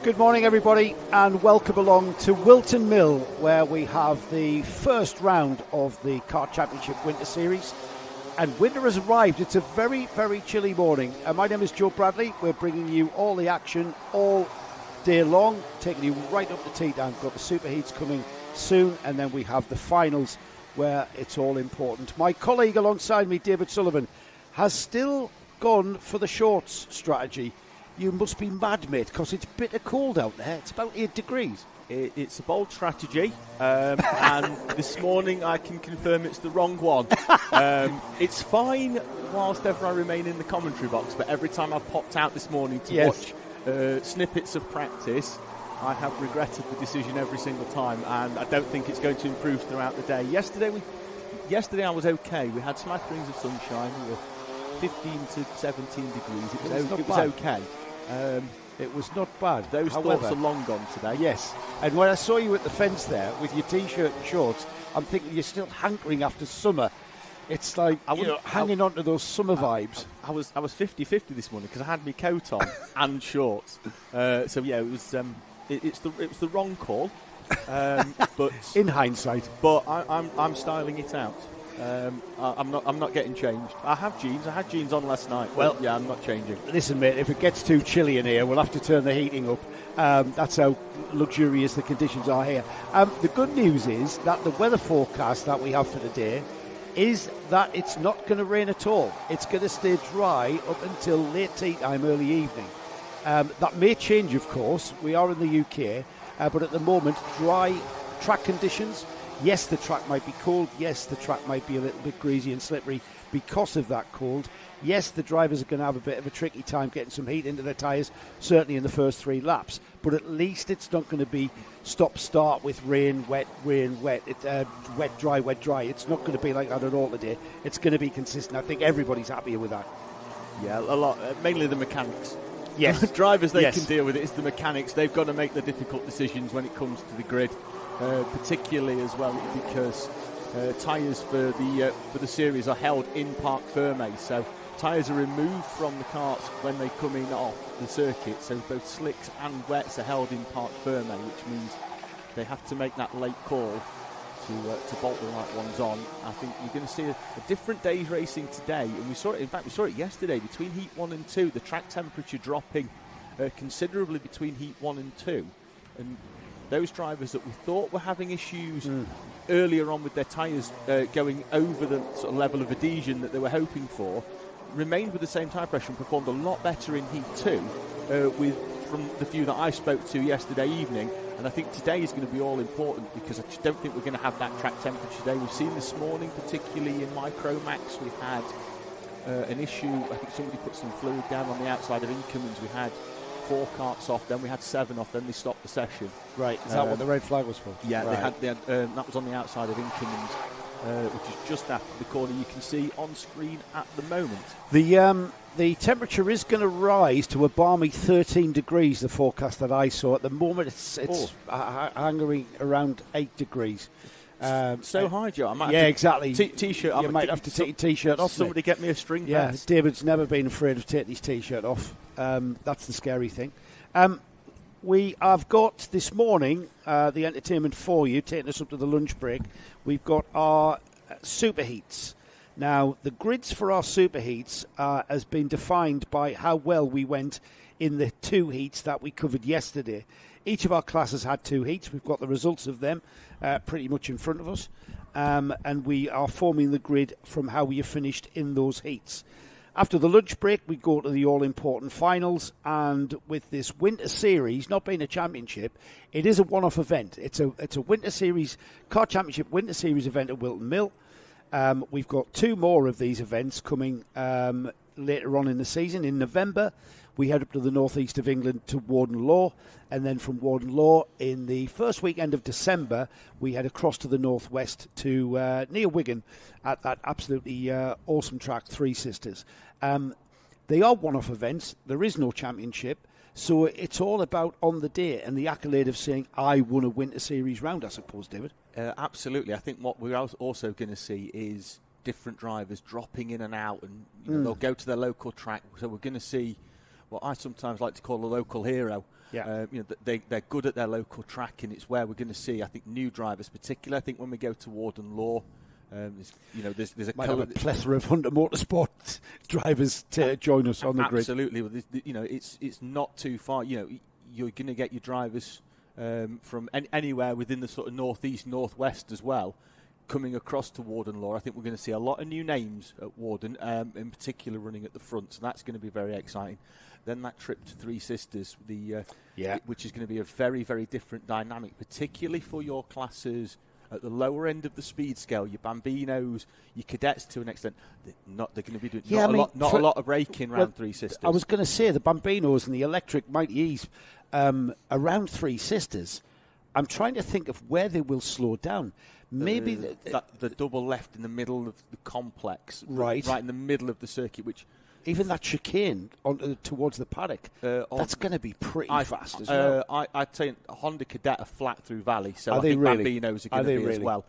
Good morning, everybody, and welcome along to Whilton Mill, where we have the first round of the Kart Championship Winter Series. And winter has arrived. It's a very, very chilly morning. My name is Joe Bradley. We're bringing you all the action all day long, taking you right up to tea time. We've got the super heats coming soon, and then we have the finals where it's all important. My colleague alongside me, David Sullivan, has still gone for the shorts strategy. You must be mad, mate, because it's bitter cold out there. It's about 8 degrees. It's a bold strategy, and this morning I can confirm it's the wrong one. It's fine whilst ever I remain in the commentary box, but every time I've popped out this morning to watch snippets of practice, I have regretted the decision every single time, and I don't think it's going to improve throughout the day. Yesterday I was okay. We had smatterings of sunshine. We were 15 to 17 degrees. It was okay. It was not bad. Those thoughts are long gone today. Yes. And when I saw you at the fence there with your T-shirt and shorts, I'm thinking you're still hankering after summer. It's like hanging on to those summer vibes. I was 50-50 this morning because I had my coat on and shorts. So yeah, it was it was the wrong call. But in hindsight, but I'm styling it out. I'm not getting changed. I have jeans. I had jeans on last night. Well, yeah, I'm not changing. Listen, mate, if it gets too chilly in here, we'll have to turn the heating up. That's how luxurious the conditions are here. The good news is that the weather forecast that we have for today is that it's not going to rain at all. It's going to stay dry up until late tea time, early evening. That may change, of course. We are in the UK, but at the moment, dry track conditions. Yes, the track might be cold. Yes, the track might be a little bit greasy and slippery because of that cold. Yes, the drivers are going to have a bit of a tricky time getting some heat into their tyres, certainly in the first 3 laps. But at least it's not going to be stop-start with rain, wet, wet, dry, wet, dry. It's not going to be like that at all today. It's going to be consistent. I think everybody's happier with that. Yeah, a lot. Mainly the mechanics. Yes. Drivers, they can deal with it. It's the mechanics. They've got to make the difficult decisions when it comes to the grid. Particularly as well because tyres for the series are held in Parc Fermé, so tyres are removed from the karts when they come in off the circuit, so both slicks and wets are held in Parc Fermé, which means they have to make that late call to bolt the right ones on. I think you're going to see a different day's racing today, and we saw it yesterday between Heat 1 and 2, the track temperature dropping considerably between Heat 1 and 2, and those drivers that we thought were having issues earlier on with their tyres going over the sort of level of adhesion that they were hoping for, remained with the same tyre pressure and performed a lot better in Heat 2 from the few that I spoke to yesterday evening. And I think today is going to be all important because I just don't think we're going to have that track temperature today. We've seen this morning, particularly in MicroMax, we had an issue. I think somebody put some fluid down on the outside of Inkerman's. We had 4 karts off, then we had 7 off, then they stopped the session. Right, is that what the red flag was for? Yeah, right. they had that was on the outside of Inkerman's, which is just after the corner you can see on screen at the moment. The temperature is going to rise to a balmy 13 degrees, the forecast that I saw. At the moment, it's hanging around 8 degrees. So high, Joe. Exactly. T-shirt. You might have to take your T-shirt off. Somebody get me a string vest. David's never been afraid of taking his T-shirt off. That's the scary thing. We have got this morning the entertainment for you, taking us up to the lunch break. We've got our super heats. Now, the grids for our super heats has been defined by how well we went in the 2 heats that we covered yesterday. Each of our classes had 2 heats. We've got the results of them pretty much in front of us. And we are forming the grid from how we have finished in those heats. After the lunch break, we go to the all-important finals. And with this winter series, not being a championship, it is a one-off event. It's a winter series, Kart Championship Winter Series event at Whilton Mill. We've got 2 more of these events coming later on in the season. In November, we head up to the northeast of England to Warden Law, and then from Warden Law in the first weekend of December, we head across to the northwest to near Wigan at that absolutely awesome track, Three Sisters. They are one-off events. There is no championship, so it's all about on the day and the accolade of saying, I won a Winter Series round, I suppose, David. Absolutely. I think what we're also going to see is different drivers dropping in and out, and they'll go to their local track. So we're going to see what I sometimes like to call a local hero. Yeah. They're good at their local track, and it's where we're going to see, I think, new drivers, particularly. I think when we go to Warden Law, there's have a plethora of Hunter Motorsport drivers to join us on the grid. Absolutely. It's not too far. You're going to get your drivers from anywhere within the sort of northeast, northwest as well, coming across to Warden Law. I think we're going to see a lot of new names at Warden, in particular running at the front, so that's going to be very exciting. Then that trip to Three Sisters, which is going to be a very, very different dynamic, particularly for your classes at the lower end of the speed scale, your Bambinos, your Cadets to an extent. They're going to be doing a lot of braking around Three Sisters. I was going to say the Bambinos and the electric Mighty E's around Three Sisters. I'm trying to think of where they will slow down. Maybe the double left in the middle of the complex, right in the middle of the circuit, which. Even that chicane towards the paddock, that's going to be pretty fast as well. I'd say Honda Cadet are flat through Valley, so I think really? Bambinos are going to be as well.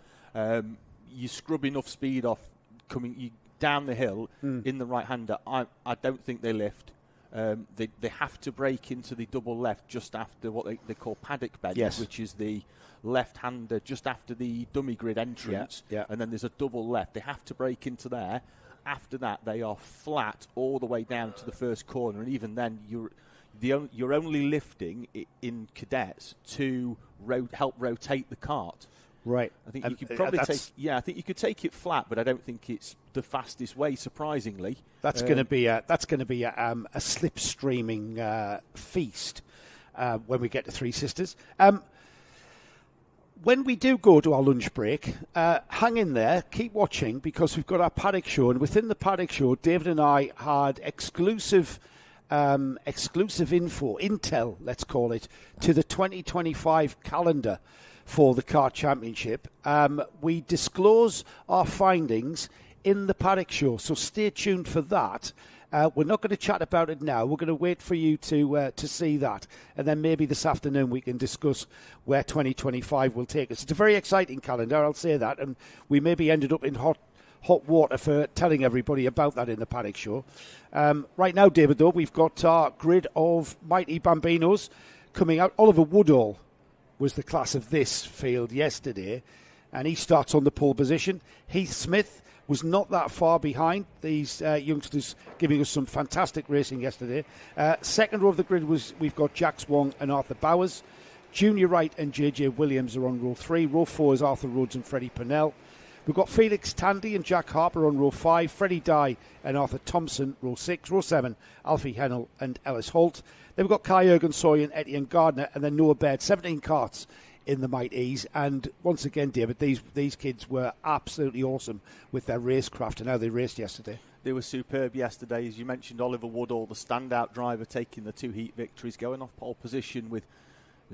You scrub enough speed off coming down the hill in the right-hander. I don't think they lift. They have to brake into the double left just after what they call Paddock bend, which is the left-hander just after the dummy grid entrance, and then there's a double left. They have to brake into there. After that, they are flat all the way down to the first corner, and even then, you're only lifting in Cadets to help rotate the kart. Right. I think you could probably I think you could take it flat, but I don't think it's the fastest way. Surprisingly, that's going to be a slipstreaming feast when we get to Three Sisters. When we do go to our lunch break, hang in there, keep watching, because we've got our Paddock show, and within the Paddock show, David and I had exclusive intel, let's call it, to the 2025 calendar for the Kart Championship. We disclose our findings in the Paddock show, so stay tuned for that. We're not going to chat about it now. We're going to wait for you to see that. And then maybe this afternoon we can discuss where 2025 will take us. It's a very exciting calendar, I'll say that. And we maybe ended up in hot water for telling everybody about that in the Paddock show. Right now, David, though, we've got our grid of Mighty Bambinos coming out. Oliver Woodall was the class of this field yesterday, and he starts on the pole position. Heath Smith was not that far behind. These youngsters giving us some fantastic racing yesterday. Second row of the grid we've got Jax Wong and Arthur Bowers. Junior Wright and JJ Williams are on row 3. Row 4 is Arthur Rhodes and Freddie Purnell. We've got Felix Tandy and Jack Harper on row 5. Freddie Dye and Arthur Thompson, row 6. Row 7, Alfie Hennell and Ellis Holt. Then we've got Kai Ergensoy and Etienne Gardner, and then Noah Baird. 17 karts in the Might E's, and once again, David, these kids were absolutely awesome with their racecraft and how they raced yesterday. They were superb yesterday. As you mentioned, Oliver Woodall, the standout driver, taking the 2 heat victories, going off pole position with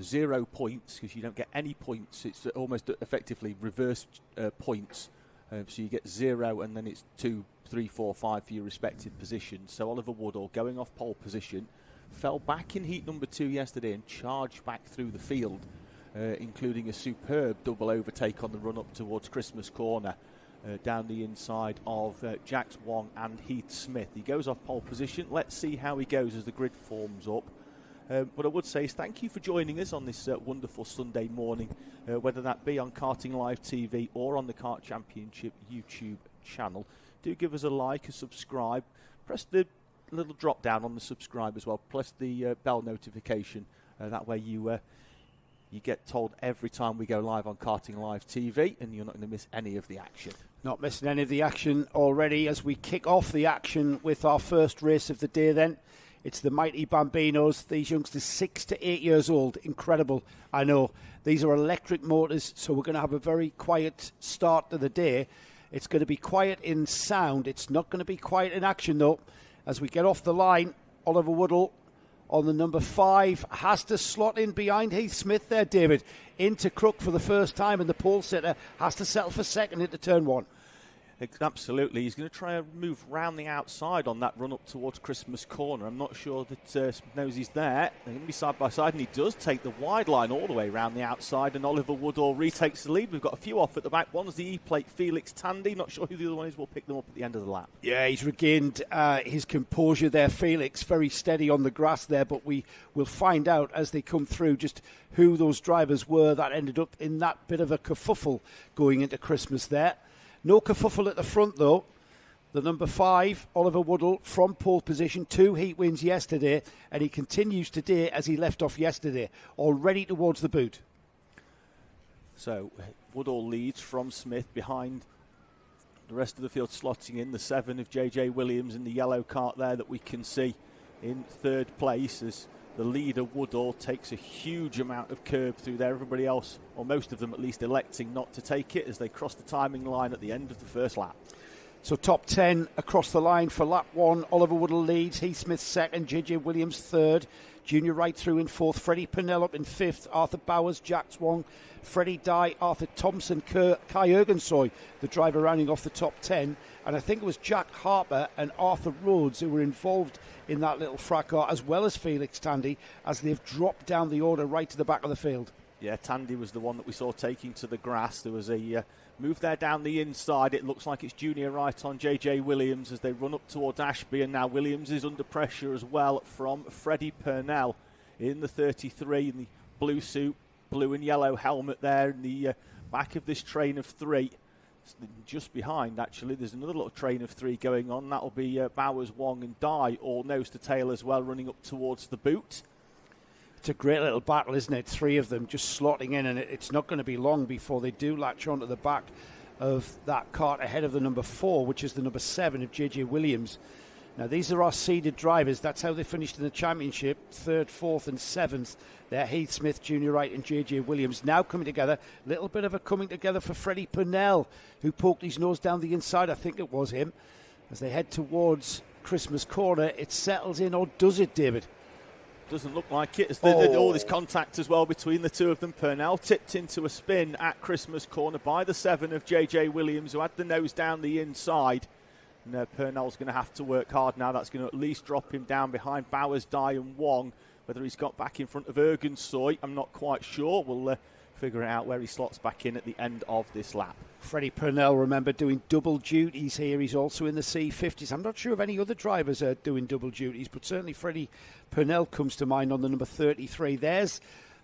0 points, because you don't get any points. It's almost effectively reverse points, so you get 0 and then it's 2, 3, 4, 5 for your respective positions. So Oliver Woodall going off pole position, fell back in heat number 2 yesterday and charged back through the field, including a superb double overtake on the run-up towards Christmas Corner, down the inside of Jax Wong and Heath Smith. He goes off pole position. Let's see how he goes as the grid forms up. What I would say is thank you for joining us on this wonderful Sunday morning, whether that be on Karting Live TV or on the Kart Championship YouTube channel. Do give us a like, a subscribe. Press the little drop down on the subscribe as well. Press the bell notification. That way you get told every time we go live on Karting Live TV, and you're not going to miss any of the action. Not missing any of the action already as we kick off the action with our first race of the day then. It's the Mighty Bambinos. These youngsters 6 to 8 years old. Incredible, I know. These are electric motors, so we're going to have a very quiet start to the day. It's going to be quiet in sound. It's not going to be quiet in action, though. As we get off the line, Oliver Woodall on the number 5 has to slot in behind Heath Smith there, David. Into Crook for the first time, and the pole sitter has to settle for second into turn 1. Absolutely. He's going to try and move round the outside on that run up towards Christmas Corner. I'm not sure that Smith knows he's there. They're going to be side by side, and he does take the wide line all the way round the outside, and Oliver Woodall retakes the lead. We've got a few off at the back. One's the E-plate Felix Tandy. Not sure who the other one is. We'll pick them up at the end of the lap. Yeah, he's regained his composure there. Felix, very steady on the grass there, but we will find out as they come through just who those drivers were that ended up in that bit of a kerfuffle going into Christmas there. No kerfuffle at the front, though. The number 5, Oliver Woodall, from pole position, 2 heat wins yesterday, and he continues today as he left off yesterday, already towards the boot. So Woodall leads from Smith behind the rest of the field, slotting in the 7 of JJ Williams in the yellow cart there that we can see in third place as the leader, Woodall, takes a huge amount of curb through there. Everybody else, or most of them at least, electing not to take it as they cross the timing line at the end of the first lap. So top 10 across the line for lap 1. Oliver Woodall leads, Heath Smith second, JJ Williams third, Junior Wright through in fourth, Freddie Purnell up in fifth, Arthur Bowers, Jack Swong, Freddie Dye, Arthur Thompson, Kai Ergensoy, the driver rounding off the top 10. And I think it was Jack Harper and Arthur Rhodes who were involved in that little fracas, as well as Felix Tandy, as they've dropped down the order right to the back of the field. Yeah, Tandy was the one that we saw taking to the grass. There was a move there down the inside. It looks like it's Junior Wright on JJ Williams as they run up towards Ashby, and now Williams is under pressure as well from Freddie Purnell in the 33 in the blue suit, blue and yellow helmet there in the back of this train of 3. Just behind, actually, there's another little train of 3 going on. That'll be Bowers, Wong and Dye, all nose to tail as well, running up towards the boot. It's a great little battle, isn't it? 3 of them just slotting in, and it's not going to be long before they do latch onto the back of that cart ahead of the number 4, which is the number 7 of JJ Williams. Now, these are our seeded drivers. That's how they finished in the championship, 3rd, 4th and 7th. They're Heath Smith, Junior Wright and JJ Williams now coming together. A little bit of a coming together for Freddie Purnell, who poked his nose down the inside. I think it was him. As they head towards Christmas Corner, it settles in, or does it, David? Doesn't look like it. There's all this contact as well between the two of them. Purnell tipped into a spin at Christmas Corner by the 7 of JJ Williams, who had the nose down the inside. And Purnell's going to have to work hard now. That's going to at least drop him down behind Bowers, Dye and Wong. Whether he's got back in front of Ergensoy, I'm not quite sure. We'll figure out where he slots back in at the end of this lap. Freddie Purnell, remember, doing double duties here. He's also in the C50s. I'm not sure if any other drivers are doing double duties, but certainly Freddie Purnell comes to mind on the number 33. There's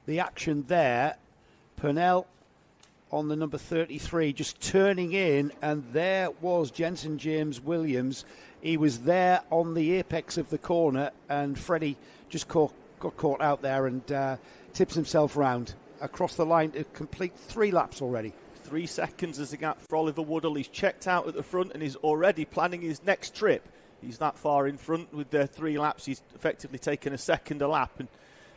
the action there. Purnell on the number 33, just turning in, and there was Jensen James Williams. He was there on the apex of the corner, and Freddie just got caught out there and tips himself round across the line to complete 3 laps already. 3 seconds as a gap for Oliver Woodall. He's checked out at the front and is already planning his next trip. He's that far in front with 3 laps. He's effectively taken a second a lap, and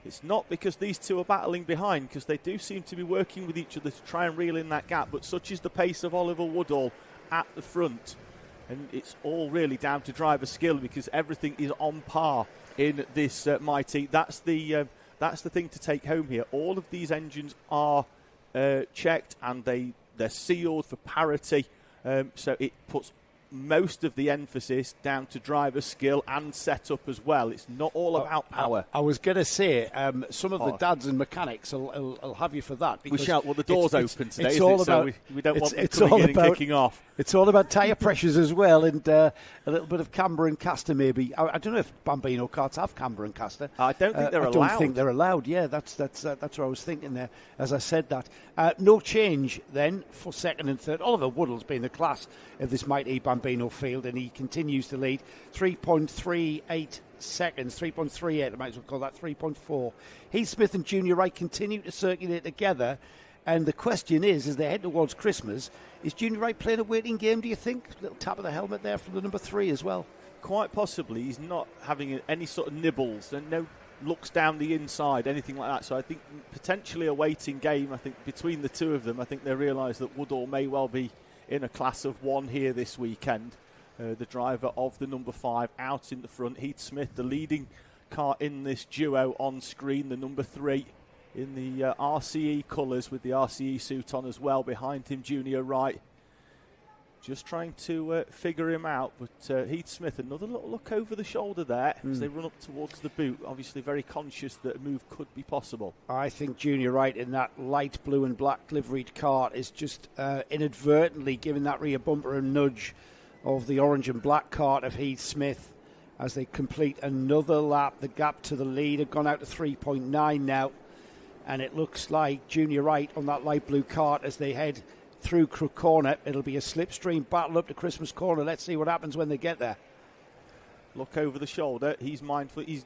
it's not because these two are battling behind, because they do seem to be working with each other to try and reel in that gap, but such is the pace of Oliver Woodall at the front, and it's all really down to driver skill because everything is on par in this mighty. That's the thing to take home here. All of these engines are checked and they're sealed for parity, so it puts most of the emphasis down to driver skill and setup as well. It's not all about power. I was going to say, some of the dads and mechanics will have you for that. We shout, well, the door's open today, it's all about, so we don't want them coming in and kicking off. It's all about tyre pressures as well, and a little bit of camber and caster maybe. I don't know if Bambino karts have camber and caster. I don't think they're allowed. I don't think they're allowed, yeah. That's what I was thinking there as I said that. No change then for second and third. Oliver Woodall's been the class of this mighty Bambino field, and he continues to lead 3.38 seconds, 3.38, I might as well call that 3.4. Heath Smith and Junior Wright continue to circulate together, and the question is, as they head towards Christmas, is Junior Wright playing a waiting game, do you think? A little tap of the helmet there from the number 3 as well. Quite possibly. He's not having any sort of nibbles and no looks down the inside, anything like that. So I think potentially a waiting game, I think, between the two of them. I think they realise that Woodall may well be in a class of 1 here this weekend. The driver of the number 5 out in the front. Heath Smith, the leading car in this duo on screen. The number 3 in the RCE colours with the RCE suit on as well. Behind him, Junior Wright. just trying to figure him out. But Heath Smith, another little look over the shoulder there as they run up towards the boot. Obviously very conscious that a move could be possible. I think Junior Wright in that light blue and black liveried cart is just inadvertently giving that rear bumper a nudge of the orange and black cart of Heath Smith as they complete another lap. The gap to the lead had gone out to 3.9 now. And it looks like Junior Wright on that light blue cart as they head through Crook Corner. It'll be a slipstream battle up to Christmas Corner. Let's see what happens when they get there. Look over the shoulder. He's mindful. He's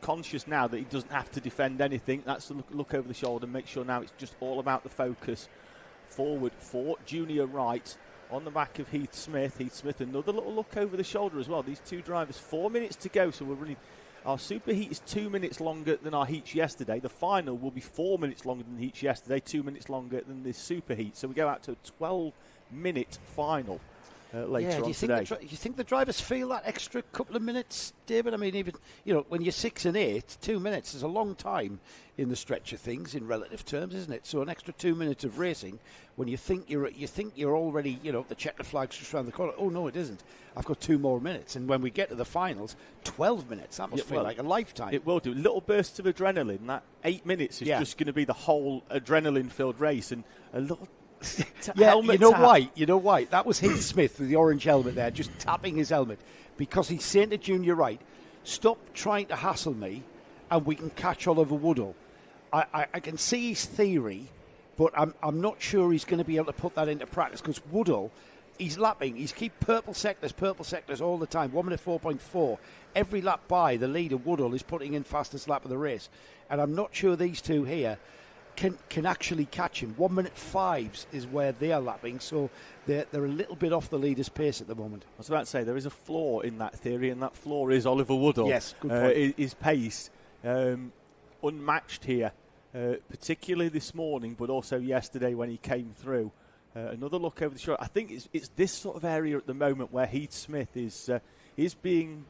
conscious now that he doesn't have to defend anything. That's the look over the shoulder. Make sure now it's just all about the focus forward for Junior Wright on the back of Heath Smith. Heath Smith, another little look over the shoulder as well. These two drivers, 4 minutes to go, so we're really... Our super heat is 2 minutes longer than our heats yesterday. The final will be 4 minutes longer than the heats yesterday, 2 minutes longer than this super heat. So we go out to a 12-minute final later on today. Do you think the drivers feel that extra couple of minutes, David? I mean, even when you're 6 and 8, 2 minutes is a long time in the stretch of things in relative terms, isn't it? So an extra 2 minutes of racing when you think you're already the checker flag's just around the corner. Oh no, it isn't. I've got 2 more minutes, and when we get to the finals, 12 minutes. That must feel like a lifetime. It will do. Little bursts of adrenaline. That 8 minutes is just going to be the whole adrenaline-filled race, and a little. You know why? That was Heath Smith with the orange helmet there, just tapping his helmet, because he's saying to Junior Wright, stop trying to hassle me, and we can catch Oliver Woodall. I can see his theory, but I'm not sure he's going to be able to put that into practice, because Woodall, he's lapping. He's keep purple sectors all the time. 1 minute 4.4. Every lap by, the leader, Woodall, is putting in fastest lap of the race. And I'm not sure these two here can actually catch him. 1 minute 5 is where they are lapping. So they're a little bit off the leader's pace at the moment. I was about to say, there is a flaw in that theory, and that flaw is Oliver Woodall. Yes, good point. His pace, unmatched here, particularly this morning, but also yesterday when he came through. Another look over the shoulder. I think it's this sort of area at the moment where Heath Smith is being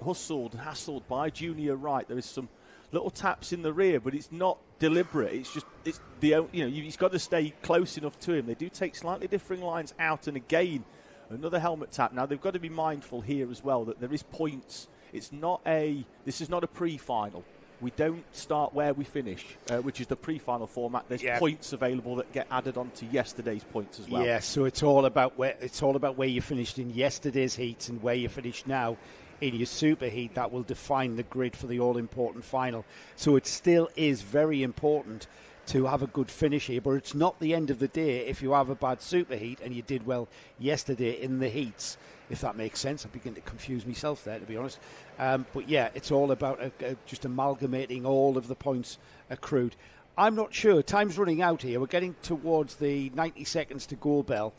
hustled and hassled by Junior Wright. There is some little taps in the rear, but it's not deliberate. He's got to stay close enough to him. They do take slightly differing lines out, and again, another helmet tap. Now they've got to be mindful here as well that there is points. This is not a pre-final. We don't start where we finish, which is the pre-final format. There's points available that get added onto yesterday's points as well. Yeah, so it's all about where you finished in yesterday's heats and where you finished now in your super heat. That will define the grid for the all-important final. So it still is very important to have a good finish here, but it's not the end of the day if you have a bad super heat and you did well yesterday in the heats, if that makes sense. I begin to confuse myself there, to be honest. But yeah, it's all about just amalgamating all of the points accrued. I'm not sure. Time's running out here. We're getting towards the 90 seconds to go bell.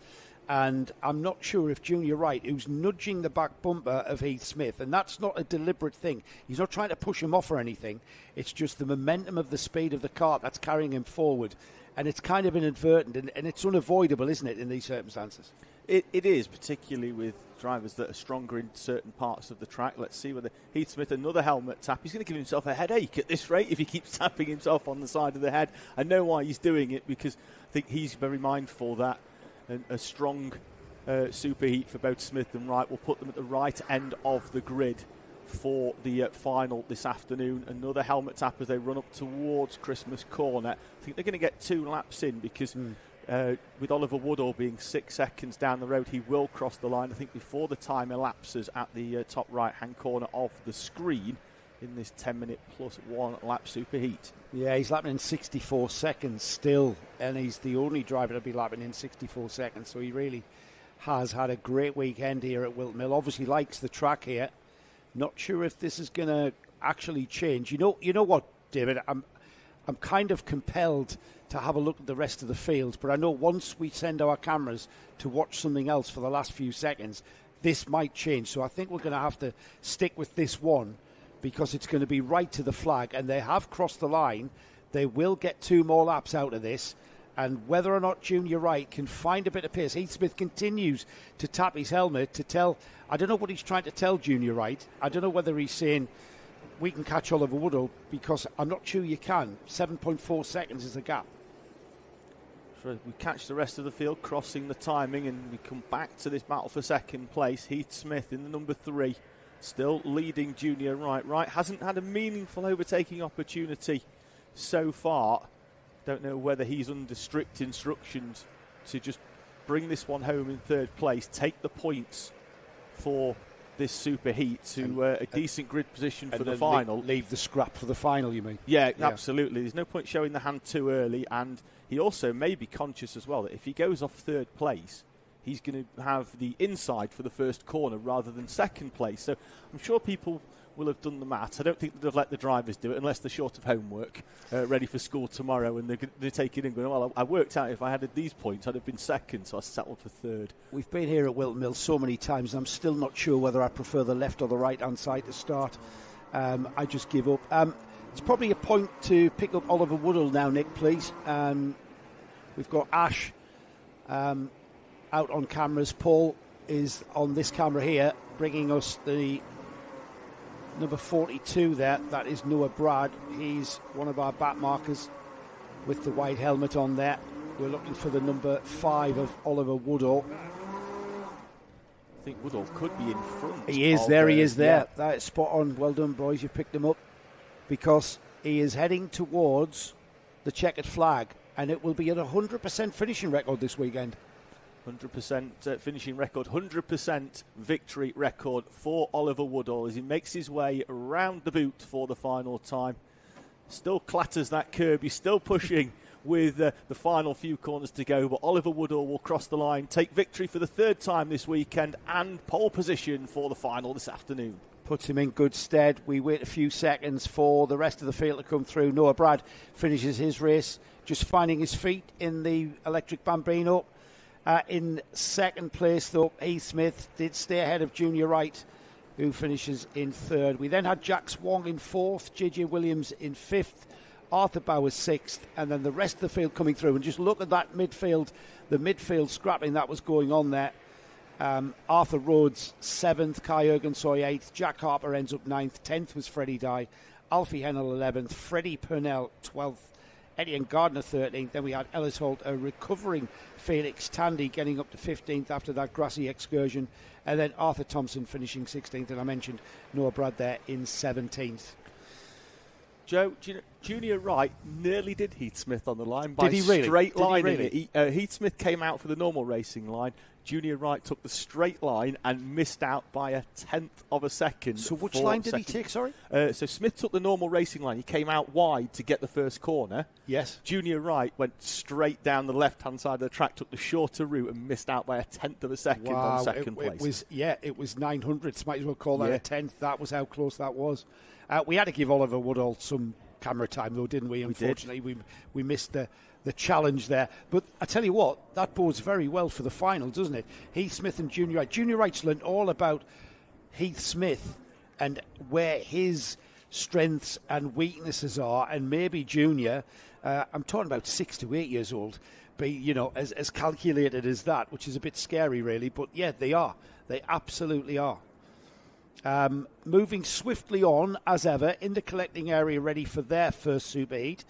And I'm not sure if Junior Wright, who's nudging the back bumper of Heath Smith, and that's not a deliberate thing. He's not trying to push him off or anything. It's just the momentum of the speed of the cart that's carrying him forward. And it's kind of inadvertent, and it's unavoidable, isn't it, in these circumstances? It is, particularly with drivers that are stronger in certain parts of the track. Let's see whether Heath Smith, another helmet tap. He's going to give himself a headache at this rate if he keeps tapping himself on the side of the head. I know why he's doing it, because I think he's very mindful that a strong super heat for both Smith and Wright will put them at the right end of the grid for the final this afternoon. Another helmet tap as they run up towards Christmas Corner. I think they're going to get 2 laps in, because with Oliver Woodall being 6 seconds down the road, he will cross the line, I think, before the time elapses at the top right-hand corner of the screen in this 10-minute plus 1 lap super heat. Yeah, he's lapping in 64 seconds still, and he's the only driver to be lapping in 64 seconds, so he really has had a great weekend here at Whilton Mill. Obviously likes the track here. Not sure if this is going to actually change. You know what, David? I'm kind of compelled to have a look at the rest of the field, but I know once we send our cameras to watch something else for the last few seconds, this might change. So I think we're going to have to stick with this one, because it's going to be right to the flag, and they have crossed the line. They will get 2 more laps out of this, and whether or not Junior Wright can find a bit of pace. Heath Smith continues to tap his helmet to tell, I don't know what he's trying to tell Junior Wright. I don't know whether he's saying we can catch Oliver Woodall, because I'm not sure you can. 7.4 seconds is the gap. we catch the rest of the field crossing the timing, and we come back to this battle for second place. Heath Smith in the number 3, still leading Junior Wright. Wright hasn't had a meaningful overtaking opportunity so far. Don't know whether he's under strict instructions to just bring this one home in third place, take the points for this super heat to a decent grid position for the final. Leave the scrap for the final, you mean? Yeah, absolutely. There's no point showing the hand too early, and he also may be conscious as well that if he goes off third place, he's going to have the inside for the first corner rather than second place. So I'm sure people will have done the maths. I don't think they'd have let the drivers do it unless they're short of homework, ready for school tomorrow, and they're taking it and going, well, I worked out if I had these points, I'd have been second, so I settled for third. We've been here at Whilton Mill so many times, I'm still not sure whether I prefer the left or the right-hand side to start. I just give up. It's probably a point to pick up Oliver Woodall now, Nick, please. We've got Ash out on cameras. Paul is on this camera here, bringing us the number 42 there. That is Noah Brad. He's one of our back markers with the white helmet on there. We're looking for the number 5 of Oliver Woodall. I think Woodall could be in front. He is there. He is there. Yeah. That's spot on. Well done, boys. You picked him up, because he is heading towards the checkered flag, and it will be at 100% finishing record this weekend. 100% finishing record, 100% victory record for Oliver Woodall as he makes his way around the boot for the final time. Still clatters that curb, he's still pushing with the final few corners to go, but Oliver Woodall will cross the line, take victory for the 3rd time this weekend, and pole position for the final this afternoon. Puts him in good stead. We wait a few seconds for the rest of the field to come through. Noah Brad finishes his race, just finding his feet in the electric Bambino. In second place, though, Heath Smith did stay ahead of Junior Wright, who finishes in 3rd. We then had Jack Swong in 4th, JJ Williams in 5th, Arthur Bowers 6th, and then the rest of the field coming through. And just look at that midfield, the midfield scrapping that was going on there. Arthur Rhodes 7th, Kai Ergensoy 8th, Jack Harper ends up 9th, 10th was Freddie Dye, Alfie Hennell 11th, Freddie Purnell 12th, Eddie and Gardner 13th. Then we had Ellis Holt, a recovering Felix Tandy, getting up to 15th after that grassy excursion. And then Arthur Thompson finishing 16th. And I mentioned Noah Brad there in 17th. Joe, Junior Wright nearly did Heath Smith on the line by did he really? straight line. Really? Heath Smith came out for the normal racing line. Junior Wright took the straight line and missed out by a 10th of a second. So which line did he take, sorry? So Smith took the normal racing line. He came out wide to get the first corner. Yes. Junior Wright went straight down the left-hand side of the track, took the shorter route and missed out by a 10th of a second on second place. It was 900ths. Might as well call that a 10th. That was how close that was. We had to give Oliver Woodall some camera time, though, didn't we? Unfortunately, we missed the challenge there. But I tell you what, that bodes very well for the final, doesn't it? Heath Smith and Junior Wright. Junior Wright's learned all about Heath Smith and where his strengths and weaknesses are, and maybe Junior, I'm talking about 6 to 8 years old, be as calculated as that, which is a bit scary, really. But yeah, they are. They absolutely are. Moving swiftly on, as ever, in the collecting area, ready for their first superheat,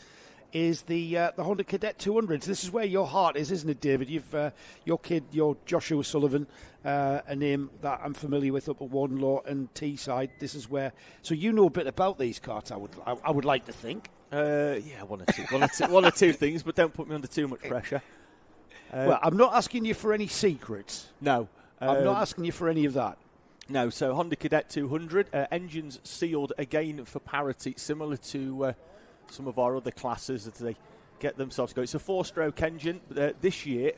is the Honda Cadet 200s. This is where your heart is, isn't it, David? You've your Joshua Sullivan, a name that I'm familiar with up at Wardenlaw and Teesside. This is where, so you know a bit about these carts. I would like to think. One or two things, but don't put me under too much pressure. Well, I'm not asking you for any secrets. No, I'm not asking you for any of that. No, so Honda Cadet 200, engines sealed again for parity, similar to some of our other classes as they get themselves going. It's a 4-stroke engine. This year,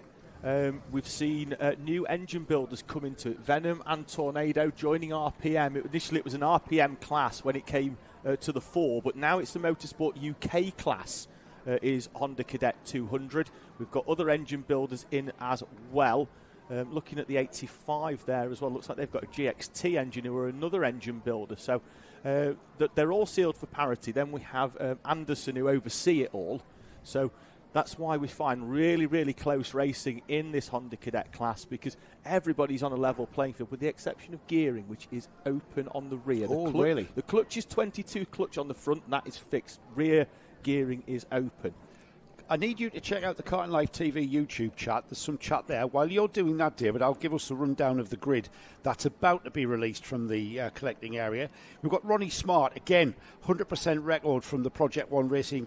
we've seen new engine builders come into it. Venom and Tornado joining RPM. Initially, it was an RPM class when it came to the 4, but now it's the Motorsport UK class is Honda Cadet 200. We've got other engine builders in as well. Looking at the 85 there as well, looks like they've got a GXT engine who are another engine builder. So they're all sealed for parity. Then we have Anderson who oversee it all. So that's why we find really, really close racing in this Honda Cadet class, because everybody's on a level playing field with the exception of gearing, which is open on the rear. Really? The clutch is 22 clutch on the front, and that is fixed. Rear gearing is open. I need you to check out the Kart Life TV YouTube chat. There's some chat there. While you're doing that, David, I'll give us a rundown of the grid that's about to be released from the collecting area. We've got Ronnie Smart, again, 100% record from the Project One Racing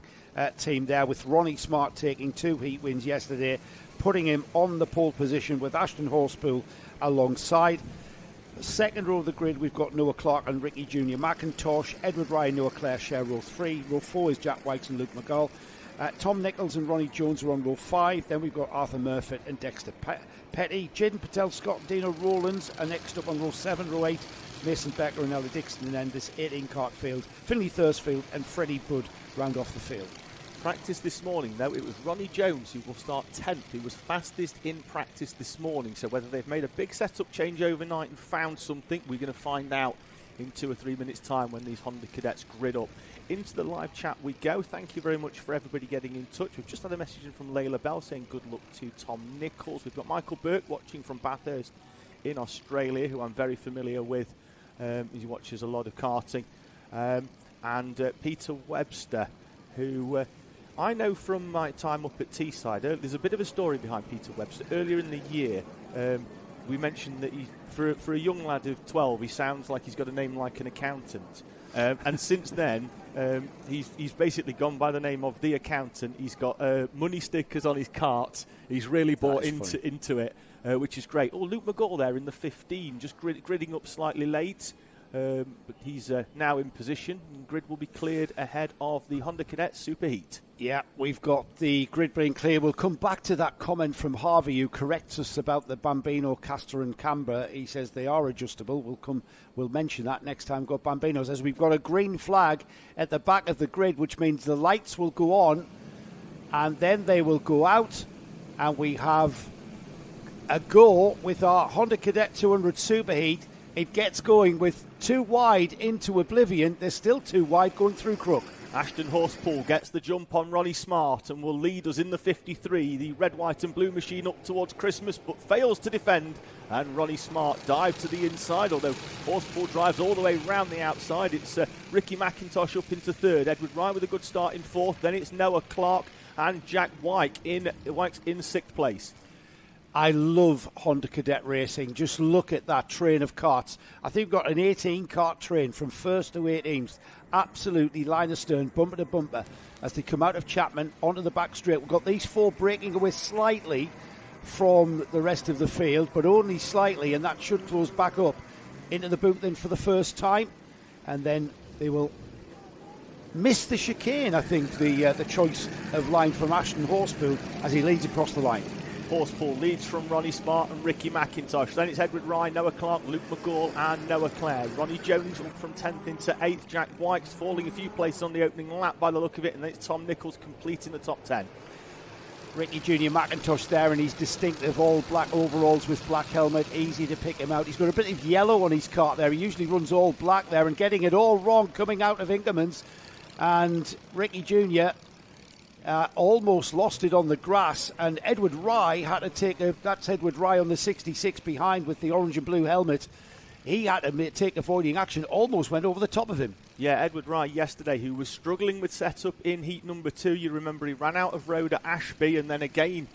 team there, with Ronnie Smart taking 2 heat wins yesterday, putting him on the pole position with Ashton Horspool alongside. Second row of the grid, we've got Noah Clark and Ricky Jr. McIntosh, Edward Ryan, Noah Clare share row 3. Row 4 is Jack White and Luke McGull. Tom Nichols and Ronnie Jones are on row 5. Then we've got Arthur Murfitt and Dexter Petty. Jaden Patel, Scott and Dino Rowlands are next up on row 7. Row 8, Mason Becker and Ella Dixon. And then this 18 kart field, Finley Thursfield and Freddie Budd round off the field. Practice this morning, though, it was Ronnie Jones who will start 10th. He was fastest in practice this morning. So whether they've made a big setup change overnight and found something, we're going to find out in 2 or 3 minutes' time when these Honda Cadets grid up. Into the live chat we go. Thank you very much for everybody getting in touch. We've just had a message in from Layla Bell saying good luck to Tom Nichols. We've got Michael Burke watching from Bathurst in Australia, who I'm very familiar with. He watches a lot of karting. And Peter Webster, who I know from my time up at Teesside. There's a bit of a story behind Peter Webster. Earlier in the year, we mentioned that for a young lad of 12, he sounds like he's got a name like an accountant. And since then, he's basically gone by the name of the accountant. He's got money stickers on his cart. He's really bought into it, which is great. Oh, Luke McGull there in the 15, just gridding up slightly late. But he's now in position. Grid will be cleared ahead of the Honda Cadet Superheat. Yeah, we've got the grid being clear. We'll come back to that comment from Harvey, who corrects us about the Bambino, Castor and Canberra. He says they are adjustable. We'll mention that next time we've got Bambinos, as we've got a green flag at the back of the grid, which means the lights will go on and then they will go out, and we have a go with our Honda Cadet 200 Superheat. It gets going with 2 wide into oblivion. There's still 2 wide going through Crook. Ashton Horspool gets the jump on Ronnie Smart and will lead us in the 53. The red, white and blue machine up towards Christmas, but fails to defend. And Ronnie Smart dives to the inside, although Horspool drives all the way round the outside. It's Ricky McIntosh up into 3rd. Edward Ryan with a good start in 4th. Then it's Noah Clark and Jack White in 6th place. I love Honda Cadet racing. Just look at that train of karts. I think we've got an 18 kart train from 1st to 18th. Absolutely line astern, bumper to bumper, as they come out of Chapman onto the back straight. We've got these 4 breaking away slightly from the rest of the field, but only slightly, and that should close back up into the boot then for the first time. And then they will miss the chicane, I think, the choice of line from Ashton Horspool as he leads across the line. Horspool leads from Ronnie Smart and Ricky McIntosh. Then it's Edward Ryan, Noah Clark, Luke McGull and Noah Clare. Ronnie Jones up from 10th into 8th. Jack White's falling a few places on the opening lap by the look of it. And then it's Tom Nichols completing the top 10. Ricky Jr. McIntosh there in his distinctive all black overalls with black helmet. Easy to pick him out. He's got a bit of yellow on his kart there. He usually runs all black there, and getting it all wrong coming out of Inkerman's. And Ricky Jr. Almost lost it on the grass, and Edward Rye had to take that's Edward Rye on the 66 behind with the orange and blue helmet. He had to take avoiding action, almost went over the top of him. Yeah, Edward Rye yesterday, who was struggling with setup in heat number 2. You remember he ran out of road at Ashby, and then again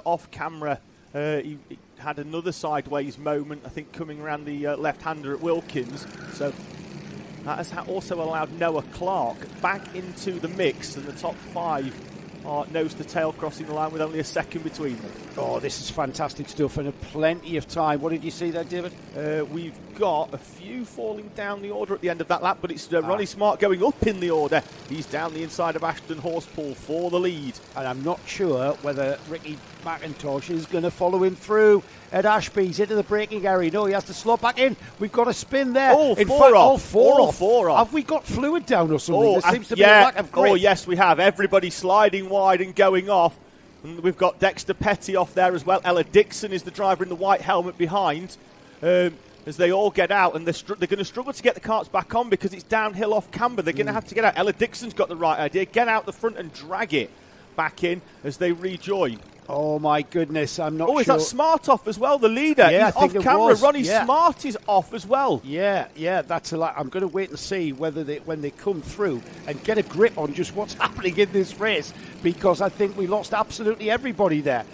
off camera he had another sideways moment, I think, coming around the left-hander at Wilkins. So that has also allowed Noah Clark back into the mix, and the top 5 are nose to tail crossing the line with only a second between them. Oh, this is fantastic stuff, and plenty of time. What did you see there, David? We've got a few falling down the order at the end of that lap, but it's Ronnie Smart going up in the order. He's down the inside of Ashton Horspool for the lead. And I'm not sure whether Ricky McIntosh is going to follow him through at Ashby's into the braking area. No, he has to slot back in. We've got a spin there. All four off. Have we got fluid down or something? There seems to be a lack of grip. Oh, yes, we have. Everybody sliding wide and going off. And we've got Dexter Petty off there as well. Ella Dixon is the driver in the white helmet behind. As they all get out, and they're going to struggle to get the karts back on because it's downhill off camber. They're going to have to get out. Ella Dixon's got the right idea. Get out the front and drag it. back in as they rejoin. Oh my goodness, I'm not sure. Oh, is that Smart off as well, the leader? Yeah, he's I think off it camera. was. Ronnie Yeah. Smart is off as well. Yeah, that's a lot. I'm going to wait and see whether when they come through and get a grip on just what's happening in this race, because I think we lost absolutely everybody there.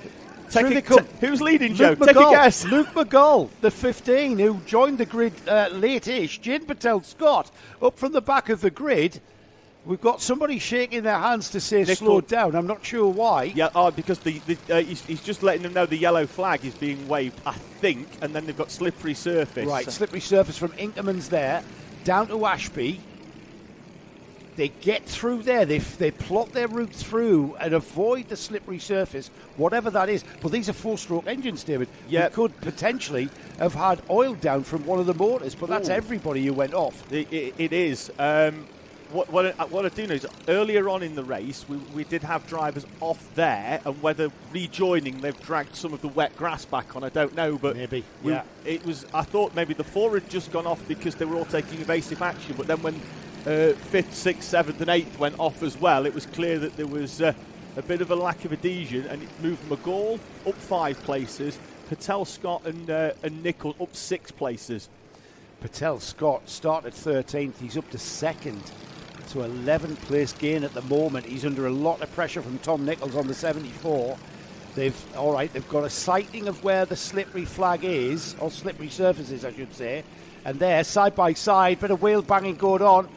Who's leading, Joe? Luke Take McGull. a guess. Luke McGull, the 15, who joined the grid late-ish. Jaden Patel-Scott up from the back of the grid. We've got somebody shaking their hands to say slow down. I'm not sure why. Yeah, because he's just letting them know the yellow flag is being waved, I think, and then they've got slippery surface. Right, slippery surface from Inkerman's there, down to Ashby. They get through there. They plot their route through and avoid the slippery surface, whatever that is. But these are four-stroke engines, David. Yeah. You could potentially have had oil down from one of the motors, but that's everybody who went off. It is. What I do know is earlier on in the race, we did have drivers off there, and whether rejoining they've dragged some of the wet grass back on, I don't know. But maybe, it was. I thought maybe the four had just gone off because they were all taking evasive action, but then when 5th, 6th, 7th and 8th went off as well, it was clear that there was a bit of a lack of adhesion, and it moved McGall up 5 places, Patel-Scott and Nichols up 6 places. Patel-Scott started 13th. He's up to 2nd. So 11th place gain at the moment. He's under a lot of pressure from Tom Nichols on the 74. They've got a sighting of where the slippery flag is, or slippery surfaces, I should say. And there, side by side, bit of wheel banging going on.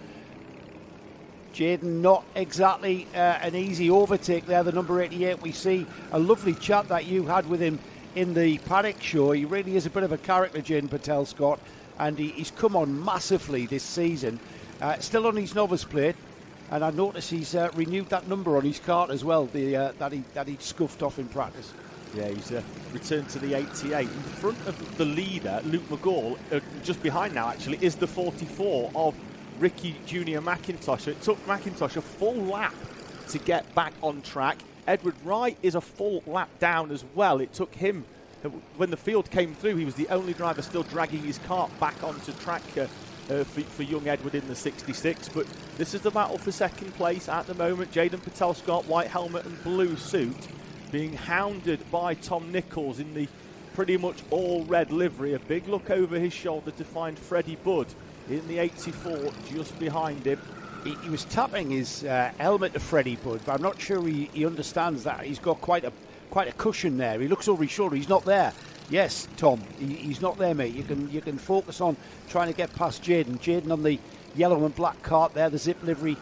Jaden, not exactly an easy overtake there, the number 88. We see a lovely chat that you had with him in the Paddock show. He really is a bit of a character, Jaden Patel-Scott, and he's come on massively this season. Still on his novice plate, and I notice he's renewed that number on his Kart as well, that he scuffed off in practice. Yeah, he's returned to the 88. In front of the leader, Luke McGall, just behind now actually, is the 44 of Ricky Junior McIntosh. It took McIntosh a full lap to get back on track. Edward Wright is a full lap down as well. It took him, when the field came through, he was the only driver still dragging his Kart back onto track for young Edward in the 66. But this is the battle for second place at the moment. Jaden Patel-Scott, white helmet and blue suit, being hounded by Tom Nichols in the pretty much all red livery. A big look over his shoulder to find Freddie Budd in the 84 just behind him. He was tapping his helmet to Freddie Budd, but I'm not sure he understands that. He's got quite a cushion there. He looks over his shoulder. He's not there. Yes, Tom, he's not there, mate. You can focus on trying to get past Jaden. Jaden on the yellow and black Kart there, the zip livery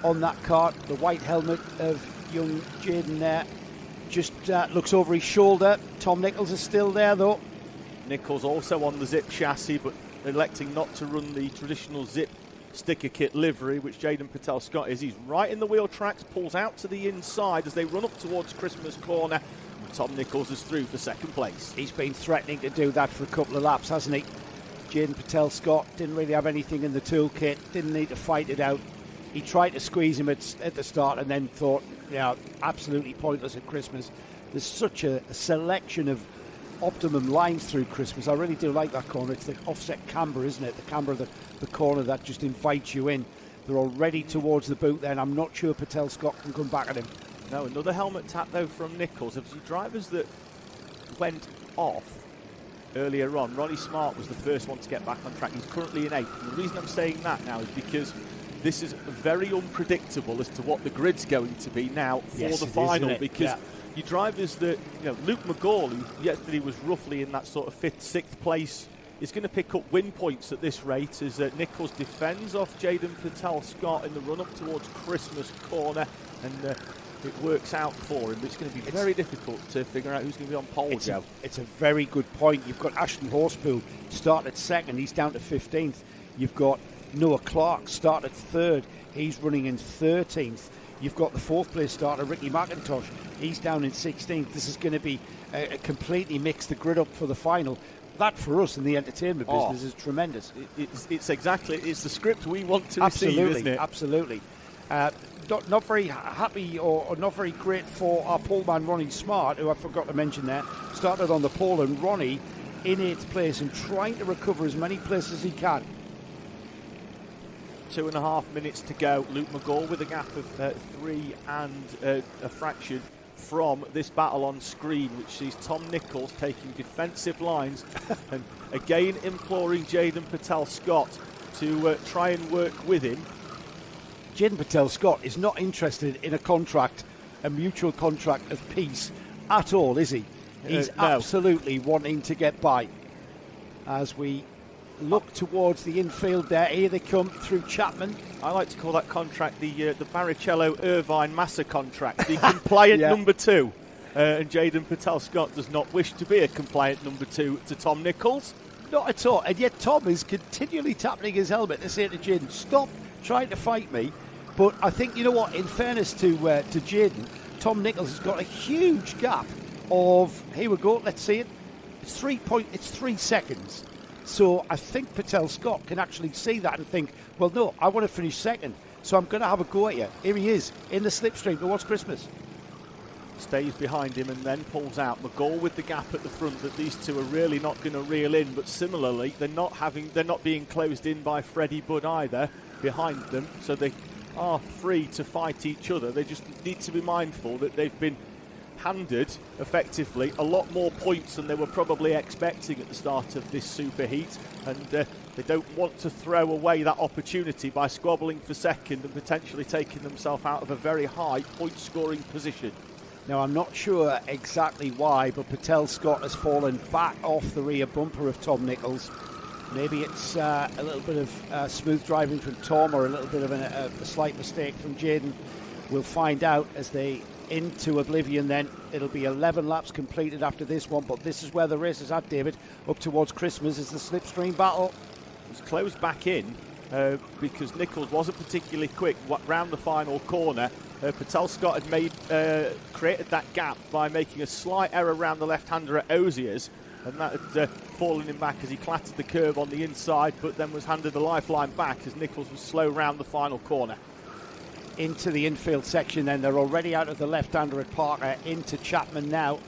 on that Kart, the white helmet of young Jaden there. Just looks over his shoulder. Tom Nichols is still there, though. Nichols also on the zip chassis, but electing not to run the traditional zip sticker kit livery, which Jaden Patel-Scott is. He's right in the wheel tracks, pulls out to the inside as they run up towards Christmas corner. Tom Nichols is through for second place. He's been threatening to do that for a couple of laps, hasn't he? Jaden Patel-Scott didn't really have anything in the toolkit, didn't need to fight it out. He tried to squeeze him at the start and then thought, absolutely pointless at Christmas. There's such a selection of optimum lines through Christmas. I really do like that corner. It's the offset camber, isn't it? The camber of the corner that just invites you in. They're already towards the boot then. I'm not sure Patel-Scott can come back at him. No, another helmet tap though from Nichols. Of the drivers that went off earlier on, Ronnie Smart was the first one to get back on track. He's currently in 8th. And the reason I'm saying that now is because this is very unpredictable as to what the grid's going to be now for the final. Because your drivers that, Luke McGall, who yesterday was roughly in that sort of 5th, 6th place, is going to pick up win points at this rate as Nichols defends off Jaden Patel-Scott in the run-up towards Christmas corner, and it works out for him. But it's going to be very difficult to figure out who's going to be on pole, Joe. It's a very good point. You've got Ashton Horspool started 2nd. He's down to 15th. You've got Noah Clark started 3rd. He's running in 13th. You've got the 4th place starter, Ricky McIntosh. He's down in 16th. This is going to be a completely mix the grid up for the final. That, for us in the entertainment business, is tremendous. It's the script we want to receive, isn't it? Absolutely. Not very happy or not very great for our poleman Ronnie Smart, who I forgot to mention there. Started on the pole, and Ronnie in 8th place and trying to recover as many places as he can. 2.5 minutes to go. Luke McGall with a gap of 3 and a fraction from this battle on screen, which sees Tom Nichols taking defensive lines and again imploring Jaden Patel-Scott to try and work with him. Jaden Patel-Scott is not interested in a mutual contract of peace at all, is he? He's no. absolutely wanting to get by. As we look towards the infield there, here they come through Chapman. I like to call that contract the Barrichello-Irvine-Massa contract, the compliant number 2. And Jaden Patel-Scott does not wish to be a compliant number 2 to Tom Nichols. Not at all. And yet Tom is continually tapping his helmet to say to Jaden, stop trying to fight me. But I think, you know what, in fairness to Jaden, Tom Nichols has got a huge gap of, here we go, let's see it. It's 3 seconds. So I think Patel-Scott can actually see that and think, well, no, I want to finish second, so I'm going to have a go at you. Here he is, in the slipstream towards Christmas. Stays behind him and then pulls out. McGall with the gap at the front that these two are really not going to reel in, but similarly, they're not being closed in by Freddie Budd either behind them, so they are free to fight each other. They just need to be mindful that they've been handed effectively a lot more points than they were probably expecting at the start of this superheat, and they don't want to throw away that opportunity by squabbling for second and potentially taking themselves out of a very high point scoring position. Now, I'm not sure exactly why, but Patel-Scott has fallen back off the rear bumper of Tom Nichols. Maybe it's a little bit of smooth driving from Tom, or a little bit of a slight mistake from Jaden. We'll find out as they into oblivion. Then it'll be 11 laps completed after this one, but this is where the race is at, David, up towards Christmas. Is the slipstream battle. It's closed back in because Nichols wasn't particularly quick round the final corner. Patel-Scott had created that gap by making a slight error around the left-hander at Ozier's, and that had fallen him back as he clattered the curb on the inside, but then was handed the lifeline back as Nichols was slow round the final corner. Into the infield section then. They're already out of the left-hander at Parker, into Chapman now.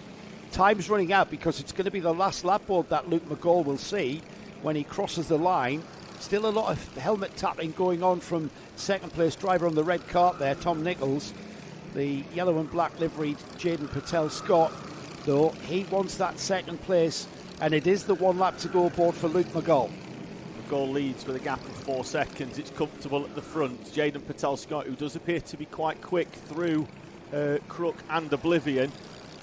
Time's running out because it's going to be the last lap board that Luke McGall will see when he crosses the line. Still a lot of helmet tapping going on from second place driver on the red cart there, Tom Nichols. The yellow and black liveried Jaden Patel-Scott, though, he wants that second place, and it is the 1 lap to go aboard for Luke McGall. McGall leads with a gap of 4 seconds. It's comfortable at the front. Jaden Patel-Scott, who does appear to be quite quick through Crook and Oblivion,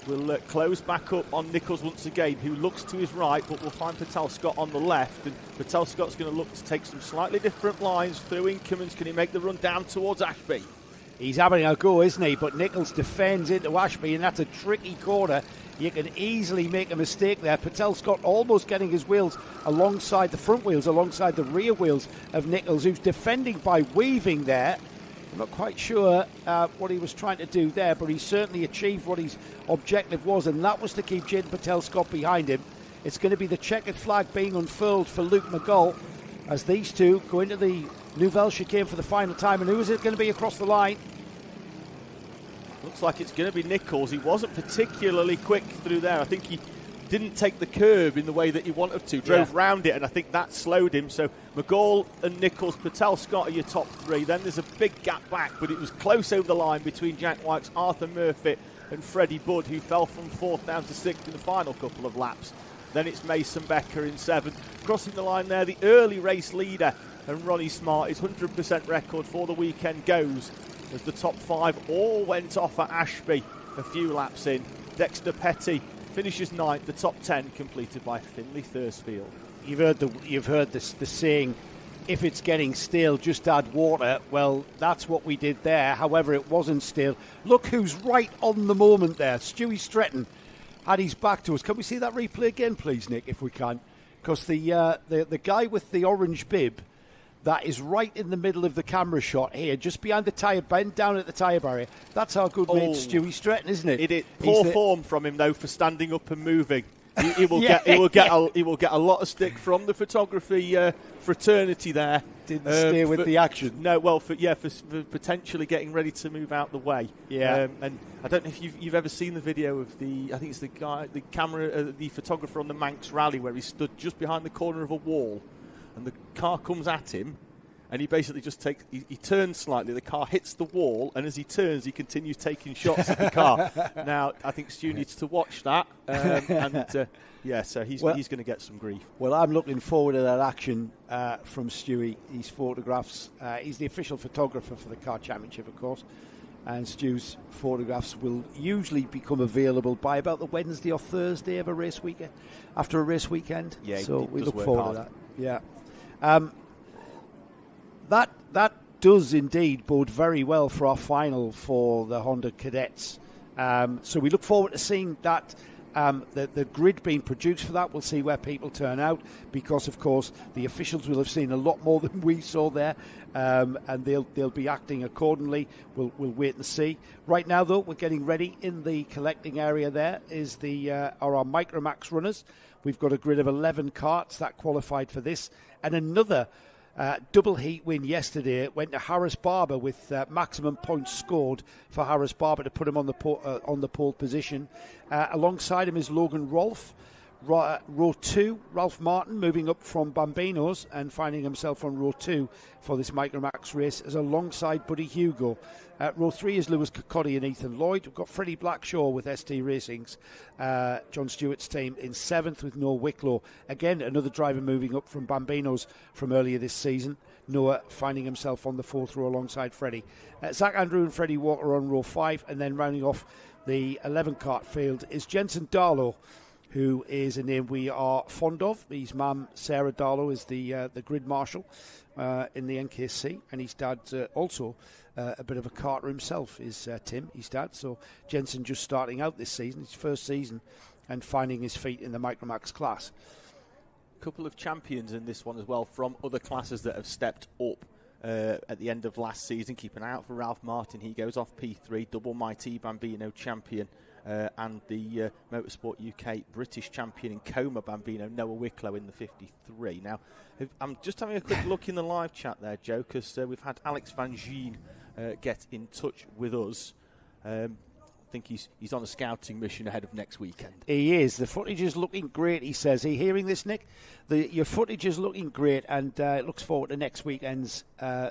will close back up on Nichols once again, who looks to his right, but will find Patel-Scott on the left, and Patel-Scott's going to look to take some slightly different lines through incomings. Can he make the run down towards Ashby? He's having a go, isn't he? But Nichols defends into Ashby, and that's a tricky corner. You can easily make a mistake there. Patel-Scott almost getting his wheels alongside the front wheels, alongside the rear wheels of Nichols, who's defending by weaving there. I'm not quite sure what he was trying to do there, but he certainly achieved what his objective was, and that was to keep Jaden Patel-Scott behind him. It's going to be the checkered flag being unfurled for Luke McGall as these two go into the Nouvelle chicane for the final time. And who is it going to be across the line? Looks like it's going to be Nichols. He wasn't particularly quick through there. I think he didn't take the curb in the way that he wanted to, drove round it, and I think that slowed him. So McGall and Nichols, Patel-Scott are your top 3. Then there's a big gap back, but it was close over the line between Jack White's Arthur Murphy and Freddie Budd, who fell from 4th down to 6th in the final couple of laps. Then it's Mason Becker in 7th. Crossing the line there, the early race leader, and Ronnie Smart, his 100% record for the weekend goes as the top 5 all went off at Ashby a few laps in. Dexter Petty finishes 9th, the top 10 completed by Finley Thursfield. You've heard the saying, if it's getting stale, just add water. Well, that's what we did there. However, it wasn't stale. Look who's right on the moment there. Stewie Stretton had his back to us. Can we see that replay again, please, Nick, if we can? Because the guy with the orange bib, that is right in the middle of the camera shot here, just behind the tyre, bend down at the tyre barrier. That's our good mate Stewie Stretton, isn't it? It is poor form from him though for standing up and moving. He will get a lot of stick from the photography fraternity there. Didn't stay with the action. No, well, for potentially getting ready to move out the way. Yeah. And I don't know if you've ever seen the video of I think it's the guy, the photographer on the Manx Rally, where he stood just behind the corner of a wall, and the car comes at him, and he basically just he turns slightly, the car hits the wall, and as he turns, he continues taking shots at the car. Now, I think Stu needs to watch that, so he's going to get some grief. Well, I'm looking forward to that action from Stewie. His photographs. He's the official photographer for the car championship, of course, and Stu's photographs will usually become available by about the Wednesday or Thursday of a race weekend, after a race weekend. Yeah, so we look hard. forward to that. Yeah. That does indeed bode very well for our final for the Honda Cadets. So we look forward to seeing that. The grid being produced for that. We'll see where people turn out, because of course the officials will have seen a lot more than we saw there, and they'll be acting accordingly. We'll wait and see. Right now though, we're getting ready. In the collecting area there is are our MicroMax runners. We've got a grid of 11 karts that qualified for this, and another double heat win yesterday. It went to Harris Barber with maximum points scored for Harris Barber to put him on the pole position. Alongside him is Logan Rolfe. Row 2, Ralph Martin moving up from Bambino's and finding himself on row 2 for this MicroMax race is alongside Buddy Hugo. Row 3 is Lewis Cocotti and Ethan Lloyd. We've got Freddie Blackshaw with ST Racing's John Stewart's team in 7th with Noah Wicklow. Again, another driver moving up from Bambino's from earlier this season. Noah finding himself on the 4th row alongside Freddie. Zach Andrew and Freddie Walker on row 5, and then rounding off the 11 kart field is Jensen Darlow, who is a name we are fond of. His mum, Sarah Darlow, is the grid marshal in the NKC, and his dad also a bit of a karter himself is Tim, his dad. So Jensen just starting out this season, his first season, and finding his feet in the MicroMax class. A couple of champions in this one as well from other classes that have stepped up at the end of last season. Keep an eye out for Ralph Martin. He goes off P3, double Mighty Bambino champion. And the Motorsport UK British champion in Coma Bambino, Noah Wicklow, in the 53. Now, I'm just having a quick look in the live chat there, Joe, because we've had Alex Van Gien get in touch with us. I think he's on a scouting mission ahead of next weekend. He is. The footage is looking great, he says. Are you hearing this, Nick? Your footage is looking great, and looks forward to next weekend's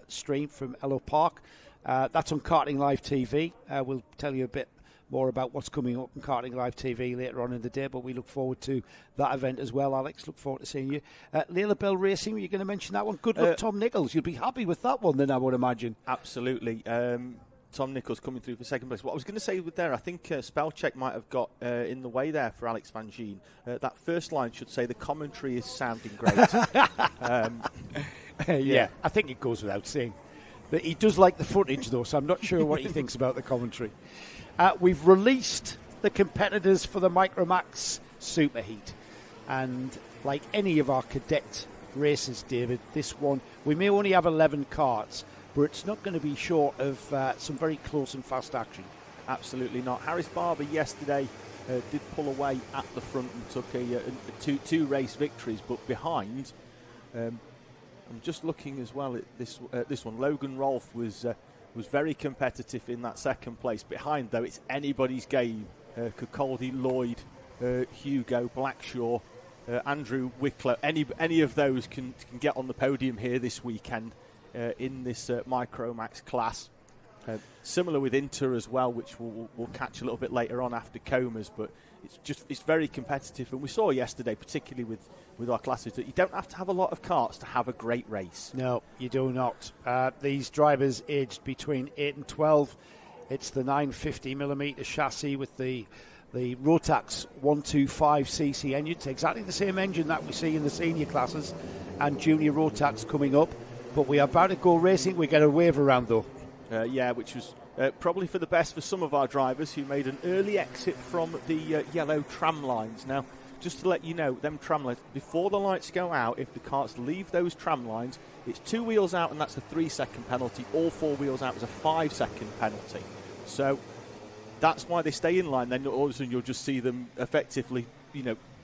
stream from Ello Park. That's on Karting Live TV. We'll tell you a bit more about what's coming up on Karting Live TV later on in the day, but we look forward to that event as well, Alex. Look forward to seeing you. Layla Bell Racing, were you going to mention that one? Good luck, Tom Nichols. You'll be happy with that one then, I would imagine. Absolutely. Tom Nichols coming through for second place. What I was going to say with there, I think Spellcheck might have got in the way there for Alex Van Gien. That first line should say the commentary is sounding great. Yeah, I think it goes without saying. But he does like the footage, though, so I'm not sure what he thinks about the commentary. We've released the competitors for the MicroMax Superheat. And like any of our cadet races, David, this one, we may only have 11 karts, but it's not going to be short of some very close and fast action. Absolutely not. Harris Barber yesterday did pull away at the front and took two race victories, but behind, I'm just looking as well at this one. Logan Rolfe was very competitive in that second place. Behind, though, it's anybody's game. Cocoldi, Lloyd, Hugo, Blackshaw, Andrew Wicklow. Any of those can get on the podium here this weekend in this MicroMax class. Similar with Inter as well, which we'll catch a little bit later on after Comas, but it's very competitive. And we saw yesterday, particularly with our classes, that you don't have to have a lot of karts to have a great race. No, you do not. These drivers aged between 8 and 12. It's the 950mm chassis with the Rotax 125cc engine. It's exactly the same engine that we see in the senior classes and junior Rotax coming up. But we are about to go racing. We get a wave around, though. Which was probably for the best for some of our drivers who made an early exit from the yellow tram lines. Now, just to let you know, them tram lines, before the lights go out, if the karts leave those tram lines, it's 2 wheels out and that's a 3-second penalty. All 4 wheels out is a 5-second penalty. So that's why they stay in line. Then all of a sudden you'll just see them effectively,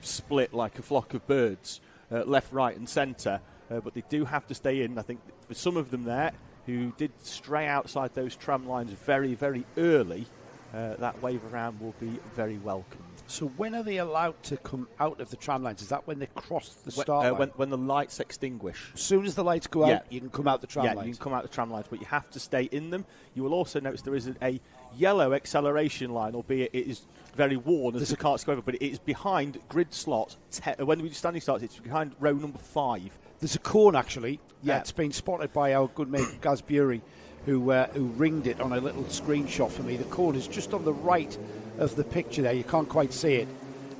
split like a flock of birds, left, right and centre. But they do have to stay in. I think for some of them there who did stray outside those tram lines very, very early, that wave around will be very welcome. So when are they allowed to come out of the tram lines? Is that when they cross the start line? When the lights extinguish. As soon as the lights go out, you can come out the tram lines. Yeah, you can come out the tram lines, but you have to stay in them. You will also notice there is a yellow acceleration line, albeit it is very worn as the carts go over, but it is behind grid slot. When the standing starts, it's behind row number 5. There's a cone, actually. Yeah, it's been spotted by our good mate Gaz Bury, who ringed it on a little screenshot for me. The cone is just on the right of the picture there. You can't quite see it.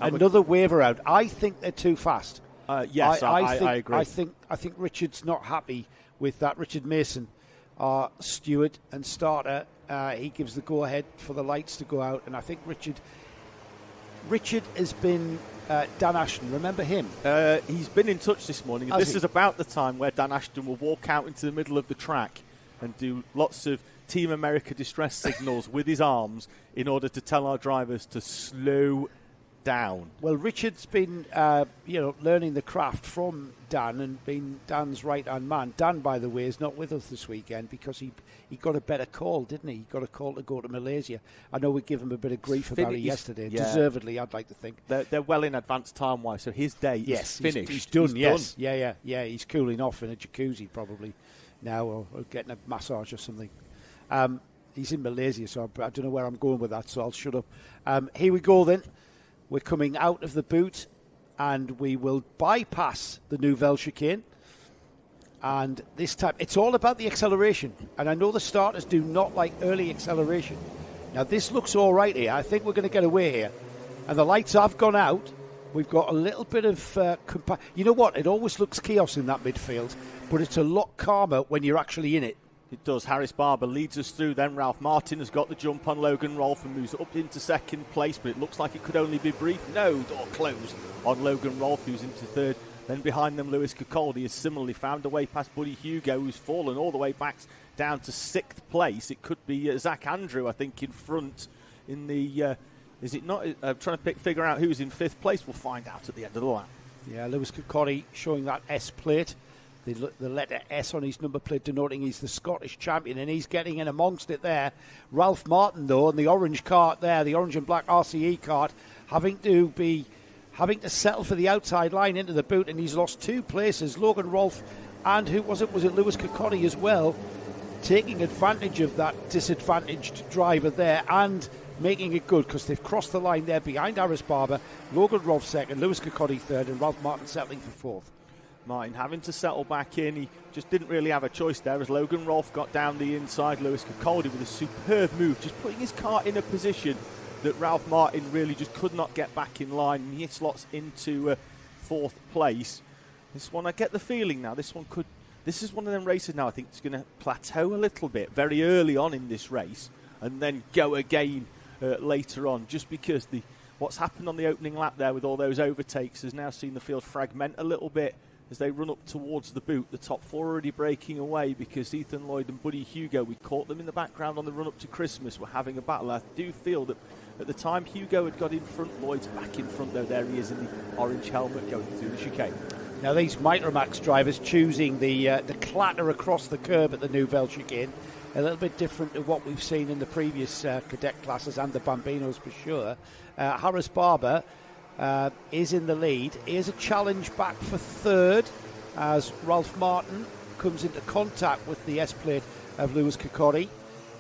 Another waiver out. I think they're too fast. Yes, I agree. I think Richard's not happy with that. Richard Mason, our steward and starter, he gives the go-ahead for the lights to go out, and I think Richard has been Dan Ashton. Remember him? He's been in touch this morning. This is about the time where Dan Ashton will walk out into the middle of the track and do lots of Team America distress signals with his arms in order to tell our drivers to slow down. Well, Richard's been, learning the craft from Dan and been Dan's right-hand man. Dan, by the way, is not with us this weekend because he got a better call, didn't he? He got a call to go to Malaysia. I know we give him a bit of grief about it yesterday. Yeah. Deservedly, I'd like to think. They're well in advance time-wise, so his day is finished. He's done, yes. Done. Yeah. He's cooling off in a jacuzzi probably now or getting a massage or something. He's in Malaysia, so I don't know where I'm going with that, so I'll shut up. Here we go then. We're coming out of the boot and we will bypass the Nouvelle chicane. And this time, it's all about the acceleration. And I know the starters do not like early acceleration. Now, this looks all right here. I think we're going to get away here. And the lights have gone out. We've got a little bit of... you know what? It always looks chaos in that midfield, but it's a lot calmer when you're actually in it. It does. Harris Barber leads us through. Then Ralph Martin has got the jump on Logan Rolfe and moves up into second place, but it looks like it could only be brief. No, door closed on Logan Rolfe, who's into third. Then behind them, Lewis Capaldi has similarly found a way past Buddy Hugo, who's fallen all the way back down to 6th place. It could be Zach Andrew, I think, in front in the... is it not? I'm trying to figure out who's in 5th place. We'll find out at the end of the lap. Yeah, Lewis Capaldi showing that S plate. The letter S on his number plate denoting he's the Scottish champion, and he's getting in amongst it there. Ralph Martin, though, and the orange cart there, the orange and black RCE cart, having to settle for the outside line into the boot, and he's lost 2 places. Logan Rolfe and who was it? Was it Lewis Capaldi as well, taking advantage of that disadvantaged driver there and making it good because they've crossed the line there behind Harris Barber. Logan Rolfe second, Lewis Capaldi third, and Ralph Martin settling for 4th. Martin having to settle back in. He just didn't really have a choice there as Logan Rolfe got down the inside. Lewis Capaldi with a superb move, just putting his car in a position that Ralph Martin really just could not get back in line, and he slots into 4th place. This one, I get the feeling now, this is one of them races now I think it's going to plateau a little bit very early on in this race and then go again later on, just because what's happened on the opening lap there with all those overtakes has now seen the field fragment a little bit as they run up towards the boot. The top 4 already breaking away because Ethan Lloyd and Buddy Hugo, we caught them in the background on the run up to Christmas, were having a battle. I do feel that at the time Hugo had got in front, Lloyd's back in front though. There he is in the orange helmet going through the chicane. Now these MicroMax drivers choosing the clatter across the curb at the Nouvelle chicane, a little bit different to what we've seen in the previous cadet classes and the Bambinos for sure. Harris Barber is in the lead. Here's a challenge back for 3rd as Ralph Martin comes into contact with the S-plate of Lewis Capaldi.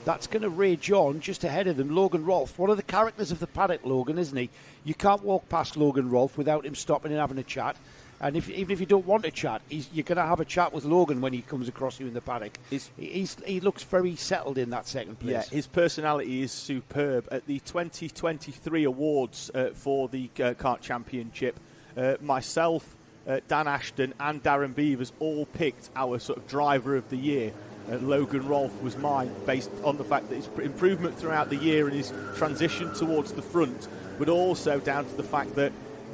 That's going to rage on just ahead of them. Logan Rolfe, one of the characters of the paddock, Logan, isn't he? You can't walk past Logan Rolfe without him stopping and having a chat. And even if you don't want to chat, you're going to have a chat with Logan when he comes across you in the paddock. He looks very settled in that 2nd place. Yeah, his personality is superb. At the 2023 awards for the Kart Championship, myself, Dan Ashton and Darren Beavers all picked our sort of driver of the year. Logan Rolfe was mine, based on the fact that his improvement throughout the year and his transition towards the front, but also down to the fact that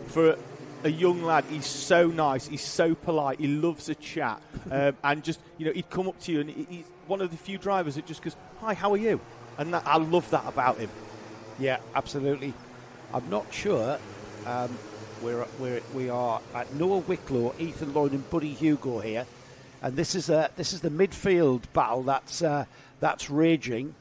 for a young lad, he's so nice, he's so polite, he loves a chat, and just, he'd come up to you and he's one of the few drivers that just goes, "Hi, how are you?" And I love that about him. Yeah, absolutely. I'm not sure. We are at Noah Wicklow, Ethan Lloyd and Buddy Hugo here, and this is the midfield battle that's raging.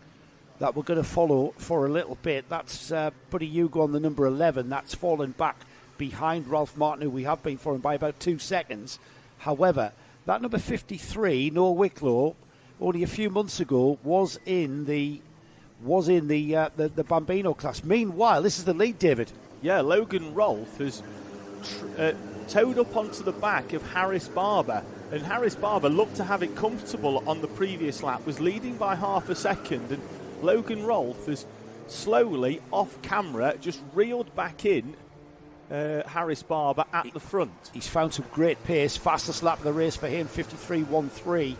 that we're going to follow for a little bit. That's Buddy Hugo on the number 11. That's fallen back behind Ralph Martin, who we have been for him by about 2 seconds. However, that number 53, Noel Wicklow, only a few months ago was in the Bambino class. Meanwhile, this is the lead, David. Yeah, Logan Rolfe has towed up onto the back of Harris Barber, and Harris Barber looked to have it comfortable on the previous lap, was leading by half a second, and Logan Rolfe has slowly, off camera, just reeled back in Harris Barber at the front. He's found some great pace. Fastest lap of the race for him, 53.13,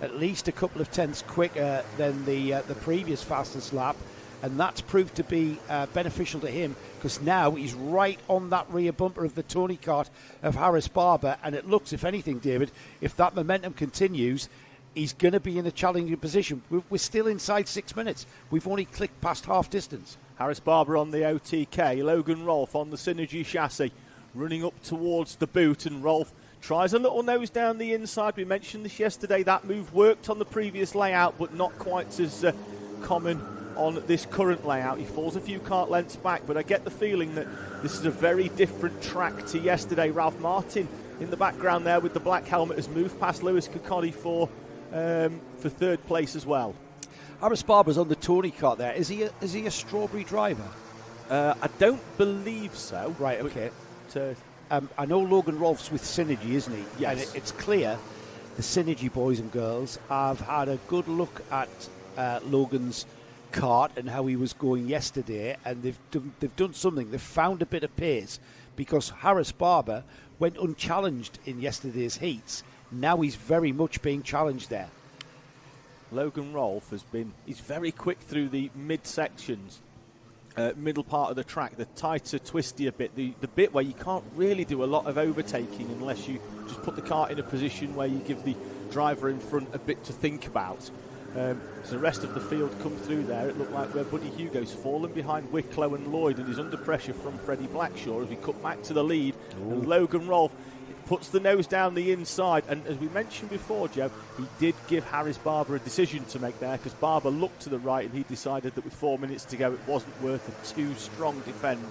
at least a couple of tenths quicker than the previous fastest lap, and that's proved to be beneficial to him, because now he's right on that rear bumper of the Tony Kart of Harris Barber, and it looks, if anything, David, if that momentum continues, he's going to be in a challenging position. We're still inside 6 minutes. We've only clicked past half distance. Harris Barber on the OTK, Logan Rolfe on the Synergy chassis, running up towards the boot, and Rolfe tries a little nose down the inside. We mentioned this yesterday. That move worked on the previous layout, but not quite as common on this current layout. He falls a few kart lengths back, but I get the feeling that this is a very different track to yesterday. Ralph Martin in the background there with the black helmet has moved past Lewis Kokody for third place as well. Harris Barber's on the Tony Kart there. Is he a Strawberry driver? I don't believe so. Right, okay. But, I know Logan Rolfe's with Synergy, isn't he? Yes. And it's clear the Synergy boys and girls have had a good look at Logan's kart and how he was going yesterday, and they've done something. They've found a bit of pace, because Harris Barber went unchallenged in yesterday's heats. Now he's very much being challenged there. Logan Rolfe he's very quick through the mid-sections, middle part of the track, the tighter, twistier bit, the bit where you can't really do a lot of overtaking unless you just put the kart in a position where you give the driver in front a bit to think about. So the rest of the field come through there. It looked like where Buddy Hugo's fallen behind Wicklow and Lloyd, and is under pressure from Freddie Blackshaw as we cut back to the lead. Ooh. And Logan Rolfe puts the nose down the inside, and as we mentioned before, Joe, he did give Harris Barber a decision to make there, because Barber looked to the right and he decided that with 4 minutes to go it wasn't worth a too strong defend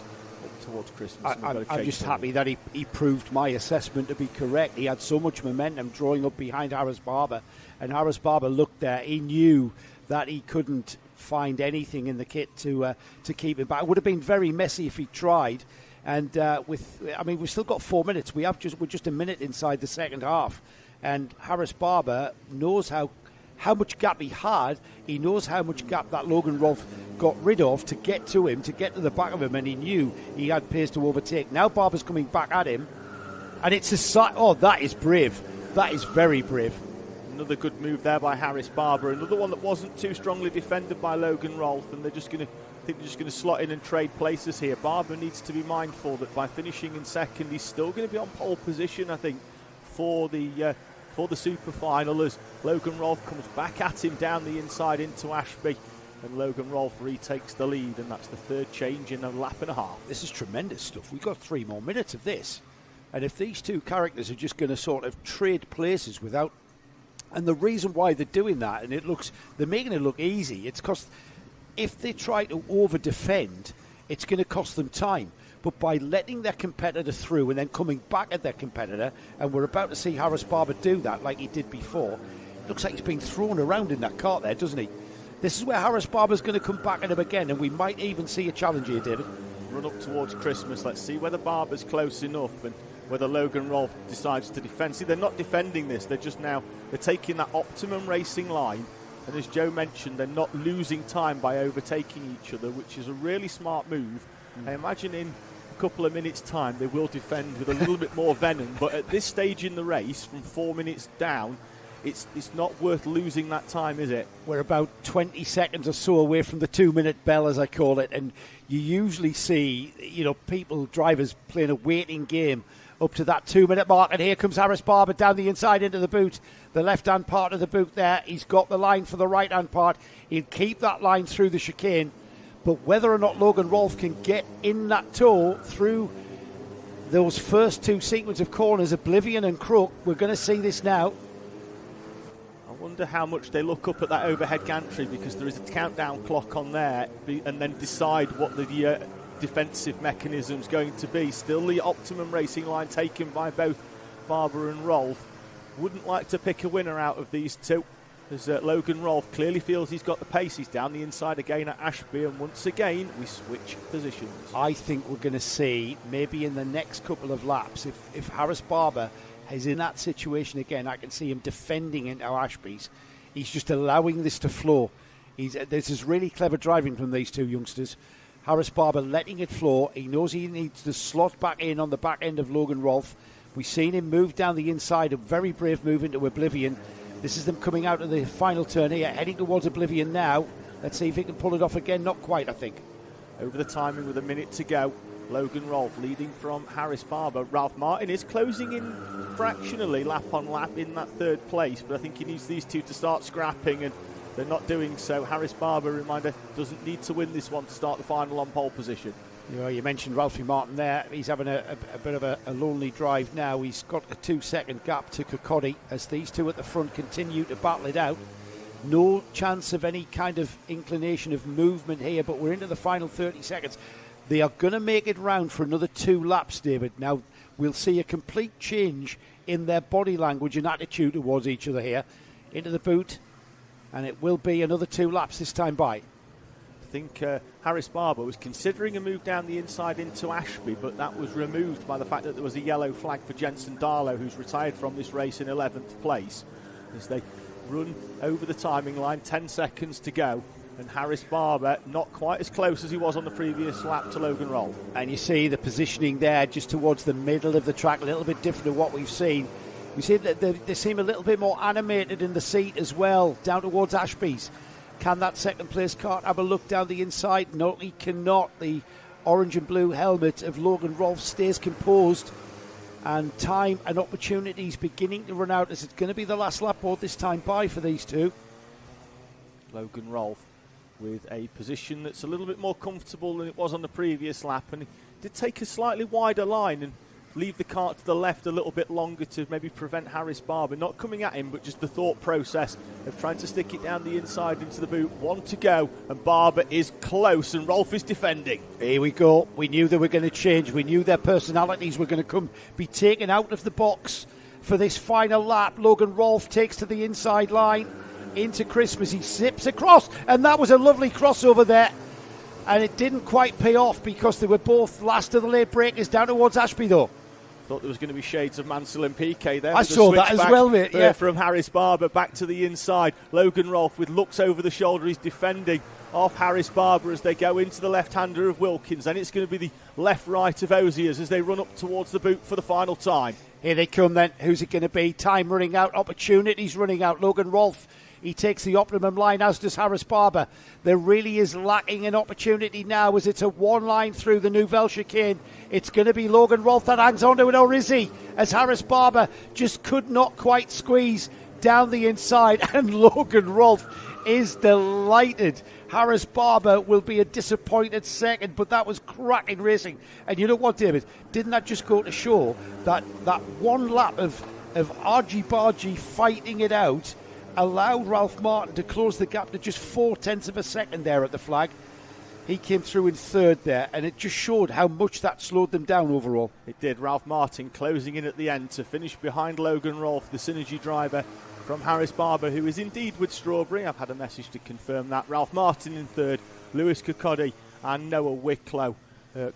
up towards Christmas. I'm just happy that he proved my assessment to be correct. He had so much momentum drawing up behind Harris Barber, and Harris Barber looked there. He knew that he couldn't find anything in the kit to keep him back. It would have been very messy if he tried. And we've still got 4 minutes. We're just a minute inside the second half, and Harris Barber knows how much gap he had. He knows how much gap that Logan Rolfe got rid of to get to him, to get to the back of him, and he knew he had pace to overtake. Now Barber's coming back at him, and it's that is brave. That is very brave. Another good move there by Harris Barber. Another one that wasn't too strongly defended by Logan Rolfe, and they're just going to slot in and trade places here. Barber needs to be mindful that by finishing in second, he's still going to be on pole position, I think, for the super final, as Logan Rolfe comes back at him down the inside into Ashby, and Logan Rolfe retakes the lead, and that's the third change in a lap and a half. This is tremendous stuff. We've got 3 more minutes of this, and if these two characters are just going to sort of trade places without, and the reason why they're doing that, and they're making it look easy, it's because if they try to over-defend, it's going to cost them time. But by letting their competitor through and then coming back at their competitor, and we're about to see Harris Barber do that like he did before, it looks like he's being thrown around in that kart there, doesn't he? This is where Harris Barber's going to come back at him again, and we might even see a challenge here, David. Run up towards Christmas. Let's see whether Barber's close enough and whether Logan Rolfe decides to defend. See, they're not defending this. They're taking that optimum racing line. And as Joe mentioned, they're not losing time by overtaking each other, which is a really smart move. I imagine in a couple of minutes' time they will defend with a little bit more venom. But at this stage in the race, from 4 minutes down, it's not worth losing that time, is it? We're about 20 seconds or so away from the 2-minute bell, as I call it. And you usually see, drivers playing a waiting game up to that 2-minute mark, and here comes Harris Barber down the inside into the boot, the left-hand part of the boot there. He's got the line for the right-hand part. He'll keep that line through the chicane, but whether or not Logan Rolfe can get in that toe through those first 2 sequence of corners, Oblivion and Crook, we're going to see this now. wonder how much they look up at that overhead gantry, because there is a countdown clock on there, and then decide what the defensive mechanism's going to be. Still the optimum racing line taken by both Barber and Rolf. Wouldn't like to pick a winner out of these two, as Logan Rolf clearly feels he's got the pace. He's down the inside again at Ashby, and once again we switch positions. I think we're going to see, maybe in the next couple of laps, if Harris Barber is in that situation again, I can see him defending into Ashby's. He's just allowing this to flow. This is really clever driving from these two youngsters. Harris Barber letting it flow. He knows he needs to slot back in on the back end of Logan Rolf. We've seen him move down the inside, a very brave move into Oblivion. This is them coming out of the final turn here, heading towards Oblivion now. Let's see if he can pull it off again. Not quite, I think. Over the timing with a minute to go. Logan Rolf leading from Harris Barber. Ralph Martin is closing in fractionally, lap on lap, in that third place, but I think he needs these two to start scrapping, and they're not doing so. Harris Barber, reminder, doesn't need to win this one to start the final on pole position. You mentioned Ralphie Martin there. He's having a bit of a lonely drive now. He's got a 2-second gap to Kokodi as these two at the front continue to battle it out. No chance of any kind of inclination of movement here, but we're into the final 30 seconds. They are going to make it round for another 2 laps, David. Now, we'll see a complete change in their body language and attitude towards each other here. Into the boot, and it will be another 2 laps this time by. I think Harris Barber was considering a move down the inside into Ashby, but that was removed by the fact that there was a yellow flag for Jensen Darlow, who's retired from this race in 11th place. As they run over the timing line, 10 seconds to go. And Harris Barber not quite as close as he was on the previous lap to Logan Rolf. And you see the positioning there just towards the middle of the track, a little bit different to what we've seen. We see that they seem a little bit more animated in the seat as well, down towards Ashby's. Can that second place Kart have a look down the inside? No, he cannot. The orange and blue helmet of Logan Rolf stays composed, and time and opportunities beginning to run out as it's going to be the last lap all this time by for these two. Logan Rolf with a position that's a little bit more comfortable than it was on the previous lap, and he did take a slightly wider line and leave the Kart to the left a little bit longer to maybe prevent Harris Barber not coming at him, but just the thought process of trying to stick it down the inside into the boot. 1 to go, and Barber is close, and Rolf is defending. Here we go. We knew they were going to change. We knew their personalities were going to be taken out of the box for this final lap. Logan Rolf takes to the inside line into Christmas. He zips across, and that was a lovely crossover there. And it didn't quite pay off because they were both last of the late breakers down towards Ashby, though. Thought there was going to be shades of Mansell and Piquet there. I saw that as well, mate. Yeah. From Harris Barber back to the inside. Logan Rolf with looks over the shoulder. He's defending off Harris Barber as they go into the left-hander of Wilkins. And it's going to be the left-right of Oziers as they run up towards the boot for the final time. Here they come then. Who's it going to be? Time running out. Opportunities running out. Logan Rolf, he takes the optimum line, as does Harris Barber. There really is lacking an opportunity now as it's a one line through the Nouvelle chicane. It's going to be Logan Rolf that hangs on to it, or is he? As Harris Barber just could not quite squeeze down the inside, and Logan Rolf is delighted. Harris Barber will be a disappointed second, but that was cracking racing. And you know what, David? Didn't that just go to show that one lap of argy-bargy fighting it out allowed Ralph Martin to close the gap to just 0.4 of a second there at the flag? He came through in third there, and it just showed how much that slowed them down overall. It did. Ralph Martin closing in at the end to finish behind Logan Rolf, the synergy driver from Harris Barber, who is indeed with Strawberry. I've had a message to confirm that. Ralph Martin in third, Lewis Kokodi and Noah Wicklow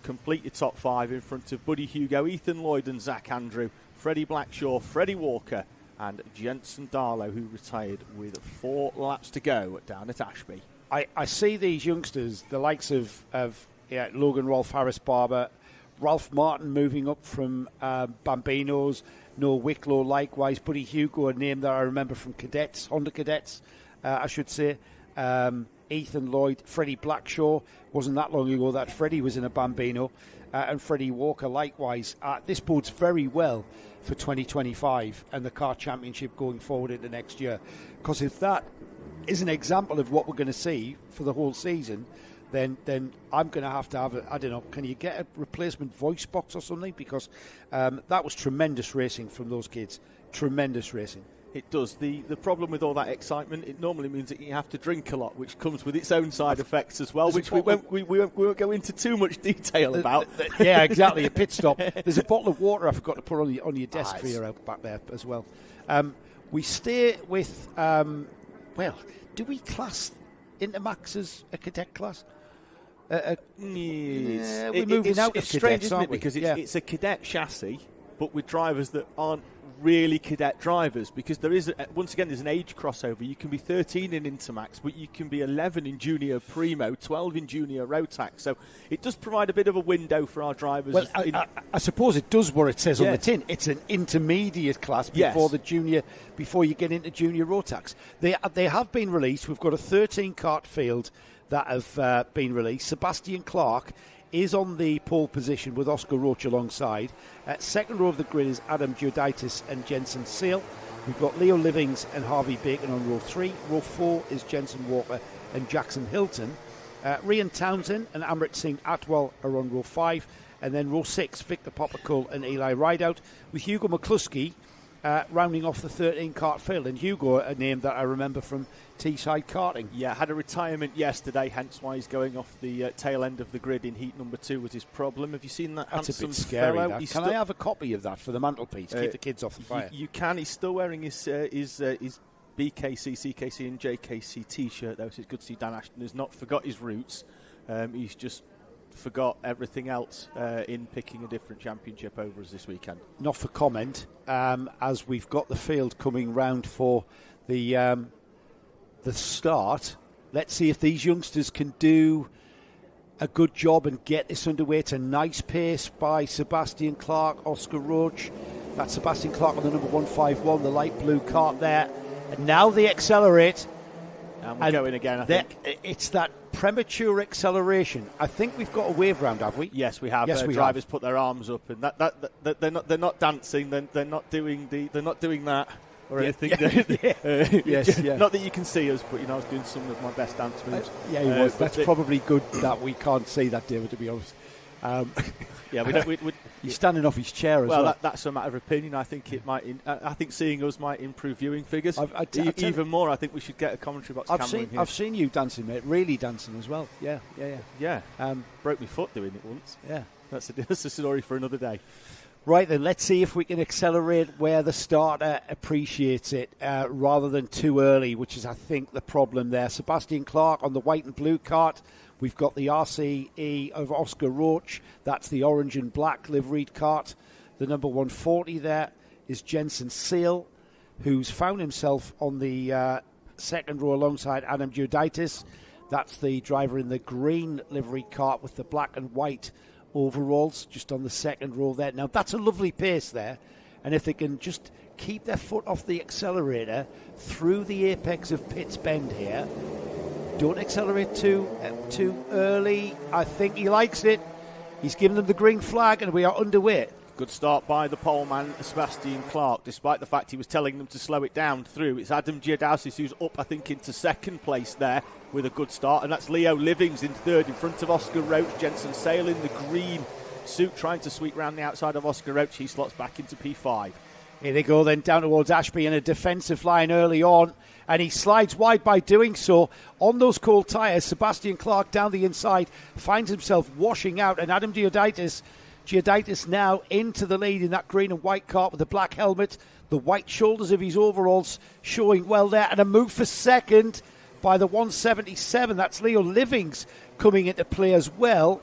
complete your top 5 in front of Buddy Hugo, Ethan Lloyd and Zach Andrew, Freddie Blackshaw, Freddie Walker and Jensen Darlow, who retired with 4 laps to go down at Ashby. I see these youngsters, the likes of Logan Rolf, Harris Barber, Ralph Martin moving up from Bambinos, Noah Wicklow likewise, Buddy Hugo, a name that I remember from Cadets, Honda Cadets, I should say. Ethan Lloyd, Freddie Blackshaw, wasn't that long ago that Freddie was in a Bambino, and Freddie Walker likewise. This bodes very well for 2025 and the car championship going forward into next year, because if that is an example of what we're going to see for the whole season, then I'm going to have I don't know, can you get a replacement voice box or something? Because that was tremendous racing from those kids. Tremendous racing. It does. The problem with all that excitement, it normally means that you have to drink a lot, which comes with its own side effects as well, which we won't go into too much detail about. Yeah, exactly, a pit stop. There's a bottle of water I forgot to put on your desk for you out back there as well. We stay with, do we class InterMax as a cadet class? We're moving out of it's strange, isn't it? Because it's a cadet chassis, but with drivers that aren't really cadet drivers, because there is once again there's an age crossover. You can be 13 in InterMax, but you can be 11 in junior Primo, 12 in junior Rotax. So it does provide a bit of a window for our drivers. Well, I suppose it does what it says on the tin. It's an intermediate class before the junior, before you get into junior Rotax. They have been released. We've got a 13 kart field that have been released. Sebastian Clark is on the pole position with Oscar Roach alongside. Second row of the grid is Adam Giuditis and Jensen Seal. We've got Leo Livings and Harvey Bacon on row 3. Row 4 is Jensen Walker and Jackson Hilton. Rian Townsend and Amrit Singh Atwell are on row 5. And then row 6, Victor Poppercull and Eli Rideout, with Hugo McCluskey rounding off the 13 kart field. And Hugo, a name that I remember from Teesside karting. Yeah, had a retirement yesterday, hence why he's going off the tail end of the grid in heat number 2 was his problem. Have you seen that? That's handsome a bit scary. fellow? Can I have a copy of that for the mantelpiece? Keep the kids off the fire. You can. He's still wearing his BKC, CKC and JKC T-shirt, though, so it's good to see Dan Ashton has not forgot his roots. He's just forgot everything else in picking a different championship over us this weekend. Not for comment, as we've got the field coming round for the start. Let's see if these youngsters can do a good job and get this underway. It's a nice pace by Sebastian Clark, Oscar Roach. That's Sebastian Clark on the number 151, the light blue kart there. And now they accelerate. And we're going again, I think. It's that premature acceleration. I think we've got a wave round, have we? Yes, we have. Yes, drivers put their arms up, and they're not dancing. They're not doing that or anything. Yes. Not that you can see us, but I was doing some of my best dance moves. He was. That's probably good that we can't see that, David, to be honest. He's standing off his chair as well. Well, that's a matter of opinion. I think it might. I think seeing us might improve viewing figures. Even more, I think we should get a commentary box camera in here. I've seen you dancing, mate. Really dancing as well. Yeah. Broke my foot doing it once. Yeah, that's a story for another day. Right then, let's see if we can accelerate where the starter appreciates it rather than too early, which is, I think, the problem there. Sebastian Clark on the white and blue kart. We've got the RCE of Oscar Roach. That's the orange and black liveried kart. The number 140 there is Jensen Seal, who's found himself on the second row alongside Adam Giuditis. That's the driver in the green livery kart with the black and white overalls, just on the second row there. Now, that's a lovely pace there. And if they can just keep their foot off the accelerator through the apex of Pitts Bend here, don't accelerate too early. I think he likes it. He's given them the green flag, and we are underway. Good start by the poleman, Sebastian Clark, despite the fact he was telling them to slow it down through. It's Adam Giuditis who's up, I think, into second place there with a good start, and that's Leo Livings in third in front of Oscar Roach. Jensen Sale in the green suit trying to sweep round the outside of Oscar Roach. He slots back into P5. Here they go then down towards Ashby in a defensive line early on, and he slides wide by doing so. On those cold tyres, Sebastian Clark down the inside finds himself washing out, and Adam Giuditis now into the lead in that green and white kart with the black helmet, the white shoulders of his overalls showing well there, and a move for second by the 177. That's Leo Livings coming into play as well,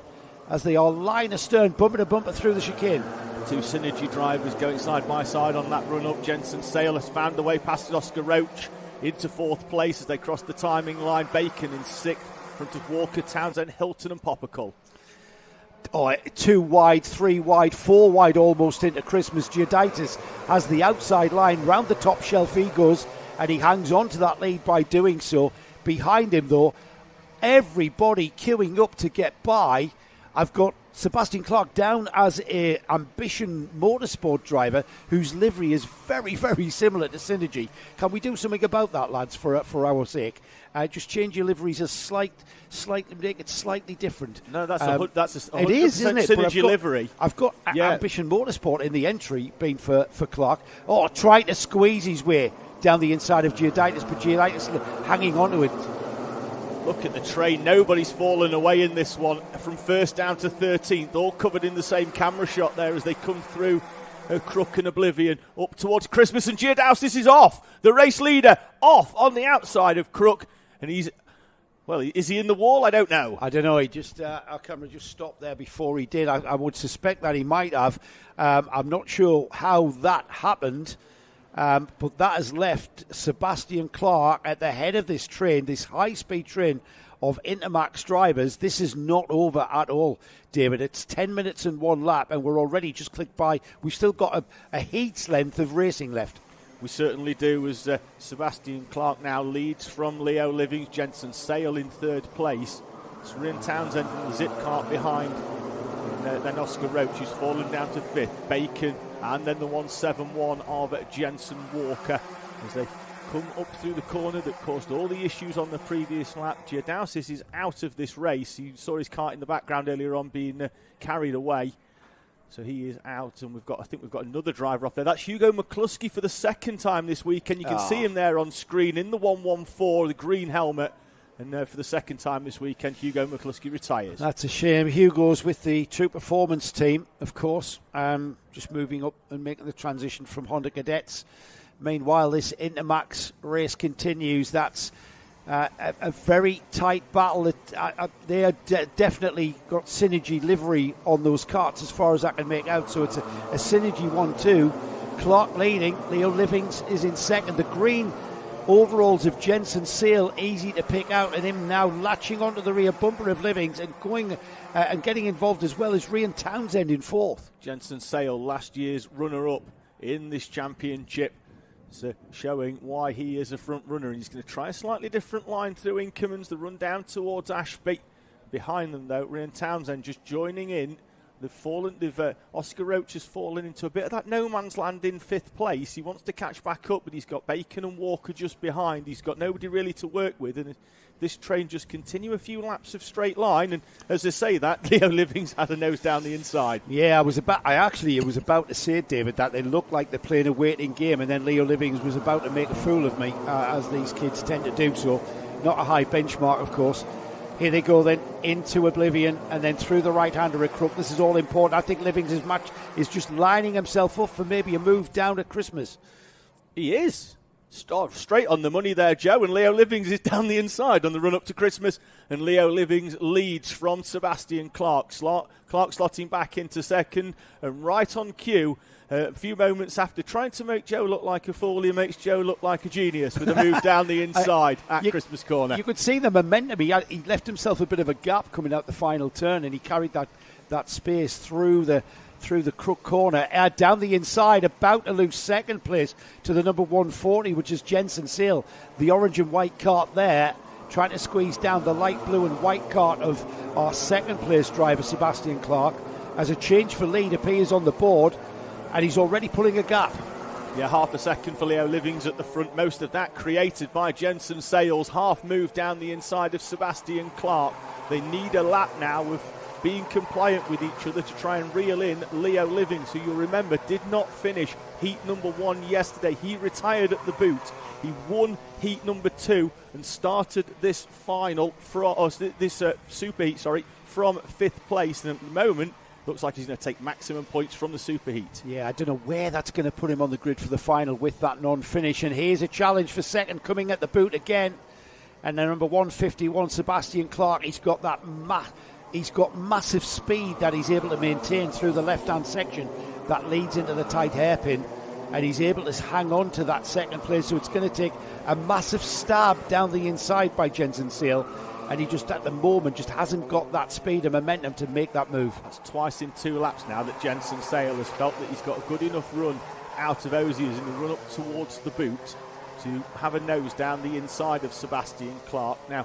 as they are line astern, bumper to bumper through the chicane. Two Synergy drivers going side by side on that run up. Jensen Sale has found the way past Oscar Roach into fourth place as they cross the timing line. Bacon in sixth, in front of Walker, Townsend, Hilton and Poppercull. 2 wide, 3 wide, 4 wide almost into Christmas. Giuditis has the outside line, round the top shelf he goes, and he hangs on to that lead by doing so. Behind him though, everybody queuing up to get by. I've got Sebastian Clark down as a Ambition Motorsport driver whose livery is very, very similar to Synergy. Can we do something about that, lads, for our sake? Just change your liveries slightly, make it slightly different. No, that's a 100% it is, isn't it? Synergy livery. I've got Ambition Motorsport in the entry, being for Clark. Trying to squeeze his way down the inside of Giuditis, but Giuditis hanging on to it. Look at the train. Nobody's fallen away in this one. From first down to 13th, all covered in the same camera shot there as they come through Crook and Oblivion up towards Christmas. And Giuditis is off. The race leader off on the outside of Crook. And he's... Well, is he in the wall? I don't know. I don't know. He just our camera just stopped there before he did. I would suspect that he might have. I'm not sure how that happened, but that has left Sebastian Clark at the head of this train, this high-speed train of InterMax drivers. This is not over at all, David. It's 10 minutes and one lap, and we're already just clicked by. We've still got a heat's length of racing left. We certainly do, as Sebastian Clark now leads from Leo Livings. Jensen Sale in third place. It's Ryan Townsend in the zip cart behind. And then Oscar Roach, who's fallen down to fifth. Bacon, and then the 171 of Jensen Walker as they come up through the corner that caused all the issues on the previous lap. Giuditis is out of this race. You saw his kart in the background earlier on being carried away. So he is out, and I think we've got another driver off there. That's Hugo McCluskey for the second time this weekend. You can see him there on screen in the 114, the green helmet. And for the second time this weekend, Hugo McCluskey retires. That's a shame. Hugo's with the True Performance team, of course, just moving up and making the transition from Honda Cadets. Meanwhile, this InterMax race continues. That's a very tight battle. They are definitely got Synergy livery on those karts as far as I can make out. So it's a Synergy 1-2. Clark leading. Leo Livings is in second. The green overalls of Jensen Sale easy to pick out, and him now latching onto the rear bumper of Livings and going and getting involved as well as Ryan Townsend in fourth. Jensen Sale, last year's runner-up in this championship. So showing why he is a front runner. He's going to try a slightly different line through Inkermans, the run down towards Ashby. Behind them, though, Ryan Townsend just joining in. Oscar Roach has fallen into a bit of that no man's land in fifth place. He wants to catch back up, but he's got Bacon and Walker just behind. He's got nobody really to work with, and this train just continue a few laps of straight line. And as I say that, Leo Livings had a nose down the inside. Yeah, I was about to say, David, that they looked like they're playing a waiting game, and then Leo Livings was about to make a fool of me, as these kids tend to do. So, not a high benchmark, of course. Here they go then into Oblivion and then through the right-hander of Crook. This is all important. I think Livings' match is just lining himself up for maybe a move down at Christmas. He is. Straight on the money there, Joe. And Leo Livings is down the inside on the run-up to Christmas. And Leo Livings leads from Sebastian Clark. Clark slotting back into second. And right on cue, a few moments after trying to make Joe look like a fool, he makes Joe look like a genius with a move down the inside at Christmas corner. You could see the momentum. He left himself a bit of a gap coming out the final turn, and he carried that space through the Crook corner, down the inside, about to lose second place to the number 140, which is Jensen Sale. The orange and white kart there, trying to squeeze down the light blue and white kart of our second place driver, Sebastian Clark. As a change for lead appears on the board, and he's already pulling a gap. Yeah, half a second for Leo Livings at the front. Most of that created by Jensen Sales. Half move down the inside of Sebastian Clark. They need a lap now of being compliant with each other to try and reel in Leo Livings, who you'll remember did not finish heat number 1 yesterday. He retired at the boot. He won heat number 2 and started this final superheat, from 5th place. And at the moment, looks like he's going to take maximum points from the superheat. Yeah, I don't know where that's going to put him on the grid for the final with that non-finish. And here's a challenge for second coming at the boot again. And then number 151, Sebastian Clark. He's got that massive speed that he's able to maintain through the left-hand section that leads into the tight hairpin. And he's able to hang on to that second place. So it's going to take a massive stab down the inside by Jensen Sale. And he just, at the moment, just hasn't got that speed and momentum to make that move. That's twice in 2 laps now that Jensen Sale has felt that he's got a good enough run out of Oziers in the run up towards the boot to have a nose down the inside of Sebastian Clark. Now,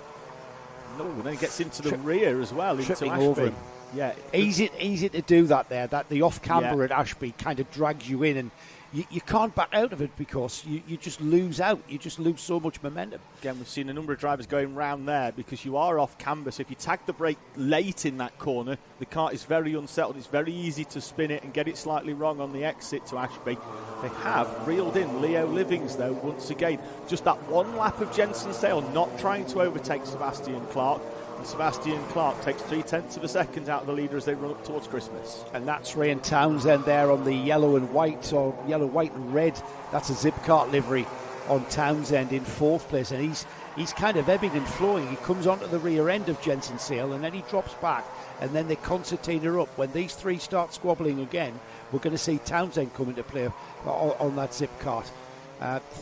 then he gets into the rear as well, into Ashby. Yeah, easy to do that there. That the off camber at Ashby kind of drags you in, and you can't back out of it because you just lose out. You just lose so much momentum. Again, we've seen a number of drivers going round there because you are off camber. So if you tag the brake late in that corner, the kart is very unsettled. It's very easy to spin it and get it slightly wrong on the exit to Ashby. They have reeled in Leo Livings, though, once again. Just that one lap of Jensen Sale not trying to overtake Sebastian Clark. And Sebastian Clark takes 0.3 of a second out of the leader as they run up towards Christmas. And that's Ryan Townsend there on the yellow and white, or yellow, white and red. That's a Zipkart livery on Townsend in 4th place. And he's kind of ebbing and flowing. He comes onto the rear end of Jensen Sale and then he drops back. And then they concertina up. When these three start squabbling again, we're going to see Townsend come into play on that Zipkart.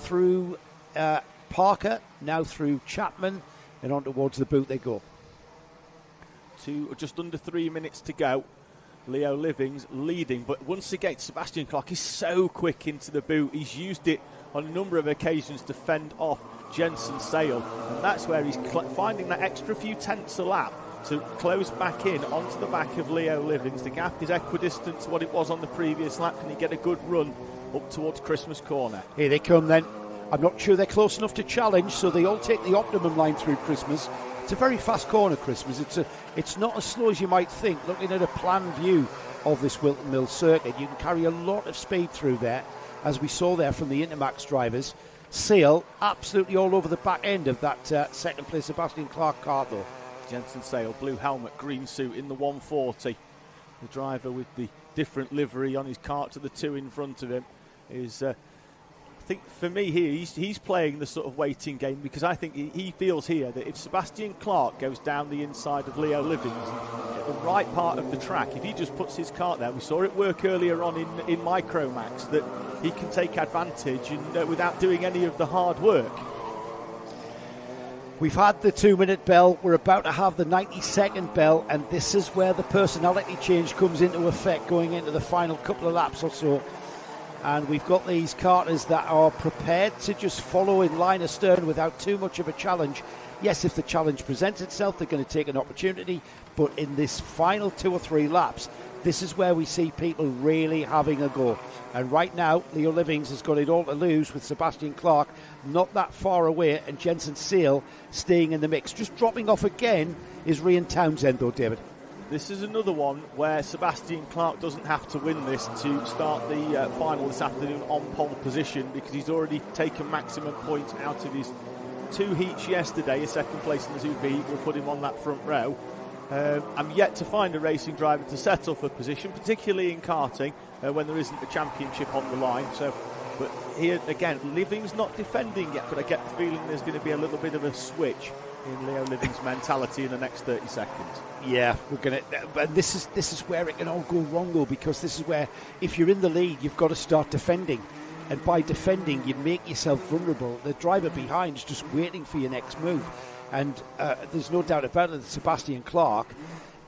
Through Parker, now through Chapman, and on towards the boot they go. Just under 3 minutes to go. Leo Livings leading, but once again Sebastian Clark is so quick into the boot. He's used it on a number of occasions to fend off Jensen Sale, and that's where he's finding that extra few tenths a lap to close back in onto the back of Leo Livings. The gap is equidistant to what it was on the previous lap. Can he get a good run up towards Christmas Corner? Here they come then. I'm not sure they're close enough to challenge, so they all take the optimum line through Christmas. It's a very fast corner, Christmas. It's not as slow as you might think. Looking at a plan view of this Whilton Mill circuit, you can carry a lot of speed through there, as we saw there from the InterMax drivers. Sale absolutely all over the back end of that second place Sebastian Clark car, though. Jensen Sale, blue helmet, green suit in the 140. The driver with the different livery on his kart to the two in front of him is... I think for me here, he's playing the sort of waiting game, because I think he feels here that if Sebastian Clark goes down the inside of Leo Livings at the right part of the track, if he just puts his kart there, we saw it work earlier on in MicroMax, that he can take advantage and without doing any of the hard work. We've had the 2-minute bell, we're about to have the 90-second bell, and this is where the personality change comes into effect going into the final couple of laps or so. And we've got these karters that are prepared to just follow in line astern without too much of a challenge. Yes, if the challenge presents itself, they're going to take an opportunity. But in this final 2 or 3 laps, this is where we see people really having a go. And right now, Leo Livings has got it all to lose with Sebastian Clark not that far away, and Jensen Sale staying in the mix. Just dropping off again is Ryan Townsend, though, David. This is another one where Sebastian Clark doesn't have to win this to start the final this afternoon on pole position, because he's already taken maximum points out of his 2 heats yesterday. A second place in the Zubi heat will put him on that front row. I'm yet to find a racing driver to settle for position, particularly in karting, when there isn't a championship on the line. But here again, Livings not defending yet, but I get the feeling there's going to be a little bit of a switch in Leo Livings' mentality in the next 30 seconds. Yeah, we're going to. But this is where it can all go wrong, though, because this is where, if you're in the lead, you've got to start defending, and by defending, you make yourself vulnerable. The driver behind is just waiting for your next move, and there's no doubt about it that Sebastian Clark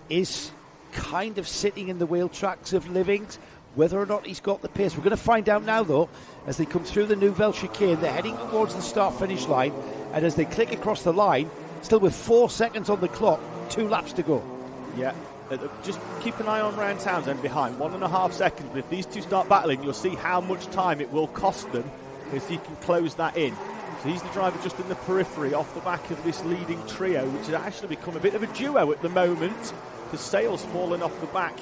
is kind of sitting in the wheel tracks of Livings. Whether or not he's got the pace, we're going to find out now, though, as they come through the Nouvelle chicane. They're heading towards the start-finish line, and as they click across the line, still with 4 seconds on the clock, 2 laps to go. Yeah, just keep an eye on Ryan Townsend behind, 1.5 seconds. But if these two start battling, you'll see how much time it will cost them if he can close that in. So he's the driver just in the periphery off the back of this leading trio, which has actually become a bit of a duo at the moment, because Sale's fallen off the back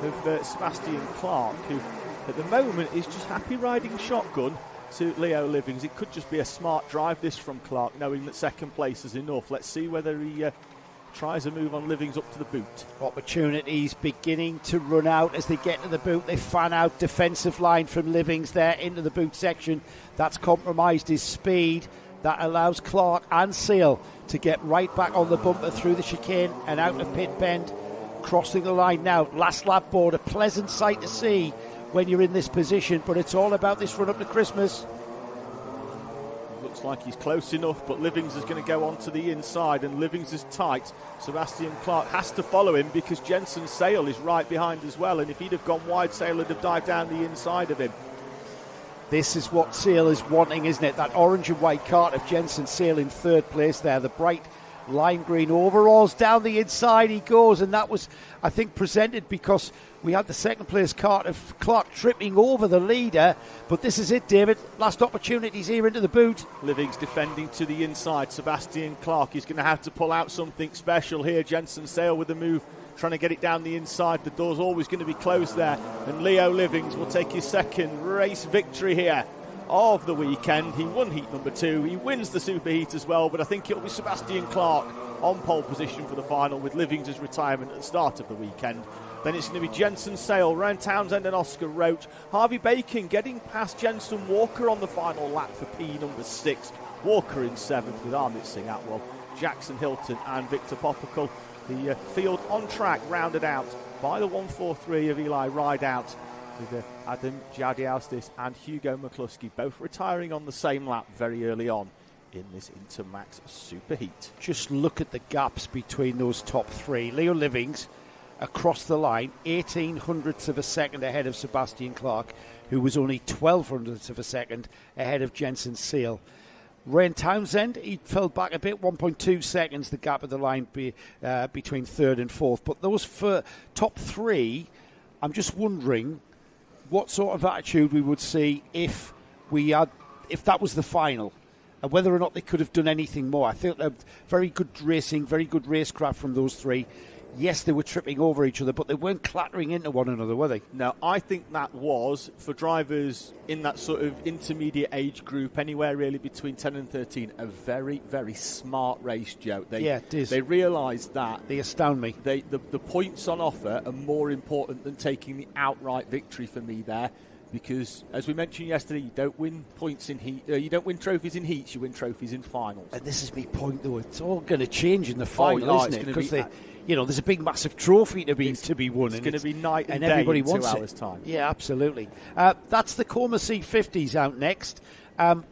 of Sebastian Clark, who at the moment is just happy riding shotgun to Leo Livings. It could just be a smart drive, this, from Clark, knowing that second place is enough. Let's see whether he tries a move on Livings up to the boot. Opportunities beginning to run out as they get to the boot. They fan out defensive line from Livings there into the boot section. That's compromised his speed. That allows Clark and Sale to get right back on the bumper through the chicane and out of pit bend. Crossing the line now, last lap board, a pleasant sight to see when you're in this position, but it's all about this run up to Christmas. Looks like he's close enough, but Livings is going to go on to the inside, and Livings is tight. Sebastian Clark has to follow him because Jensen Sale is right behind as well, and if he'd have gone wide, Sale would have dived down the inside of him. This is what Sale is wanting, isn't it? That orange and white kart of Jensen Sale in third place there, the bright lime green overalls. Down the inside he goes, and that was, I think, presented because we had the second place Kart of Clark tripping over the leader. But this is it, David. Last opportunities here into the boot. Livings defending to the inside. Sebastian Clark is going to have to pull out something special here. Jensen Sale with the move, trying to get it down the inside. The door's always going to be closed there. And Leo Livings will take his second race victory here of the weekend. He won heat number 2. He wins the super heat as well, but I think it'll be Sebastian Clark on pole position for the final, with Livings' retirement at the start of the weekend. Then it's going to be Jensen Sale, Ryan Townsend and Oscar Roach. Harvey Bacon getting past Jensen Walker on the final lap for P number 6. Walker in 7th with Armit Singh Atwell, Jackson Hilton and Victor Popical. The field on track rounded out by the 143 of Eli Rideout, with Adam Jadiaustis and Hugo McCluskey both retiring on the same lap very early on in this InterMax Superheat. Just look at the gaps between those top 3. Leo Livings across the line, 18 hundredths of a second ahead of Sebastian Clark, who was only 12 hundredths of a second ahead of Jensen Sale. Ryan Townsend, he fell back a bit, 1.2 seconds, the gap of the line between third and fourth. But those top 3, I'm just wondering what sort of attitude we would see if that was the final, and whether or not they could have done anything more. I think very good racing, very good racecraft from those 3. Yes, they were tripping over each other, but they weren't clattering into one another, were they? No, I think that was, for drivers in that sort of intermediate age group, anywhere really between 10 and 13, a very, very smart race, Joe. It is. They realised that. They astound me. The points on offer are more important than taking the outright victory for me there. Because, as we mentioned yesterday, you don't win points in heat. You don't win trophies in heats. You win trophies in finals. And this is my point, though. It's all going to change in the final, isn't it? Because there's a big, massive trophy to be won. It's going to be night and day everybody in wants 2 hours' time. Yeah, absolutely. That's the Coma C50s out next.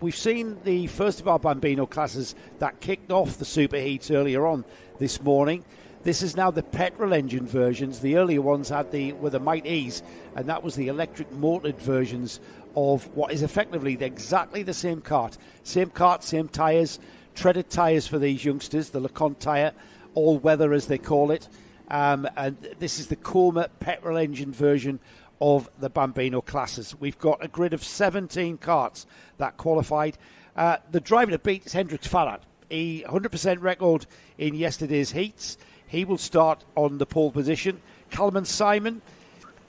We've seen the first of our Bambino classes that kicked off the super heats earlier on this morning. This is now the petrol engine versions. The earlier ones were the Might-E's, and that was the electric motored versions of what is effectively exactly the same kart. Same kart, same tyres, treaded tyres for these youngsters, the LeConte tyre, all weather as they call it. And this is the Coma petrol engine version of the Bambino classes. We've got a grid of 17 karts that qualified. The driver to beat is Hendrix Farad. He 100% record in yesterday's heats. He will start on the pole position. Calman Simon,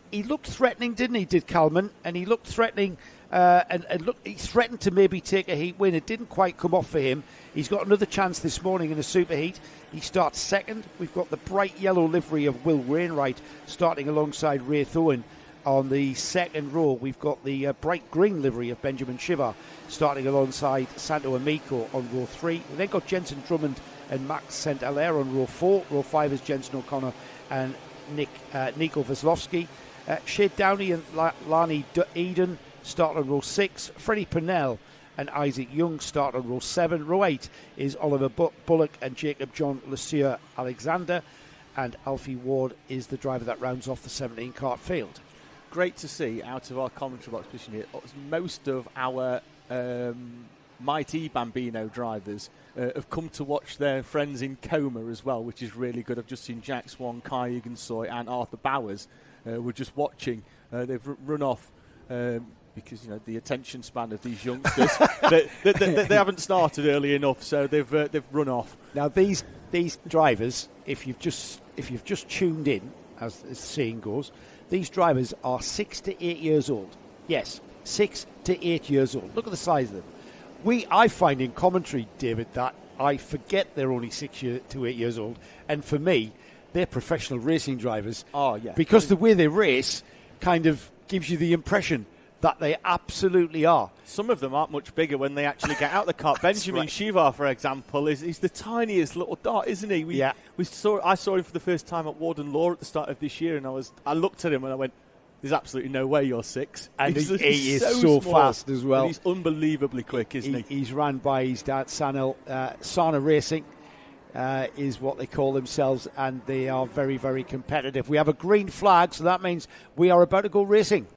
he looked threatening, didn't he, Calman? And he looked threatening, he threatened to maybe take a heat win. It didn't quite come off for him. He's got another chance this morning in a super heat. He starts second. We've got the bright yellow livery of Will Wainwright starting alongside Ray Thoen. On the second row, we've got the bright green livery of Benjamin Shivar starting alongside Santo Amico on row 3. We've then got Jensen Drummond and Max St. Hilaire on row 4. Row 5 is Jensen O'Connor and Nico Veslovsky. Shade Downey and Lani Eden start on row 6. Freddie Purnell and Isaac Young start on row 7. Row 8 is Oliver Bullock and Jacob John Lucia Alexander. And Alfie Ward is the driver that rounds off the 17 kart field. Great to see out of our commentary box position here. Most of our Mighty Bambino drivers have come to watch their friends in Coma as well, which is really good. I've just seen Jack Swan, Kai Ugensoy and Arthur Bowers were just watching. They've run off because the attention span of these youngsters they haven't started early enough, so they've run off. Now these drivers, if you've just tuned in, as the saying goes, these drivers are 6 to 8 years old. Yes, 6 to 8 years old. Look at the size of them. I find in commentary, David, that I forget they're only 6 to 8 years old. And for me, they're professional racing drivers. Oh, yeah. Because the way they race kind of gives you the impression that they absolutely are. Some of them aren't much bigger when they actually get out the kart. Benjamin Shivar, for example, is the tiniest little dot, isn't he? I saw him for the first time at Warden Law at the start of this year, and I looked at him and I went, there's absolutely no way you're 6. And he is so fast as well. And he's unbelievably quick, isn't he? He's ran by his dad, Sana Racing. Is what they call themselves, and they are very, very competitive. We have a green flag, so that means we are about to go racing.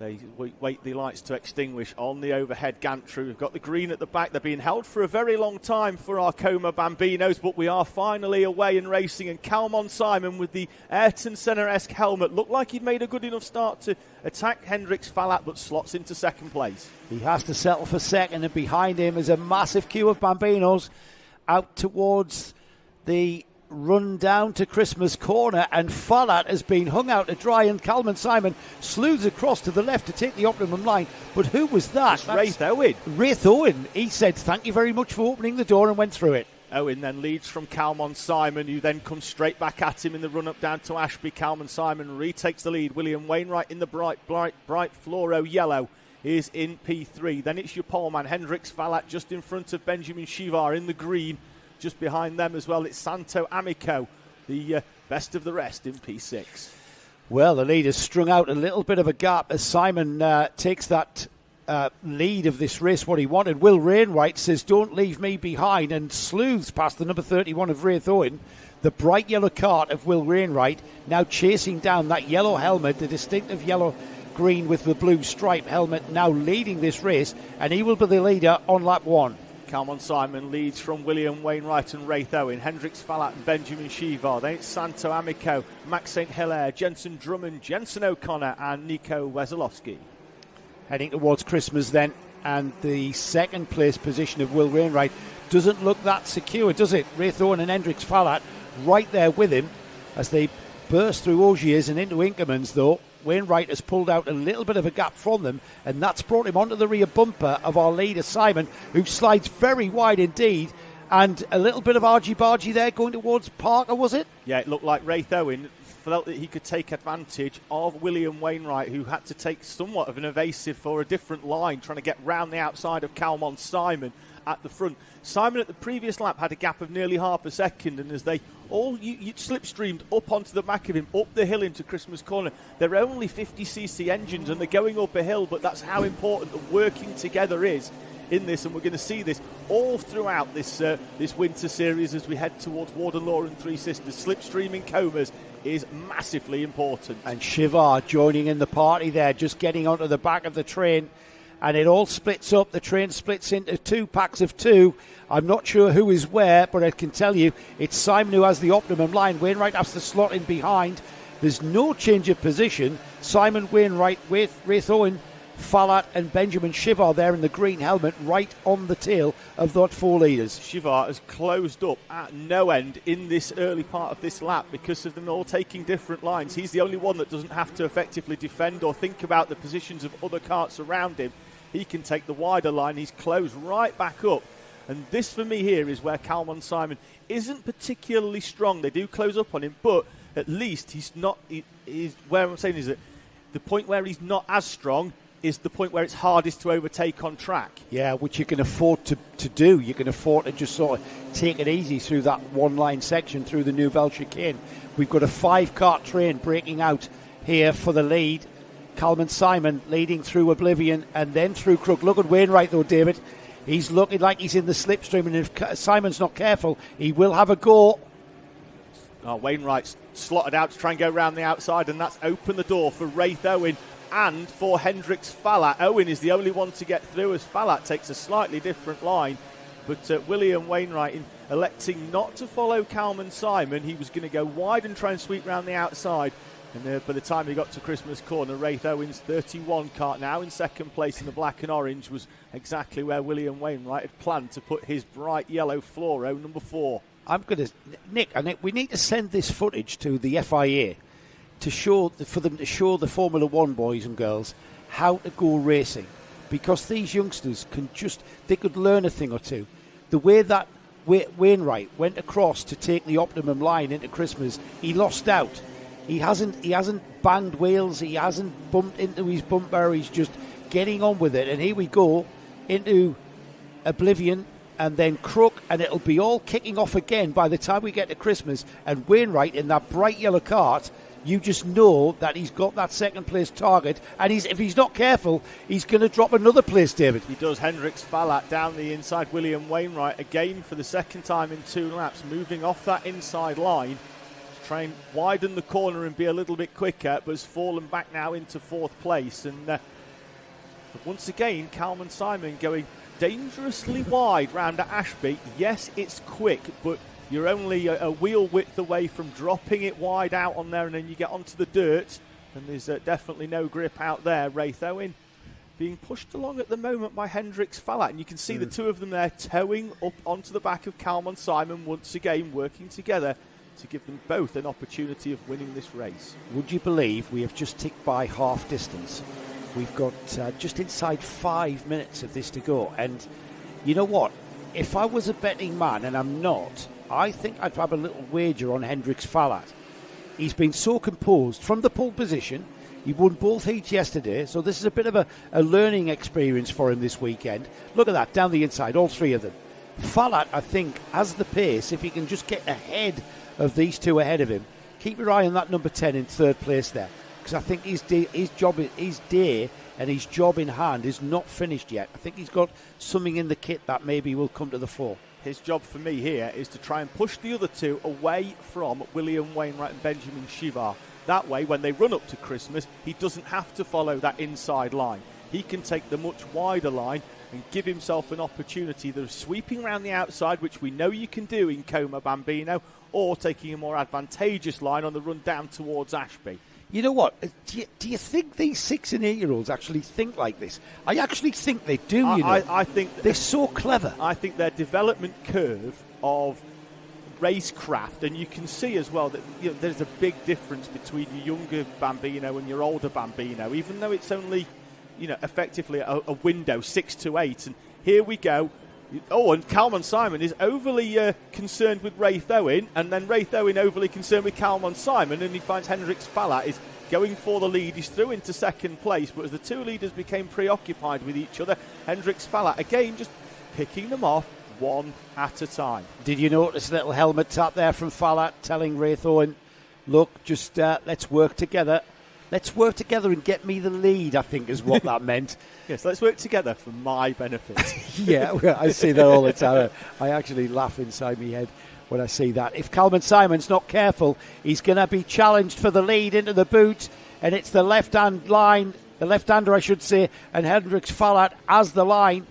They wait the lights to extinguish on the overhead gantry. We've got the green at the back. They're being held for a very long time for our Coma Bambinos, but we are finally away and racing. And Calmon Simon with the Ayrton Senna-esque helmet looked like he'd made a good enough start to attack Hendrix Fallat, but slots into second place. He has to settle for second, and behind him is a massive queue of Bambinos out towards the run down to Christmas corner, and Fallat has been hung out to dry, and Calmon Simon sleuths across to the left to take the optimum line. But who was that? That's Raith Owen. Raith Owen. He said thank you very much for opening the door and went through it. Owen then leads from Calmon Simon, who then comes straight back at him in the run-up down to Ashby. Calmon Simon retakes the lead. William Wainwright in the bright fluoro yellow is in P3. Then it's your poleman, Hendrix Fallat, just in front of Benjamin Shivar in the green. Just behind them as well, it's Santo Amico, the best of the rest in P6. Well, the lead has strung out a little bit of a gap as Simon takes that lead of this race, what he wanted. Will Wainwright says, don't leave me behind, and sleuths past the number 31 of Raith Owen. The bright yellow cart of Will Wainwright now chasing down that yellow helmet, the distinctive yellow-green with the blue stripe helmet, now leading this race, and he will be the leader on lap 1. Calmon Simon leads from William Wainwright and Raith Owen, Hendrix Fallat and Benjamin Shivar. Then it's Santo Amico, Max St. Hilaire, Jensen Drummond, Jensen O'Connor and Nico Wesolowski. Heading towards Christmas then, and the second place position of Will Wainwright doesn't look that secure, does it? Raith Owen and Hendrix Fallat right there with him as they burst through Ogiers and into Inkermans, though. Wainwright has pulled out a little bit of a gap from them, and that's brought him onto the rear bumper of our leader Simon, who slides very wide indeed. And a little bit of argy-bargy there going towards Parker, was it? Yeah, it looked like Raith Owen felt that he could take advantage of William Wainwright, who had to take somewhat of an evasive for a different line, trying to get round the outside of Calmon Simon at the front. Simon at the previous lap had a gap of nearly half a second, and as they all slipstreamed up onto the back of him, up the hill into Christmas Corner, they're only 50cc engines and they're going up a hill, but that's how important the working together is in this, and we're going to see this all throughout this winter series as we head towards Warden Law and Three Sisters. Slipstreaming comas is massively important. And Shivar joining in the party there, just getting onto the back of the train, and it all splits up. The train splits into two packs of two. I'm not sure who is where, but I can tell you it's Simon who has the optimum line. Wainwright has to slot in behind. There's no change of position. Simon, Wainwright with Raith Owen, Fallat and Benjamin Shivar there in the green helmet right on the tail of those four leaders. Shivar has closed up at no end in this early part of this lap because of them all taking different lines. He's the only one that doesn't have to effectively defend or think about the positions of other carts around him. He can take the wider line. He's closed right back up. And this, for me, here is where Calmon Simon isn't particularly strong. They do close up on him, but at least he's not. Where I'm saying is that the point where he's not as strong is the point where it's hardest to overtake on track. Yeah, which you can afford to do. You can afford to just sort of take it easy through that one-line section through the Nouvelle Chicane. We've got a 5-cart train breaking out here for the lead. Calmon Simon leading through Oblivion and then through Crook. Look at Wainwright, though, David. He's looking like he's in the slipstream, and if Simon's not careful, he will have a go. Wainwright's slotted out to try and go round the outside, and that's opened the door for Raith Owen and for Hendrix Fallat. Owen is the only one to get through as Fallat takes a slightly different line. But William Wainwright electing not to follow Calmon Simon. He was going to go wide and try and sweep round the outside. And by the time he got to Christmas Corner, Raith Owen's 31 cart, now in second place in the black and orange, was exactly where William Wainwright had planned to put his bright yellow fluoro number 4. Nick, we need to send this footage to the FIA for them to show the Formula One boys and girls how to go racing, because these youngsters could learn a thing or two. The way that Wainwright went across to take the optimum line into Christmas, he lost out. He hasn't banged wheels. He hasn't bumped into his bumper. He's just getting on with it. And here we go into Oblivion and then Crook, and it'll be all kicking off again by the time we get to Christmas. And Wainwright in that bright yellow cart, you just know that he's got that second place target. And if he's not careful, he's going to drop another place, David. He does. Hendrix Fallat down the inside. William Wainwright again for the second time in 2 laps, moving off that inside line. Try and widen the corner and be a little bit quicker, but has fallen back now into 4th place. And Once again, Kalman Simon going dangerously wide round at Ashby. Yes, it's quick, but you're only a wheel width away from dropping it wide out on there, and then you get onto the dirt, and there's definitely no grip out there. Wraith Owen being pushed along at the moment by Hendrix Fallat, and you can see the two of them there towing up onto the back of Kalman Simon, once again working together to give them both an opportunity of winning this race. Would you believe we have just ticked by half distance? We've got just inside 5 minutes of this to go, and you know what? If I was a betting man, and I'm not, I think I'd have a little wager on Hendrix Fallat. He's been so composed from the pole position. He won both heats yesterday, so this is a bit of a learning experience for him this weekend. Look at that, down the inside, all three of them. Fallat, I think, has the pace, if he can just get ahead of these two ahead of him. Keep your eye on that number 10 in third place there, because I think his day and his job in hand is not finished yet. I think he's got something in the kit that maybe will come to the fore. His job for me here is to try and push the other two away from William Wainwright and Benjamin Shivar. That way, when they run up to Christmas, he doesn't have to follow that inside line. He can take the much wider line and give himself an opportunity either of sweeping around the outside, which we know you can do in Coma Bambino, or taking a more advantageous line on the run down towards Ashby. You know what? Do you think these 6 and 8-year-olds actually think like this? I actually think they do, I think they're so clever. I think their development curve of racecraft, and you can see as well that there's a big difference between your younger Bambino and your older Bambino, even though it's only effectively a window 6 to 8. And here we go. Oh, and Kalman Simon is overly concerned with Wraith Owen, and then Wraith Owen overly concerned with Kalman Simon, and he finds Hendrix Fallat is going for the lead. He's through into second place, but as the two leaders became preoccupied with each other, Hendrix Fallat again just picking them off one at a time. Did you notice a little helmet tap there from Fallat telling Wraith Owen, look, just let's work together. Let's work together and get me the lead, I think is what that meant. Yes, let's work together for my benefit. Yeah, well, I see that all the time. I actually laugh inside my head when I see that. If Kalman Simon's not careful, he's going to be challenged for the lead into the boot, and it's the left-hand line, the left-hander, I should say, and Hendrix Fallat as the line.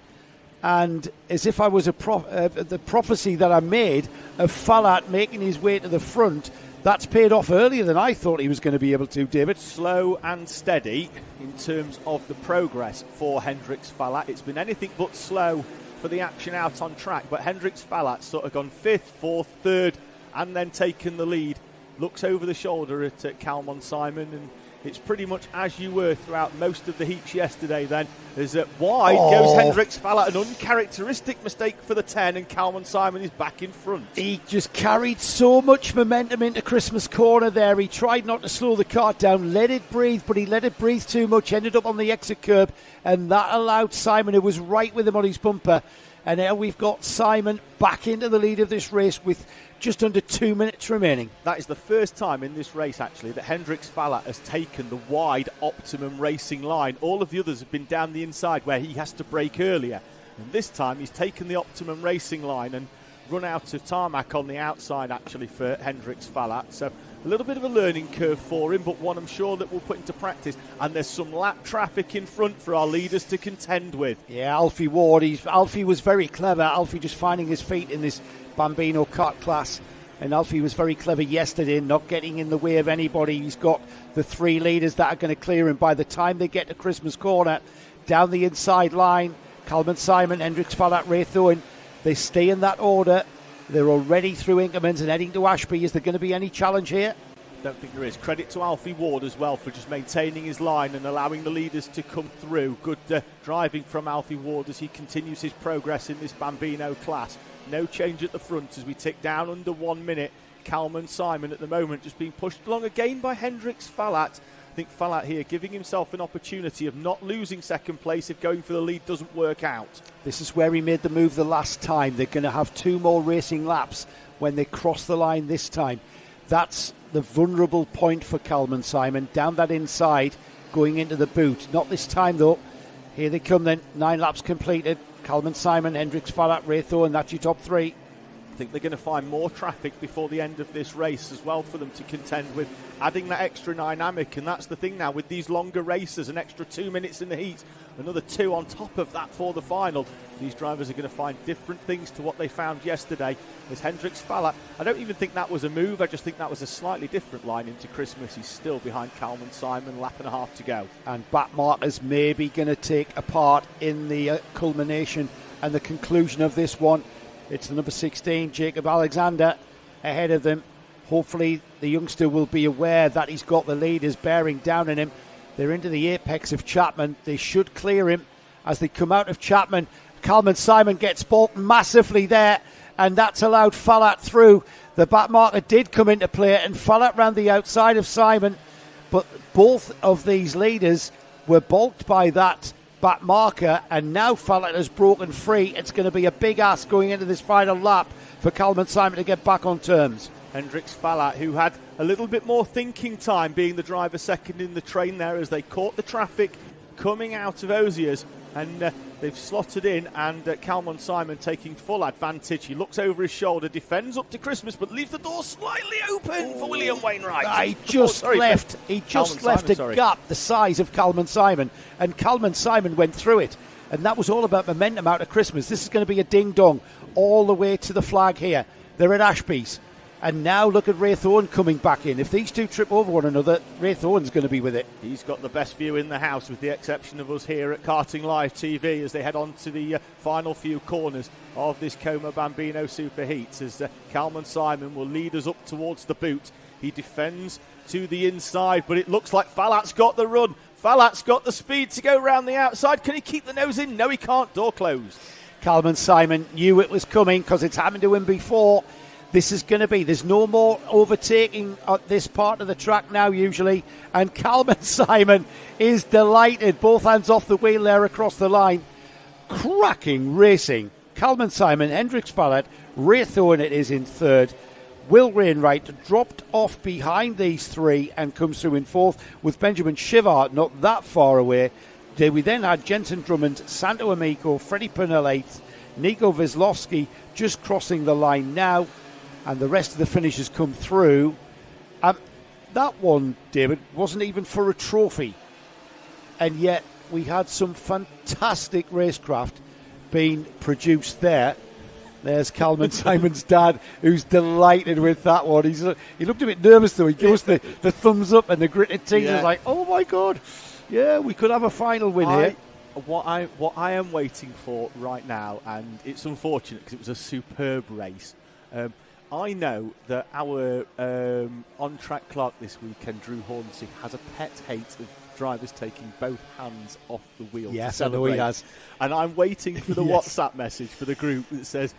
And as if I was the prophecy that I made of Fallat making his way to the front, that's paid off earlier than I thought he was going to be able to, David. Slow and steady in terms of the progress for Hendrix Fallat. It's been anything but slow for the action out on track, but Hendrix Fallat's sort of gone 5th, 4th, 3rd, and then taken the lead. Looks over the shoulder at Kalman Simon, and it's pretty much as you were throughout most of the heats yesterday then. As wide goes Hendrix Fallat, an uncharacteristic mistake for the 10, and Kalman Simon is back in front. He just carried so much momentum into Christmas Corner there. He tried not to slow the cart down, let it breathe, but he let it breathe too much, ended up on the exit curb, and that allowed Simon, who was right with him on his bumper. And now we've got Simon back into the lead of this race with just under 2 minutes remaining. That is the first time in this race, actually, that Hendrix Fallat has taken the wide optimum racing line. All of the others have been down the inside where he has to brake earlier. And this time he's taken the optimum racing line and run out of tarmac on the outside, actually, for Hendrix Fallat. So a little bit of a learning curve for him, but one I'm sure that we'll put into practice. And there's some lap traffic in front for our leaders to contend with. Yeah, Alfie Ward. Alfie was very clever. Alfie just finding his feet in this Bambino kart class. And Alfie was very clever yesterday, not getting in the way of anybody. He's got the 3 leaders that are going to clear him by the time they get to Christmas Corner. Down the inside line, Kalman Simon, Hendrix Fallat, Wraith Owen. They stay in that order. They're already through Inkermans and heading to Ashby. Is there going to be any challenge here? Don't think there is. Credit to Alfie Ward as well for just maintaining his line and allowing the leaders to come through. Good driving from Alfie Ward as he continues his progress in this Bambino class. No change at the front as we tick down under 1 minute. Kalman Simon at the moment just being pushed along again by Hendrix Fallat. I think Fallat here giving himself an opportunity of not losing second place if going for the lead doesn't work out. This is where he made the move the last time. They're going to have 2 more racing laps when they cross the line this time. That's the vulnerable point for Kalman Simon. Down that inside, going into the boot. Not this time though. Here they come then. 9 laps completed. Kalman Simon, Hendrix Fallat, Wraith Owen, that's your top 3. I think they're going to find more traffic before the end of this race as well for them to contend with, adding that extra dynamic. And that's the thing now with these longer races, an extra 2 minutes in the heat, another 2 on top of that for the final. These drivers are going to find different things to what they found yesterday. As Hendricks Faller, I don't even think that was a move, I just think that was a slightly different line into Christmas. He's still behind Kalman Simon, lap and a half to go. And back markers maybe going to take a part in the culmination and the conclusion of this one. It's the number 16, Jacob Alexander, ahead of them. Hopefully the youngster will be aware that he's got the leaders bearing down on him. They're into the apex of Chapman. They should clear him as they come out of Chapman. Kalman Simon gets balked massively there, and that's allowed Fallat through. The back marker did come into play, and Fallat ran the outside of Simon, but both of these leaders were balked by that back marker, and now Fallat has broken free. It's going to be a big ask going into this final lap for Kalman Simon to get back on terms. Hendricks Fallat, who had a little bit more thinking time being the driver second in the train there as they caught the traffic coming out of Osiers, and they've slotted in, and Kalman Simon taking full advantage. He looks over his shoulder, defends up to Christmas, but leaves the door slightly open for William Wainwright. He just left a gap the size of Kalman Simon, and Kalman Simon went through it, and that was all about momentum out of Christmas. This is going to be a ding-dong all the way to the flag here. They're at Ashby's. And now look at Ray Thorne coming back in. If these two trip over one another, Ray Thorne's going to be with it. He's got the best view in the house, with the exception of us here at Karting Live TV, as they head on to the final few corners of this Como Bambino Superheats, as Kalman Simon will lead us up towards the boot. He defends to the inside, but it looks like Fallat's got the run. Fallat's got the speed to go round the outside. Can he keep the nose in? No, he can't. Door closed. Kalman Simon knew it was coming because it's happened to him before. This is going to be, there's no more overtaking at this part of the track now usually, and Kalman Simon is delighted. Both hands off the wheel there across the line. Cracking racing. Kalman Simon, Hendricks Fallat, Ray Thorne it is in third. Will Wainwright dropped off behind these three and comes through in fourth, with Benjamin Shivart not that far away. We then had Jensen Drummond, Santo Amico, Freddie Purnell eighth, Nico Wisłowski just crossing the line now. And the rest of the finishers come through. That one, David, wasn't even for a trophy. And yet we had some fantastic racecraft being produced there. There's Kalman Simon's dad, who's delighted with that one. He looked a bit nervous, though. He gives the thumbs up and the gritted teeth. Yeah. He's like, oh, my God. Yeah, we could have a final win here. What I am waiting for right now, and it's unfortunate because it was a superb race, I know that our on-track clerk this weekend, Drew Hornsey, has a pet hate of drivers taking both hands off the wheel. Yes, I know he has. And I'm waiting for the WhatsApp message for the group that says,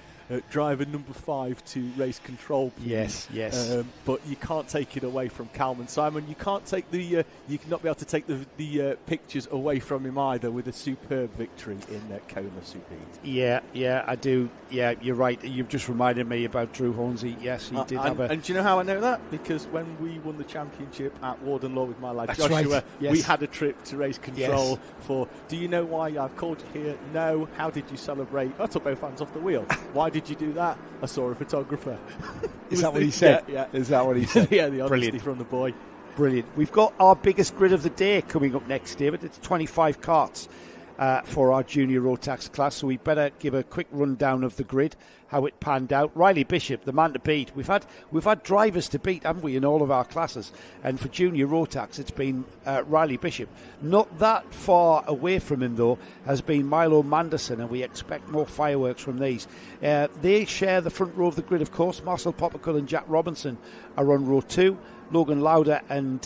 driver number 5 to race control, please. Yes. But you can't take it away from Kalman Simon. You can't take you cannot be able to take the pictures away from him either, with a superb victory in Como Superheat. Yeah, I do. Yeah, you're right. You've just reminded me about Drew Hornsey. Yes, he did have a... And do you know how I know that? Because when we won the championship at Warden Law with my lad Joshua, right. Yes. We had a trip to race control for... Do you know why I've called you here? No. How did you celebrate? I took both hands off the wheel. Why did you do that? I saw a photographer. Is that what he said? Yeah. Is that what he said? Yeah, the honesty Brilliant. From the boy. Brilliant. We've got our biggest grid of the day coming up next, David. It's 25 karts for our junior Rotax class, so we better give a quick rundown of the grid, how it panned out. Riley Bishop, the man to beat. We've had drivers to beat, haven't we, in all of our classes? And for junior Rotax, it's been Riley Bishop. Not that far away from him, though, has been Milo Manderson, and we expect more fireworks from these. They share the front row of the grid, of course. Marcel Poppercull and Jack Robinson are on row 2. Logan Lauder and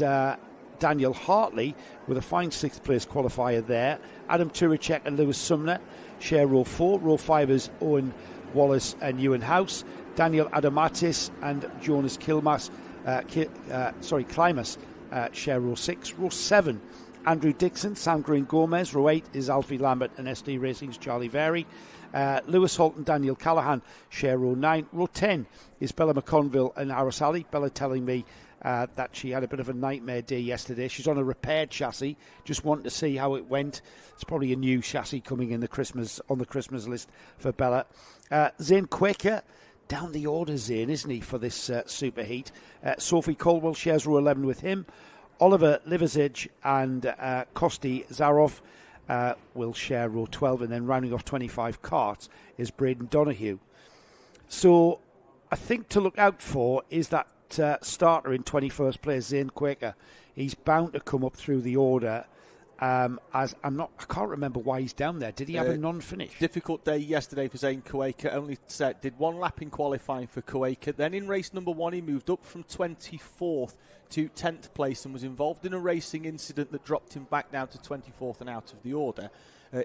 Daniel Hartley with a fine 6th place qualifier there. Adam Turicek and Lewis Sumner share row 4. Row 5 is Owen Wallace and Ewan House. Daniel Adamatis and Jonas Klimas share row 6. Row 7, Andrew Dixon, Sam Green Gomez. Row 8 is Alfie Lambert and SD Racing's Charlie Very. Lewis Holt and Daniel Callahan share row 9. Row 10 is Bella McConville and Aris Ali. Bella telling me that she had a bit of a nightmare day yesterday. She's on a repaired chassis, just wanting to see how it went. It's probably a new chassis coming in on the Christmas list for Bella. Zane Quaker down the orders in, isn't he, for this superheat? Sophie Caldwell shares row 11 with him. Oliver Liversidge and Kosti Zarov will share row 12, and then rounding off 25 Kart is Braden Donoghue. So I think to look out for is that starter in 21st place, Zane Quaker. He's bound to come up through the order. I can't remember why he's down there. Did he have a non-finish? Difficult day yesterday for Zane Quaker. Did one lap in qualifying for Quaker. Then in race number 1, he moved up from 24th to 10th place and was involved in a racing incident that dropped him back down to 24th and out of the order.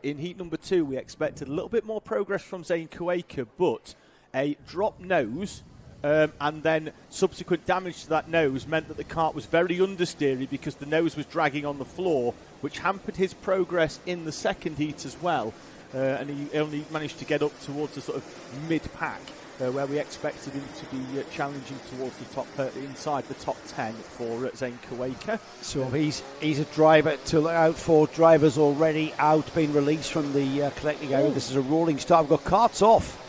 In heat number 2, we expected a little bit more progress from Zane Quaker, but a drop nose and then subsequent damage to that nose meant that the kart was very understeery because the nose was dragging on the floor, which hampered his progress in the second heat as well. And he only managed to get up towards the sort of mid-pack, where we expected him to be challenging towards the top, inside the top 10 for Zane Quaker. So he's a driver to look out for. Drivers already out, being released from the collecting area. This is a rolling start. We've got karts off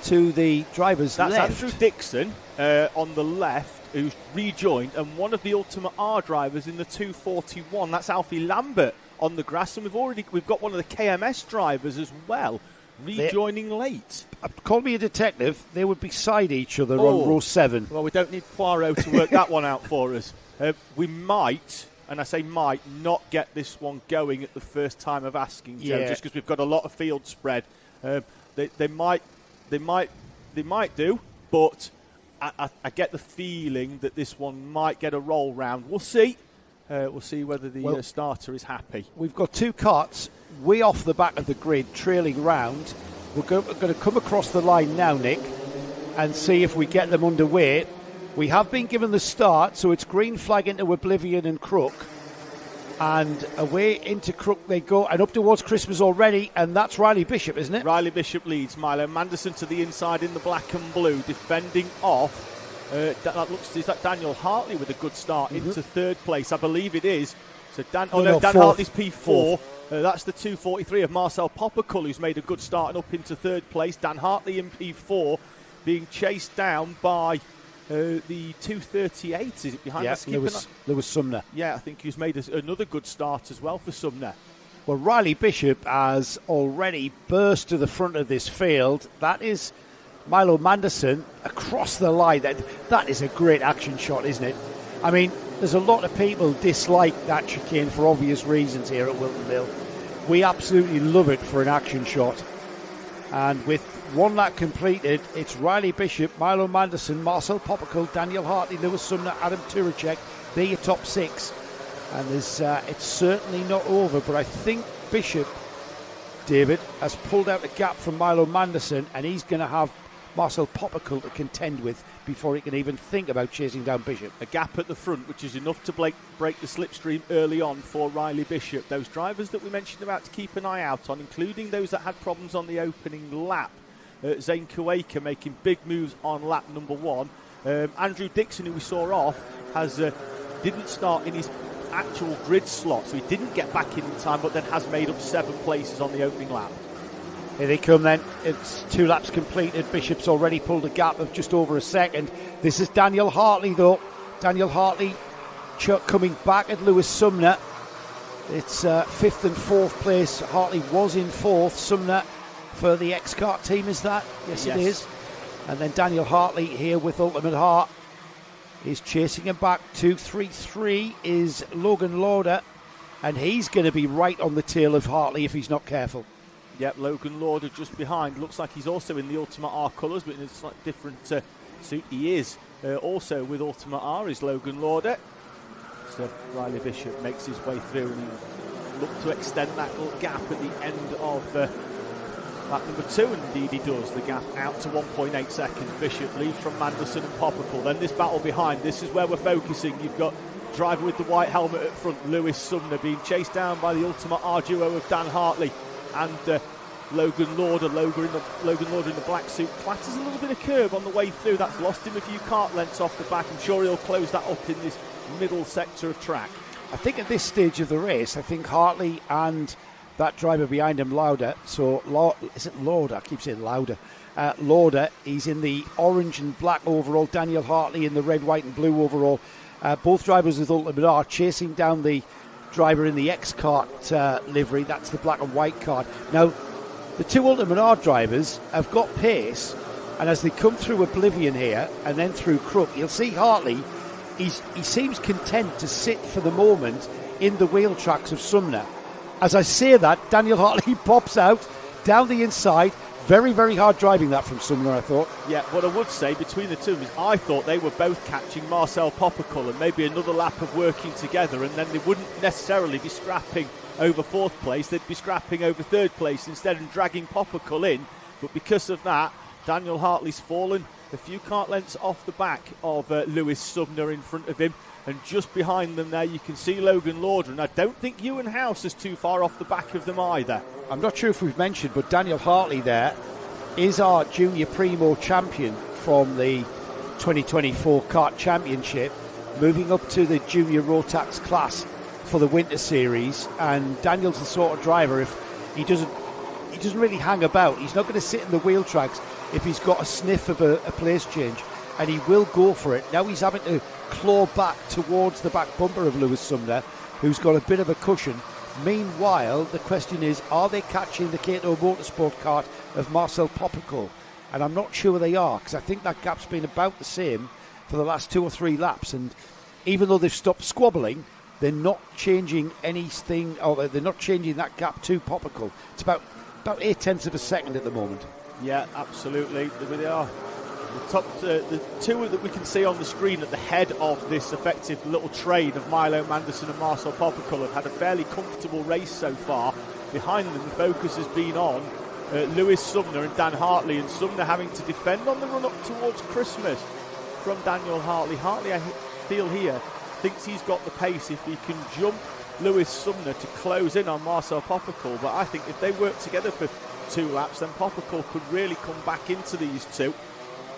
to the drivers left. That's Andrew Dixon on the left, who's rejoined, and one of the Ultimate R drivers in the 241. That's Alfie Lambert on the grass, and we've got one of the KMS drivers as well rejoining late. Call me a detective. They would beside each other on row 7. Well, we don't need Poirot to work that one out for us. We might, and I say might, not get this one going at the first time of asking, Joe, just because we've got a lot of field spread. They might do, but I get the feeling that this one might get a roll round. We'll see. We'll see whether the starter is happy. We've got 2 karts way off the back of the grid, trailing round. We're going to come across the line now, Nick, and see if we get them underway. We have been given the start, so it's green flag into Oblivion and Crook. And away into Crook they go, and up towards Christmas already, and that's Riley Bishop, isn't it? Riley Bishop leads. Milo Manderson to the inside in the black and blue, defending off. Is that Daniel Hartley with a good start into 3rd place? I believe it is. So Dan Hartley's P4. That's the 243 of Marcel Poppercull, who's made a good start and up into 3rd place. Dan Hartley in P4, being chased down by the 238, is it behind that skipper? Lewis Sumner. Yeah, I think he's made another good start as well for Sumner. Well, Riley Bishop has already burst to the front of this field. That is Milo Manderson across the line. That is a great action shot, isn't it? I mean, there's a lot of people dislike that chicane for obvious reasons here at Whilton Mill. We absolutely love it for an action shot. And with one lap completed, it's Riley Bishop, Milo Manderson, Marcel Poppercull, Daniel Hartley, Lewis Sumner, Adam Turacek. They're your top 6. And it's certainly not over, but I think Bishop, David, has pulled out a gap from Milo Manderson, and he's going to have Marcel Poppercull to contend with before he can even think about chasing down Bishop. A gap at the front, which is enough to break the slipstream early on for Riley Bishop. Those drivers that we mentioned about to keep an eye out on, including those that had problems on the opening lap. Zane Quaker making big moves on lap number 1. Andrew Dixon, who we saw off, didn't start in his actual grid slot, so he didn't get back in time, but then has made up 7 places on the opening lap. Here they come then. It's 2 laps completed. Bishop's already pulled a gap of just over a second. This is Daniel Hartley, though. Daniel Hartley coming back at Lewis Sumner. It's 5th and 4th place. Hartley was in 4th. Sumner for the X-Kart team, is that? Yes, it is. And then Daniel Hartley here with Ultimate Heart is chasing him back. 2-3-3 is Logan Lauder, and he's going to be right on the tail of Hartley if he's not careful. Yep, Logan Lauder just behind. Looks like he's also in the Ultimate R colours, but in a slightly different suit. He is also with Ultimate R, is Logan Lauder. So Riley Bishop makes his way through, and he looked to extend that little gap at the end of lap number 2, and indeed he does. The gap out to 1.8 seconds. Bishop leads from Manderson and Poppercull. Then this battle behind, this is where we're focusing. You've got driver with the white helmet at front, Lewis Sumner, being chased down by the Ultimate R duo of Dan Hartley and Logan Lauder. Logan Lauder in the black suit clatters a little bit of curb on the way through. That's lost him a few kart lengths off the back. I'm sure he'll close that up in this middle sector of track. I think at this stage of the race, I think Hartley and that driver behind him, Lauder. So, is it Lauder? I keep saying Lauder. Lauder, he's in the orange and black overall. Daniel Hartley in the red, white and blue overall. Both drivers with Ultimate R chasing down the driver in the X-Kart livery. That's the black and white card. Now, the two Ultimate R drivers have got pace, and as they come through Oblivion here and then through Crook, you'll see Hartley, he seems content to sit for the moment in the wheel tracks of Sumner. As I say that, Daniel Hartley pops out down the inside. Very, very hard driving that from Sumner, I thought. Yeah, what I would say between the two is I thought they were both catching Marcel Popical and maybe another lap of working together, and then they wouldn't necessarily be scrapping over fourth place. They'd be scrapping over third place instead and dragging Popical in. But because of that, Daniel Hartley's fallen a few kart lengths off the back of Lewis Sumner in front of him. And just behind them there, you can see Logan Lauder. And I don't think Ewan House is too far off the back of them either. I'm not sure if we've mentioned, but Daniel Hartley there is our junior Primo champion from the 2024 Kart Championship, moving up to the junior Rotax class for the Winter Series. And Daniel's the sort of driver, if he doesn't really hang about, he's not going to sit in the wheel tracks if he's got a sniff of a place change, and he will go for it. Now he's having to claw back towards the back bumper of Lewis Sumner, who's got a bit of a cushion. Meanwhile, the question is, are they catching the Cato Motorsport kart of Marcel Popical? And I'm not sure they are, because I think that gap's been about the same for the last 2 or 3 laps, and even though they've stopped squabbling, they're not changing anything, or they're not changing that gap to Popical. It's about 0.8 of a second at the moment. Yeah, absolutely. They are. The two that we can see on the screen at the head of this effective little train of Milo Manderson and Marcel Popical have had a fairly comfortable race so far. Behind them, the focus has been on Lewis Sumner and Dan Hartley, and Sumner having to defend on the run up towards Christmas from Daniel Hartley. Hartley, I feel here, thinks he's got the pace if he can jump Lewis Sumner to close in on Marcel Popical, but I think if they work together for 2 laps, then Popical could really come back into these two.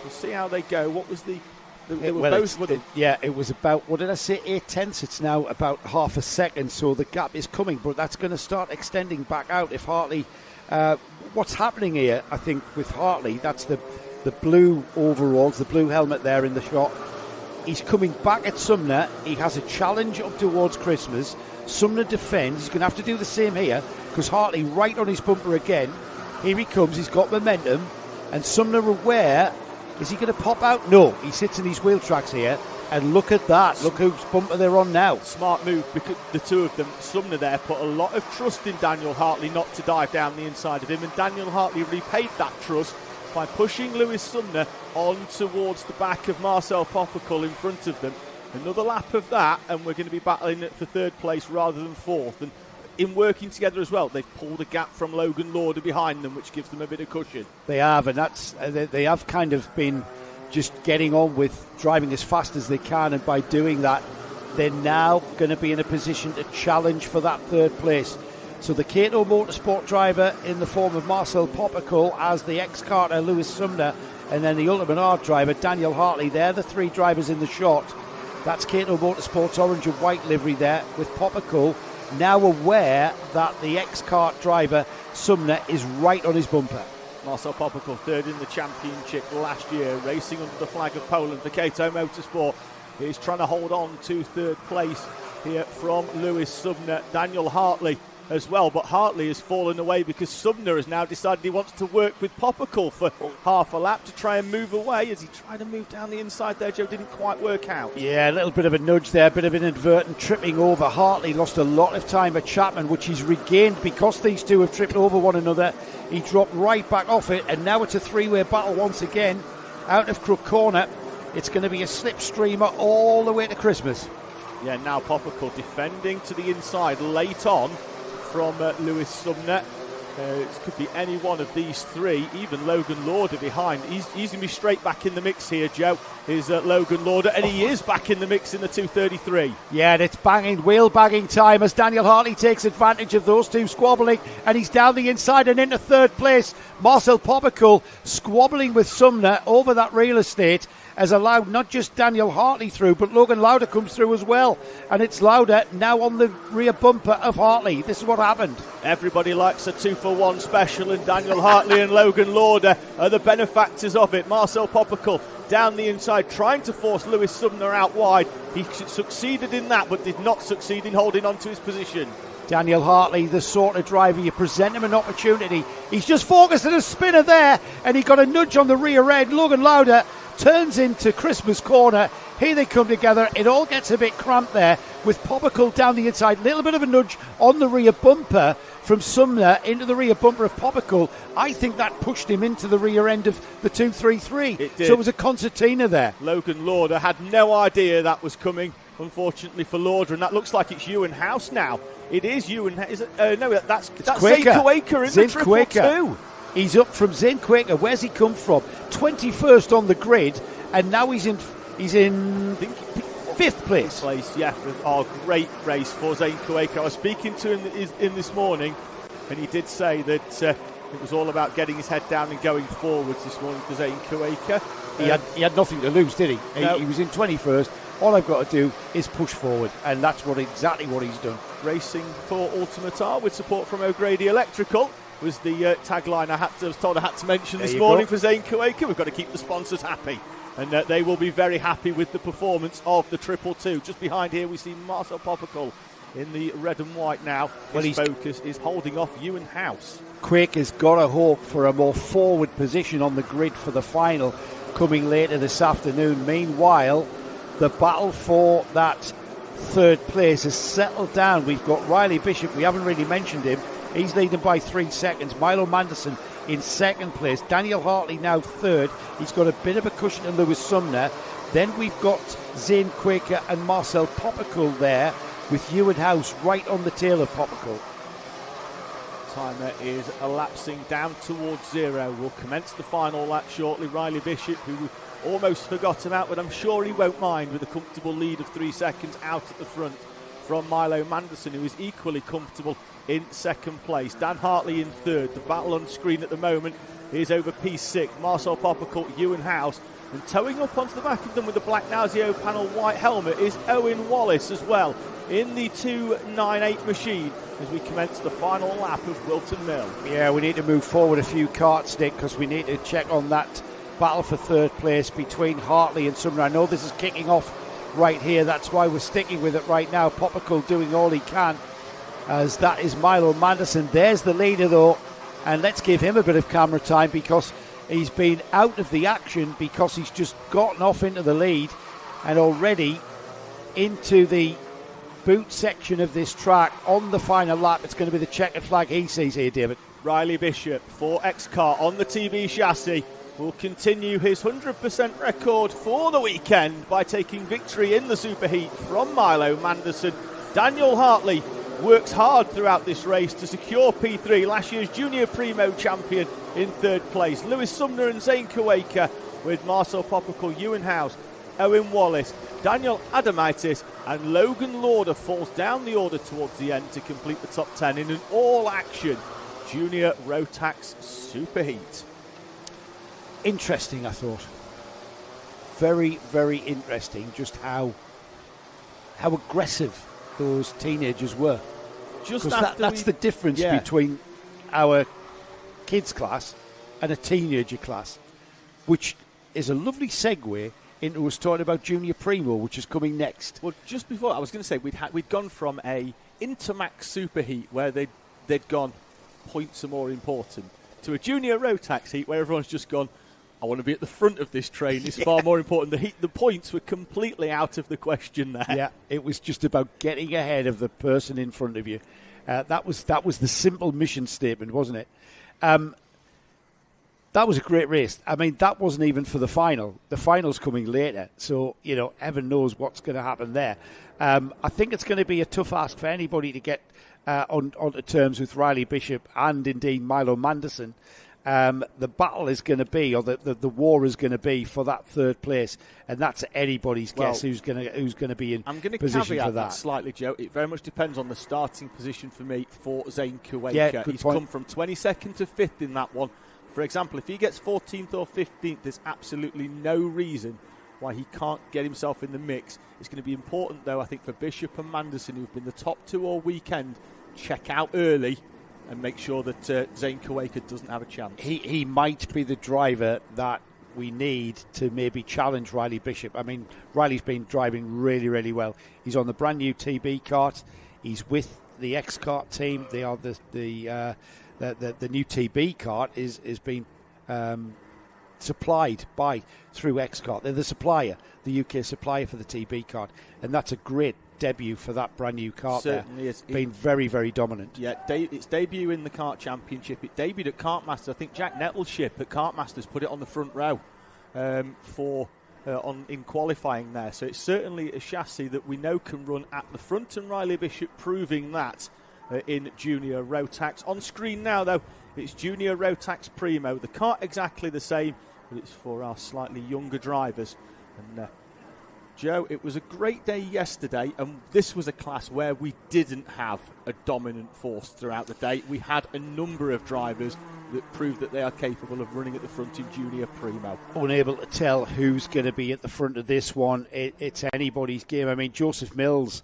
We'll see how they go. What was they were both... it was about, what did I say, 0.8. It's now about half a second, so the gap is coming, but that's going to start extending back out if Hartley... what's happening here, I think, with Hartley, that's the blue overalls, the blue helmet there in the shot. He's coming back at Sumner. He has a challenge up towards Christmas. Sumner defends. He's going to have to do the same here, because Hartley right on his bumper again. Here he comes. He's got momentum. And Sumner aware. Is he going to pop out? No. He sits in these wheel tracks here. And look at that. Look whose bumper they're on now. Smart move, because the two of them, Sumner there, put a lot of trust in Daniel Hartley not to dive down the inside of him. And Daniel Hartley repaid that trust by pushing Lewis Sumner on towards the back of Marcel Popical in front of them. Another lap of that, and we're going to be battling it for third place rather than fourth. And in working together as well, they've pulled a gap from Logan Lauder behind them, which gives them a bit of cushion. They have, and that's they have kind of been just getting on with driving as fast as they can, and by doing that, they're now going to be in a position to challenge for that third place. So the Cato Motorsport driver in the form of Marcel Popical as the ex-karter Lewis Sumner, and then the Ultimate R driver Daniel Hartley. They're the 3 drivers in the shot. That's Cato Motorsport's orange and white livery there, with Popical now aware that the ex-kart driver Sumner is right on his bumper. Marcel Popical, third in the championship last year, racing under the flag of Poland for Cato Motorsport. He's trying to hold on to third place here from Lewis Sumner. Daniel Hartley as well, but Hartley has fallen away because Sumner has now decided he wants to work with Popical for half a lap to try and move away. As he tried to move down the inside there, Joe, didn't quite work out. Yeah, a little bit of a nudge there, a bit of an inadvertent tripping over. Hartley lost a lot of time at Chapman, which he's regained because these two have tripped over one another. He dropped right back off it, and now it's a 3-way battle once again out of Crook Corner. It's going to be a slipstreamer all the way to Christmas. Yeah, now Popical defending to the inside late on from Lewis Sumner. It could be any one of these three, even Logan Lauder behind. He's going to be straight back in the mix here, Joe, is Logan Lauder, and he is back in the mix in the 2:33. Yeah, and it's banging, wheel banging time as Daniel Hartley takes advantage of those two squabbling, and he's down the inside and into third place. Marcel Popical squabbling with Sumner over that real estate has allowed not just Daniel Hartley through, but Logan Lauder comes through as well. And it's Lauder now on the rear bumper of Hartley. This is what happened. Everybody likes a 2-for-1 special, and Daniel Hartley and Logan Lauder are the benefactors of it. Marcel Popical down the inside, trying to force Lewis Sumner out wide. He succeeded in that, but did not succeed in holding on to his position. Daniel Hartley, the sort of driver, you present him an opportunity. He's just focused on a spinner there, and he got a nudge on the rear end. Logan Lauder turns into Christmas corner. Here they come together. It all gets a bit cramped there with Popical down the inside. Little bit of a nudge on the rear bumper from Sumner into the rear bumper of Popical. I think that pushed him into the rear end of the 233. It did. So it was a concertina there. Logan Lauder had no idea that was coming, unfortunately for Lauder, and that looks like it's Ewan House now. It is Ewan. Is it? No, that's Zane Quaker in the triple two. He's up from Zane Quaker. Where's he come from? 21st on the grid, and now he's in fifth place. Yeah, great race for Zane Quaker. I was speaking to him in this morning, and he did say that it was all about getting his head down and going forwards this morning for Zane Quaker. He had nothing to lose, did he? No. He was in 21st. All I've got to do is push forward, and that's exactly what he's done. Racing for Ultimate R with support from O'Grady Electrical was the tagline I was told I had to mention this morning for Zane Quaker. We've got to keep the sponsors happy, and they will be very happy with the performance of the 222. Just behind here we see Marcel Popical in the red and white now. His focus is holding off Ewan House. Quaker's got a hope for a more forward position on the grid for the final coming later this afternoon. Meanwhile, the battle for that third place has settled down. We've got Riley Bishop, we haven't really mentioned him. He's leading by 3 seconds. Milo Manderson in second place. Daniel Hartley now third. He's got a bit of a cushion to Lewis Sumner. Then we've got Zane Quaker and Marcel Popical there, with Ewan House right on the tail of Popical. Timer is elapsing down towards zero. We'll commence the final lap shortly. Riley Bishop, who almost forgot about, but I'm sure he won't mind, with a comfortable lead of 3 seconds out at the front from Milo Manderson, who is equally comfortable in second place. Dan Hartley in third. The battle on screen at the moment is over P6. Marcel Popical, Ewan House, and towing up onto the back of them with the black Nazio panel white helmet is Owen Wallace as well in the 298 machine as we commence the final lap of Whilton Mill. Yeah, we need to move forward a few carts, Nick, because we need to check on that battle for third place between Hartley and Sumner. I know this is kicking off right here. That's why we're sticking with it right now. Popical doing all he can, as that is Milo Manderson. There's the leader, though, and let's give him a bit of camera time because he's been out of the action because he's just gotten off into the lead and already into the boot section of this track on the final lap. It's going to be the checkered flag he sees here, David. Riley Bishop for X-Car on the TB chassis will continue his 100% record for the weekend by taking victory in the superheat from Milo Manderson. Daniel Hartley works hard throughout this race to secure P3, last year's Junior Primo champion in third place. Lewis Sumner and Zane Quaker, with Marcel Popical, Ewan House, Owen Wallace, Daniel Adamitis and Logan Lauder falls down the order towards the end to complete the top 10 in an all-action Junior Rotax superheat. Interesting, I thought. Very, very interesting just how aggressive those teenagers were. That's the difference between our kids class and a teenager class, which is a lovely segue into us talking about Junior Primo, which is coming next. Well, just before, I was going to say we'd gone from a InterMax superheat where they'd gone points are more important to a Junior Rotax heat where everyone's just gone, I want to be at the front of this train. It's far more important. The points were completely out of the question there. Yeah, it was just about getting ahead of the person in front of you. That was the simple mission statement, wasn't it? That was a great race. I mean, that wasn't even for the final. The final's coming later, so heaven knows what's going to happen there. I think it's going to be a tough ask for anybody to get onto terms with Riley Bishop and indeed Milo Manderson, the battle is going to be, or the war is going to be for that third place, and that's anybody's guess who's going to be in position for that. I'm going to caveat that slightly, Joe. It very much depends on the starting position for me for Zane Kuwaker. Yeah, He's point. come from 22nd to 5th in that one. For example, if he gets 14th or 15th, there's absolutely no reason why he can't get himself in the mix. It's going to be important, though, I think, for Bishop and Manderson, who've been the top two all weekend, check out early and make sure that Zane Kuwaker doesn't have a chance. He might be the driver that we need to maybe challenge Riley Bishop. I mean, Riley's been driving really, really well. He's on the brand new TB kart. He's with the X-Kart team. They are the new TB kart is being supplied through X-Kart. They're the supplier, the UK supplier for the TB kart, and that's a great debut for that brand new kart. Certainly there. Is. Been very, very dominant. Yeah, its debut in the kart championship. It debuted at Kartmasters. I think Jack Nettle's ship at Kartmasters put it on the front row in qualifying there. So it's certainly a chassis that we know can run at the front, and Riley Bishop proving that in Junior Rotax. On screen now, though, it's Junior Rotax Primo. The kart exactly the same, but it's for our slightly younger drivers. And Joe, it was a great day yesterday, and this was a class where we didn't have a dominant force throughout the day. We had a number of drivers that proved that they are capable of running at the front in Junior Primo. Unable to tell who's going to be at the front of this one. It's anybody's game. I mean, Joseph Mills,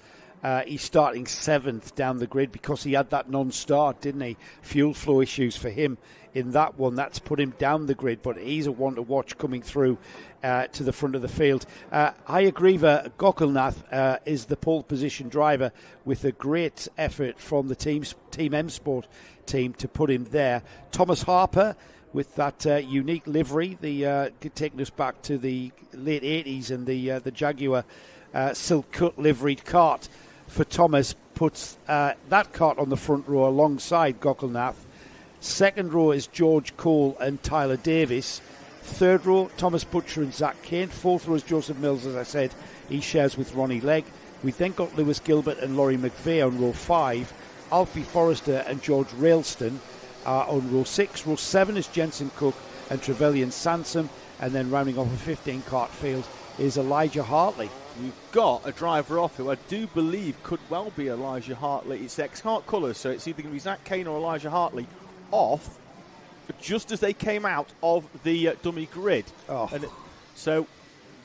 he's starting 7th down the grid because he had that non-start, didn't he? Fuel flow issues for him in that one. That's put him down the grid, but he's a one to watch coming through to the front of the field. Hayagriva Gokulnath is the pole position driver with a great effort from the Team M Sport team to put him there. Thomas Harper with that unique livery, taking us back to the late 80s, and the Jaguar silk cut liveried kart for Thomas puts that kart on the front row alongside Gokulnath. Second row is George Cole and Tyler Davis. Third row, Thomas Butcher and Zach Kane. Fourth row is Joseph Mills, as I said. He shares with Ronnie Legg. We then got Lewis Gilbert and Laurie McVeigh on row 5. Alfie Forrester and George Railston are on row 6. Row 7 is Jensen Cook and Trevelyan Sansom. And then rounding off a 15-kart field is Elijah Hartley. We've got a driver off who I do believe could well be Elijah Hartley. It's X-Kart colours, so it's either going to be Zach Kane or Elijah Hartley off just as they came out of the dummy grid. Oh. And so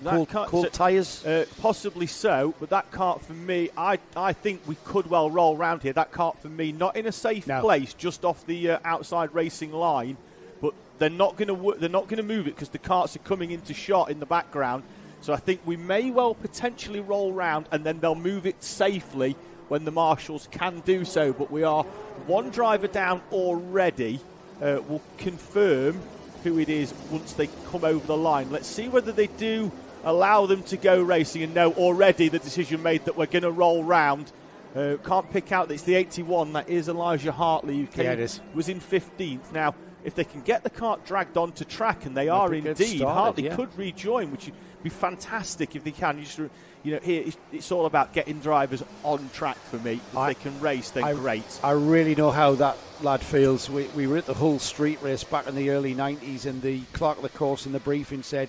that cold tyres? Possibly so, but that kart for me, I think we could well roll round here. That kart for me, not in a safe place, just off the outside racing line, but they're not going to move it because the karts are coming into shot in the background. So I think we may well potentially roll round, and then they'll move it safely when the marshals can do so. But we are one driver down already. We'll confirm who it is once they come over the line. Let's see whether they do allow them to go racing, and no, already the decision made that we're going to roll round. Can't pick out that it's the 81. That is Elijah Hartley, who was in 15th. Now, if they can get the kart dragged onto track, and they are indeed, Hartley could rejoin, which would be fantastic if they can. Here it's all about getting drivers on track for me. If they can race, then great. I really know how that lad feels. We were at the Hull Street Race back in the early 90s, and the clerk of the course in the briefing said,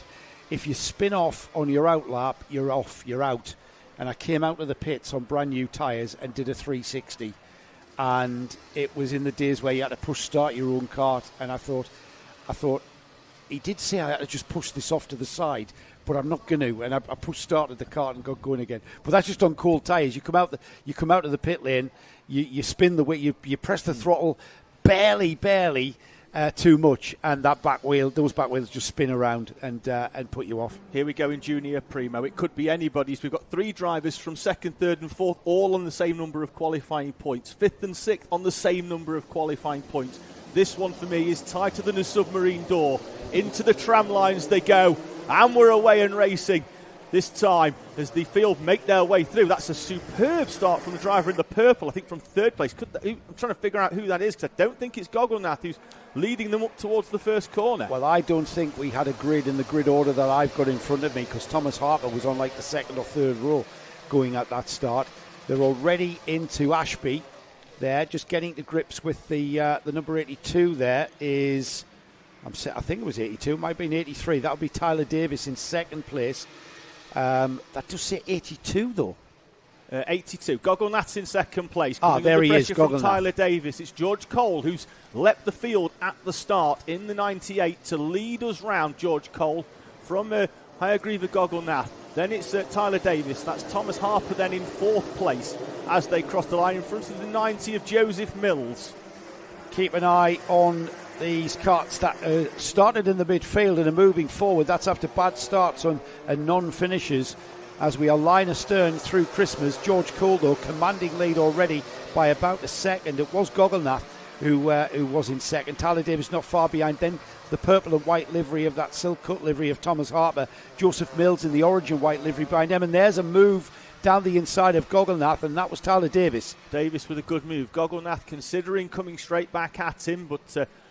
if you spin off on your out lap, you're off, you're out. And I came out of the pits on brand new tyres and did a 360. And it was in the days where you had to push start your own kart, and I thought he did say I had to just push this off to the side, but I'm not going to. And I pushed started the kart and got going again. But that's just on cold tyres. You come out of the pit lane, you spin the wheel, you press the throttle barely too much, and those back wheels just spin around and put you off. Here we go in Junior Primo. It could be anybody's. We've got 3 drivers from 2nd, 3rd and 4th, all on the same number of qualifying points. 5th and 6th on the same number of qualifying points. This one for me is tighter than a submarine door. Into the tram lines they go, and we're away and racing this time as the field make their way through. That's a superb start from the driver in the purple, I think from 3rd place. I'm trying to figure out who that is, because I don't think it's Gogglenath who's leading them up towards the first corner. Well, I don't think we had a grid in the grid order that I've got in front of me, because Thomas Harper was on like the 2nd or 3rd row going at that start. They're already into Ashby. there. Just getting to grips with the number 82 there is, I think it was 82, it might have been 83. That would be Tyler Davis in second place. That does say 82 though. 82. Gogglnath's in second place. There he is, from Tyler Davis. It's George Cole who's leapt the field at the start in the 98 to lead us round. George Cole from Hayagriva Gogglnath. Then it's Tyler Davis. That's Thomas Harper then in fourth place as they cross the line in front of the 90 of Joseph Mills. Keep an eye on these karts that started in the midfield and are moving forward. That's after bad starts and non-finishes. As we are line astern through Christmas, George Cole, though, commanding lead already by about a second. It was Gogglnath who was in second. Tyler Davis not far behind. Then the purple and white livery of that silk cut livery of Thomas Harper. Joseph Mills in the orange and white livery behind him. And there's a move down the inside of Gogglnath, and that was Tyler Davis. Davis with a good move. Gogglnath considering coming straight back at him, but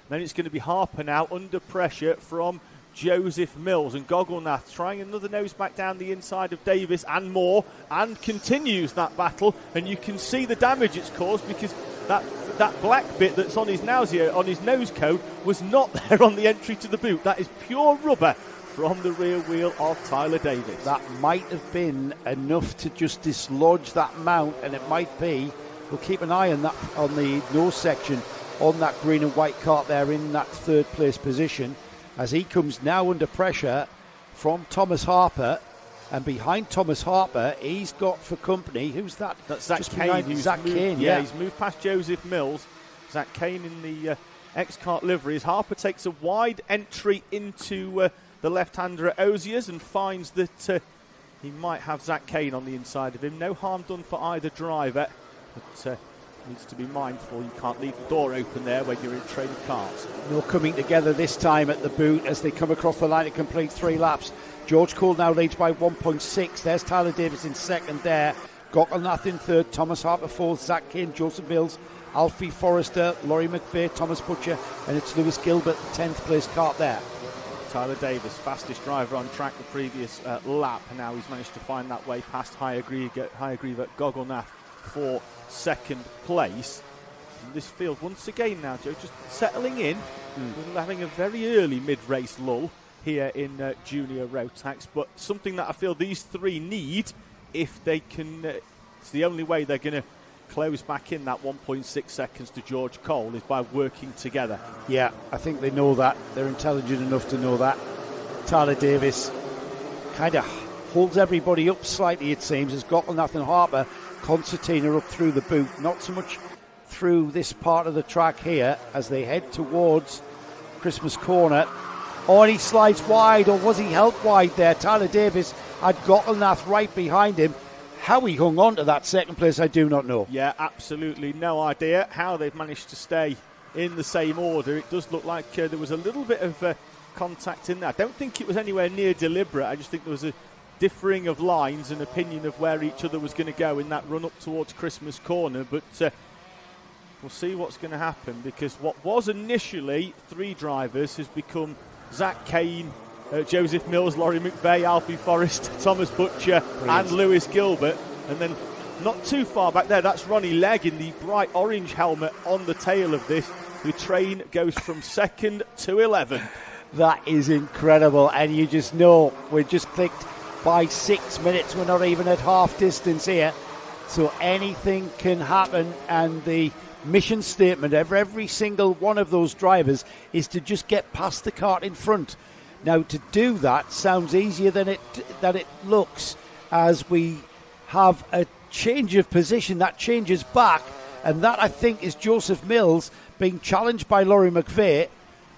then it's going to be Harper now under pressure from Joseph Mills, and Gogglnath trying another nose back down the inside of Davis and more, and continues that battle. And you can see the damage it's caused, because that black bit that's on his nose cone was not there on the entry to the boot. That is pure rubber from the rear wheel of Tyler Davis. That might have been enough to just dislodge that mount, and it might be. We'll keep an eye on that, on the nose section on that green and white kart there in that third place position, as he comes now under pressure from Thomas Harper. And behind Thomas Harper, he's got for company, who's that? That's Zach Kane. Zach Kane, yeah. He's moved past Joseph Mills. Zach Kane in the X-Kart livery. As Harper takes a wide entry into the left-hander at Osiers and finds that he might have Zach Kane on the inside of him. No harm done for either driver, but needs to be mindful. You can't leave the door open there when you're in a train of cars. No coming together this time at the boot as they come across the line to complete 3 laps. George Cole now leads by 1.6. There's Tyler Davis in second there. Gogglnath in third. Thomas Harper fourth. Zach Kane, Joseph Mills, Alfie Forrester, Laurie McVeigh, Thomas Butcher, and it's Lewis Gilbert, 10th place kart there. Tyler Davis, fastest driver on track the previous lap, and now he's managed to find that way past Hayagriva Gogglnath for second place. And this field once again now, Joe, just settling in. We're having a very early mid-race lull here in Junior Rotax, but something that I feel these three need if they can. It's the only way they're going to close back in that 1.6 seconds to George Cole is by working together. Yeah, I think they know that. They're intelligent enough to know that. Tyler Davis kind of holds everybody up slightly, it seems, as Gogglnath and Harper concertina up through the boot. Not so much through this part of the track here as they head towards Christmas Corner. Oh, and he slides wide, or was he helped wide there? Tyler Davis had Gogglnath right behind him. How he hung on to that second place, I do not know. Yeah, absolutely no idea how they've managed to stay in the same order. It does look like there was a little bit of contact in there. I don't think it was anywhere near deliberate. I just think there was a differing of lines and opinion of where each other was going to go in that run up towards Christmas Corner. But we'll see what's going to happen, because what was initially 3 drivers has become Zach Kane, Joseph Mills, Laurie McVeigh, Alfie Forrest, Thomas Butcher, and Lewis Gilbert. And then not too far back there, that's Ronnie Legg in the bright orange helmet on the tail of this. The train goes from 2nd to 11th. That is incredible, and you just know we're just clicked by 6 minutes. We're not even at half distance here, so anything can happen. And the mission statement of every single one of those drivers is to just get past the kart in front. Now, to do that sounds easier than it looks, as we have a change of position that changes back, and that I think is Joseph Mills being challenged by Laurie McVeigh.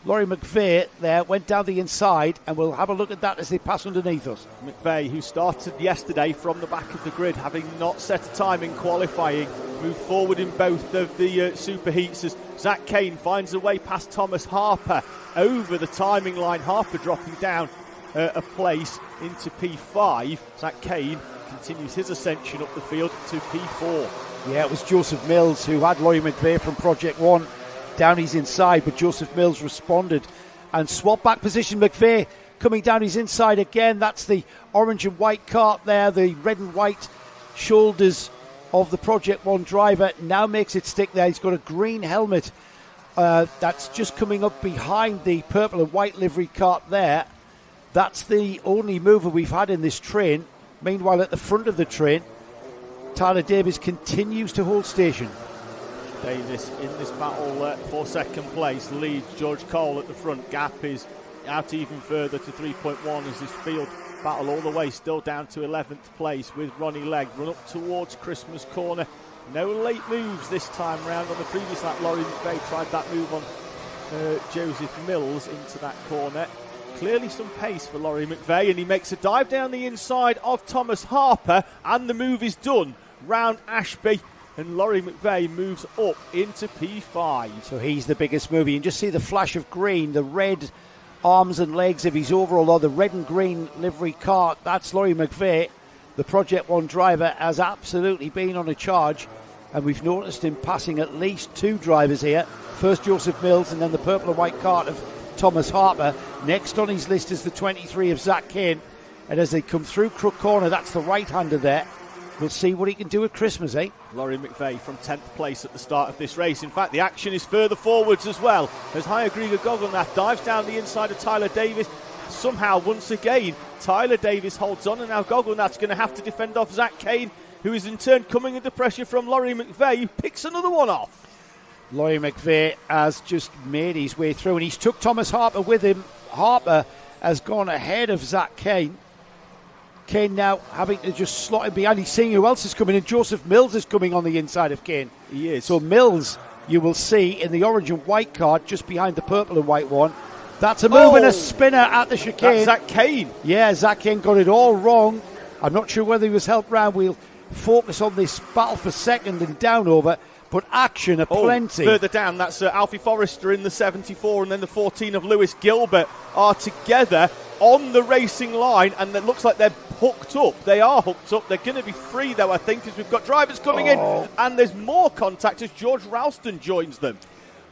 Laurie McVeigh there went down the inside, and we'll have a look at that as they pass underneath us. McVeigh, who started yesterday from the back of the grid, having not set a time in qualifying, moved forward in both of the super heats as Zach Kane finds a way past Thomas Harper over the timing line. Harper dropping down a place into P5. Zach Kane continues his ascension up the field to P4. Yeah, it was Joseph Mills who had Laurie McVeigh from Project 1 down his inside, but Joseph Mills responded and swapped back position. McVeigh coming down his inside again. That's the orange and white kart there, the red and white shoulders of the Project One driver now makes it stick there. He's got a green helmet that's just coming up behind the purple and white livery cart there. That's the only mover we've had in this train. Meanwhile, at the front of the train, Tyler Davis continues to hold station. Davis in this battle for second place leads George Cole at the front. Gap is out even further to 3.1 as this field battle all the way still down to 11th place with Ronnie Legg run up towards Christmas Corner. No late moves this time round. On the previous lap, Laurie McVeigh tried that move on Joseph Mills into that corner. Clearly some pace for Laurie McVeigh, and he makes a dive down the inside of Thomas Harper, and the move is done round Ashby, and Laurie McVeigh moves up into P5. So he's the biggest mover. You can just see the flash of green, the red arms and legs of his overall, or the red and green livery cart. That's Laurie McVeigh. The Project One driver has absolutely been on a charge, and we've noticed him passing at least two drivers here. First Joseph Mills, and then the purple and white cart of Thomas Harper. Next on his list is the 23 of Zach Kane, and as they come through Crook Corner, that's the right-hander there. We'll see what he can do at Christmas, eh? Laurie McVeigh from 10th place at the start of this race. In fact, the action is further forwards as well, as Hayagriga Gogolnath dives down the inside of Tyler Davis. Somehow, once again, Tyler Davis holds on, and now Gogolnath's going to have to defend off Zach Kane, who is in turn coming under pressure from Laurie McVeigh, who picks another one off. Laurie McVeigh has just made his way through, and he's took Thomas Harper with him. Harper has gone ahead of Zach Kane. Kane now having to just slot him behind. He's seeing who else is coming in. Joseph Mills is coming on the inside of Kane. He is. So Mills, you will see in the orange and white card just behind the purple and white one. That's a move and a spinner at the chicane. That's Zach Kane. Yeah, Zach Kane got it all wrong. I'm not sure whether he was helped round. We'll focus on this battle for second and down over, but action aplenty. Further down, that's Alfie Forrester in the 74, and then the 14 of Lewis Gilbert are together on the racing line, and it looks like they're hooked up. They are hooked up. They're going to be free, though, I think, because we've got drivers coming in, and there's more contact as George Ralston joins them.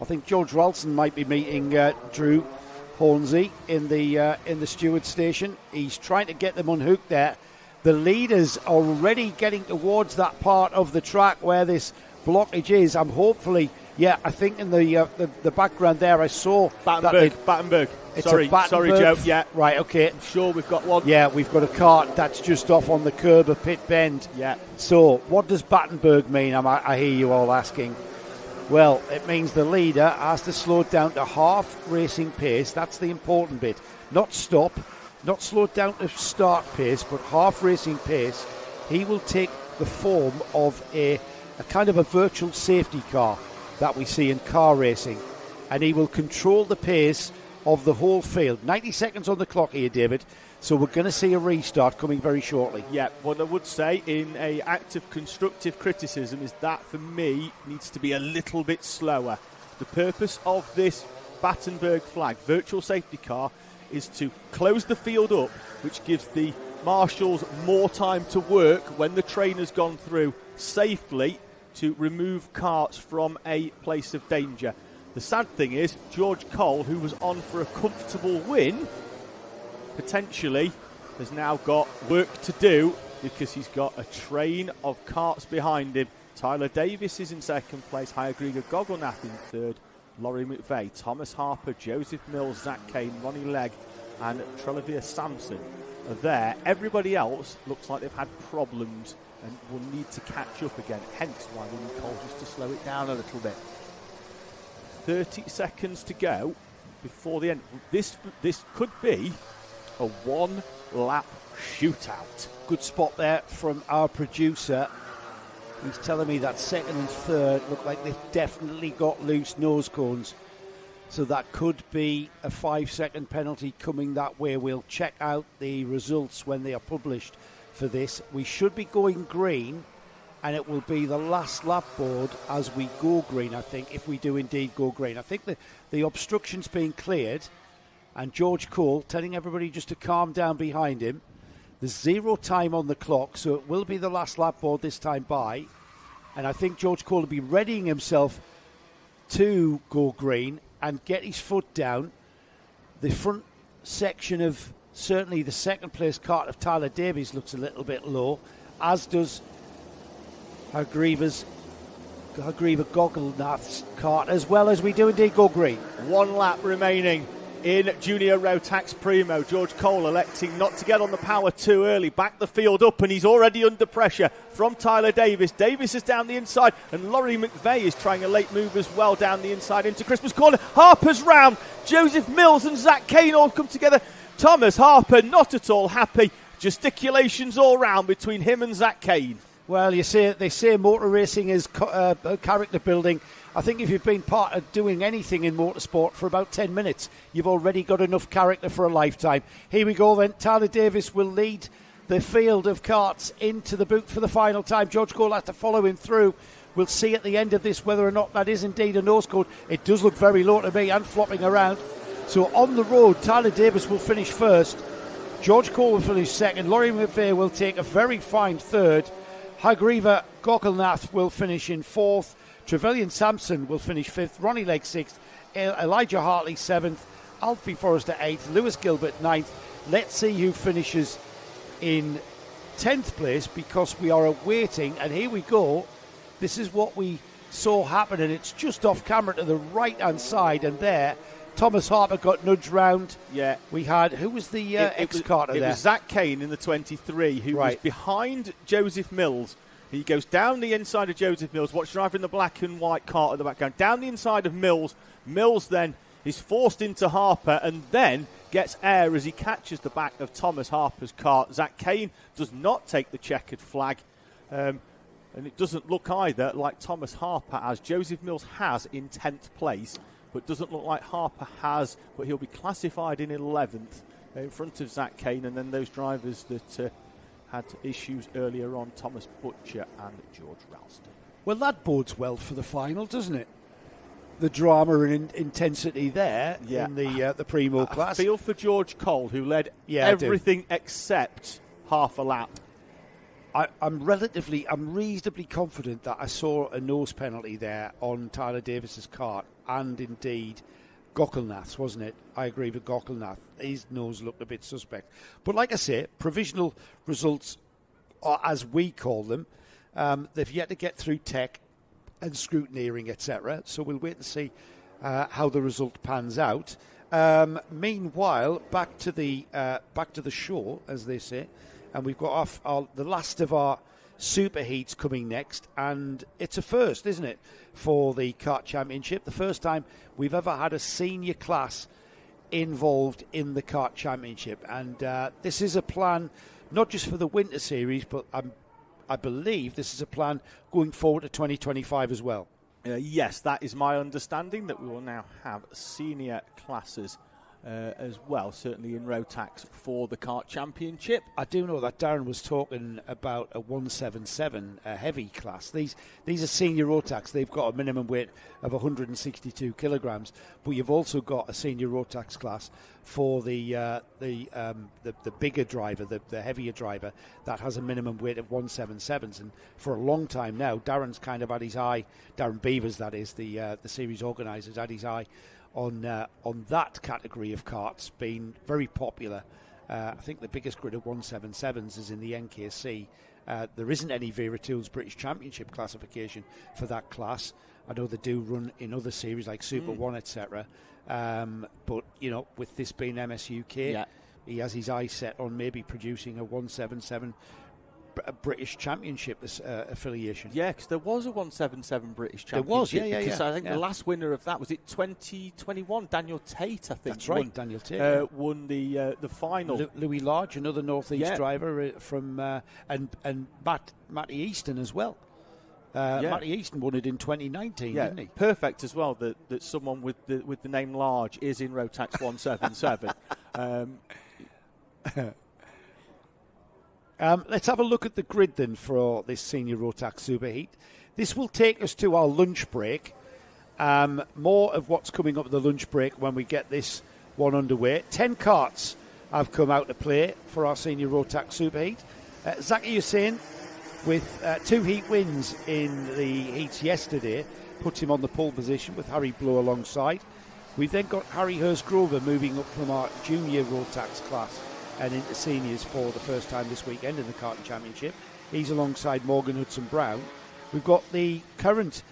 I think George Ralston might be meeting Drew Hornsey in the steward station. He's trying to get them unhooked there. The leaders are already getting towards that part of the track where this blockage is. I'm hopefully, I think in the background there I saw Battenberg. Sorry, Joe. Yeah, right. Okay. I'm sure we've got one. Yeah, we've got a cart that's just off on the curb of Pit Bend. Yeah. So, what does Battenberg mean? I hear you all asking. Well, it means the leader has to slow it down to half racing pace. That's the important bit. Not stop, not slow it down to start pace, but half racing pace. He will take the form of a kind of a virtual safety car that we see in car racing, and he will control the pace of the whole field. 90 seconds on the clock here, David, so we're going to see a restart coming very shortly. Yeah, what I would say in a act of constructive criticism is that for me needs to be a little bit slower. The purpose of this Battenberg flag virtual safety car is to close the field up, which gives the marshals more time to work when the train has gone through safely to remove carts from a place of danger. The sad thing is, George Cole, who was on for a comfortable win, potentially has now got work to do because he's got a train of carts behind him. Tyler Davis is in second place, Hayagriga Gogolnath in third, Laurie McVeigh, Thomas Harper, Joseph Mills, Zach Kane, Ronnie Legg and Trelevere Sampson are there. Everybody else looks like they've had problems and will need to catch up again, hence why we need Cole just to slow it down a little bit. 30 seconds to go before the end. This could be a one-lap shootout. Good spot there from our producer. He's telling me that second and third look like they've definitely got loose nose cones. So that could be a 5-second penalty coming that way. We'll check out the results when they are published for this. We should be going green, and it will be the last lap board as we go green, I think, if we do indeed go green. I think the obstruction's being cleared, and George Cole telling everybody just to calm down behind him. There's 0 time on the clock, so it will be the last lap board this time by. And I think George Cole will be readying himself to go green and get his foot down. The front section of certainly the second place cart of Tyler Davies looks a little bit low, as does Hargreaver Gogglnath's kart, as well as we do indeed go green. 1 lap remaining in Junior Rotax Primo. George Cole electing not to get on the power too early. Back the field up, and he's already under pressure from Tyler Davis. Davis is down the inside, and Laurie McVeigh is trying a late move as well down the inside into Christmas corner. Harper's round. Joseph Mills and Zach Kane all come together. Thomas Harper not at all happy. Gesticulations all round between him and Zach Kane. Well, they say motor racing is character building. I think if you've been part of doing anything in motorsport for about 10 minutes, you've already got enough character for a lifetime. Here we go then. Tyler Davis will lead the field of karts into the boot for the final time. George Cole has to follow him through. We'll see at the end of this whether or not that is indeed a nose cone. It does look very low to me and flopping around. So on the road, Tyler Davis will finish first. George Cole will finish second. Laurie McVeigh will take a very fine third. Hargreaver Gogglnath will finish in fourth. Trevelyan Sampson will finish fifth. Ronnie Legg sixth. Elijah Hartley seventh. Alfie Forrester eighth. Lewis Gilbert ninth. Let's see who finishes in 10th place, because we are awaiting, and here we go. This is what we saw happen, and it's just off camera to the right-hand side, and there Thomas Harper got nudged round. Yeah. We had, who was the ex-carter there? It was Zach Kane in the 23 who was behind Joseph Mills. He goes down the inside of Joseph Mills. Watch driver in the black and white cart at the background. Down the inside of Mills. Mills then is forced into Harper and then gets air as he catches the back of Thomas Harper's cart. Zach Kane does not take the checkered flag. And it doesn't look either like Thomas Harper has. Joseph Mills has in 10th place, but doesn't look like Harper has, but he'll be classified in 11th in front of Zach Kane, and then those drivers that had issues earlier on, Thomas Butcher and George Ralston. Well, that bodes well for the final, doesn't it? The drama and intensity there in the Primo class. I feel for George Cole, who led everything except half a lap. I'm reasonably confident that I saw a nose penalty there on Tyler Davis's kart, and indeed Gogglnath's, wasn't it? I agree with Gogglnath. His nose looked a bit suspect. But like I say, provisional results, are, as we call them, they've yet to get through tech and scrutineering, etc. So we'll wait and see how the result pans out. Meanwhile, back to the show, as they say, and we've got the last of our super heats coming next, and it's a first, isn't it, for the Kart Championship? The first time we've ever had a senior class involved in the Kart Championship, and this is a plan not just for the Winter Series, but I believe this is a plan going forward to 2025 as well. Yes, that is my understanding, that we will now have senior classes as well, certainly in Rotax for the Kart Championship. I do know that Darren was talking about a 177 heavy class. These are senior Rotax. They've got a minimum weight of 162 kilograms, but you've also got a senior Rotax class for the bigger driver, the heavier driver, that has a minimum weight of 177s. And for a long time now, Darren's kind of had his eye, Darren Beavers, that is, the series organisers, had his eye on that category of karts, being very popular. I think the biggest grid of 177s is in the NKC. There isn't any Vera Tools British Championship classification for that class. I know they do run in other series like Super 1, etc. But, you know, with this being MSUK, he has his eyes set on maybe producing a 177 British Championship affiliation. Yeah, because there was a 177 British Championship. There was, yeah. Because I think the last winner of that, was it 2021? Daniel Tate, I think. That's right, Daniel Tate. Won the final. Louis Large, another North East driver from, and Matty Easton as well. Matty Easton won it in 2019, didn't he? Perfect as well that someone with the name Large is in Rotax 177. Let's have a look at the grid then for this senior Rotax Superheat. This will take us to our lunch break. More of what's coming up at the lunch break when we get this one underway. 10 karts have come out to play for our senior Rotax Superheat. Zaki Hussain, with 2 heat wins in the heats yesterday, puts him on the pole position with Harry Blow alongside. We've then got Harry Hurst-Grover moving up from our junior Rotax class and into seniors for the first time this weekend in the Karting Championship. He's alongside Morgan Hudson-Brown. We've got the current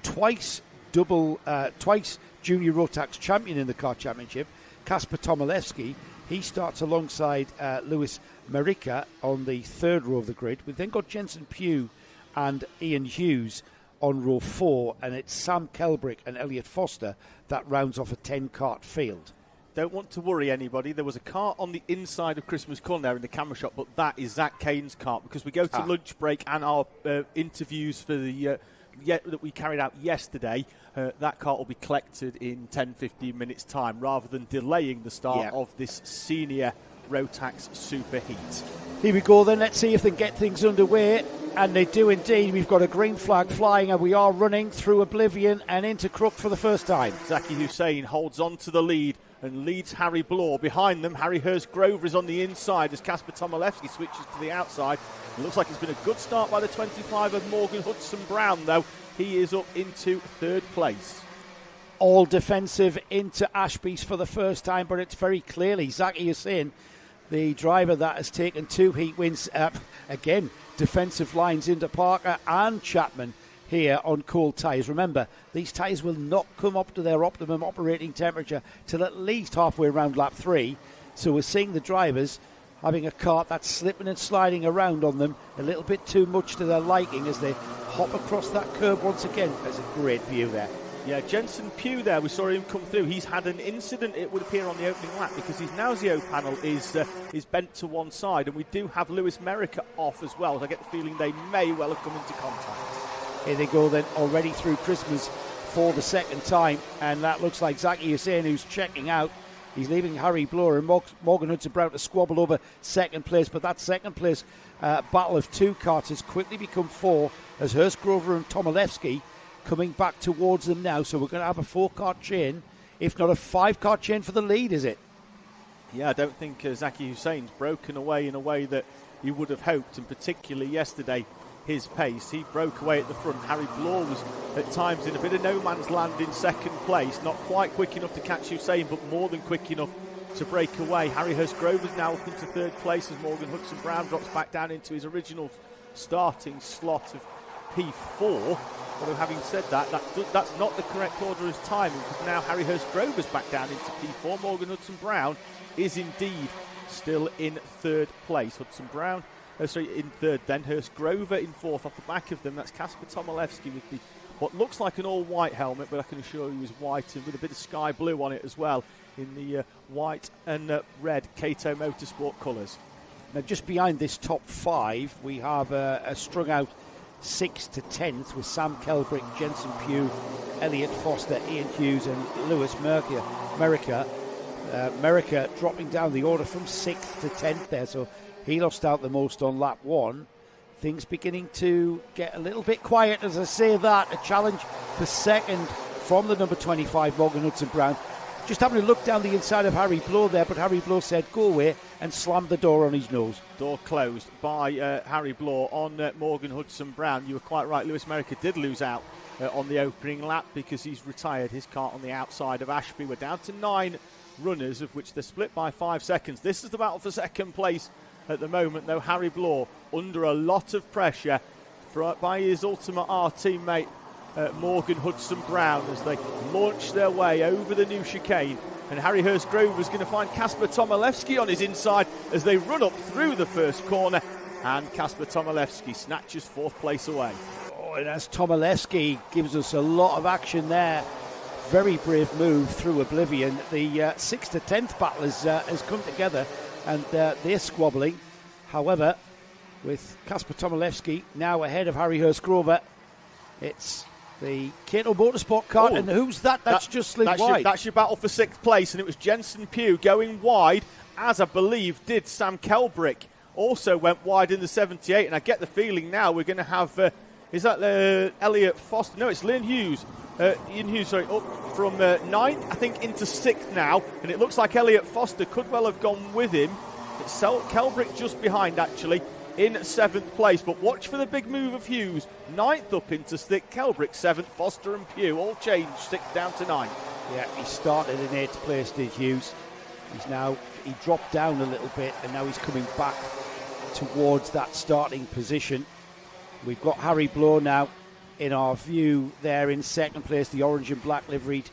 twice junior Rotax champion in the Kart Championship, Kasper Tomilewski. He starts alongside Lewis Merica on the third row of the grid. We've then got Jensen Pugh and Ian Hughes on row 4, and it's Sam Kelbrick and Elliot Foster that rounds off a 10-kart field. Don't want to worry anybody. There was a kart on the inside of Christmas Corner there in the camera shot, but that is Zach Kane's kart, because we go to lunch break and our interviews for the that we carried out yesterday. That kart will be collected in 10-15 minutes time, rather than delaying the start of this senior Rotax Super Heat. Here we go then. Let's see if they can get things underway. And they do indeed. We've got a green flag flying, and we are running through Oblivion and into Crook for the first time. Zaki Hussein holds on to the lead and leads Harry Blore. Behind them, Harry Hurst Grover is on the inside as Kasper Tomilewski switches to the outside. It looks like it's been a good start by the 25 of Morgan Hudson Brown, though. He is up into third place. All defensive into Ashby's for the first time, but it's very clearly Zaki Hussein, the driver that has taken 2 heat wins. Again, defensive lines into Parker and Chapman here on cold tyres. Remember, these tyres will not come up to their optimum operating temperature till at least halfway around lap 3. So we're seeing the drivers having a kart that's slipping and sliding around on them a little bit too much to their liking as they hop across that curb once again. There's a great view there. Yeah, Jensen Pugh there, we saw him come through. He's had an incident, it would appear, on the opening lap, because his Nauseo panel is bent to one side, and we do have Lewis Merica off as well. So I get the feeling they may well have come into contact. Here they go then, already through Christmas for the second time, and that looks like Zaki Hussein who's checking out. He's leaving Harry Bloor and Morgan Hudson Brown to squabble over second place, but that second place battle of 2 karts has quickly become 4 as Hurst Grover and Tomilewski coming back towards them now. So we're going to have a 4-kart chain, if not a 5-kart chain for the lead, is it? Yeah, I don't think Zaki Hussein's broken away in a way that you would have hoped, and particularly yesterday, his pace. He broke away at the front. Harry Bloor was at times in a bit of no man's land in second place, not quite quick enough to catch Hussein, but more than quick enough to break away. Harry Hurst Grover's now up into third place as Morgan Hudson Brown drops back down into his original starting slot of P4. Although having said that, that's not the correct order of timing, because now Harry Hurst Grover's back down into P4. Morgan Hudson Brown is indeed still in third place. Hudson Brown, in third, then Hurst Grover in fourth. Off the back of them, that's Kasper Tomilewski with the what looks like an all-white helmet, but I can assure you is white and with a bit of sky blue on it as well, in the white and red Kato Motorsport colours. Now, just behind this top 5, we have a strung out 6th to 10th with Sam Kelbrick, Jensen Pugh, Elliot Foster, Ian Hughes and Lewis Merica. Merica dropping down the order from 6th to 10th there, so he lost out the most on lap 1. Things beginning to get a little bit quiet as I say that. A challenge for second from the number 25, Morgan Hudson Brown. Just having a look down the inside of Harry Bloor there, but Harry Bloor said go away and slammed the door on his nose. Door closed by Harry Bloor on Morgan Hudson Brown. You were quite right, Lewis Merica did lose out on the opening lap because he's retired his kart on the outside of Ashby. We're down to 9 runners, of which they're split by 5 seconds. This is the battle for second place at the moment, though. Harry Bloor under a lot of pressure by his Ultima R teammate Morgan Hudson Brown as they launch their way over the new chicane, and Harry Hurst Grover is going to find Kasper Tomilewski on his inside as they run up through the first corner, and Kasper Tomilewski snatches 4th place away. Oh, and as Tomilewski gives us a lot of action there, very brave move through Oblivion. The 6th to 10th battle has come together, and they're squabbling. However, with Kasper Tomilewski now ahead of Harry Hurst Grover, it's the Kato Motorsport kart, and who's that? That's just slid wide. That's your battle for 6th place, and it was Jensen Pugh going wide, as I believe did Sam Kelbrick. Also went wide in the 78, and I get the feeling now we're going to have, is that Elliot Foster? No, it's Ian Hughes, up from 9th, I think, into 6th now, and it looks like Elliot Foster could well have gone with him. It's Kelbrick just behind, actually, in 7th place, but watch for the big move of Hughes. 9th up into 6th, Kelbrick 7th, Foster and Pugh all changed, 6th down to 9th. Yeah, he started in 8th place, did Hughes. He dropped down a little bit, and now he's coming back towards that starting position. We've got Harry Bloor now in our view there in second place, the orange and black liveried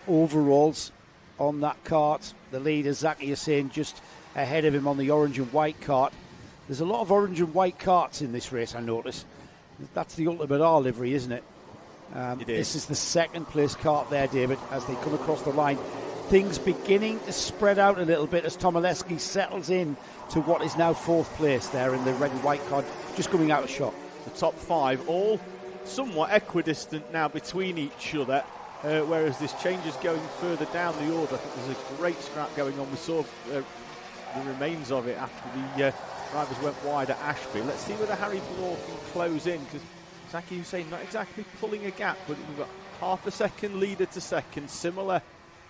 overalls on that cart. The leader, Zaki Hussain, just ahead of him on the orange and white cart. There's a lot of orange and white carts in this race, I notice. That's the Ultimate R livery, isn't it? It is. This is the second place cart there, David, as they come across the line. Things beginning to spread out a little bit as Tomaszewski settles in to what is now fourth place there in the red and white cart, just coming out of shot. The top 5 all somewhat equidistant now between each other, whereas this changes going further down the order. I think there's a great scrap going on. We saw the remains of it after the drivers went wide at Ashby. Let's see whether Harry Bloor can close in, because Zaki Hussain not exactly pulling a gap, but we've got half a second leader to second, similar.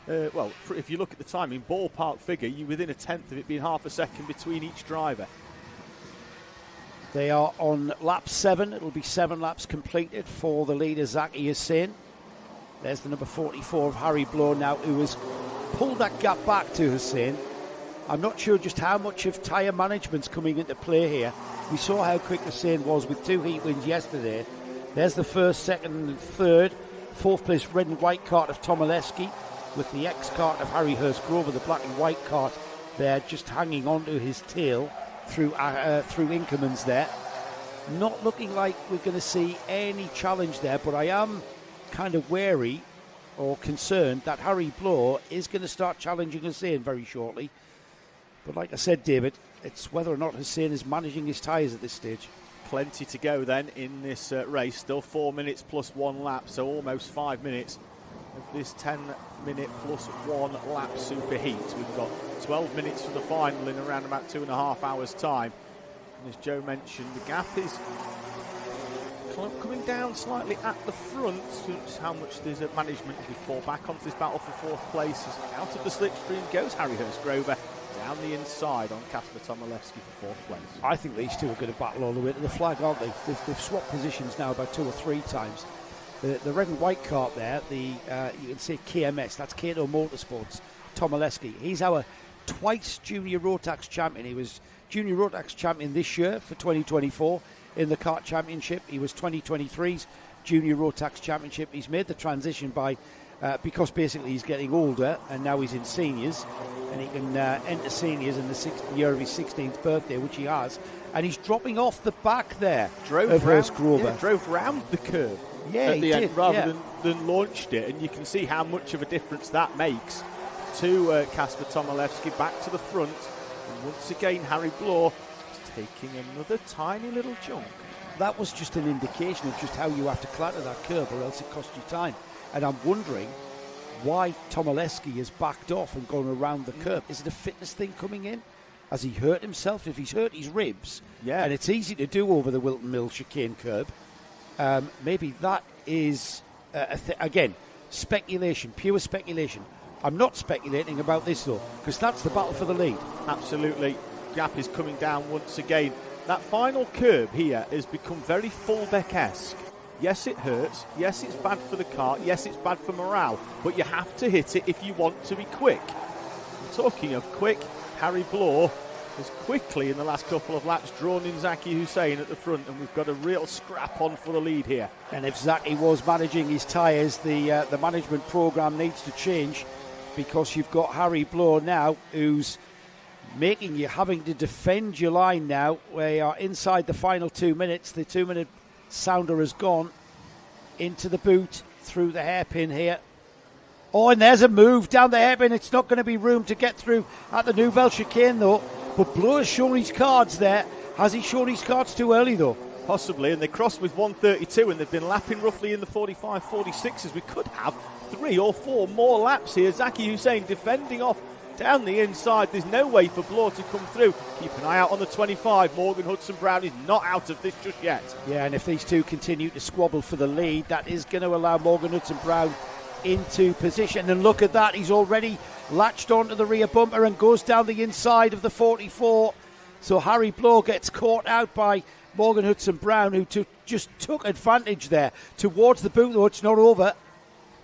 Well, if you look at the timing, ballpark figure, you're within a tenth of it being half a second between each driver. They are on lap 7. It'll be 7 laps completed for the leader, Zaki Hussain. There's the number 44 of Harry Bloor now, who has pulled that gap back to Hussain. I'm not sure just how much of tyre management's coming into play here. We saw how quick Hussain was with 2 heat wins yesterday. There's the first, second and third. Fourth place red and white cart of Tomaszewski, with the X cart of Harry Hurst-Grover, the black and white cart there just hanging onto his tail through Inkermans there. Not looking like we're going to see any challenge there, but I am kind of wary or concerned that Harry Bloor is going to start challenging Hussain very shortly. But like I said, David, it's whether or not Hussain is managing his tyres at this stage. Plenty to go then in this race. Still 4 minutes plus 1 lap, so almost 5 minutes of this 10-minute plus 1 lap super heat. We've got 12 minutes for the final in around about 2.5 hours' time. And as Joe mentioned, the gap is coming down slightly at the front. So how much there's a management to fall back onto this battle for fourth place. Out of the slipstream goes Harry Hurst-Grover. Down the inside on Kasper Tomaszewski for fourth place. I think these two are going to battle all the way to the flag, aren't they? They've swapped positions now about 2 or 3 times. The red and white cart there, you can see KMS, that's Kato Motorsports, Tomaszewski. He's our twice junior Rotax champion. He was junior Rotax champion this year for 2024 in the kart championship. He was 2023's junior Rotax championship. He's made the transition because basically he's getting older and now he's in seniors, and he can enter seniors in the year of his 16th birthday, which he has, and he's dropping off the back there of Hurst-Grover. Yeah, drove round the curve at the end rather than launched it, and you can see how much of a difference that makes to Kasper Tomaszewski back to the front. And once again, Harry Bloor is taking another tiny little chunk. That was just an indication of just how you have to clatter that curve, or else it costs you time. And I'm wondering why Tomaszewski has backed off and gone around the curve. Is it a fitness thing coming in? Has he hurt himself? If he's hurt his ribs, and it's easy to do over the Whilton Mill chicane curb, maybe that is, again, speculation, pure speculation. I'm not speculating about this, though, because that's the battle for the lead. Absolutely. Gap is coming down once again. That final curb here has become very Fullbeck-esque. Yes, it hurts. Yes, it's bad for the car. Yes, it's bad for morale. But you have to hit it if you want to be quick. Talking of quick, Harry Bloor has quickly, in the last couple of laps, drawn in Zaki Hussain at the front, and we've got a real scrap on for the lead here. And if Zaki was managing his tyres, the management programme needs to change, because you've got Harry Bloor now, who's making you having to defend your line now. We are inside the final 2 minutes. The 2-minute sounder has gone into the boot through the hairpin here. Oh, and there's a move down the hairpin. It's not going to be room to get through at the Nouvelle chicane, though. But Bloor's shown his cards there. Has he shown his cards too early, though? Possibly, and they crossed with 1:32, and they've been lapping roughly in the 45-46s. We could have 3 or 4 more laps here. Zaki Hussain defending off down the inside. There's no way for Bloor to come through. Keep an eye out on the 25. Morgan Hudson-Brown is not out of this just yet. Yeah, and if these two continue to squabble for the lead, that is going to allow Morgan Hudson-Brown into position. And look at that, he's already latched onto the rear bumper and goes down the inside of the 44. So Harry Bloor gets caught out by Morgan Hudson-Brown, who just took advantage there towards the boot, though it's not over.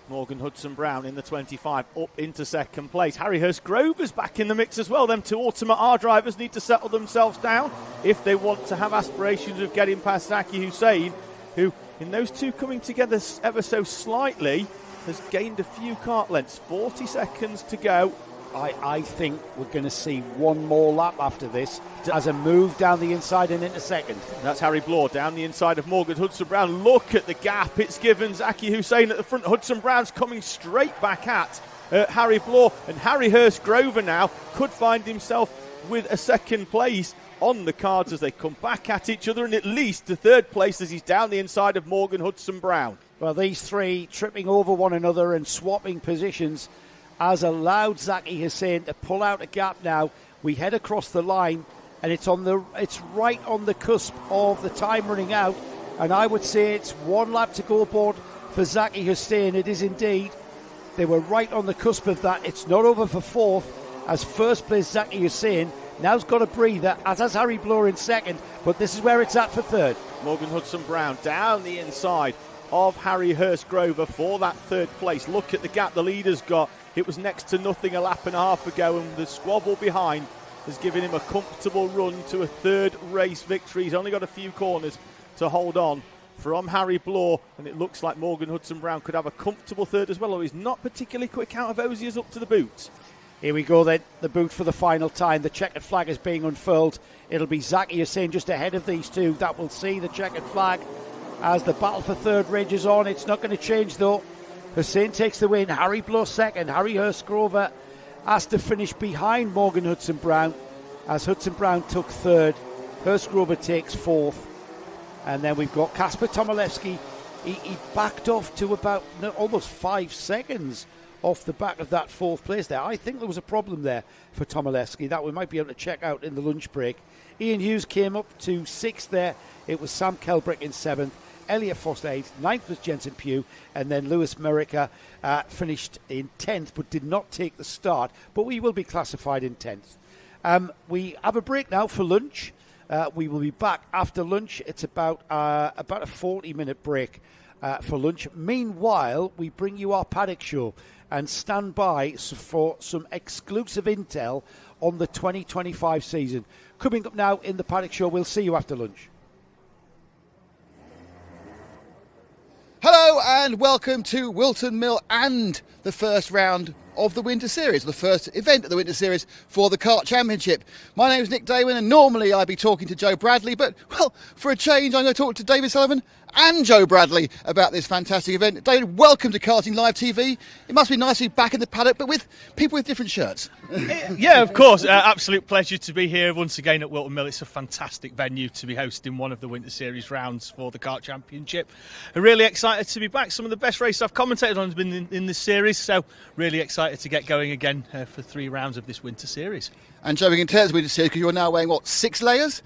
Morgan Hudson-Brown in the 25 up into second place. Harry Hurst-Grover's back in the mix as well. Them 2 Ultimate R drivers need to settle themselves down if they want to have aspirations of getting past Zaki Hussain, who in those two coming together ever so slightly, has gained a few kart lengths. 40 seconds to go. I think we're going to see one more lap after this as a move down the inside and into second. That's Harry Bloor down the inside of Morgan Hudson-Brown. Look at the gap it's given Zaki Hussein at the front. Hudson-Brown's coming straight back at Harry Bloor, and Harry Hurst-Grover now could find himself with a second place on the cards as they come back at each other, and at least to third place as he's down the inside of Morgan Hudson-Brown. Well, these three tripping over one another and swapping positions has allowed Zaki Hussein to pull out a gap now. We head across the line, and it's right on the cusp of the time running out, and I would say it's one lap to go aboard for Zaki Hussein. It is indeed. They were right on the cusp of that. It's not over for fourth, as first place Zaki Hussein now's got a breather, as has Harry Bloor in second, but this is where it's at for third. Morgan Hudson-Brown down the inside of Harry Hurst-Grover for that third place. Look at the gap the leader's got. It was next to nothing a lap and a half ago, and the squabble behind has given him a comfortable run to a third race victory. He's only got a few corners to hold on from Harry Bloor, and it looks like Morgan Hudson-Brown could have a comfortable third as well, although he's not particularly quick out of Ozier's up to the boot. Here we go then, the boot for the final time. The checkered flag is being unfurled. It'll be Zaki Hussein just ahead of these two that will see the checkered flag as the battle for third rages on. It's not going to change though. Hussein takes the win. Harry Bloor second. Harry Hurst-Grover has to finish behind Morgan Hudson-Brown as Hudson-Brown took third. Hurst-Grover takes fourth. And then we've got Kasper Tomilewski. He backed off to about almost 5 seconds off the back of that fourth place there. I think there was a problem there for Tomilewski that we might be able to check out in the lunch break. Ian Hughes came up to sixth there. It was Sam Kelbrick in seventh. Elliot Foster 8th, 9th was Jensen Pugh, and then Lewis Murica finished in 10th but did not take the start, but we will be classified in 10th. We have a break now for lunch. We will be back after lunch. It's about a 40-minute break for lunch. Meanwhile, we bring you our Paddock Show and stand by for some exclusive intel on the 2025 season. Coming up now in the Paddock Show, we'll see you after lunch. Hello and welcome to Whilton Mill and the first round of the Winter Series, the first event of the Winter Series for the Kart Championship. My name is Nick Daywin, and normally I'd be talking to Joe Bradley, but, well, for a change I'm going to talk to David Sullivan and Joe Bradley about this fantastic event. David, welcome to Karting Live TV. It must be nice to be back in the paddock, but with people with different shirts. Yeah, of course. Absolute pleasure to be here once again at Whilton Mill. It's a fantastic venue to be hosting one of the Winter Series rounds for the Kart Championship. I'm really excited to be back. Some of the best races I've commentated on has been in this series, so really excited to get going again for 3 rounds of this Winter Series. And Joe, we can tell us Winter Series because you're now wearing, 6 layers?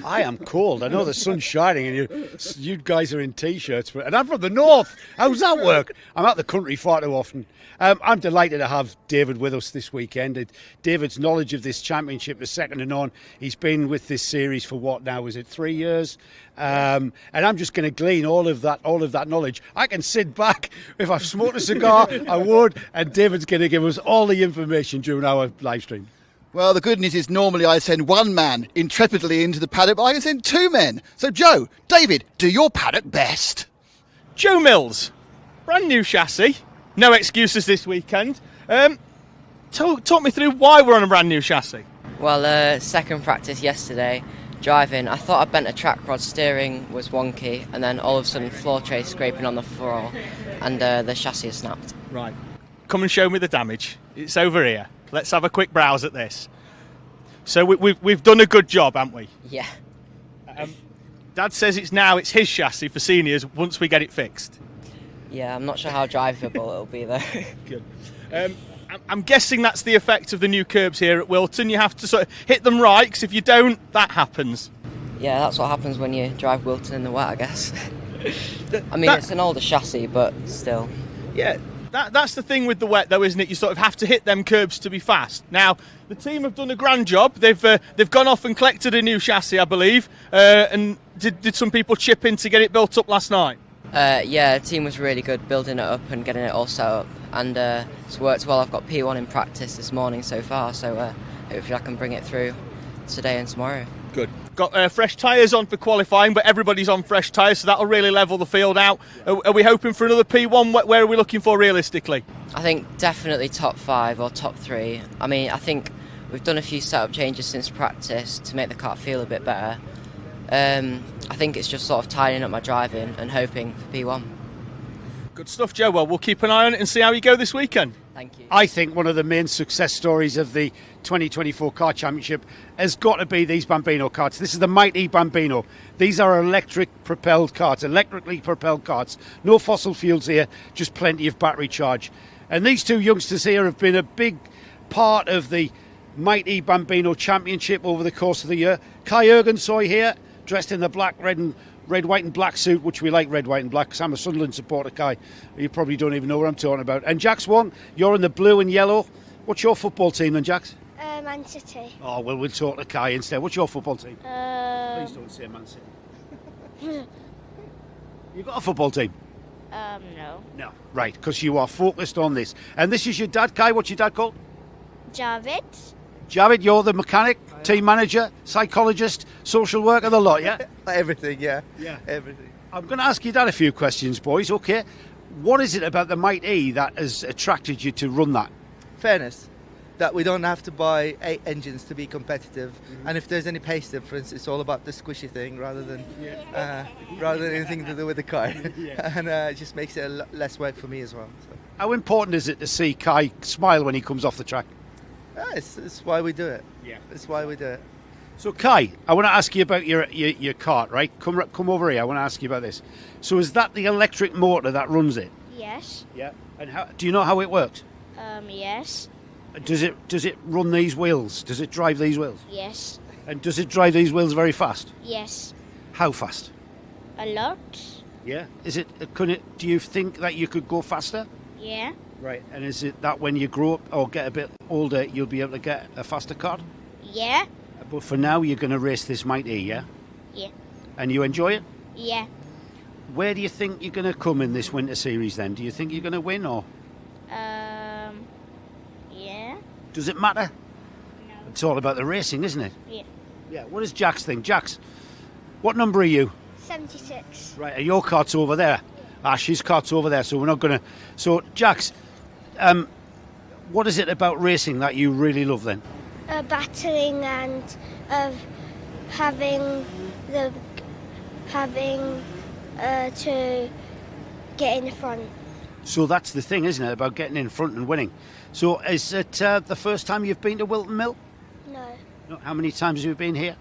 I am cold. I know the sun's shining and you guys are in T-shirts. And I'm from the north. How's that work? I'm out the country far too often. I'm delighted to have David with us this weekend. David's knowledge of this championship is second to none. He's been with this series for what now? Is it 3 years? And I'm just going to glean all of that knowledge. I can sit back. If I've smoked a cigar, I would. And David's going to give us all the information during our live stream. Well, the good news is normally I send one man intrepidly into the paddock, but I can send 2 men. So, Joe, David, do your paddock best. Joe Mills, brand new chassis, no excuses this weekend. Talk me through why we're on a brand new chassis. Well, second practice yesterday, driving, I thought I bent a track rod, steering was wonky, and then all of a sudden floor tray scraping on the floor, and the chassis has snapped. Right, come and show me the damage. It's over here. Let's have a quick browse at this. So we've done a good job, haven't we? Yeah. Dad says it's his chassis for seniors once we get it fixed. Yeah, I'm not sure how drivable it'll be though. Good. I'm guessing that's the effect of the new curbs here at Whilton. You have to sort of hit them right, because if you don't, that happens. Yeah, that's what happens when you drive Whilton in the wet, I guess. I mean, it's an older chassis, but still. Yeah. That's the thing with the wet, though, isn't it? You sort of have to hit them curbs to be fast. Now, the team have done a grand job. They've gone off and collected a new chassis, I believe. And did some people chip in to get it built up last night? Yeah, the team was really good building it up and getting it all set up. And it's worked well. I've got P1 in practice this morning so far, so hopefully I can bring it through today and tomorrow. Good. Got fresh tyres on for qualifying, but everybody's on fresh tyres, so that'll really level the field out. Are we hoping for another P1? Where are we looking for realistically? I think definitely top 5 or top 3. I mean, I think we've done a few setup changes since practice to make the kart feel a bit better. I think it's just sort of tidying up my driving and hoping for P1. Good stuff, Joe. Well, we'll keep an eye on it and see how you go this weekend. Thank you. I think one of the main success stories of the 2024 Kart Championship has got to be these Bambino karts. This is the Mighty Bambino. These are electrically propelled karts. No fossil fuels here, just plenty of battery charge. And these two youngsters here have been a big part of the Mighty Bambino Championship over the course of the year. Kai Ergensoy here, dressed in the red, white and black suit, which we like red, white and black because I'm a Sunderland supporter, Kai. You probably don't even know what I'm talking about. And Jax Wong, you're in the blue and yellow. What's your football team then, Jax? Man City. Oh, well, we'll talk to Kai instead. What's your football team? Please don't say Man City. You got a football team? No. No. Right, because you are focused on this. And this is your dad, Kai. What's your dad called? Javid. Javid, you're the mechanic, team manager, psychologist, social worker, the lot, yeah? Everything, yeah. Yeah. Everything. I'm going to ask your dad a few questions, boys, okay? What is it about the Mighty that has attracted you to run that? Fairness. That we don't have to buy 8 engines to be competitive. And if there's any pace difference, it's all about the squishy thing rather than anything to do with the car. And it just makes it a lot less work for me as well. So. How important is it to see Kai smile when he comes off the track? It's why we do it. Yeah. It's why we do it. So Kai, I want to ask you about your kart, right? Come over here. I want to ask you about this. So is that the electric motor that runs it? Yes. Yeah. And do you know how it works? Yes. Does it run these wheels? Does it drive these wheels? Yes. And does it drive these wheels very fast? Yes. How fast? A lot. Yeah. Do you think that you could go faster? Yeah. Right. And is it that when you grow up or get a bit older, you'll be able to get a faster kart? Yeah. But for now, you're going to race this Mighty, yeah? Yeah. And you enjoy it? Yeah. Where do you think you're going to come in this winter series then? Do you think you're going to win or? Yeah. Does it matter? No. It's all about the racing, isn't it? Yeah. Yeah. What does Jax think? Jax, what number are you? 76. Right. And your kart's over there. She's kart's over there, so we're not going to. So, Jax, what is it about racing that you really love then? Battling and having to get in the front. So that's the thing, isn't it, about getting in front and winning. So is it the first time you've been to Whilton Mill? No. How many times have you been here?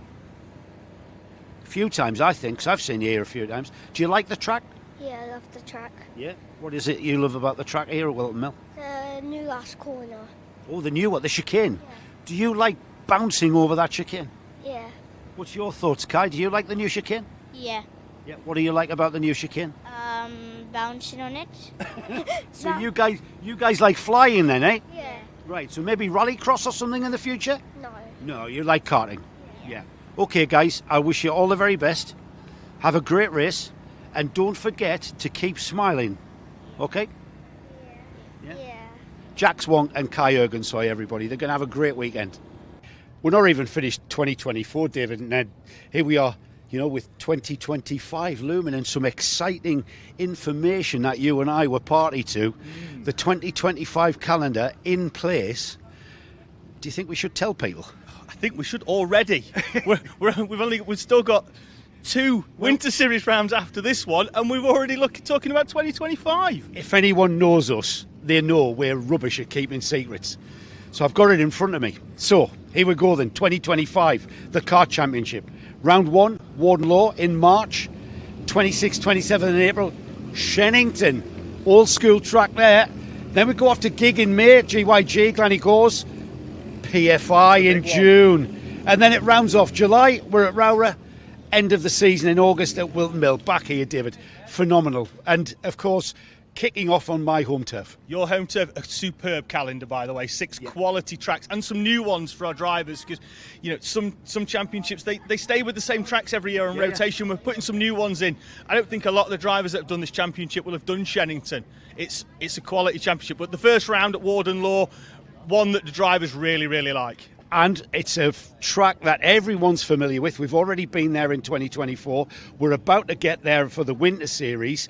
A few times, I think, because I've seen you here a few times. Do you like the track? Yeah, I love the track. Yeah. What is it you love about the track here at Whilton Mill? The new last corner. Oh, the new one, the chicane. Yeah. Do you like bouncing over that chicane? Yeah. What's your thoughts, Kai? Do you like the new chicane? Yeah. Yeah. What do you like about the new chicane? Bouncing on it. So you guys like flying then, eh? Yeah. Right. So maybe rallycross or something in the future? No. No, you like karting. Yeah. Okay, guys. I wish you all the very best. Have a great race, and don't forget to keep smiling. Okay? Yeah. Jax Wong and Kai Ergensoy, everybody. They're going to have a great weekend. We're not even finished 2024, David and Ned. Here we are, with 2025 looming and some exciting information that you and I were party to. The 2025 calendar in place. Do you think we should tell people? I think we should already. We've still got 2 Winter Series rounds after this one, and we've already talking about 2025. If anyone knows us, they know we're rubbish at keeping secrets. So I've got it in front of me. So here we go then, 2025, the Kart Championship. Round 1, Warden Law in March, 26, 27 in April, Shennington, old school track there. Then we go off to Gig in May, GYG, Glenny-Gores, PFI in June. And then it rounds off July, we're at Rowra. End of the season in August at Whilton Mill. Back here, David. Phenomenal. And, of course, kicking off on my home turf. Your home turf, a superb calendar, by the way. 6 quality tracks and some new ones for our drivers because, some championships, they stay with the same tracks every year on rotation. We're putting some new ones in. I don't think a lot of the drivers that have done this championship will have done Shennington. It's a quality championship. But the first round at Warden Law, one that the drivers really, really like. And it's a track that everyone's familiar with. We've already been there in 2024. We're about to get there for the Winter Series.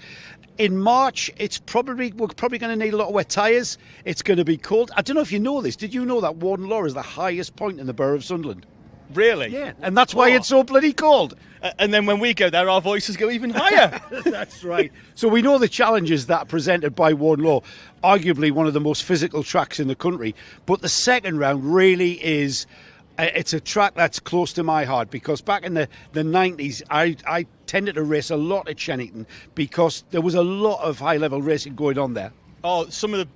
In March, we're probably going to need a lot of wet tyres. It's going to be cold. I don't know if you know this. Did you know that Warden Law is the highest point in the borough of Sunderland? Really? Yeah, and that's why it's so bloody cold. And then when we go there, our voices go even higher. That's right. So we know the challenges that are presented by Warden Law, arguably one of the most physical tracks in the country. But the second round really is, it's a track that's close to my heart, because back in the 90s, I tended to race a lot at Shennington because there was a lot of high-level racing going on there. Oh, some of the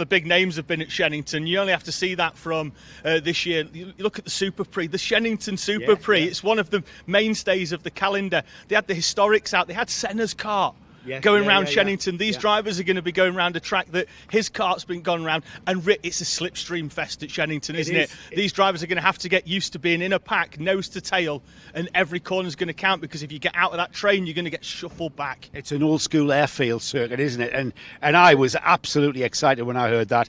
big names have been at Shennington. You only have to see that from this year. You look at the Super Prix, the Shennington Super Prix. It's one of the mainstays of the calendar. They had the historics out. They had Senna's kart going around Shennington. These drivers are going to be going around a track that his kart's been gone around. And it's a slipstream fest at Shennington, isn't it? These drivers are going to have to get used to being in a pack, nose to tail, and every corner's going to count, because if you get out of that train, you're going to get shuffled back. It's an old school airfield circuit, isn't it? And I was absolutely excited when I heard that.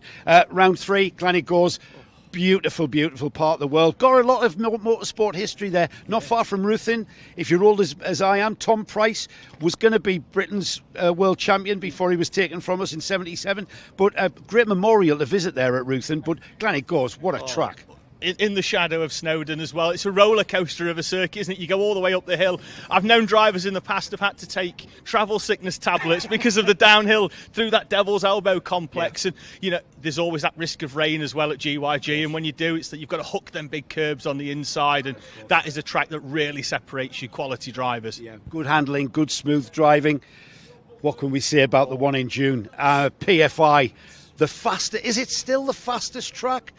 Round 3, Gleneagles. Beautiful, beautiful part of the world. Got a lot of motorsport history there. Not far from Ruthven. If you're old as I am, Tom Price was going to be Britain's world champion before he was taken from us in '77. But a great memorial to visit there at Ruthven. But Gleneagles, what a track. In the shadow of Snowdon as well. It's a roller coaster of a circuit, isn't it? You go all the way up the hill. I've known drivers in the past have had to take travel sickness tablets because of the downhill through that Devil's Elbow complex. And, there's always that risk of rain as well at GYG. And when you do, it's that you've got to hook them big curbs on the inside. And that is a track that really separates you quality drivers. Yeah, good handling, good smooth driving. What can we say about the one in June? PFI. Is it still the fastest track?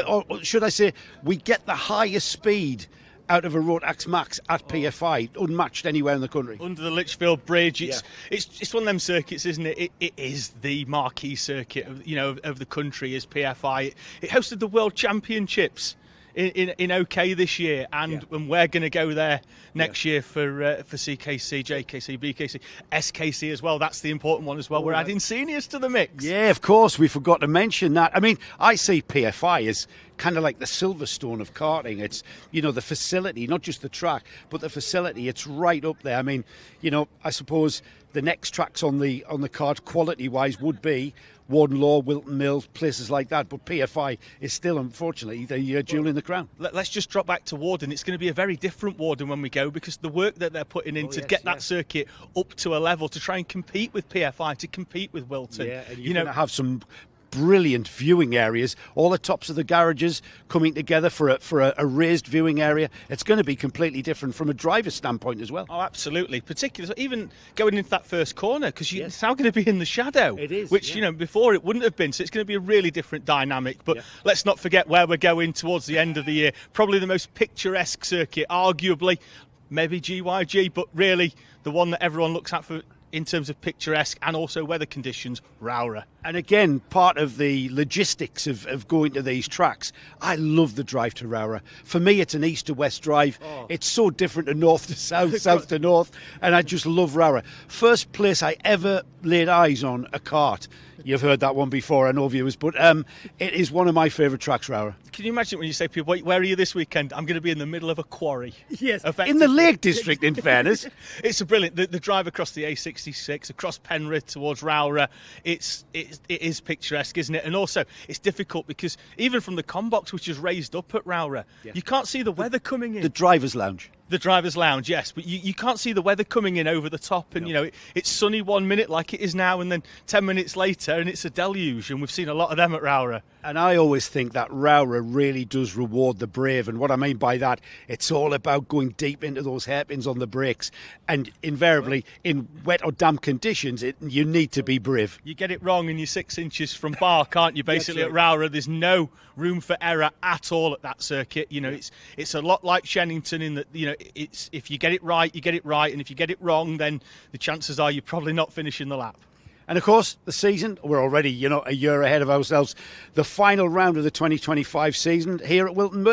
Or should I say, we get the highest speed out of a Rotax Max at PFI, unmatched anywhere in the country. Under the Lichfield Bridge, it's one of them circuits, isn't it? It is the marquee circuit of the country, is PFI. It hosted the World Championships in OK this year, and we're going to go there next year for CKC, JKC, BKC, SKC as well. That's the important one as well. We're adding seniors to the mix. Yeah, of course, we forgot to mention that. I mean, I see PFI as kind of like the Silverstone of karting. It's, the facility, not just the track, but the facility. It's right up there. I mean, I suppose the next tracks on the card, quality-wise, would be Warden Law, Whilton Mill, places like that. But PFI is still, unfortunately, the jewel in the crown. Let's just drop back to Warden. It's going to be a very different Warden when we go, because the work that they're putting in to get that circuit up to a level to try and compete with PFI, to compete with Whilton. Yeah, and you're going to have some brilliant viewing areas, all the tops of the garages coming together for a raised viewing area. It's going to be completely different from a driver's standpoint as well. Oh, absolutely. Particularly even going into that first corner, because it's now going to be in the shadow. It is, which before it wouldn't have been. So it's going to be a really different dynamic. But let's not forget where we're going towards the end of the year. Probably the most picturesque circuit, arguably, maybe GYG, but really the one that everyone looks at for in terms of picturesque and also weather conditions, Rowra. And again, part of the logistics of going to these tracks, I love the drive to Rowra. For me, it's an east to west drive. It's so different to north to south, south to north, and I just love Rowra. First place I ever laid eyes on a kart. You've heard that one before, I know, viewers, but it is one of my favourite tracks, Rowra. Can you imagine when you say to people, where are you this weekend? I'm going to be in the middle of a quarry. Yes, in the Lake District, in fairness. It's a brilliant, the drive across the A66, across Penrith towards Rowra, it is picturesque, isn't it? And also, it's difficult because even from the combox, which is raised up at Rowra, you can't see the weather coming in. The driver's lounge. The driver's lounge, yes, but you can't see the weather coming in over the top, and it's sunny 1 minute like it is now, and then 10 minutes later and it's a deluge, and we've seen a lot of them at Rowra. And I always think that Rowra really does reward the brave, and what I mean by that, it's all about going deep into those hairpins on the brakes, and invariably in wet or damp conditions you need to be brave. You get it wrong and you're 6 inches from bar, can't you? Basically at Rowra there's no room for error at all at that circuit. It's a lot like Shennington in that it's if you get it right, you get it right, and if you get it wrong, then the chances are you're probably not finishing the lap. And of course, the season, we're already, a year ahead of ourselves. The final round of the 2025 season here at Whilton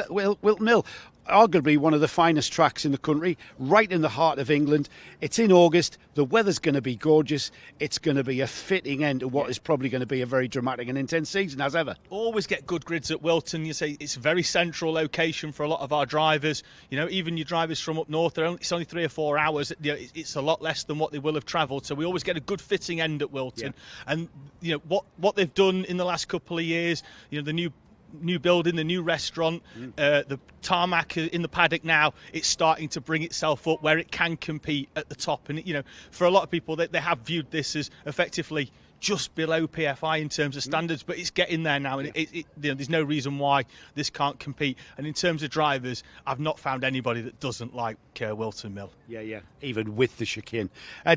Mill. arguably one of the finest tracks in the country, right in the heart of England. It's in August. The weather's going to be gorgeous. It's going to be a fitting end to what is probably going to be a very dramatic and intense season as ever. Always get good grids at Whilton. You say it's a very central location for a lot of our drivers. You know, even your drivers from up north, it's only 3 or 4 hours. You know, it's a lot less than what they will have travelled. So we always get a good fitting end at Whilton. Yeah. And you know what they've done in the last couple of years. You know, the new building, the new restaurant, the tarmac in the paddock now, it's starting to bring itself up where it can compete at the top. And, you know, for a lot of people, they have viewed this as effectively just below PFI in terms of standards, but it's getting there now, and you know, there's no reason why this can't compete. And in terms of drivers, I've not found anybody that doesn't like Whilton Mill. Yeah. Even with the chicane.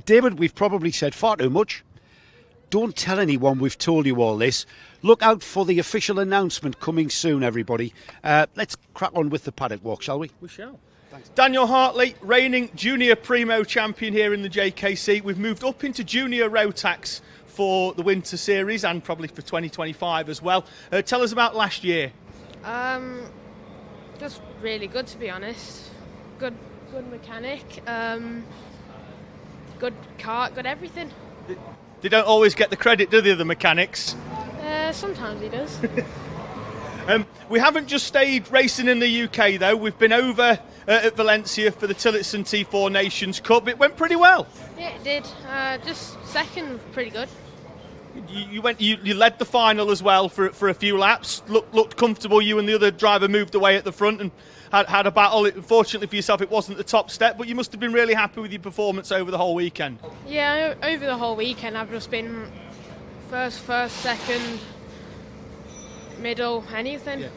David, we've probably said far too much. Don't tell anyone we've told you all this. Look out for the official announcement coming soon, everybody. Let's crack on with the paddock walk, shall we? We shall. Thanks. Daniel Hartley, reigning Junior Primo champion here in the JKC. We've moved up into Junior Rotax for the Winter Series and probably for 2025 as well. Tell us about last year. Just really good, to be honest. Good mechanic, good kart, good everything. They don't always get the credit, do they, the mechanics? Sometimes he does. We haven't just stayed racing in the UK, though. We've been over at Valencia for the Tillotson T4 Nations Cup. It went pretty well. Yeah, it did. Just second, pretty good. You led the final as well for a few laps. Looked comfortable. You and the other driver moved away at the front and had a battle. Fortunately for yourself, it wasn't the top step, but you must have been really happy with your performance over the whole weekend. Yeah, over the whole weekend, I've just been first, second, middle, anything. Yeah.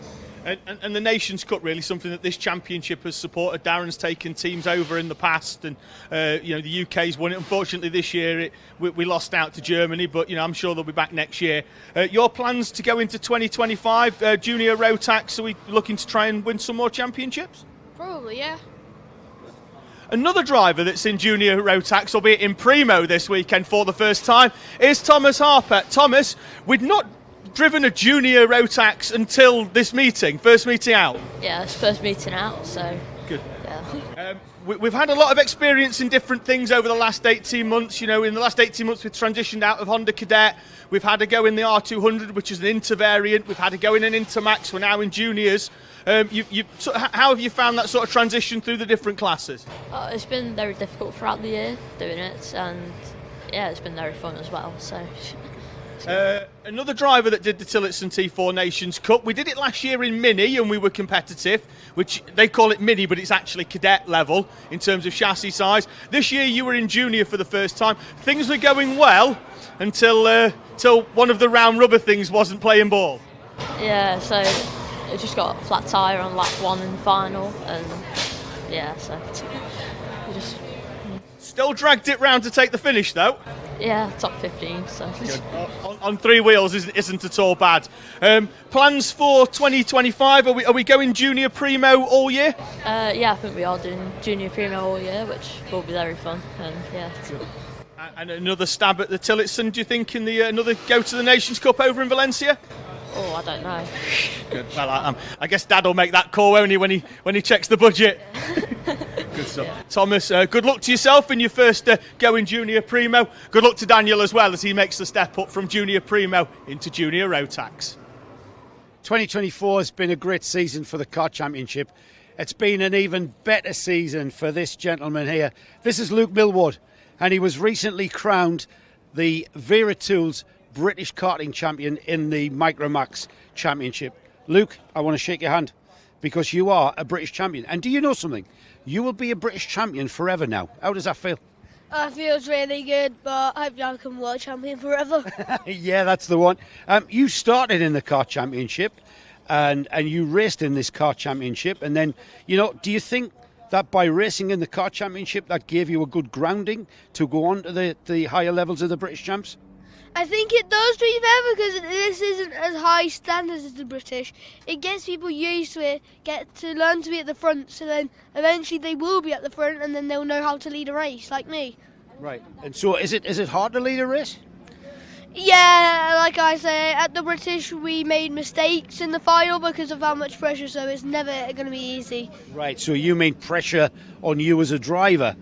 And the Nations Cup, really something that this championship has supported. Darren's taken teams over in the past, and you know, the UK's won it. Unfortunately, this year we lost out to Germany, but you know, I'm sure they'll be back next year. Your plans to go into 2025, Junior Rotax? Are we looking to try and win some more championships? Probably, yeah. Another driver that's in Junior Rotax, albeit in Primo this weekend for the first time, is Thomas Harper. Thomas, we'd not driven a Junior Rotax until this meeting, first meeting out. Yeah, it's first meeting out, so good. Yeah. We've had a lot of experience in different things over the last 18 months. You know, in the last 18 months we've transitioned out of Honda Cadet. We've had a go in the R200, which is an Inter variant. We've had a go in an InterMax. We're now in Juniors. How have you found that sort of transition through the different classes? It's been very difficult throughout the year doing it, and yeah, it's been very fun as well. So. Another driver that did the Tillotson T4 Nations Cup. We did it last year in Mini and we were competitive, which they call it Mini, but it's actually cadet level in terms of chassis size. This year you were in Junior for the first time. Things were going well until one of the round rubber things wasn't playing ball. Yeah, so it just got a flat tyre on lap 1 in the final, and yeah, so we just... Still dragged it round to take the finish though. Yeah, top 15. So on 3 wheels isn't at all bad. Plans for 2025? Are we going Junior Primo all year? Yeah, I think we are doing Junior Primo all year, which will be very fun. And yeah. And another stab at the Tillotson, do you think, in the another go to the Nations Cup over in Valencia? Oh, I don't know. Good. Well, I guess Dad will make that call, won't he, when he checks the budget. Good stuff. Yeah. Thomas, good luck to yourself in your first go in Junior Primo. Good luck to Daniel as well as he makes the step up from Junior Primo into Junior Rotax. 2024 has been a great season for the Kart Championship. It's been an even better season for this gentleman here. This is Luke Millward, and he was recently crowned the Vera Tools British karting champion in the MicroMax Championship. Luke, I want to shake your hand because you are a British champion. And do you know something? You will be a British champion forever now. How does that feel? It feels really good, but I hope I become world champion forever. Yeah, that's the one. You started in the kart championship and you raced in this kart championship. And then, you know, do you think that by racing in the kart championship, that gave you a good grounding to go on to the higher levels of the British champs? I think it does, to be fair, because this isn't as high standards as the British. It gets people used to it, get to learn to be at the front, so then eventually they will be at the front and then they'll know how to lead a race, like me. Right. And so is it hard to lead a race? Yeah, like I say, at the British we made mistakes in the final because of how much pressure, so it's never going to be easy. Right, so you mean pressure on you as a driver?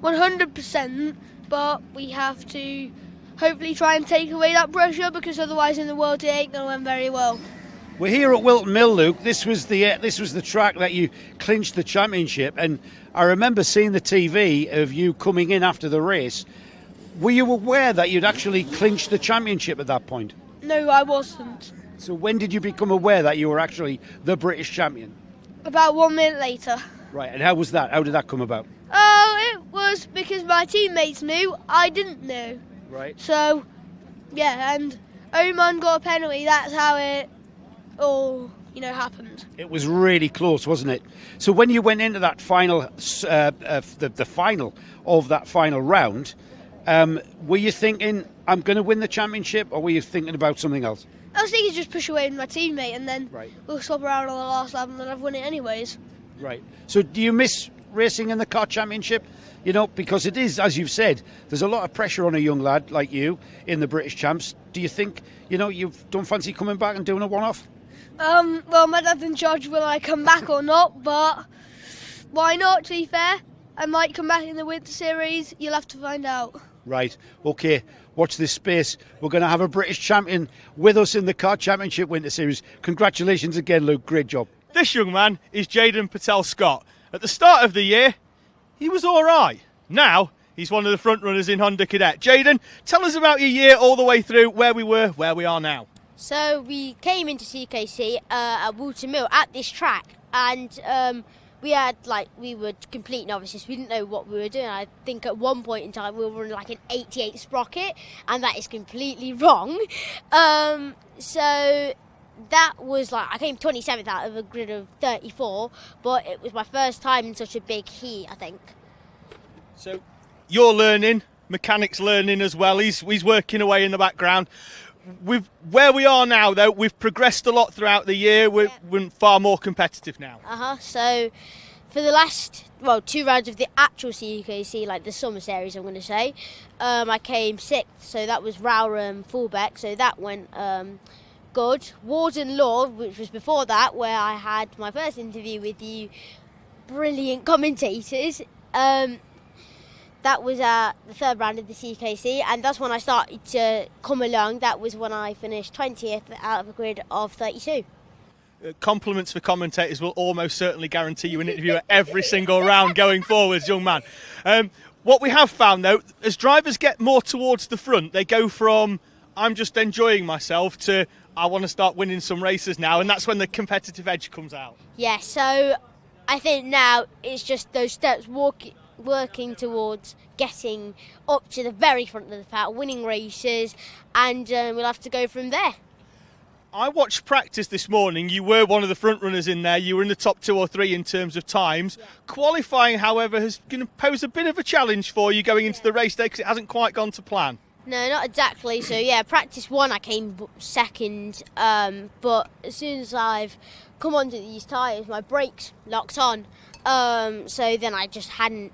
100%, but we have to hopefully try and take away that pressure, because otherwise in the world it ain't going to end very well. We're here at Whilton Mill, Luke. This was the track that you clinched the championship, and I remember seeing the TV of you coming in after the race. Were you aware that you'd actually clinched the championship at that point? No, I wasn't. So when did you become aware that you were actually the British champion? About 1 minute later. Right, and how was that? How did that come about? Oh, it was because my teammates knew, I didn't know. Right. So, yeah, and Oman got a penalty. That's how it all, happened. It was really close, wasn't it? So when you went into that final, the final of that final round, were you thinking, I'm going to win the championship, or were you thinking about something else? I was thinking just push away with my teammate, and then Right. we'll swap around on the last lap, and then I've won it anyways. Right. So do you miss racing in the car championship? Because it is, as you've said, there's a lot of pressure on a young lad like you in the British champs. Do you think, you don't fancy coming back and doing a one-off? Well, my dad's in charge will I come back or not, but why not, to be fair? I might come back in the Winter Series. You'll have to find out. Right. Okay. Watch this space. We're going to have a British champion with us in the car championship Winter Series. Congratulations again, Luke. Great job. This young man is Jaden Patel-Scott. At the start of the year, he was all right. Now, he's one of the front runners in Honda Cadet. Jaden, tell us about your year all the way through, where we were, where we are now. So we came into CKC at Whilton Mill at this track, and we were complete novices. We didn't know what we were doing. I think at one point in time we were running like an 88 sprocket, and that is completely wrong. So that was I came 27th out of a grid of 34, but it was my first time in such a big heat, I think. So you're learning, mechanics learning as well. He's working away in the background. Where we are now, though, we've progressed a lot throughout the year. We're far more competitive now. So for the last, 2 rounds of the actual CKC, like the summer series, I'm going to say, I came 6th. So that was Rowram Fullbeck. So that went good. Warden Law, which was before that, where I had my first interview with you brilliant commentators. That was the 3rd round of the CKC, and that's when I started to come along. That was when I finished 20th out of a grid of 32. Compliments for commentators will almost certainly guarantee you an interview at every single round going forwards, young man. What we have found, though, as drivers get more towards the front, they go from I'm just enjoying myself to I want to start winning some races now, and that's when the competitive edge comes out. Yeah, so I think now it's just those steps working towards getting up to the very front of the pack, winning races, and we'll have to go from there. I watched practice this morning. You were one of the front runners in there. You were in the top 2 or 3 in terms of times. Yeah. Qualifying, however, is going to pose a bit of a challenge for you going into the race day because it hasn't quite gone to plan. No, not exactly. So, practice 1 I came 2nd, but as soon as I've come onto these tyres, my brakes locked on. So then I just hadn't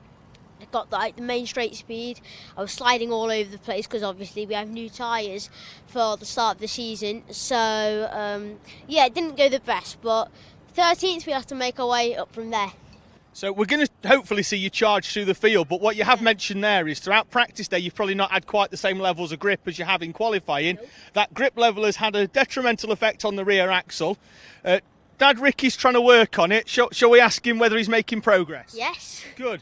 got the main straight speed. I was sliding all over the place because obviously we have new tyres for the start of the season. So, it didn't go the best, but 13th we have to make our way up from there. So we're going to hopefully see you charge through the field, but what you have mentioned there is throughout practice day you've probably not had quite the same levels of grip as you have in qualifying. Nope. That grip level has had a detrimental effect on the rear axle. Dad Ricky's trying to work on it. Shall we ask him whether he's making progress? Yes. Good.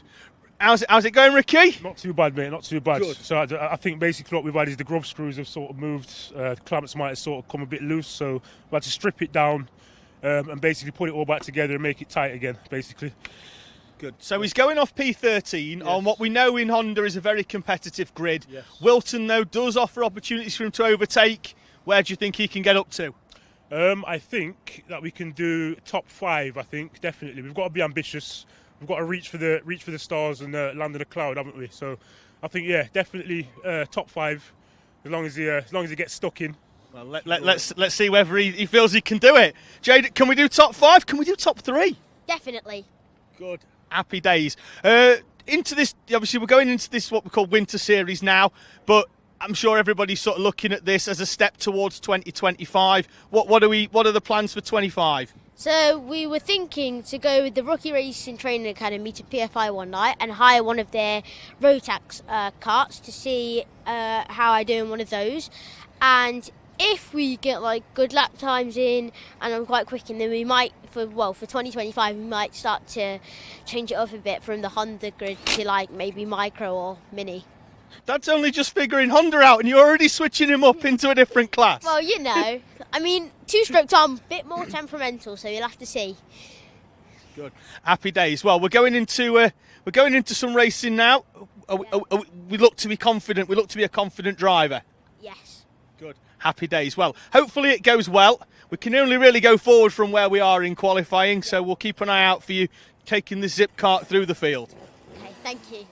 How's it going, Ricky? Not too bad, mate, not too bad. Good. So I think basically what we've had is the grub screws have sort of moved, the clamps might have sort of come a bit loose, so we had to strip it down and basically put it all back together and make it tight again, basically. Good. So he's going off P13 on what we know in Honda is a very competitive grid. Yes. Whilton, though, does offer opportunities for him to overtake. Where do you think he can get up to? I think that we can do top 5, I think, definitely. We've got to be ambitious. We've got to reach for the stars and land in the cloud, haven't we? So I think, definitely top 5, as long as he gets stuck in. Well, let's see whether he feels he can do it. Jade, can we do top 5? Can we do top 3? Definitely. Good. Happy days. Into this, obviously we're going into this what we call Winter Series now, but I'm sure everybody's sort of looking at this as a step towards 2025. What are the plans for 25? So we were thinking to go with the Rookie Racing Training Academy to PFI one night and hire one of their Rotax carts to see how I do in one of those. And if we get like good lap times in and I'm quite quick, and then we might, for 2025, we might start to change it up a bit from the Honda grid to like maybe micro or mini. That's only just figuring Honda out, and you're already switching him up into a different class. Well, you know, I mean, two-stroke Tom, a bit more temperamental, so you'll have to see. Good, happy days. Well, we're going into some racing now. We look to be confident. We look to be a confident driver. Yes. Good, happy days. Well, hopefully it goes well. We can only really go forward from where we are in qualifying, so we'll keep an eye out for you taking the zip cart through the field. Okay, thank you.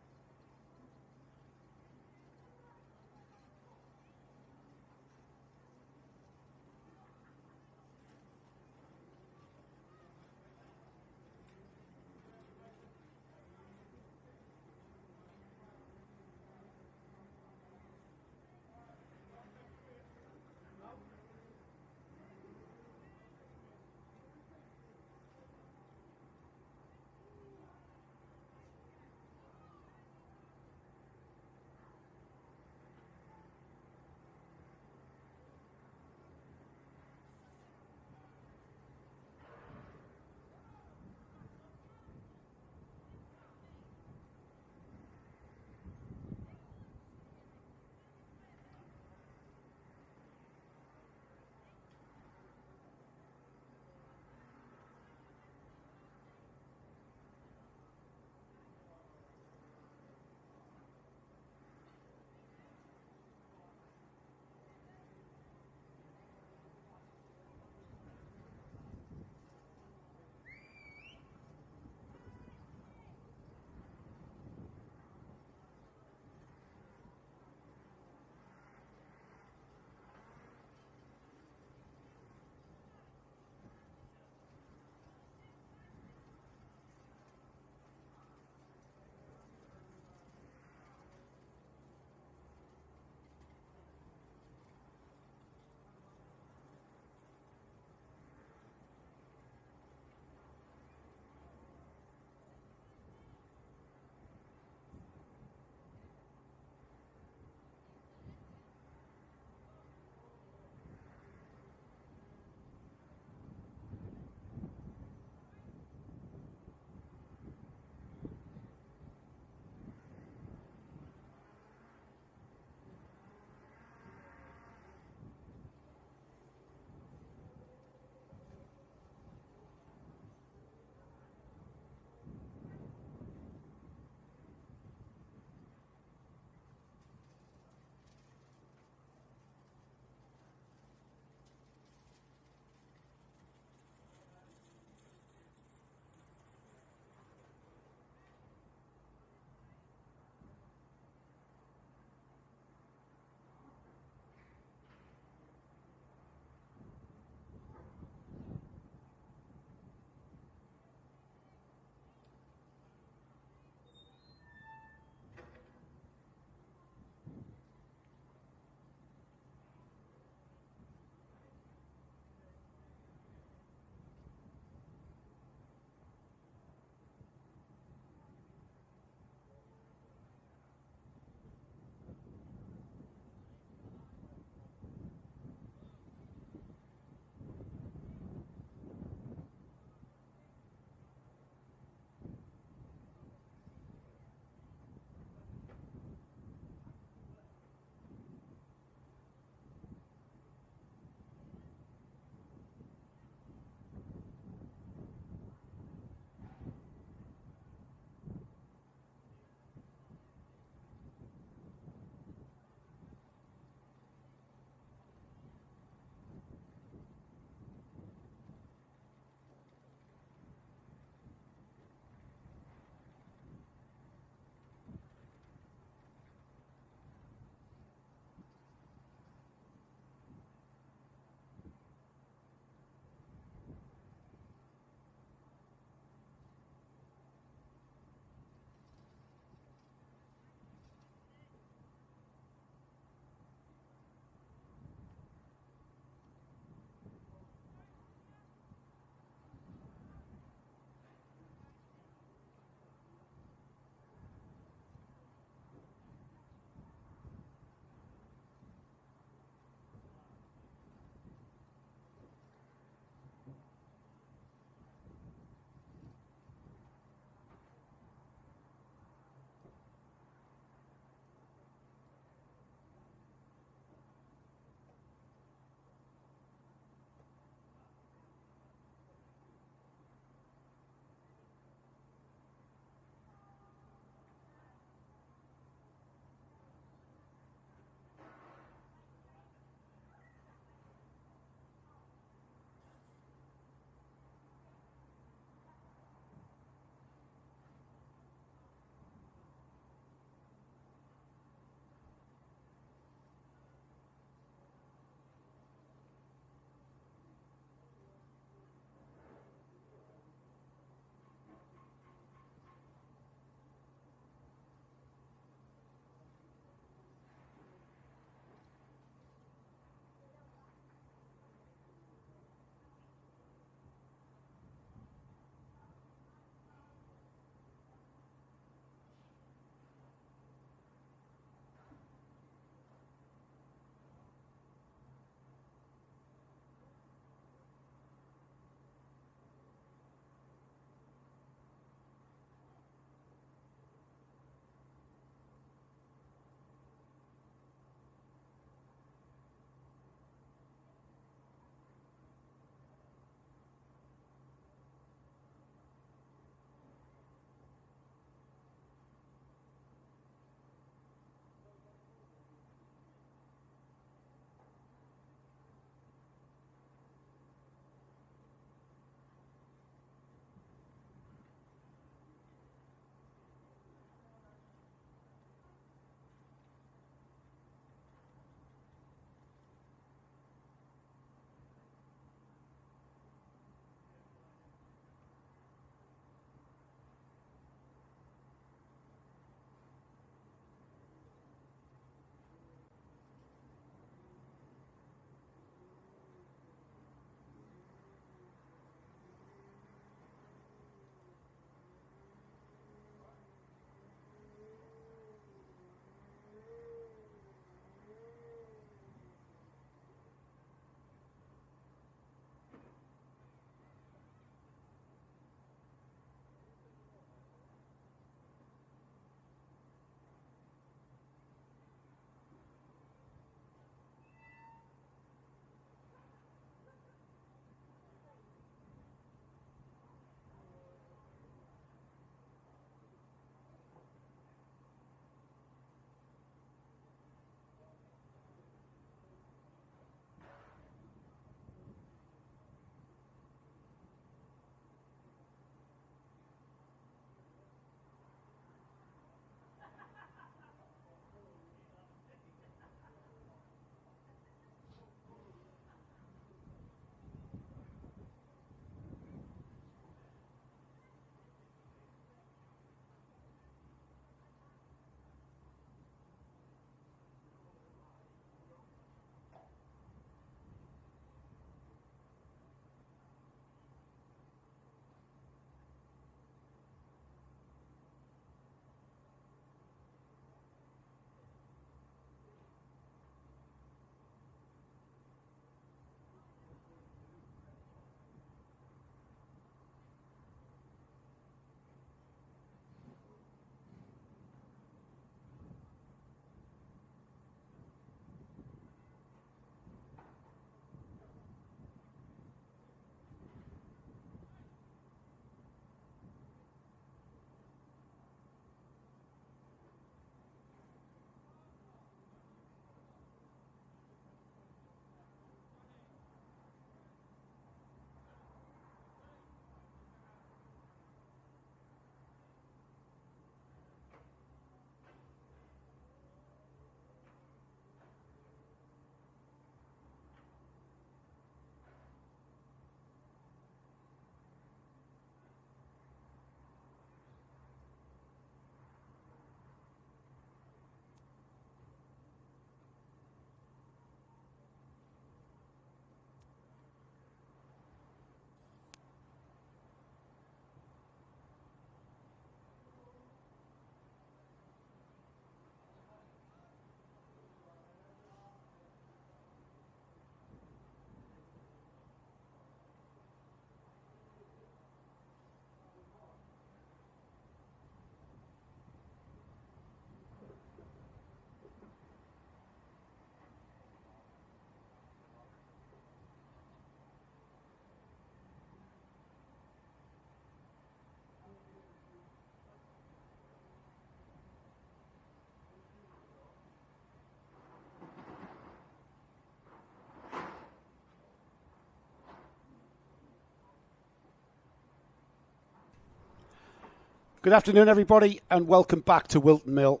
Good afternoon, everybody, and welcome back to Whilton Mill.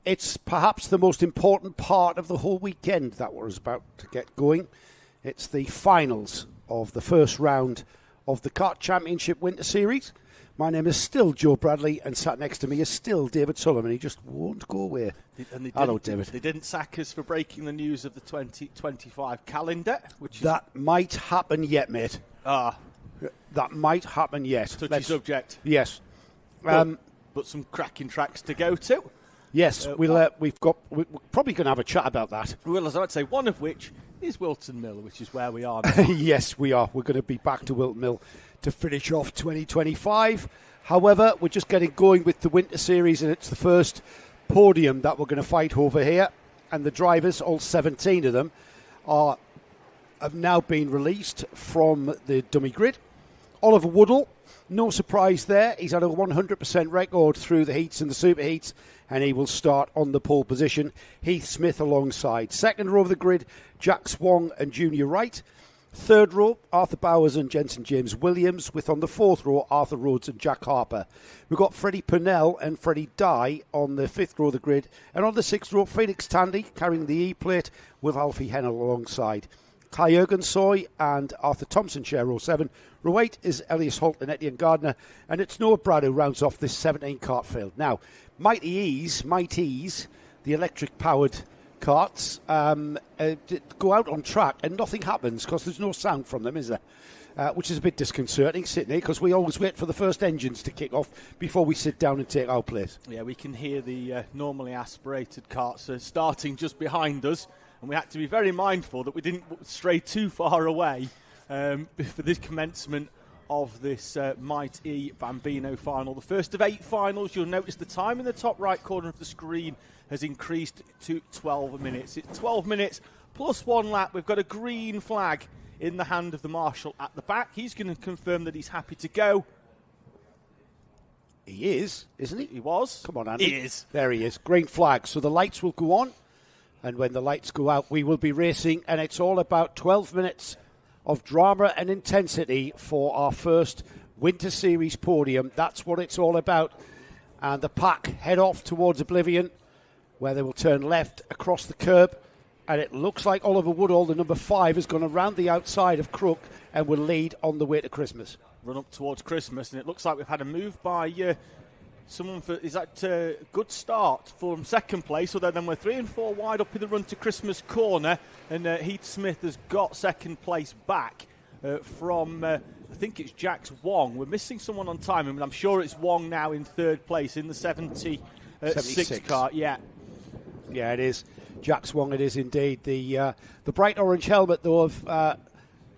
It's perhaps the most important part of the whole weekend that we're about to get going. It's the finals of the first round of the Kart Championship Winter Series. My name is still Joe Bradley, and sat next to me is still David Sullivan. He just won't go away. Hello, David. They didn't sack us for breaking the news of the 2025 calendar. That might happen yet, mate. That might happen yet. Touchy subject. Yes. But some cracking tracks to go to. Yes, we're probably going to have a chat about that. Well, as I'd say, one of which is Whilton Mill, which is where we are now. Yes, we are. We're going to be back to Whilton Mill to finish off 2025. However, we're just getting going with the Winter Series, and it's the first podium that we're going to fight over here. And the drivers, all 17 of them, have now been released from the dummy grid. Oliver Woodall, no surprise there. He's had a 100% record through the heats and the super heats, and he will start on the pole position. Heath Smith alongside. Second row of the grid, Jack Swong and Junior Wright. Third row, Arthur Bowers and Jensen James Williams, with on the fourth row, Arthur Rhodes and Jack Harper. We've got Freddie Purnell and Freddie Dye on the fifth row of the grid. And on the sixth row, Felix Tandy carrying the E-plate with Alfie Hennell alongside. Kai Ergensoy and Arthur Thompson share row 7. Row 8 is Elias Holt and Etienne Gardner. And it's Noah Brad who rounds off this 17 kart field. Now, Mighty Ease, the electric-powered karts, go out on track and nothing happens because there's no sound from them, is there? Which is a bit disconcerting, Sydney, because we always wait for the first engines to kick off before we sit down and take our place. Yeah, we can hear the normally aspirated karts starting just behind us, and we had to be very mindful that we didn't stray too far away for the commencement of this Mighty Bambino final. The first of 8 finals. You'll notice the time in the top right corner of the screen has increased to 12 minutes. It's 12 minutes plus 1 lap. We've got a green flag in the hand of the marshal at the back. He's going to confirm that he's happy to go. He is, isn't he? He was. Come on, Andy. He is. There he is. Green flag. So the lights will go on, and when the lights go out, we will be racing, and it's all about 12 minutes of drama and intensity for our first Winter Series podium. That's what it's all about. And the pack head off towards Oblivion, where they will turn left across the curb. And it looks like Oliver Woodall, the number 5, has gone around the outside of Crook and will lead on the way to Christmas. Run up towards Christmas, and it looks like we've had a move by someone for, is that a good start from second place, although then we're 3 and 4 wide up in the run to Christmas corner, and Heath Smith has got second place back from, I think it's Jack's Wong. We're missing someone on time, and I'm sure it's Wong now in third place in the 76 car. Yeah, it is. Jack Swong, it is indeed. The bright orange helmet, though, of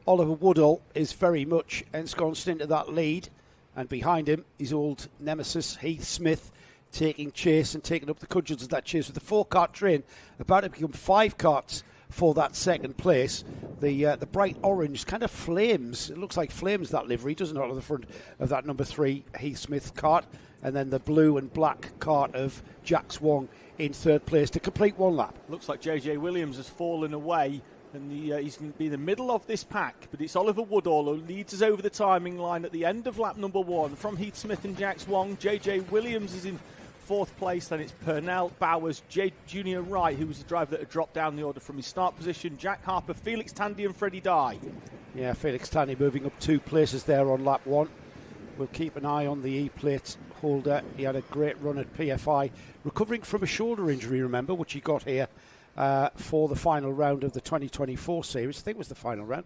Oliver Woodall is very much ensconced into that lead. And behind him, his old nemesis, Heath Smith, taking chase and taking up the cudgels of that chase with the 4-kart train, about to become 5 karts for that second place. The bright orange kind of flames. It looks like flames, that livery, doesn't it, on the front of that number 3 Heath Smith kart. And then the blue and black kart of Jack Swong in third place to complete 1 lap. Looks like JJ Williams has fallen away, and he's going to be in the middle of this pack, but it's Oliver Woodall who leads us over the timing line at the end of lap number 1 from Heath Smith and Jack Swong. JJ Williams is in 4th place, then it's Purnell, Bowers, Junior Wright, who was the driver that had dropped down the order from his start position, Jack Harper, Felix Tandy and Freddie Dye. Yeah, Felix Tandy moving up 2 places there on lap 1. We'll keep an eye on the E-plate holder. He had a great run at PFI, recovering from a shoulder injury, remember, which he got here for the final round of the 2024 series. I think it was the final round.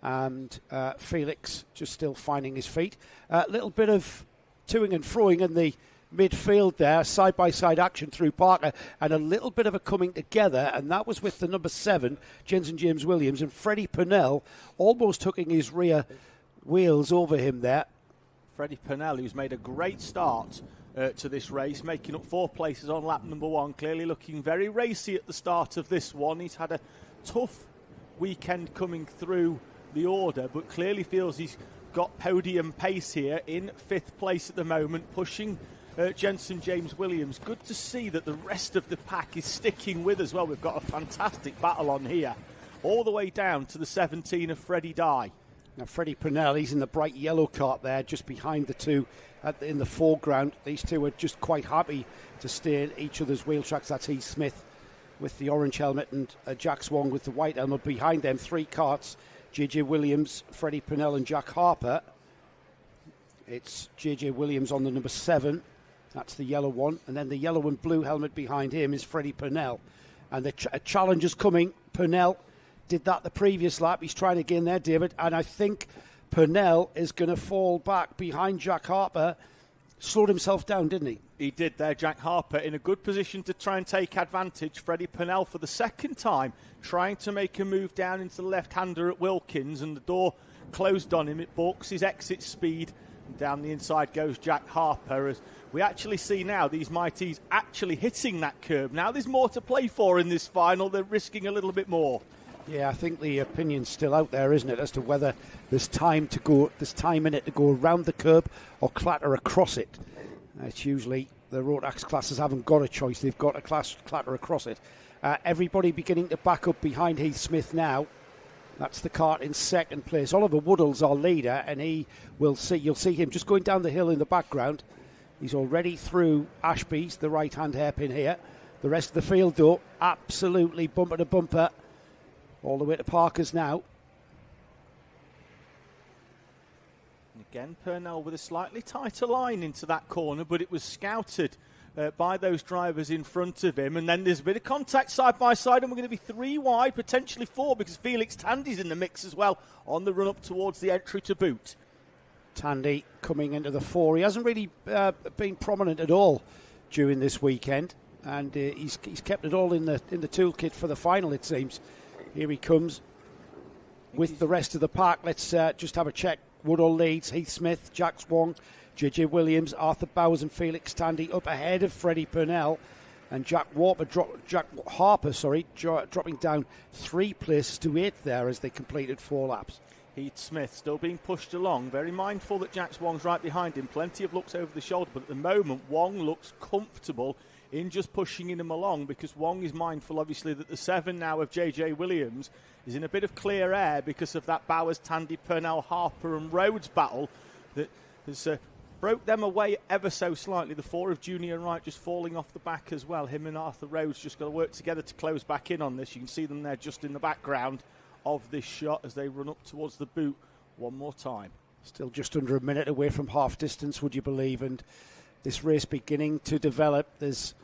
And Felix just still finding his feet. A little bit of toing and froing in the midfield there, side-by-side action through Parker, and a little bit of a coming together, and that was with the number 7, Jensen James Williams, and Freddie Purnell almost hooking his rear wheels over him there. Freddie Purnell, who's made a great start to this race, making up 4 places on lap number 1, clearly looking very racy at the start of this one. He's had a tough weekend coming through the order, but clearly feels he's got podium pace here in 5th place at the moment, pushing Jensen James Williams. Good to see that the rest of the pack is sticking with as well. We've got a fantastic battle on here, all the way down to the 17 of Freddie Dye. Now, Freddie Purnell, he's in the bright yellow cart there, just behind the two in the foreground. These two are just quite happy to stay in each other's wheel tracks. That's Heath Smith with the orange helmet and Jack Swan with the white helmet. Behind them, 3 carts, JJ Williams, Freddie Purnell and Jack Harper. It's JJ Williams on the number 7. That's the yellow one. And then the yellow and blue helmet behind him is Freddie Purnell. And the challenge is coming. Purnell did that the previous lap. He's trying again there, David. And I think Purnell is going to fall back behind Jack Harper. Slowed himself down, didn't he? He did there, Jack Harper, in a good position to try and take advantage. Freddie Purnell, for the second time, trying to make a move down into the left-hander at Wilkins, and the door closed on him. It balks his exit speed. And down the inside goes Jack Harper, as we actually see now these Mighties actually hitting that curb. Now there's more to play for in this final. They're risking a little bit more. Yeah, I think the opinion's still out there, isn't it, as to whether there's time in it to go around the curb or clatter across it. It's usually the Rotax classes haven't got a choice. They've got to clatter across it. Everybody beginning to back up behind Heath Smith now. That's the cart in second place. Oliver Woodall's our leader, and you'll see him just going down the hill in the background. He's already through Ashby's, the right-hand hairpin here. The rest of the field, though, absolutely bumper to bumper. All the way to Parker's now. And again, Purnell with a slightly tighter line into that corner, but it was scouted by those drivers in front of him. And then there's a bit of contact side by side, and we're going to be 3 wide, potentially 4, because Felix Tandy's in the mix as well on the run up towards the entry to boot. Tandy coming into the 4. He hasn't really been prominent at all during this weekend, and he's kept it all in the toolkit for the final, it seems. Here he comes with the rest of the pack. Let's just have a check. Woodall leads, Heath Smith, Jack Swan, JJ Williams, Arthur Bowers and Felix Tandy up ahead of Freddie Purnell, and Jack Harper dropping down 3 places to 8th there as they completed 4 laps. Heath Smith still being pushed along, very mindful that Jack Swong's right behind him. Plenty of looks over the shoulder, but at the moment Wong looks comfortable in just pushing him along, because Wong is mindful, obviously, that the 7 now of JJ Williams is in a bit of clear air because of that Bowers, Tandy, Purnell, Harper and Rhodes battle that has broke them away ever so slightly. The 4 of Junior Wright just falling off the back as well. Him and Arthur Rhodes just got to work together to close back in on this. You can see them there just in the background of this shot as they run up towards the boot one more time. Still just under a minute away from half distance, would you believe, and this race beginning to develop. There's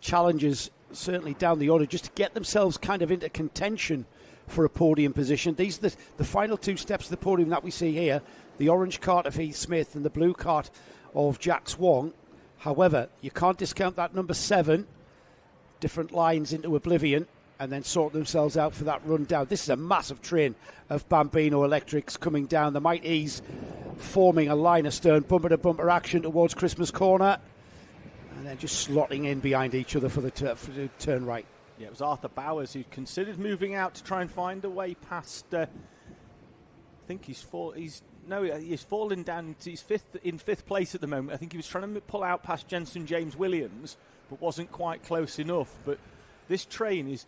challenges certainly down the order just to get themselves kind of into contention for a podium position. These are the final 2 steps of the podium that we see here, the orange cart of Heath Smith and the blue cart of Jack Swan. However, you can't discount that number 7, different lines into oblivion, and then sort themselves out for that run down. This is a massive train of Bambino electrics coming down. The Mighties forming a line astern, bumper-to-bumper action towards Christmas Corner, and then just slotting in behind each other for the turn right. Yeah, it was Arthur Bowers who considered moving out to try and find a way past. I think he's fallen down. He's in fifth place at the moment. I think he was trying to pull out past Jensen James Williams, but wasn't quite close enough. But this train is.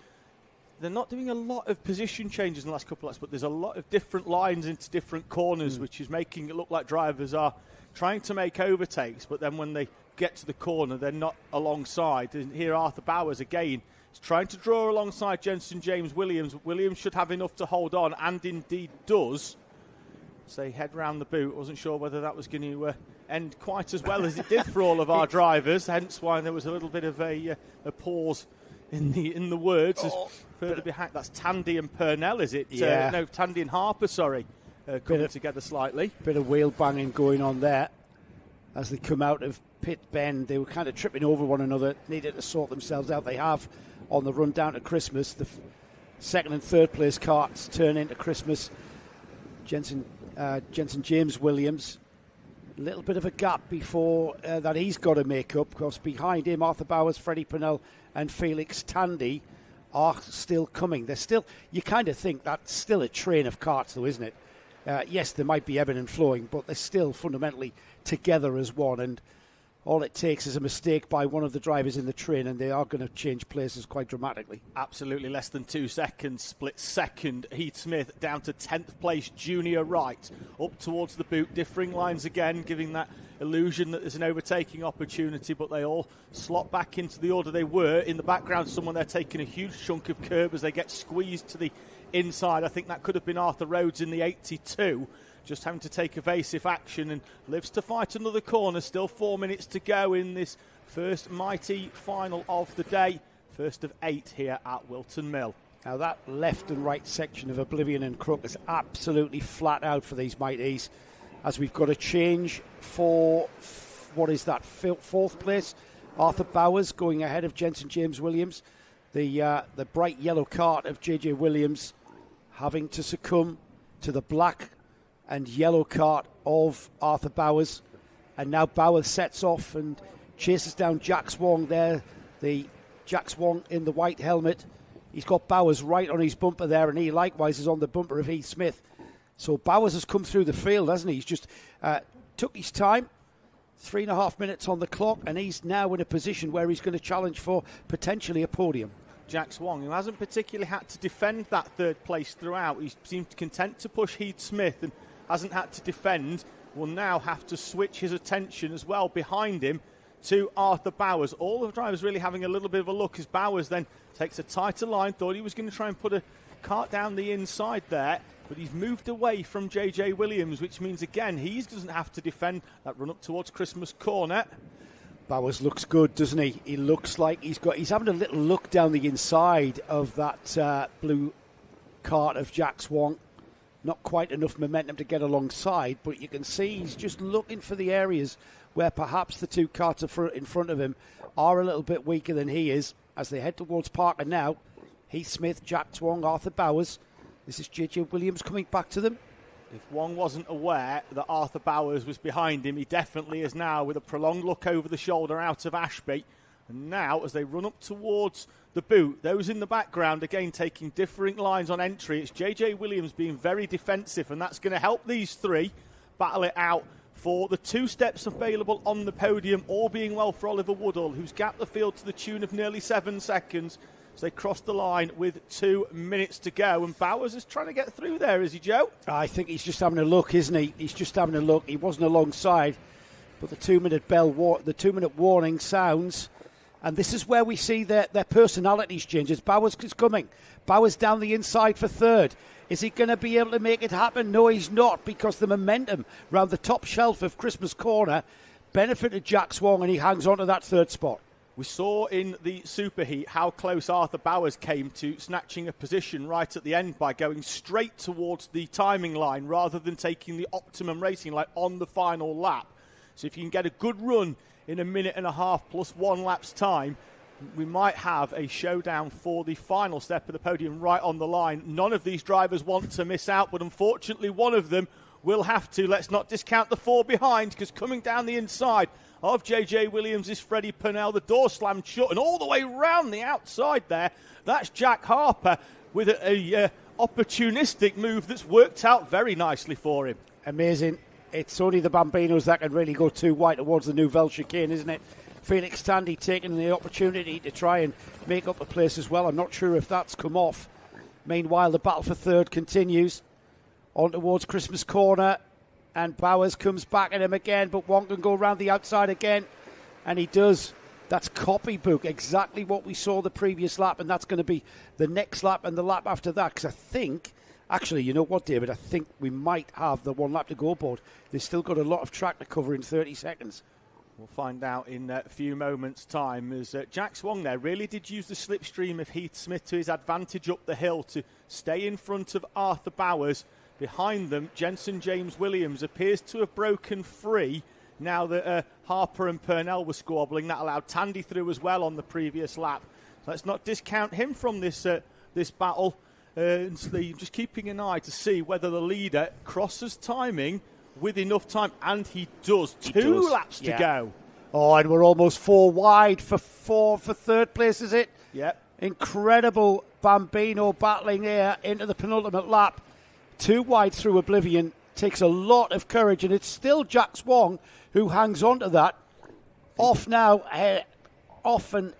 They're not doing a lot of position changes in the last couple of laps, but there's a lot of different lines into different corners, which is making it look like drivers are trying to make overtakes, but then when they get to the corner, they're not alongside. And here Arthur Bowers again is trying to draw alongside Jensen James Williams. Williams should have enough to hold on, and indeed does. So they head round the boot. I wasn't sure whether that was going to end quite as well as it did for all of our drivers, hence why there was a little bit of a pause in the words. Further behind, that's Tandy and Purnell, is it? Yeah. No, Tandy and Harper, sorry, coming together slightly. Bit of wheel banging going on there. As they come out of pit bend, they were kind of tripping over one another, needed to sort themselves out. They have on the run down to Christmas. The second and third place carts turn into Christmas. Jensen James Williams, a little bit of a gap before that he's got to make up, because behind him Arthur Bowers, Freddie Purnell and Felix Tandy are still coming. They're still, you kind of think that's still a train of carts though, isn't it? Yes, there might be ebbing and flowing, but they're still fundamentally together as one. And all it takes is a mistake by one of the drivers in the train, and they are going to change places quite dramatically. Absolutely, less than 2 seconds. Split second, Heath Smith down to 10th place, Junior Wright. Up towards the boot, differing lines again, giving that illusion that there's an overtaking opportunity, but they all slot back into the order they were. In the background, someone there taking a huge chunk of curb as they get squeezed to the inside. I think that could have been Arthur Rhodes in the 82. Just having to take evasive action and lives to fight another corner. Still 4 minutes to go in this first mighty final of the day. First of 8 here at Whilton Mill. Now that left and right section of Oblivion and Crook is absolutely flat out for these mighties, as we've got a change for, what is that, 4th place? Arthur Bowers going ahead of Jensen James Williams. The bright yellow cart of JJ Williams having to succumb to the black and yellow cart of Arthur Bowers. And now Bowers sets off and chases down Jack Swong there. The Jack Swong in the white helmet. He's got Bowers right on his bumper there, and he likewise is on the bumper of Heath Smith. So Bowers has come through the field, hasn't he? He's just took his time, 3.5 minutes on the clock, and he's now in a position where he's going to challenge for potentially a podium. Jack Swong, who hasn't particularly had to defend that 3rd place throughout. He seemed content to push Heath Smith and hasn't had to defend, will now have to switch his attention as well behind him to Arthur Bowers. All the drivers really having a little bit of a look as Bowers then takes a tighter line. Thought he was going to try and put a cart down the inside there, but he's moved away from JJ Williams, which means again he doesn't have to defend that run up towards Christmas Corner. Bowers looks good, doesn't he? He looks like he's having a little look down the inside of that blue cart of Jack Swong. Not quite enough momentum to get alongside, but you can see he's just looking for the areas where perhaps the 2 carts in front of him are a little bit weaker than he is as they head towards Parker now. Heath Smith, Jack Swong, Arthur Bowers. This is JJ Williams coming back to them. If one wasn't aware that Arthur Bowers was behind him, he definitely is now, with a prolonged look over the shoulder out of Ashby. And now, as they run up towards the boot, those in the background, again, taking differing lines on entry. It's JJ Williams being very defensive, and that's going to help these 3 battle it out for the 2 steps available on the podium, all being well for Oliver Woodall, who's gapped the field to the tune of nearly 7 seconds. So they cross the line with 2 minutes to go, and Bowers is trying to get through there, is he, Joe? I think he's just having a look, isn't he? He's just having a look. He wasn't alongside, but the 2-minute the 2-minute warning sounds, and this is where we see their personalities change. As Bowers is coming, Bowers down the inside for 3rd. Is he going to be able to make it happen? No, he's not, because the momentum round the top shelf of Christmas Corner benefited Jack Swong, and he hangs on to that 3rd spot. We saw in the superheat how close Arthur Bowers came to snatching a position right at the end by going straight towards the timing line rather than taking the optimum racing line on the final lap. So if you can get a good run in 1.5 minutes plus 1 lap's time, we might have a showdown for the final step of the podium right on the line. None of these drivers want to miss out, but unfortunately one of them will have to. Let's not discount the 4 behind, because coming down the inside of JJ Williams is Freddie Purnell. The door slammed shut, and all the way round the outside there, that's Jack Harper with a opportunistic move that's worked out very nicely for him. Amazing. It's only the Bambinos that can really go too wide towards the Nouvelle chicane, isn't it? Felix Tandy taking the opportunity to try and make up a place as well. I'm not sure if that's come off. Meanwhile, the battle for 3rd continues on towards Christmas Corner. And Bowers comes back at him again, but one can go around the outside again, and he does. That's copybook, exactly what we saw the previous lap, and that's going to be the next lap and the lap after that, because I think, actually, you know what, David, I think we might have the 1 lap to go board. They've still got a lot of track to cover in 30 seconds. We'll find out in a few moments' time, as Jack Swong there really did use the slipstream of Heath Smith to his advantage up the hill to stay in front of Arthur Bowers. Behind them, Jensen James Williams appears to have broken free now that Harper and Purnell were squabbling. That allowed Tandy through as well on the previous lap. So let's not discount him from this battle. Just keeping an eye to see whether the leader crosses timing with enough time, and he does. Two laps to go. Oh, and we're almost 4 wide for 3rd place, is it? Yep. Incredible Bambino battling here into the penultimate lap. 2 wide through Oblivion. Takes a lot of courage, and it's still Jack Swong who hangs on to that. Off now, off and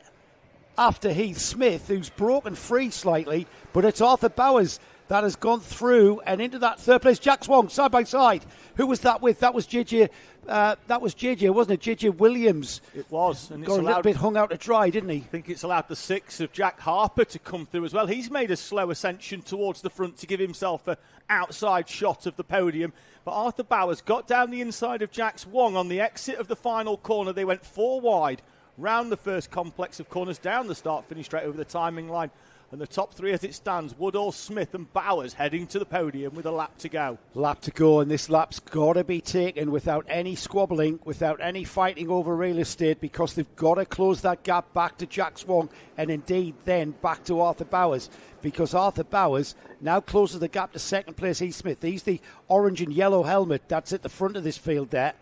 after Heath Smith, who's broken free slightly, but it's Arthur Bowers that has gone through and into that third place. Jack Swong, side by side. Who was that with? That was JJ. That was JJ, wasn't it? JJ Williams. It was. And got a little bit hung out to dry, didn't he? I think it's allowed the 6 of Jack Harper to come through as well. He's made a slow ascension towards the front to give himself an outside shot of the podium. But Arthur Bowers got down the inside of Jack Swong on the exit of the final corner. They went 4 wide, round the first complex of corners, down the start-finish straight over the timing line. And the top 3 as it stands, Woodall, Smith and Bowers heading to the podium with a lap to go. Lap to go, and this lap's got to be taken without any squabbling, without any fighting over real estate, because they've got to close that gap back to Jack Swong and indeed then back to Arthur Bowers, because Arthur Bowers now closes the gap to second place Heath Smith. He's the orange and yellow helmet that's at the front of this field there.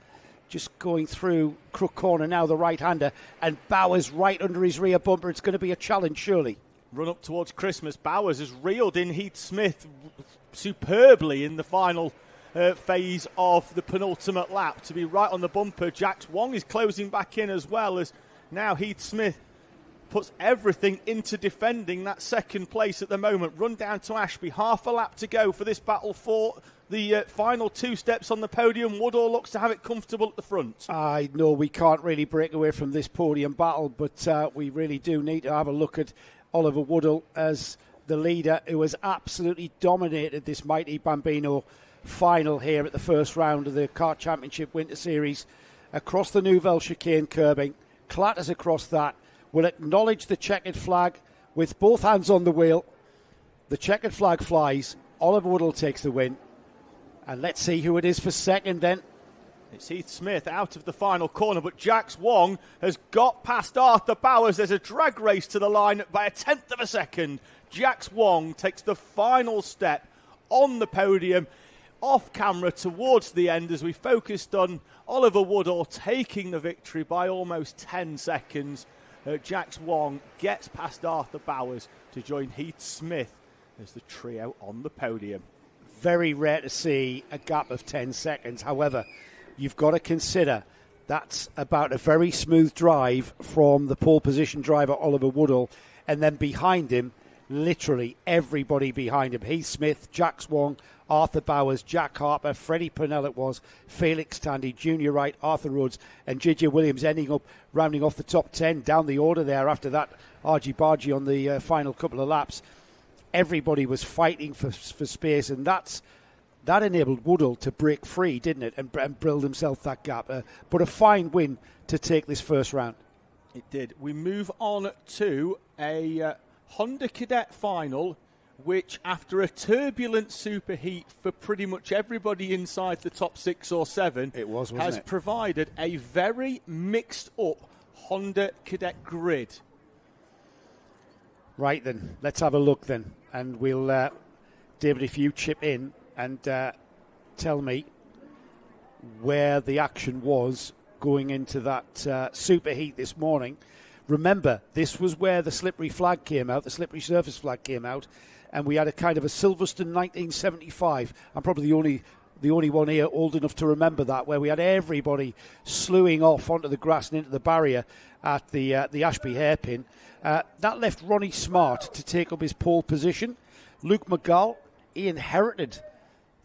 Just going through crook corner now, the right-hander, and Bowers right under his rear bumper. It's going to be a challenge, surely. Run up towards Christmas. Bowers has reeled in Heath Smith superbly in the final phase of the penultimate lap to be right on the bumper. Jack Swong is closing back in as well, as now Heath Smith puts everything into defending that second place at the moment. Run down to Ashby, half a lap to go for this battle for the final 2 steps on the podium. Woodall looks to have it comfortable at the front. I know we can't really break away from this podium battle, but we really do need to have a look at Oliver Woodall as the leader, who has absolutely dominated this mighty Bambino final here at the first round of the Kart Championship Winter Series. Across the Nouvelle chicane curbing, clatters across that, will acknowledge the checkered flag with both hands on the wheel. The checkered flag flies, Oliver Woodall takes the win, and let's see who it is for second then. It's Heath Smith out of the final corner, but Jack Swong has got past Arthur Bowers. There's a drag race to the line by a 1/10 of a second. Jack Swong takes the final step on the podium, off camera towards the end, as we focused on Oliver Woodall taking the victory by almost 10 seconds. Jack Swong gets past Arthur Bowers to join Heath Smith as the trio on the podium. Very rare to see a gap of 10 seconds. However, you've got to consider that's about a very smooth drive from the pole position driver, Oliver Woodall, and then behind him, literally everybody behind him. Heath Smith, Jack Swong, Arthur Bowers, Jack Harper, Freddie Purnell it was, Felix Tandy, Junior Wright, Arthur Rhodes, and JJ Williams ending up rounding off the top 10 down the order there after that argy-bargy on the final couple of laps. Everybody was fighting for space, and that enabled Woodall to break free, didn't it, and build himself that gap. But a fine win to take this first round. It did. We move on to a Honda Cadet final, which after a turbulent superheat for pretty much everybody inside the top 6 or 7, has provided a very mixed up Honda Cadet grid. Right then, let's have a look then, and we'll, David, if you chip in and tell me where the action was going into that superheat this morning. Remember, this was where the slippery flag came out, the slippery surface flag came out, and we had a kind of a Silverstone 1975. I'm probably the only one here old enough to remember that, where we had everybody slewing off onto the grass and into the barrier at the Ashby hairpin. That left Ronnie Smart to take up his pole position. Luke McGall, he inherited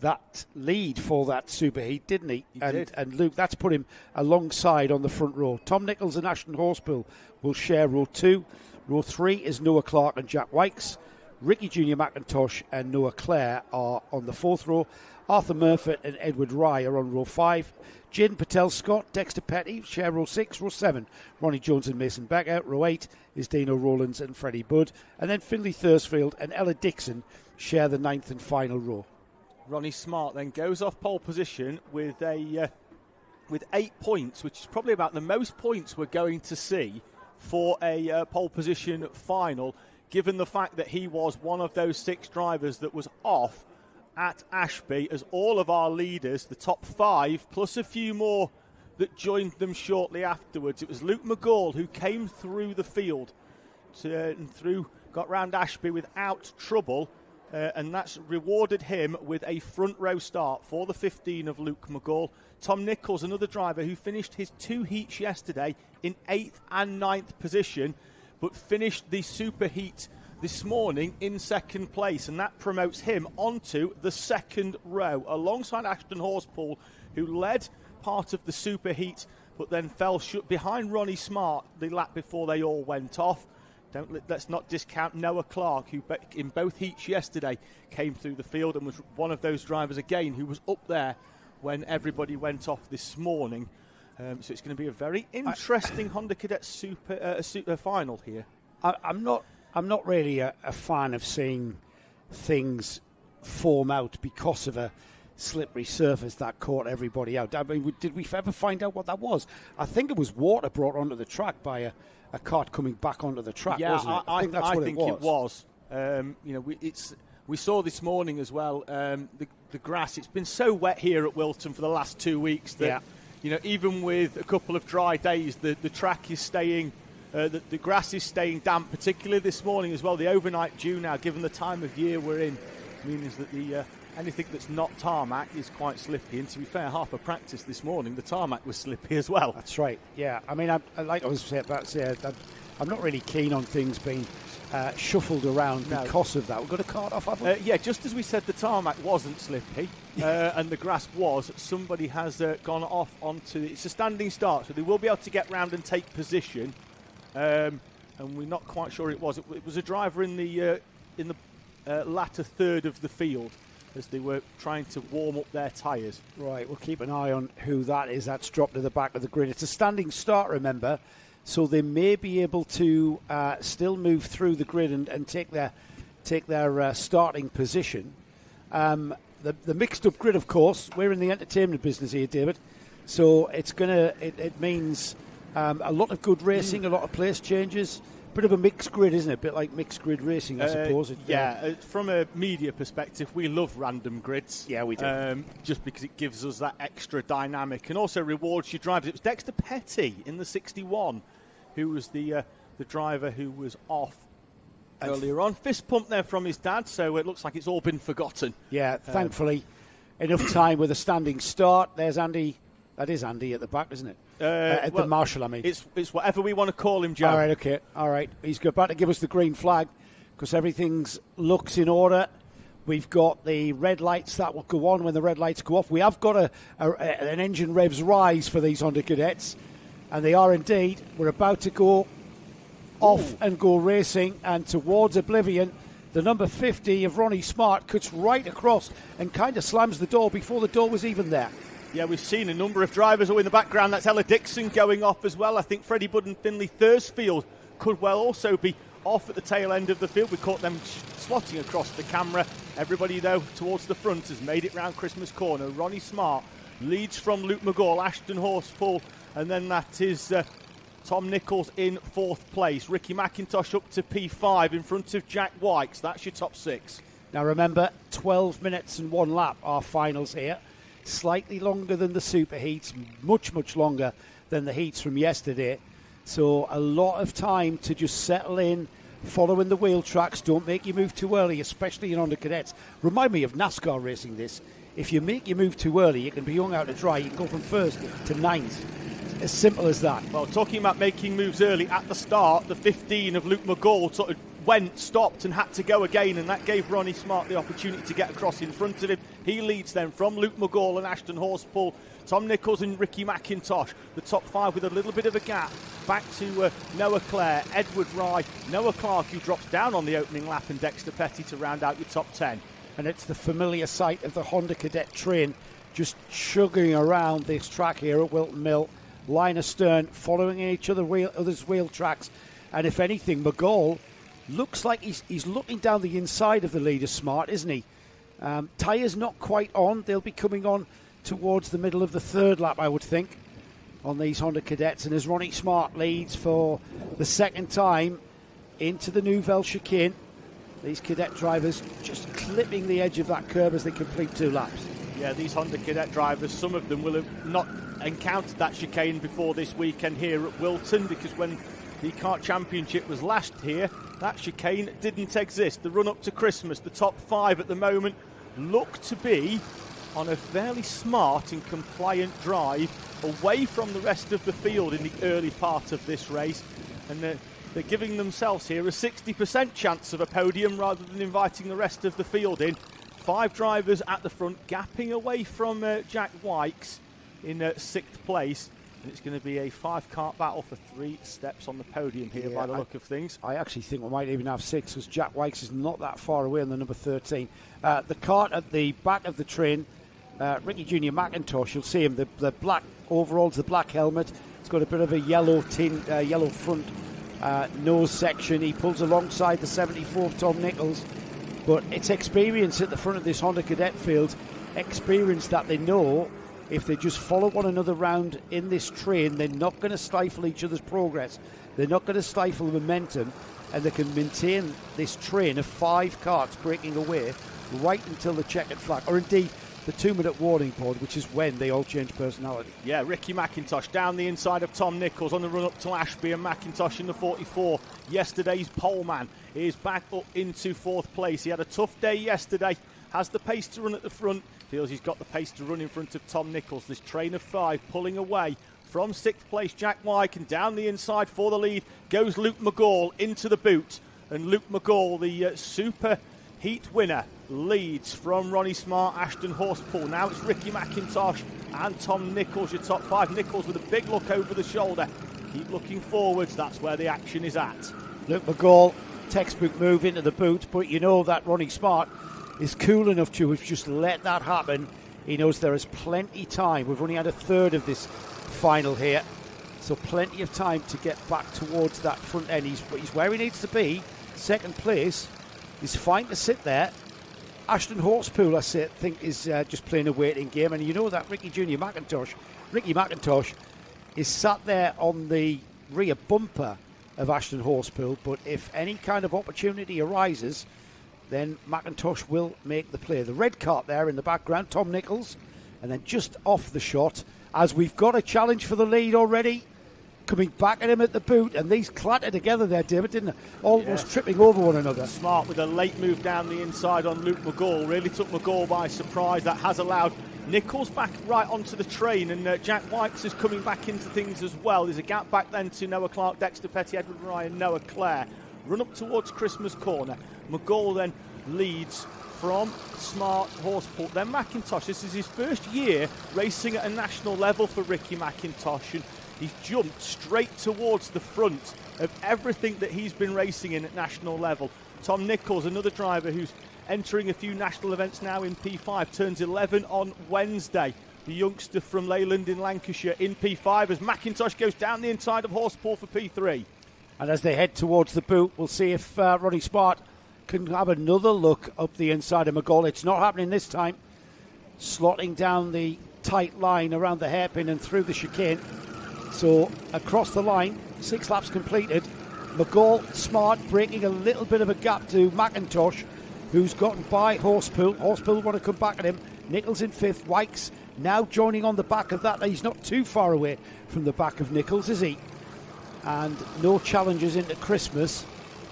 that lead for that superheat, didn't he? And Luke, that's put him alongside on the front row. Tom Nichols and Ashton Horspool will share row 2. Row 3 is Noah Clark and Jack Wykes. Ricky Junior McIntosh and Noah Clare are on the 4th row. Arthur Murphy and Edward Rye are on row 5. Jaden Patel Scott, Dexter Petty share row 6. Row 7, Ronnie Jones and Mason Becker. Row 8 is Dino Rowlands and Freddie Budd. And then Finley Thursfield and Ella Dixon share the 9th and final row. Ronnie Smart then goes off pole position with 8 points, which is probably about the most points we're going to see for a pole position final, given the fact that he was one of those 6 drivers that was off at Ashby, as all of our leaders, the top 5, plus a few more that joined them shortly afterwards. It was Luke McGall who came through the field got round Ashby without trouble, and that's rewarded him with a front row start for the 15 of Luke McGall. Tom Nichols, another driver who finished his 2 heats yesterday in 8th and 9th position, but finished the super heat this morning in 2nd place, and that promotes him onto the 2nd row alongside Ashton Horspool, who led part of the super heat but then fell behind Ronnie Smart the lap before they all went off. Let's not discount Noah Clark, who in both heats yesterday came through the field and was one of those drivers again who was up there when everybody went off this morning. So it's going to be a very interesting Honda Cadet super final here. I'm not really a fan of seeing things form out because of a slippery surface that caught everybody out. I mean, did we ever find out what that was? I think it was water brought onto the track by a cart coming back onto the track, wasn't it? I think that's what it was. We saw this morning as well, the grass. It's been so wet here at Whilton for the last 2 weeks that, even with a couple of dry days, the track is staying, the grass is staying damp, particularly this morning as well. The overnight dew now, given the time of year we're in, means that anything that's not tarmac is quite slippy. And to be fair, half a practice this morning, the tarmac was slippy as well. That's right, yeah. I mean, like I was saying, I'm not really keen on things being shuffled around because of that. We've got a cart off, haven't we? Yeah, just as we said, the tarmac wasn't slippy and the grass was. Somebody has gone off onto... It's a standing start, so they will be able to get round and take position. And we're not quite sure it was. It was a driver in the latter third of the field as they were trying to warm up their tyres. Right, we'll keep an eye on who that is. That's dropped to the back of the grid. It's a standing start, remember, so they may be able to still move through the grid and take their starting position. The mixed up grid, of course, we're in the entertainment business here, David, so it means a lot of good racing, a lot of place changes. Bit of a mixed grid, isn't it? A bit like mixed grid racing, I suppose. From a media perspective, we love random grids. Yeah, we do. Just because it gives us that extra dynamic and also rewards your drivers. It was Dexter Petty in the 61 who was the driver who was off earlier on. Fist pump there from his dad, so it looks like it's all been forgotten. Yeah, thankfully, enough time with a standing start. There's Andy. That is Andy at the back, isn't it? The marshal, I mean. It's whatever we want to call him, Joe. All right, okay. All right. He's about to give us the green flag because everything looks in order. We've got the red lights that will go on when the red lights go off. We have got an engine revs rise for these Honda Cadets, and they are indeed. We're about to go off and go racing, and towards oblivion, the number 50 of Ronnie Smart cuts right across and kind of slams the door before the door was even there. Yeah, we've seen a number of drivers in the background. That's Ella Dixon going off as well. I think Freddie Budd and Finley Thursfield could well also be off at the tail end of the field. We caught them swatting across the camera. Everybody, though, towards the front has made it round Christmas Corner. Ronnie Smart leads from Luke McGall, Ashton Horspool, and then that is Tom Nichols in 4th place. Ricky McIntosh up to P5 in front of Jack Wykes. That's your top 6. Now remember, 12 minutes and 1 lap are finals here. Slightly longer than the super heats, much longer than the heats from yesterday. So a lot of time to just settle in, following the wheel tracks. Don't make your move too early, especially in Honda Cadets. Remind me of NASCAR racing this. If you make your move too early, you can be hung out to dry. You can go from 1st to 9th. As simple as that. Well, talking about making moves early, at the start, the 15 of Luke McGall sort of stopped and had to go again, and that gave Ronnie Smart the opportunity to get across in front of him. He leads then from Luke McGall and Ashton Horspool, Tom Nichols and Ricky McIntosh, the top 5 with a little bit of a gap. Back to Noah Clare, Edward Rye, Noah Clark, who drops down on the opening lap, and Dexter Petty to round out your top 10. And it's the familiar sight of the Honda Cadet train just chugging around this track here at Whilton Mill, line astern, following each other's wheel tracks. And if anything, McGall looks like he's looking down the inside of the leader Smart, isn't he? Tyres not quite on. They'll be coming on towards the middle of the 3rd lap, I would think, on these Honda Cadets. And as Ronnie Smart leads for the 2nd time into the Nouvelle chicane, these Cadet drivers just clipping the edge of that curb as they complete 2 laps. Yeah, these Honda Cadet drivers, some of them will have not encountered that chicane before this weekend here at Whilton, because when the Kart Championship was last here, that chicane didn't exist. The run up to Christmas, the top 5 at the moment look to be on a fairly smart and compliant drive away from the rest of the field in the early part of this race. And they're giving themselves here a 60% chance of a podium rather than inviting the rest of the field in. 5 drivers at the front, gapping away from Jack Wykes in 6th place. And it's going to be a 5-kart battle for 3 steps on the podium here by the look of things. I actually think we might even have 6 because Jack Wykes is not that far away on the number 13. The kart at the back of the train, Ricky Junior McIntosh, you'll see him, the black overalls, the black helmet. It's got a bit of a yellow front nose section. He pulls alongside the 74th Tom Nichols. But it's experience at the front of this Honda Cadet field, experience that they know if they just follow one another round in this train, they're not going to stifle each other's progress. They're not going to stifle the momentum, and they can maintain this train of 5 karts breaking away right until the checkered flag, or indeed the 2-minute warning board, which is when they all change personality. Yeah, Ricky McIntosh down the inside of Tom Nichols on the run up to Ashby, and McIntosh in the 44. Yesterday's poleman is back up into 4th place. He had a tough day yesterday, has the pace to run at the front, feels he's got the pace to run in front of Tom Nichols. This train of 5 pulling away from 6th place Jack Wyke, and down the inside for the lead goes Luke McGall into the boot. And Luke McGall, the super heat winner, leads from Ronnie Smart, Ashton Horsepool. Now it's Ricky McIntosh and Tom Nichols, your top 5. Nichols with a big look over the shoulder. Keep looking forwards, that's where the action is at. Luke McGall, textbook move into the boot, but you know that Ronnie Smart is cool enough to have just let that happen. He knows there is plenty time. We've only had a third of this final here, so plenty of time to get back towards that front end. He's where he needs to be. 2nd place. He's fine to sit there. Ashton Horsepool, I think, is just playing a waiting game. And you know that Ricky McIntosh is sat there on the rear bumper of Ashton Horsepool. But if any kind of opportunity arises, then McIntosh will make the play. The red kart there in the background, Tom Nichols. And then just off the shot, as we've got a challenge for the lead already, coming back at him at the boot, and these clattered together there, David, didn't they? Almost tripping over one another. Smart with a late move down the inside on Luke McGall. Really took McGall by surprise. That has allowed Nichols back right onto the train, and Jack Wykes is coming back into things as well. There's a gap back then to Noah Clark, Dexter Petty, Edward Ryan, Noah Clare. Run up towards Christmas Corner. McGall then leads from Smart, Horseport, then McIntosh. This is his first year racing at a national level for Ricky McIntosh, and he's jumped straight towards the front of everything that he's been racing in at national level. Tom Nichols, another driver who's entering a few national events now in P5, turns 11 on Wednesday. The youngster from Leyland in Lancashire in P5 as McIntosh goes down the inside of Horseport for P3. And as they head towards the boot, we'll see if Ronnie Smart can have another look up the inside of McGall. It's not happening this time. Slotting down the tight line around the hairpin and through the chicane. So across the line, 6 laps completed. McGall, Smart breaking a little bit of a gap to McIntosh, who's gotten by Horsepool. Horsepool want to come back at him. Nichols in 5th. Wykes now joining on the back of that. He's not too far away from the back of Nichols, is he? And no challenges into Christmas,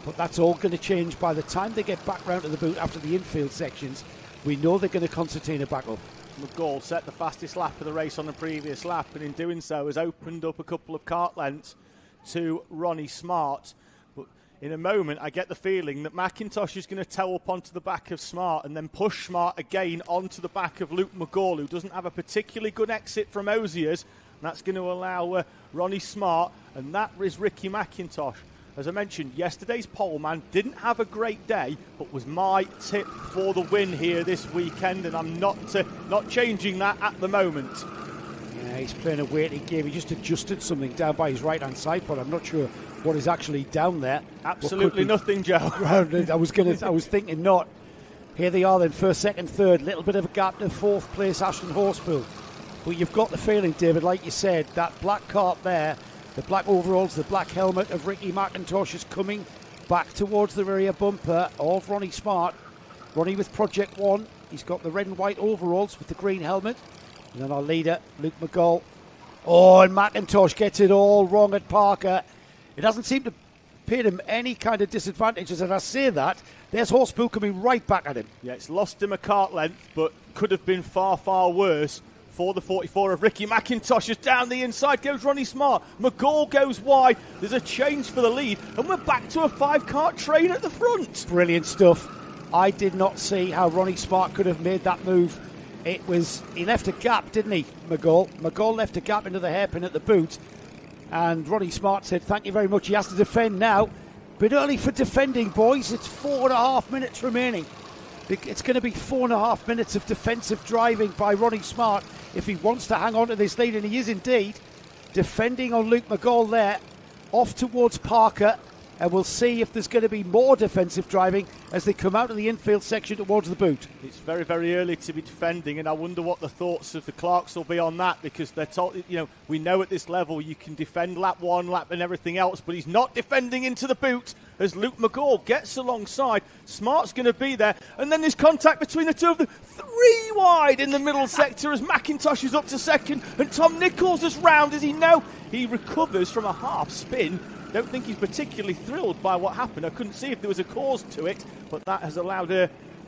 but that's all going to change by the time they get back round to the boot after the infield sections. We know they're going to concertina back up. McGall set the fastest lap of the race on the previous lap, and in doing so has opened up a couple of kart lengths to Ronnie Smart. But in a moment, I get the feeling that McIntosh is going to tow up onto the back of Smart and then push Smart again onto the back of Luke McGall, who doesn't have a particularly good exit from Osiers. And that's going to allow Ronnie Smart, and that is Ricky McIntosh. As I mentioned, yesterday's poleman didn't have a great day, but was my tip for the win here this weekend, and I'm not changing that at the moment. Yeah, he's playing a waiting game. He just adjusted something down by his right-hand side, but I'm not sure what is actually down there. Absolutely nothing, Joe. I was thinking not. Here they are then, 1st, 2nd, 3rd. Little bit of a gap to 4th place, Ashton Horsepool. But you've got the feeling, David, like you said, that black cart there, the black overalls, the black helmet of Ricky McIntosh is coming back towards the rear bumper of Ronnie Smart. Ronnie with Project One. He's got the red and white overalls with the green helmet. And then our leader, Luke McGall. Oh, and McIntosh gets it all wrong at Parker. It doesn't seem to paid him any kind of disadvantages. And I say that, there's Horspool coming right back at him. Yeah, it's lost him a kart length, but could have been far, far worse for the 44 of Ricky McIntosh. As down the inside goes Ronnie Smart. McGall goes wide. There's a change for the lead, and we're back to a 5-kart train at the front. Brilliant stuff. I did not see how Ronnie Smart could have made that move. He left a gap, didn't he, McGall? McGall left a gap into the hairpin at the boot, and Ronnie Smart said, thank you very much. He has to defend now. Bit early for defending, boys. It's 4.5 minutes remaining. It's going to be 4.5 minutes of defensive driving by Ronnie Smart if he wants to hang on to this lead, and he is indeed. Defending on Luke McGall there, off towards Parker, and we'll see if there's going to be more defensive driving as they come out of the infield section towards the boot. It's very, very early to be defending, and I wonder what the thoughts of the Clarks will be on that, because they're told, we know at this level you can defend lap 1, lap and everything else, but he's not defending into the boot as Luke McGall gets alongside. Smart's going to be there, and then there's contact between the two of them. 3 wide in the middle sector as McIntosh is up to second, and Tom Nichols is round. As he recovers from a half spin. Don't think he's particularly thrilled by what happened. I couldn't see if there was a cause to it, but that has allowed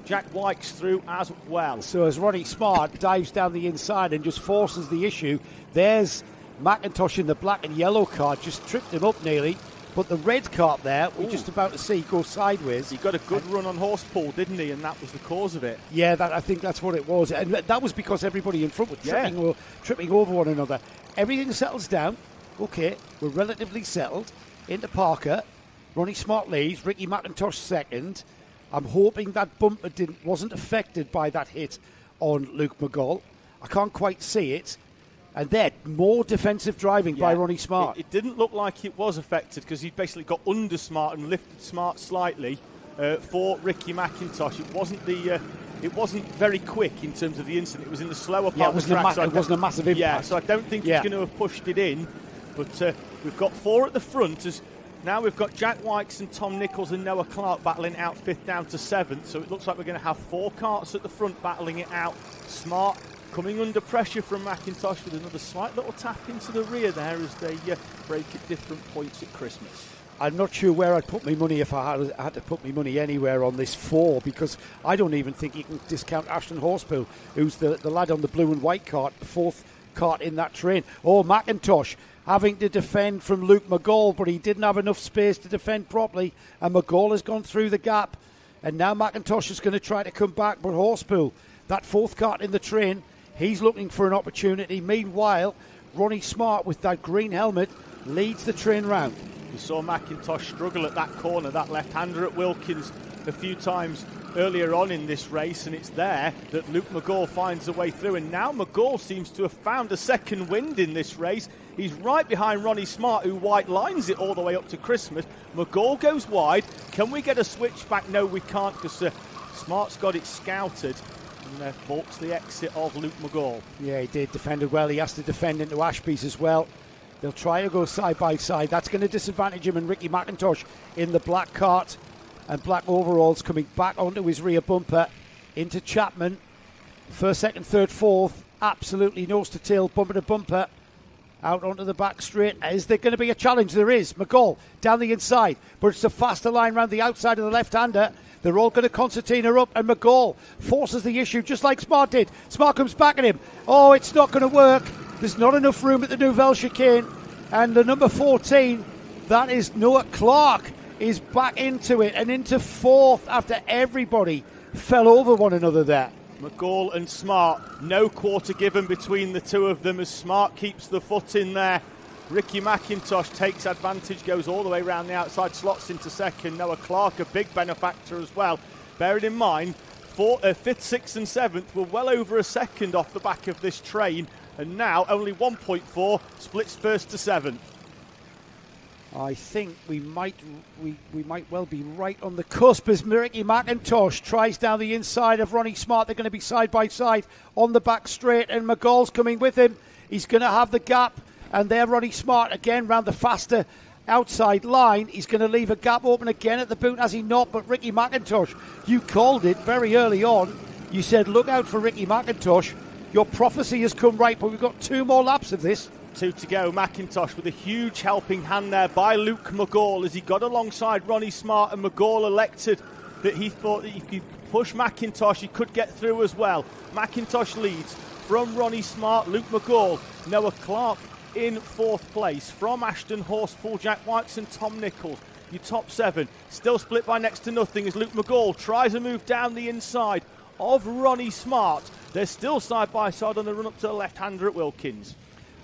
Jack Wykes through as well. So as Ronnie Smart dives down the inside and just forces the issue, there's McIntosh in the black and yellow cart, just tripped him up nearly. But the red cart there, we're just about to see go sideways. He got a good run on Horspool, didn't he? And that was the cause of it. Yeah, I think that's what it was. And that was because everybody in front was tripping over one another. Everything settles down. Okay, we're relatively settled. Into Parker. Ronnie Smart leads. Ricky McIntosh second. I'm hoping that bumper wasn't affected by that hit on Luke McGall. I can't quite see it. And then more defensive driving by Ronnie Smart. It didn't look like it was affected because he basically got under Smart and lifted Smart slightly for Ricky McIntosh. It wasn't very quick in terms of the incident. It was in the slower part of the track. It wasn't a massive impact. Yeah, so I don't think he's going to have pushed it in. But we've got 4 at the front. As now we've got Jack Wykes and Tom Nichols and Noah Clark battling out 5th down to 7th. So it looks like we're going to have 4 karts at the front battling it out. Smart coming under pressure from McIntosh with another slight little tap into the rear there as they break at different points at Christmas. I'm not sure where I'd put my money if I had to put my money anywhere on this 4, because I don't even think you can discount Ashton Horspool, who's the lad on the blue and white cart, the 4th cart in that train. Oh, McIntosh having to defend from Luke McGall, but he didn't have enough space to defend properly, and McGall has gone through the gap, and now McIntosh is going to try to come back, but Horspool, that 4th cart in the train, he's looking for an opportunity. Meanwhile, Ronnie Smart with that green helmet leads the train round. We saw McIntosh struggle at that corner, that left-hander at Wilkins a few times earlier on in this race, and it's there that Luke McGall finds a way through, and now McGall seems to have found a second wind in this race. He's right behind Ronnie Smart, who white lines it all the way up to Christmas. McGall goes wide. Can we get a switch back? No, we can't, because Smart's got it scouted and balks the exit of Luke McGall. Yeah, he did, defended well. He has to defend into Ashby's as well. They'll try to go side by side. That's going to disadvantage him, and Ricky McIntosh in the black cart and black overalls coming back onto his rear bumper into Chapman. 1st, 2nd, 3rd, 4th, absolutely nose to tail, bumper to bumper, out onto the back straight. Is there going to be a challenge? There is. McGall down the inside, but it's a faster line round the outside of the left-hander. They're all going to concertina up, and McGall forces the issue just like Smart did. Smart comes back at him. Oh, it's not going to work. There's not enough room at the Nouvelle chicane, and the number 14, that is Noah Clark, is back into it and into 4th after everybody fell over one another there. McGall and Smart, no quarter given between the two of them as Smart keeps the foot in there. Ricky McIntosh takes advantage, goes all the way around the outside, slots into 2nd. Noah Clark, a big benefactor as well. Bearing in mind, 5th, 6th and 7th were well over a second off the back of this train, and now only 1.4 splits 1st to 7th. I think we might well be right on the cusp as Ricky McIntosh tries down the inside of Ronnie Smart. They're going to be side by side on the back straight, and McGall's coming with him. He's going to have the gap, and there Ronnie Smart again round the faster outside line. He's going to leave a gap open again at the boot, has he not? But Ricky McIntosh, you called it very early on. You said look out for Ricky McIntosh. Your prophecy has come right, but we've got 2 more laps of this. 2 to go. McIntosh with a huge helping hand there by Luke McGall as he got alongside Ronnie Smart, and McGall elected that he thought that if he could push McIntosh, he could get through as well. McIntosh leads from Ronnie Smart, Luke McGall, Noah Clark in 4th place. From Ashton Horspool, Jack Whilton, Tom Nichols. Your top 7 still split by next to nothing as Luke McGall tries a move down the inside of Ronnie Smart. They're still side by side on the run up to the left-hander at Wilkins.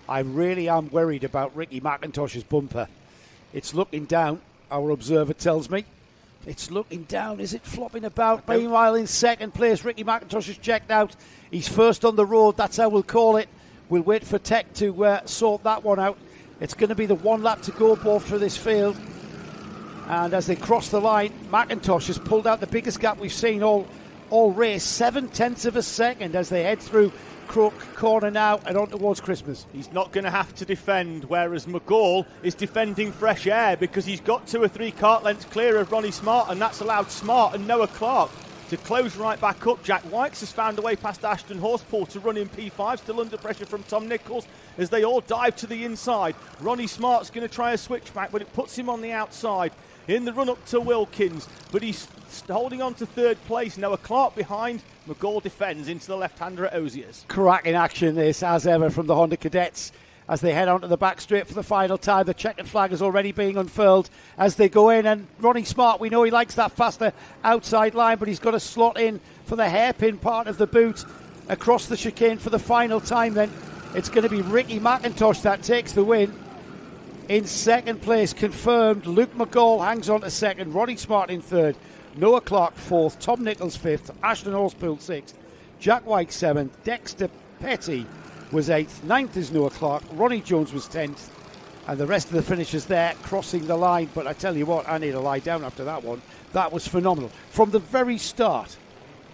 I really am worried about Ricky McIntosh's bumper. It's looking down, our observer tells me. It's looking down. Is it flopping about? Meanwhile, in 2nd place, Ricky McIntosh has checked out. He's first on the road. That's how we'll call it. We'll wait for Tech to sort that one out. It's going to be the 1 lap to go board for this field. And as they cross the line, McIntosh has pulled out the biggest gap we've seen all race, 7/10 of a second as they head through Crook Corner now and on towards Christmas. He's not going to have to defend, whereas McGall is defending fresh air because he's got 2 or 3 kart lengths clear of Ronnie Smart, and that's allowed Smart and Noah Clark to close right back up. Jack Wykes has found a way past Ashton Horspool to run in P5, still under pressure from Tom Nichols as they all dive to the inside. Ronnie Smart's going to try a switchback, but it puts him on the outside in the run up to Wilkins, but he's holding on to 3rd place. Noah Clark behind. McGall defends into the left-hander at Osiers. Cracking action this, as ever, from the Honda Cadets as they head onto the back straight for the final time. The checkered flag is already being unfurled as they go in, and Ronnie Smart, we know he likes that faster outside line, but he's got to slot in for the hairpin part of the boot across the chicane for the final time. Then it's going to be Ricky McIntosh that takes the win. In 2nd place, confirmed. Luke McGall hangs on to 2nd. Ronnie Smart in 3rd. Noah Clark 4th. Tom Nichols 5th. Ashton Horspool 6th. Jack White 7th. Dexter Petty was 8th. 9th is Noah Clark. Ronnie Jones was 10th. And the rest of the finishers there crossing the line. But I tell you what, I need to lie down after that one. That was phenomenal. From the very start,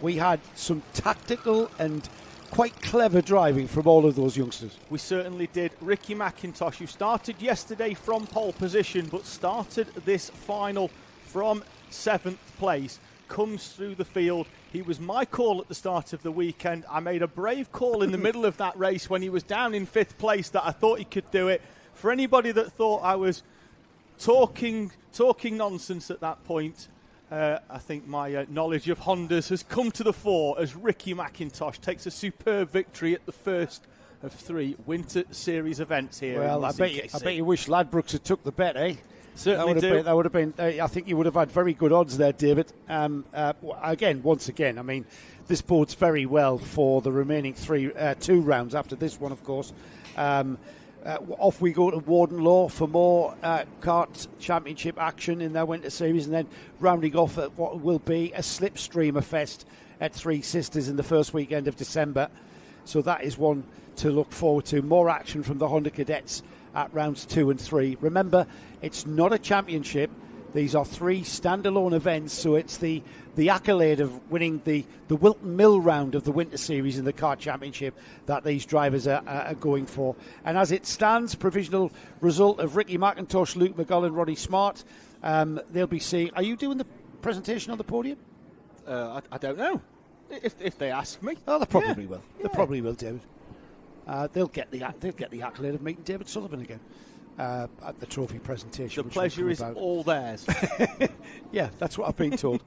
we had some tactical and quite clever driving from all of those youngsters. We certainly did. Ricky McIntosh, who started yesterday from pole position but started this final from 7th place, comes through the field. He was my call at the start of the weekend. I made a brave call in the middle of that race when he was down in 5th place that I thought he could do it. For anybody that thought I was talking nonsense at that point, I think my knowledge of Hondas has come to the fore as Ricky McIntosh takes a superb victory at the first of 3 Winter Series events here. Well, I bet you wish Ladbrokes had took the bet, eh? Certainly do. That would have been. I think you would have had very good odds there, David. Once again, I mean, this bodes very well for the remaining 2 rounds after this one, of course. Off we go to Warden Law for more kart championship action in their Winter Series, and then rounding off at what will be a slipstreamer fest at Three Sisters in the first weekend of December. So that is one to look forward to. More action from the Honda Cadets at rounds 2 and 3. Remember, it's not a championship. These are 3 standalone events, so it's the accolade of winning the Whilton Mill round of the Winter Series in the Kart Championship that these drivers are going for. And as it stands, provisional result of Ricky McIntosh, Luke McGull and Ronnie Smart, they'll be seeing... Are you doing the presentation on the podium? I don't know. If they ask me. Oh, they probably will. Yeah. They probably will, David. They'll get the accolade of meeting David Sullivan again. At the trophy presentation. The pleasure is all theirs. Yeah, that's what I've been told.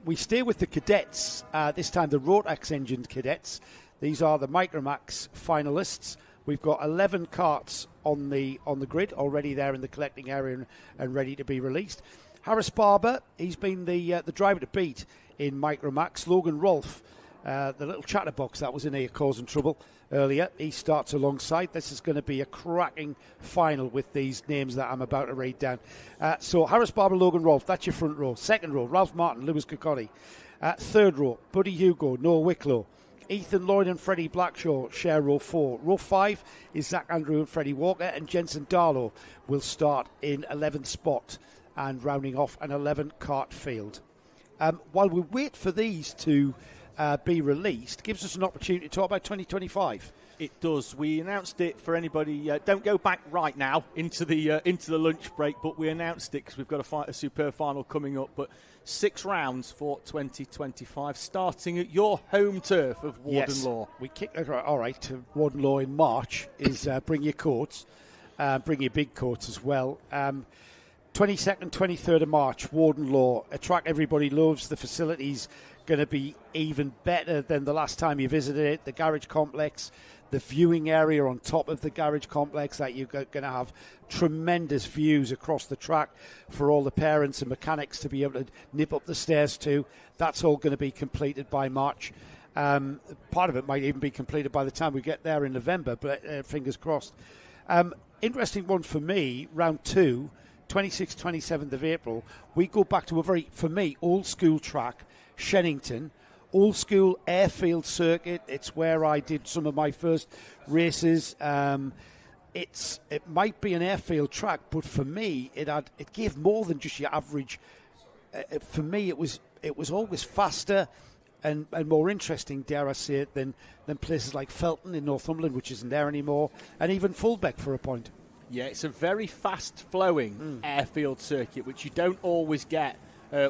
We stay with the cadets, this time the Rotax engined cadets. These are the MicroMax finalists. We've got 11 karts on the grid already there in the collecting area and ready to be released. Harris Barber, he's been the driver to beat in MicroMax. Logan Rolfe, the little chatterbox that was in here causing trouble earlier, he starts alongside. This is going to be a cracking final with these names that I'm about to read down. So Harris Barber, Logan Rolfe, that's your front row. Second row, Ralph Martin, Lewis Cocotti. Third row, Buddy Hugo, Noah Wicklow. Ethan Lloyd and Freddie Blackshaw share row 4. Row 5 is Zach Andrew and Freddie Walker, and Jensen Darlow will start in 11th spot and rounding off an 11 kart field. While we wait for these to be released gives us an opportunity to talk about 2025. It does. We announced it for anybody. Don't go back right now into the lunch break, but we announced it because we've got a superb final coming up. But 6 rounds for 2025, starting at your home turf of Warden Law. We kick all right to Warden Law in March. Is bring your courts, bring your big courts as well. 22nd, 23rd of March, Warden Law, a track everybody loves. The facilities going to be even better than the last time you visited it. The garage complex, the viewing area on top of the garage complex, that you're going to have tremendous views across the track for all the parents and mechanics to be able to nip up the stairs to. That's all going to be completed by March. Part of it might even be completed by the time we get there in November, but fingers crossed. Interesting one for me, round 2, 26th, 27th of April. We go back to a very, for me, old school track, Shennington, old school airfield circuit. It's where I did some of my first races. It might be an airfield track, but for me, it gave more than just your average. For me, it was always faster and more interesting, dare I say it, than places like Felton in Northumberland, which isn't there anymore, and even Fullbeck for a point. Yeah, it's a very fast-flowing airfield circuit, which you don't always get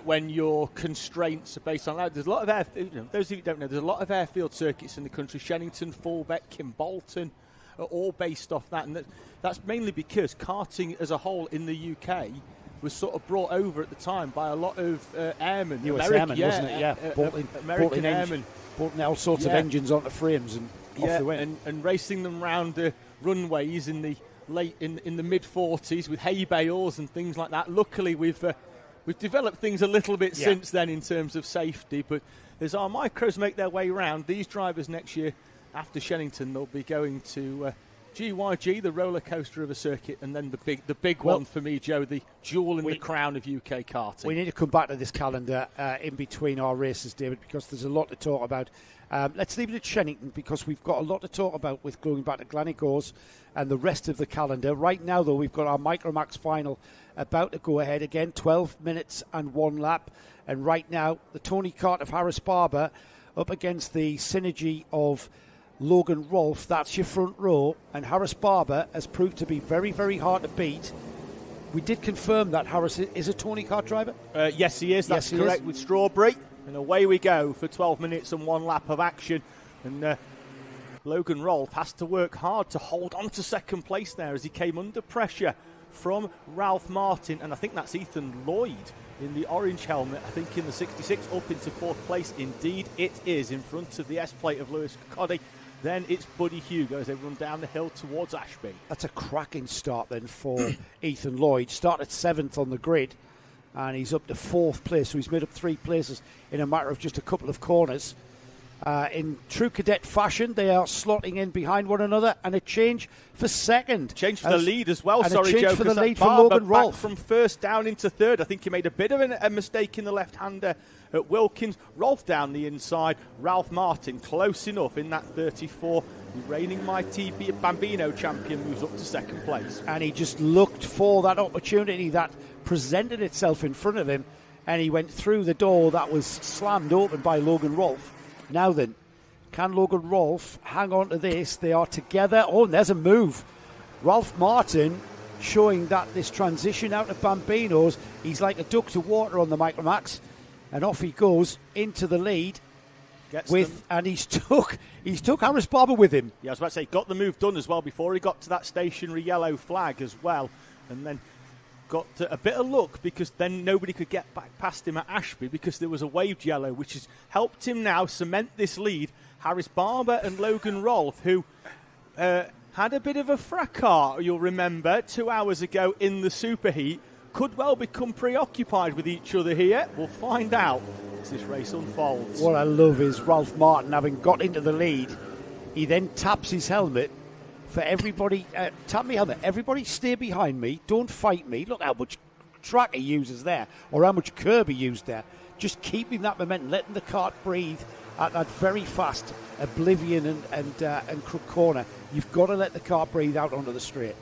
when your constraints are based on that. There's a lot of those of you who don't know, there's a lot of airfield circuits in the country. Shennington, Fullbeck, Kimbolton are all based off that, and that's mainly because karting as a whole in the UK was sort of brought over at the time by a lot of airmen. US airmen, wasn't it? Yeah, American airmen. Brought all sorts of engines onto frames and off they went. And racing them round the runways in the in the mid-40s with hay bales and things like that. Luckily, we've developed things a little bit since then in terms of safety, but as our micros make their way round, these drivers next year after Shennington, they'll be going to GYG, the roller coaster of a circuit, and then the big one for me, Joe, the jewel in the crown of UK karting. We need to come back to this calendar in between our races, David, because there's a lot to talk about. Let's leave it at Shennington because we've got a lot to talk about with going back to Gleneagles and the rest of the calendar. Right now, though, we've got our MicroMax final about to go ahead again, 12 minutes and 1 lap. And right now, the Tony Kart of Harris Barber up against the synergy of Logan Rolfe. That's your front row. And Harris Barber has proved to be very, very hard to beat. We did confirm that Harris is a Tony Kart driver? Yes, he is. That's correct with Strawberry. And away we go for 12 minutes and 1 lap of action. And Logan Rolfe has to work hard to hold on to second place there as he came under pressure from Ralph Martin. And I think that's Ethan Lloyd in the orange helmet, I think in the 66, up into 4th place. Indeed, it is in front of the S-plate of Lewis Coddy. Then it's Buddy Hugo as they run down the hill towards Ashby. That's a cracking start then for Ethan Lloyd. Started 7th on the grid, and he's up to 4th place, so he's made up 3 places in a matter of just a couple of corners. In true Cadet fashion, they are slotting in behind one another, and a change for second. Change for the lead as well, sorry, Joe. For the lead for Logan Rolfe. From first down into third. I think he made a bit of a mistake in the left-hander at Wilkins. Rolfe down the inside. Ralph Martin close enough in that 34. The reigning mighty Bambino champion moves up to second place. And he just looked for that opportunity that presented itself in front of him, and he went through the door that was slammed open by Logan Rolfe. Now then, can Logan Rolfe hang on to this? They are together. Oh, and there's a move. Ralph Martin showing that this transition out of Bambino's, he's like a duck to water on the MicroMax. And off he goes into the lead. And he's took Harris Barber with him. Yeah, I was about to say, got the move done as well before he got to that stationary yellow flag as well. And then got a bit of luck because then nobody could get back past him at Ashby because there was a waved yellow, which has helped him now cement this lead. Harris Barber and Logan Rolfe, who had a bit of a fracas, you'll remember, 2 hours ago in the superheat, could well become preoccupied with each other here. We'll find out as this race unfolds. What I love is Ralph Martin, having got into the lead, he then taps his helmet for everybody. Tap me helmet. Everybody stay behind me. Don't fight me. Look how much track he uses there, or how much curb he used there. Just keeping that momentum, letting the kart breathe at that very fast Oblivion and Crook corner. You've got to let the kart breathe out onto the straight.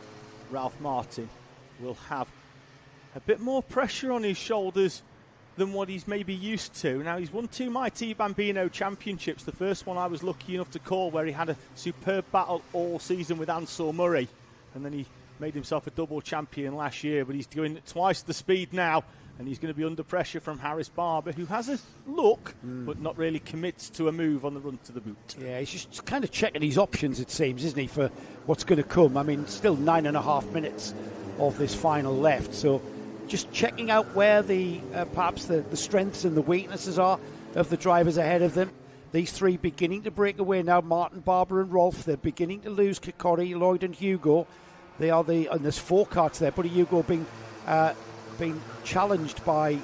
Ralph Martin will have a bit more pressure on his shoulders than what he's maybe used to. Now, he's won 2 Mighty Bambino championships. The first one I was lucky enough to call, where he had a superb battle all season with Ansel Murray, and then he made himself a double champion last year, but he's doing twice the speed now, and he's going to be under pressure from Harris Barber, who has a look, but not really commits to a move on the run to the boot. Yeah, he's just kind of checking his options, it seems, isn't he, for what's going to come. I mean, still 9.5 minutes of this final left, so just checking out where the perhaps the strengths and the weaknesses are of the drivers ahead of them. These three beginning to break away now, Martin, Barber and Rolf. They're beginning to lose Kirkcaldy, Lloyd and Hugo. They are and there's 4 karts there, Buddy Hugo being challenged by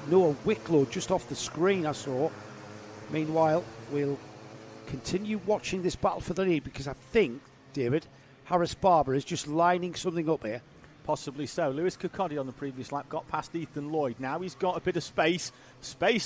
Noah Wicklow just off the screen, I saw. Meanwhile, we'll continue watching this battle for the lead, because I think, David, Harris Barber is just lining something up here. Possibly so. Lewis Kirkcaldy on the previous lap got past Ethan Lloyd. Now he's got a bit of space.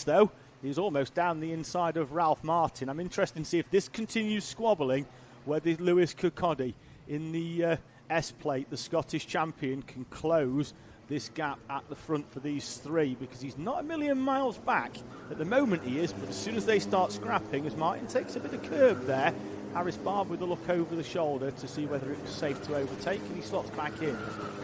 Though, he's almost down the inside of Ralph Martin. I'm interested to see if this continues squabbling, whether Lewis Kirkcaldy in the S-Plate, the Scottish champion, can close this gap at the front for these three, because he's not a million miles back. At the moment he is, but as soon as they start scrapping, as Martin takes a bit of curb there, Harris Barber with a look over the shoulder to see whether it was safe to overtake, and he slots back in.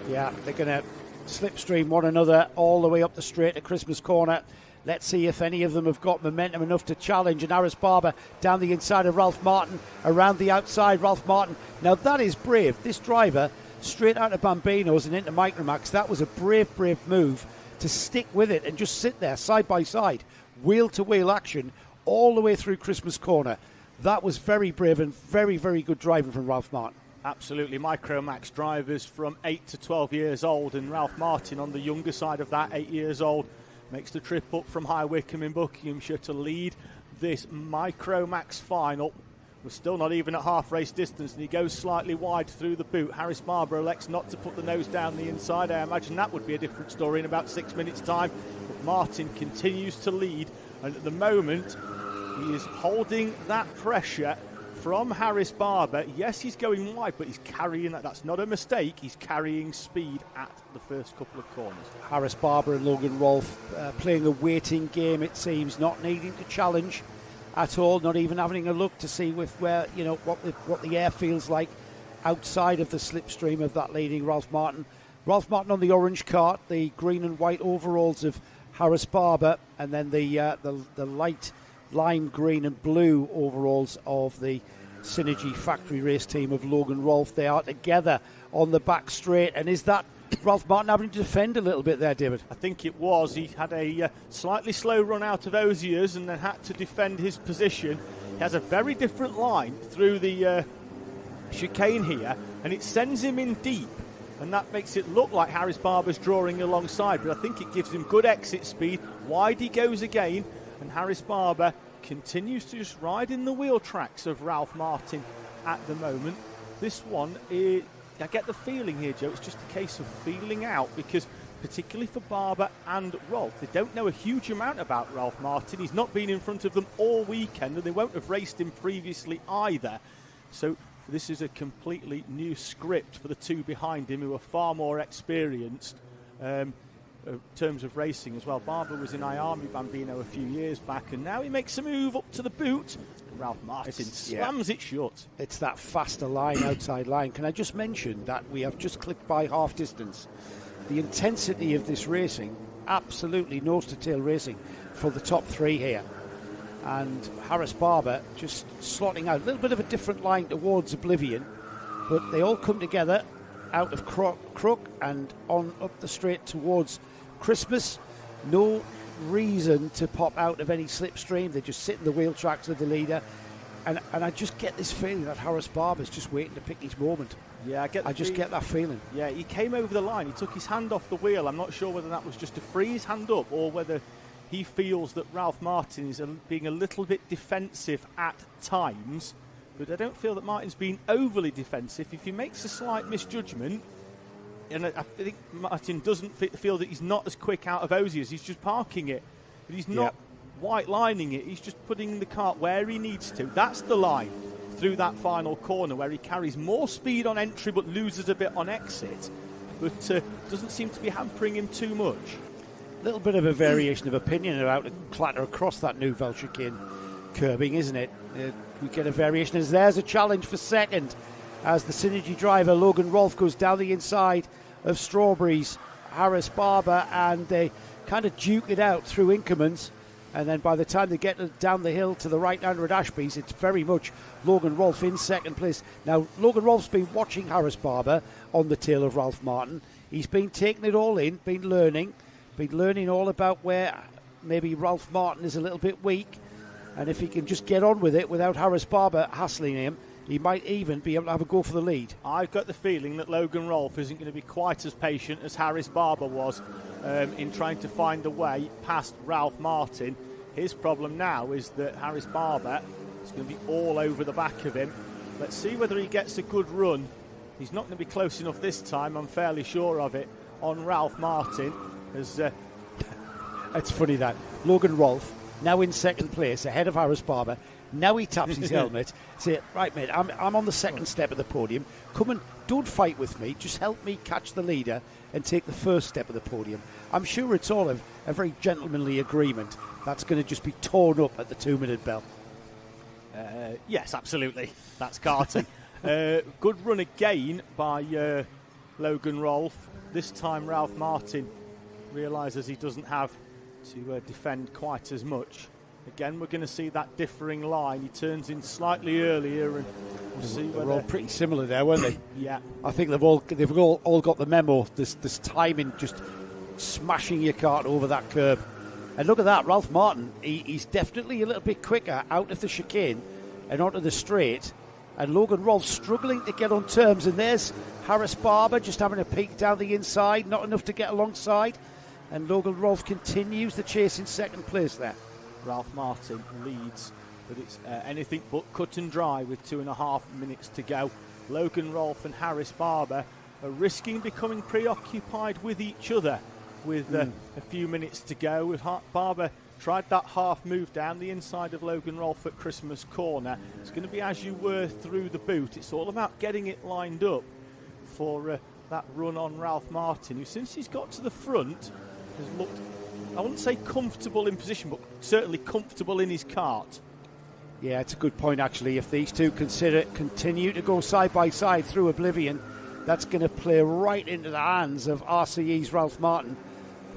Yeah, they're going to slipstream one another all the way up the straight to Christmas Corner. Let's see if any of them have got momentum enough to challenge. And Harris Barber down the inside of Ralph Martin, around the outside, Ralph Martin. Now that is brave. This driver, straight out of Bambino's and into MicroMax, that was a brave move to stick with it and just sit there side by side, wheel-to-wheel action all the way through Christmas Corner. That was very brave and very, very good driving from Ralph Martin. Absolutely. MicroMax drivers from 8 to 12 years old, and Ralph Martin on the younger side of that, 8 years old, makes the trip up from High Wycombe in Buckinghamshire to lead this MicroMax final. We're still not even at half race distance, and he goes slightly wide through the boot. Harris Barber elects not to put the nose down the inside. I imagine that would be a different story in about 6 minutes' time. But Martin continues to lead, and at the moment he is holding that pressure from Harris Barber. Yes, he's going wide, but he's carrying that. That's not a mistake. He's carrying speed at the first couple of corners. Harris Barber and Logan Rolfe playing a waiting game, it seems, not needing to challenge at all, not even having a look to see what the air feels like outside of the slipstream of that leading Ralph Martin. Ralph Martin on the orange kart, the green and white overalls of Harris Barber, and then the light lime green and blue overalls of the Synergy factory race team of Logan Rolfe. They are together on the back straight, and is that Ralph Martin having to defend a little bit there, David? I think it was. He had a slightly slow run out of Ozier's and then had to defend his position. He has a very different line through the chicane here, and it sends him in deep, and that makes it look like Harris Barber's drawing alongside, but I think it gives him good exit speed. Wide he goes again, and Harris Barber continues to just ride in the wheel tracks of Ralph Martin at the moment. This one, I get the feeling here, Joe, it's just a case of feeling out, because particularly for Barber and Rolf, they don't know a huge amount about Ralph Martin. He's not been in front of them all weekend, and they won't have raced him previously either. So this is a completely new script for the two behind him, who are far more experienced in terms of racing as well. Barber was in Miami Bambino a few years back, and now he makes a move up to the boot. Ralph Martin slams it short. It's that faster line, outside line. Can I just mention that we have just clicked by half distance? The intensity of this racing, absolutely nose-to-tail racing for the top three here. And Harris Barber just slotting out a little bit of a different line towards Oblivion, but they all come together out of Crook and on up the straight towards Christmas. No reason to pop out of any slipstream. They just sit in the wheel tracks of the leader, and I just get this feeling that Harris Barber's just waiting to pick his moment. Yeah, I just get that feeling. Yeah, he came over the line, he took his hand off the wheel. I'm not sure whether that was just to free his hand up, or whether he feels that Ralph Martin is being a little bit defensive at times, but I don't feel that Martin's been overly defensive. If he makes a slight misjudgment, and I think Martin doesn't feel that he's not as quick out of Ozier's, he's just parking it. But he's not white lining it, he's just putting the kart where he needs to. That's the line through that final corner, where he carries more speed on entry but loses a bit on exit. But doesn't seem to be hampering him too much. little bit of a variation of opinion about to clatter across that Nouvelle chicane curbing, isn't it? We get a variation as there's a challenge for second as the Synergy driver Logan Rolfe goes down the inside of Strawberry's Harris Barber, and they kind of duke it out through Inkermans, and then by the time they get down the hill to the right hander at Ashby's, it's very much Logan Rolfe in second place. Now Logan Rolfe's been watching Harris Barber on the tail of Ralph Martin. He's been taking it all in, been learning all about where maybe Ralph Martin is a little bit weak, and if he can just get on with it without Harris Barber hassling him, he might even be able to have a go for the lead. I've got the feeling that Logan Rolfe isn't going to be quite as patient as Harris Barber was in trying to find the way past Ralph Martin. His problem now is that Harris Barber is going to be all over the back of him. Let's see whether he gets a good run. He's not going to be close enough this time, I'm fairly sure of it, on Ralph Martin. As it's funny that Logan Rolfe, now in second place, ahead of Harris Barber. Now he taps his helmet, say, right, mate, I'm on the second step of the podium. Come and don't fight with me. Just help me catch the leader and take the first step of the podium. I'm sure it's all a very gentlemanly agreement that's going to just be torn up at the 2-minute bell. Yes, absolutely. That's karting. Good run again by Logan Rolfe. This time Ralph Martin realises he doesn't have to defend quite as much. Again, we're going to see that differing line. He turns in slightly earlier, and we'll see whether they're all pretty similar there, weren't they? Yeah. I think they've all got the memo. This timing, just smashing your cart over that curb. And look at that, Ralph Martin. He's definitely a little bit quicker out of the chicane and onto the straight. And Logan Rolfe struggling to get on terms. And there's Harris Barber just having a peek down the inside, not enough to get alongside. And Logan Rolfe continues the chase in second place there. Ralph Martin leads, but it's anything but cut and dry with 2.5 minutes to go. Logan Rolfe and Harris Barber are risking becoming preoccupied with each other with a few minutes to go. With Barber tried that half move down the inside of Logan Rolfe at Christmas Corner. It's going to be as you were through the boot. It's all about getting it lined up for that run on Ralph Martin, who since he's got to the front has looked, I wouldn't say comfortable in position, but certainly comfortable in his cart. Yeah, it's a good point, actually. If these two continue to go side by side through Oblivion, that's going to play right into the hands of RCE's Ralph Martin,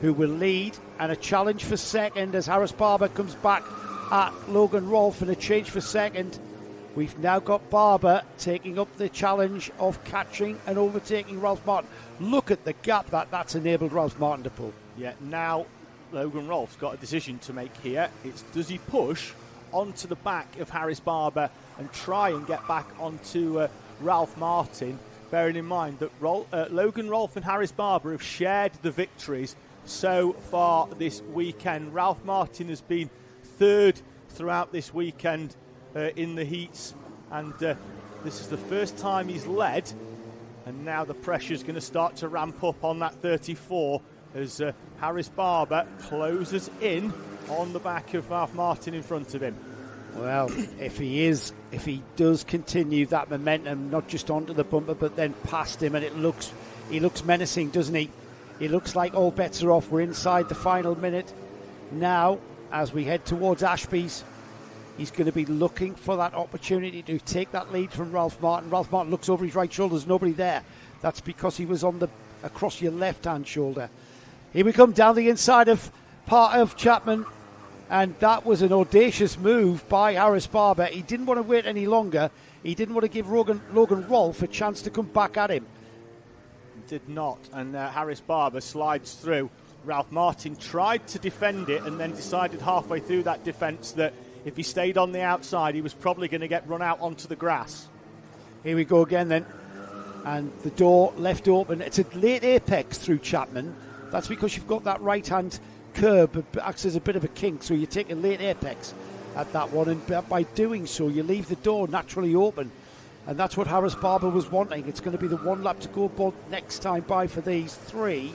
who will lead, and a challenge for second as Harris Barber comes back at Logan Rolfe, and a change for second. We've now got Barber taking up the challenge of catching and overtaking Ralph Martin. Look at the gap that's enabled Ralph Martin to pull. Yeah, now Logan Rolfe's got a decision to make here. It's, does he push onto the back of Harris Barber and try and get back onto Ralph Martin, bearing in mind that Logan Rolfe and Harris Barber have shared the victories so far this weekend. Ralph Martin has been third throughout this weekend in the heats, and this is the first time he's led, and now the pressure's going to start to ramp up on that 34 as Harris Barber closes in on the back of Ralph Martin in front of him. Well, if he does continue that momentum, not just onto the bumper, but then past him, and he looks menacing, doesn't he? He looks like all bets are off. We're inside the final minute now as we head towards Ashby's. He's going to be looking for that opportunity to take that lead from Ralph Martin. Ralph Martin looks over his right shoulder. There's nobody there. That's because he was across your left-hand shoulder. Here we come down the inside of part of Chapman, and that was an audacious move by Harris Barber. He didn't want to wait any longer. He didn't want to give Logan Rolfe a chance to come back at him. Did not, and Harris Barber slides through. Ralph Martin tried to defend it and then decided halfway through that defence that if he stayed on the outside, he was probably going to get run out onto the grass. Here we go again then, and the door left open. It's a late apex through Chapman. That's because you've got that right-hand curb, it acts as a bit of a kink, so you take a late apex at that one, and by doing so, you leave the door naturally open. And that's what Harris Barber was wanting. It's going to be the one lap to go next time by for these three.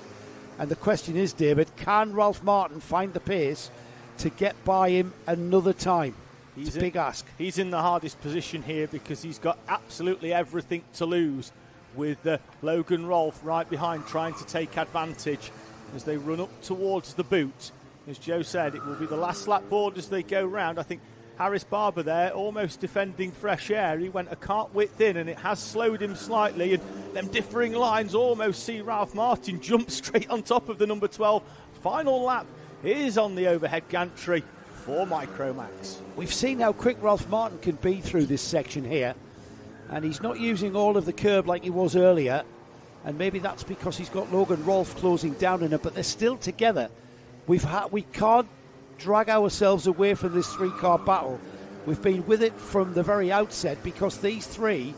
And the question is, David, can Ralph Martin find the pace to get by him another time? It's a big ask. He's in the hardest position here because he's got absolutely everything to lose, with Logan Rolfe right behind trying to take advantage. as they run up towards the boot. As Joe said, it will be the last lap board as they go round. I think Harris Barber there, almost defending fresh air. He went a cart width in, and it has slowed him slightly. And them differing lines almost see Ralph Martin jump straight on top of the number 12. Final lap is on the overhead gantry for MicroMax. We've seen how quick Ralph Martin can be through this section here, and he's not using all of the curb like he was earlier, and maybe that's because he's got Logan Rolfe closing down on him, but they're still together. We can't drag ourselves away from this three-car battle. We've been with it from the very outset because these three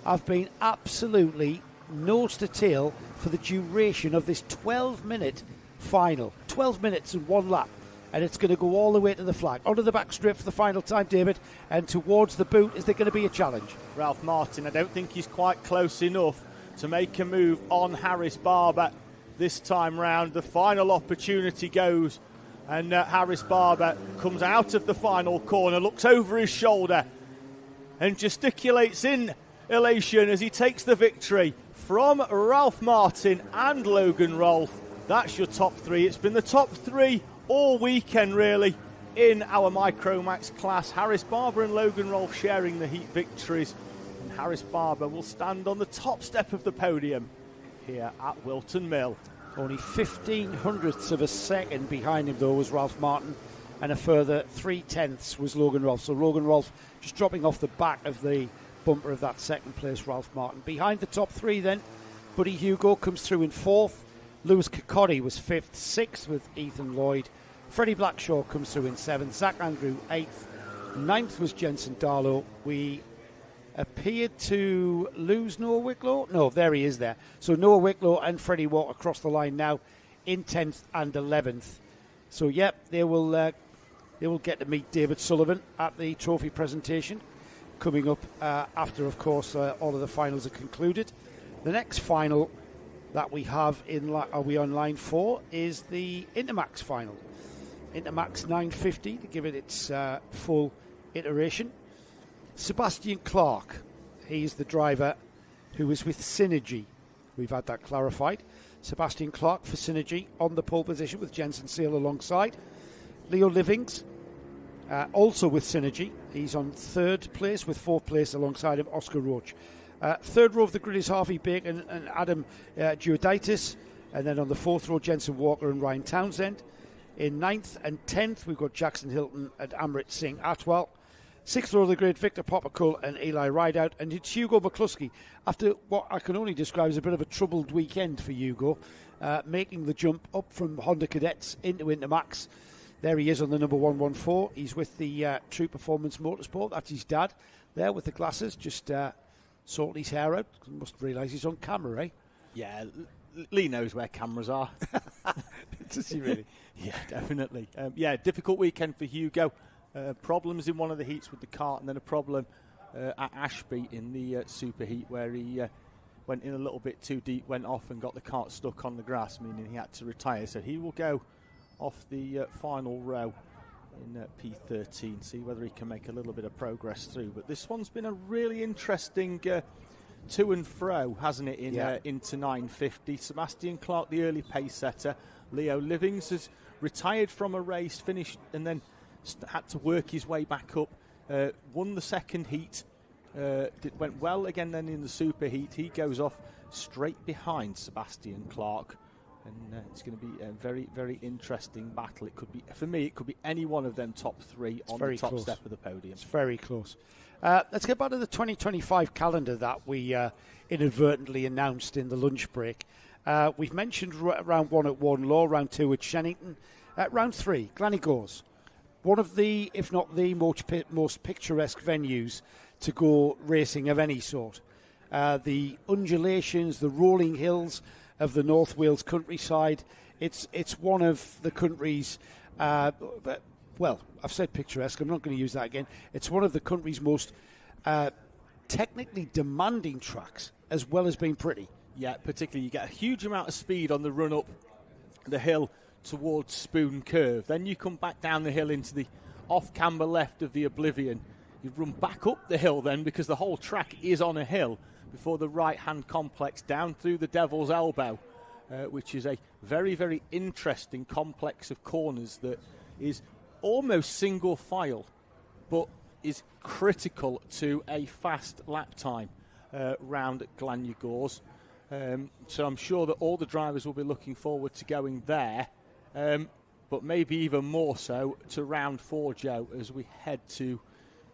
have been absolutely nose to tail for the duration of this 12-minute final. 12 minutes and one lap, and it's going to go all the way to the flag. Onto the back strip for the final time, David, and towards the boot. Is there going to be a challenge? Ralph Martin, I don't think he's quite close enough to make a move on Harris Barber this time round. The final opportunity goes, and Harris Barber comes out of the final corner, looks over his shoulder and gesticulates in elation as he takes the victory from Ralph Martin and Logan Rolfe. That's your top three. It's been the top three all weekend, really, in our MicroMax class. Harris Barber and Logan Rolfe sharing the heat victories, and Harris Barber will stand on the top step of the podium here at Whilton Mill. Only 0.15 of a second behind him, though, was Ralph Martin, and a further 0.3 was Logan Rolfe. So Logan Rolfe just dropping off the back of the bumper of that second place Ralph Martin. Behind the top three then, Buddy Hugo comes through in fourth. Lewis Kokori was fifth. Sixth with Ethan Lloyd. Freddie Blackshaw comes through in seventh. Zach Andrew eighth. Ninth was Jensen Darlow. We appeared to lose Noah Wicklow. No, there he is there. So Noah Wicklow and Freddie walk across the line now in 10th and 11th. So, yep, they will get to meet David Sullivan at the trophy presentation coming up after, of course, all of the finals are concluded. The next final that we have are we on line 4 is the InterMax final. InterMax 950 to give it its full iteration. Sebastian Clark, he's the driver who is with Synergy. We've had that clarified. Sebastian Clark for Synergy on the pole position with Jensen Seal alongside. Leo Livings, also with Synergy. He's on third place with fourth place alongside him, Oscar Roach. Third row of the grid is Harvey Bacon and Adam Giuditis. And then on the fourth row, Jensen Walker and Ryan Townsend. In 9th and 10th, we've got Jackson Hilton and Amrit Singh Atwell. Sixth row of the grid, Victor Poppercull and Eli Rideout. And it's Hugo McCluskey, after what I can only describe as a bit of a troubled weekend for Hugo, making the jump up from Honda Cadets into InterMax. There he is on the number 114. He's with the True Performance Motorsport. That's his dad there with the glasses, just sorting his hair out. Must realise he's on camera, eh? Yeah, Lee knows where cameras are. Does he really? Yeah, definitely. Difficult weekend for Hugo. Problems in one of the heats with the kart, and then a problem at Ashby in the super heat where he went in a little bit too deep, went off and got the kart stuck on the grass, meaning he had to retire. So he will go off the final row in P13, see whether he can make a little bit of progress through. But this one's been a really interesting to and fro, hasn't it, into 950. Sebastian Clark, the early pace setter. Leo Livings has retired from a race, finished, and then had to work his way back up. Won the second heat. Went well again then in the super heat. He goes off straight behind Sebastian Clark. And it's going to be a very, very interesting battle. It could be, for me, it could be any one of them top three on the top step of the podium. It's very close. Let's get back to the 2025 calendar that we inadvertently announced in the lunch break. We've mentioned round 1 at Wardenlaw, round 2 at Shennington, round 3, Glanigores. One of the, if not the most picturesque venues to go racing of any sort. The undulations, the rolling hills of the North Wales countryside. It's one of the country's, well, I've said picturesque, I'm not going to use that again. It's one of the country's most technically demanding tracks, as well as being pretty. Yeah, particularly you get a huge amount of speed on the run up the hill towards Spoon Curve. Then you come back down the hill into the off-camber left of the Oblivion. You run back up the hill then, because the whole track is on a hill, before the right-hand complex down through the Devil's Elbow. which is a very, very interesting complex of corners that is almost single file, but is critical to a fast lap time round at Glanyagors. So I'm sure that all the drivers will be looking forward to going there, but maybe even more so to round 4, Joe, as we head to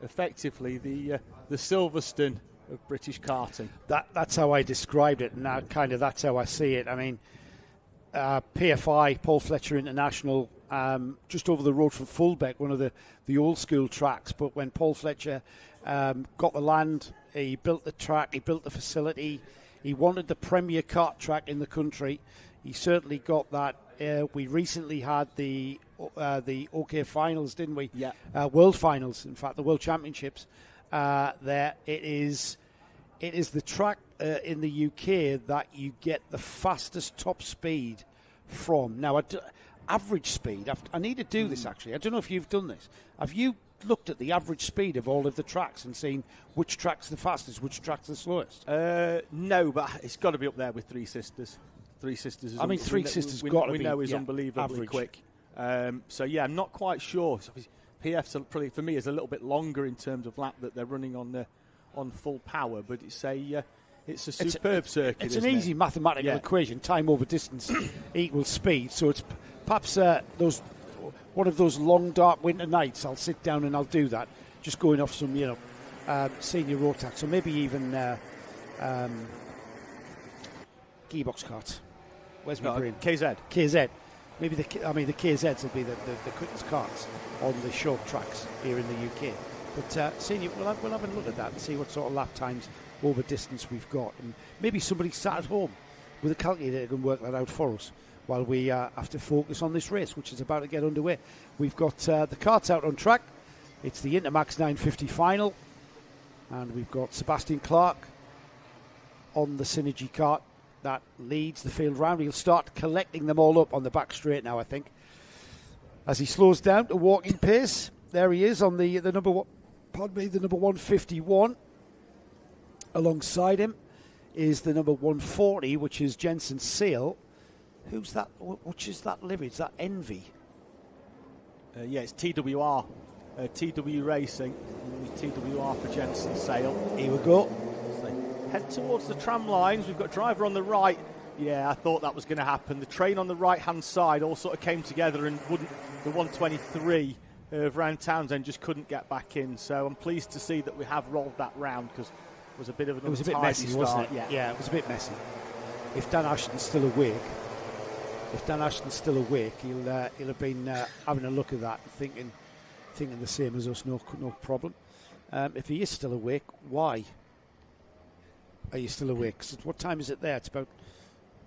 effectively the Silverstone of British karting. That's how I described it, and that's how I see it. I mean, PFI, Paul Fletcher International, just over the road from Fulbeck, one of the old school tracks. But when Paul Fletcher got the land, he built the track, he built the facility. He wanted the premier kart track in the country. He certainly got that. We recently had the OK finals, didn't we? Yeah. World finals, in fact, the World Championships. There it is. It is the track in the UK that you get the fastest top speed from. Now, average speed. I need to do this actually. I don't know if you've done this. Have you looked at the average speed of all of the tracks and seen which track's the fastest, which track's the slowest? No, but it's got to be up there with Three Sisters. Three Sisters is Three Sisters got to be. We know is unbelievably average. quick. So yeah, I'm not quite sure. PF's probably for me is a little bit longer in terms of lap that they're running on full power, but it's a superb circuit. It's an easy mathematical equation: time over distance equals speed. So it's perhaps one of those long dark winter nights. I'll sit down and I'll do that. Just going off some senior Rotax, or maybe even gearbox carts. Where's my brain? KZ. Maybe the KZs will be the quickest carts on the short tracks here in the UK. But senior, we'll have a look at that and see what sort of lap times over distance we've got. And maybe somebody sat at home with a calculator can work that out for us while we have to focus on this race, which is about to get underway. We've got the karts out on track. It's the InterMax 950 final. And we've got Sebastian Clark on the Synergy kart that leads the field round. He'll start collecting them all up on the back straight now, I think. As he slows down to walking pace, there he is on the number 151. Alongside him is the number 140, which is Jensen Seal. Who's that? Which is that livery? Is that Envy? Yeah, it's TWR. TW Racing. TWR for Jensen Sale. Here we go. So head towards the tram lines. We've got driver on the right. Yeah, I thought that was going to happen. The train on the right-hand side all sort of came together and wouldn't. The 123 of Round Townsend just couldn't get back in. So I'm pleased to see that we have rolled that round because it was a bit of an untidy messy, start. Wasn't it? Yeah, it was a bit messy. If Dan Ashton's still awake, he'll have been having a look at that, thinking the same as us. No problem. If he is still awake, why are you still awake? What time is it there? It's about.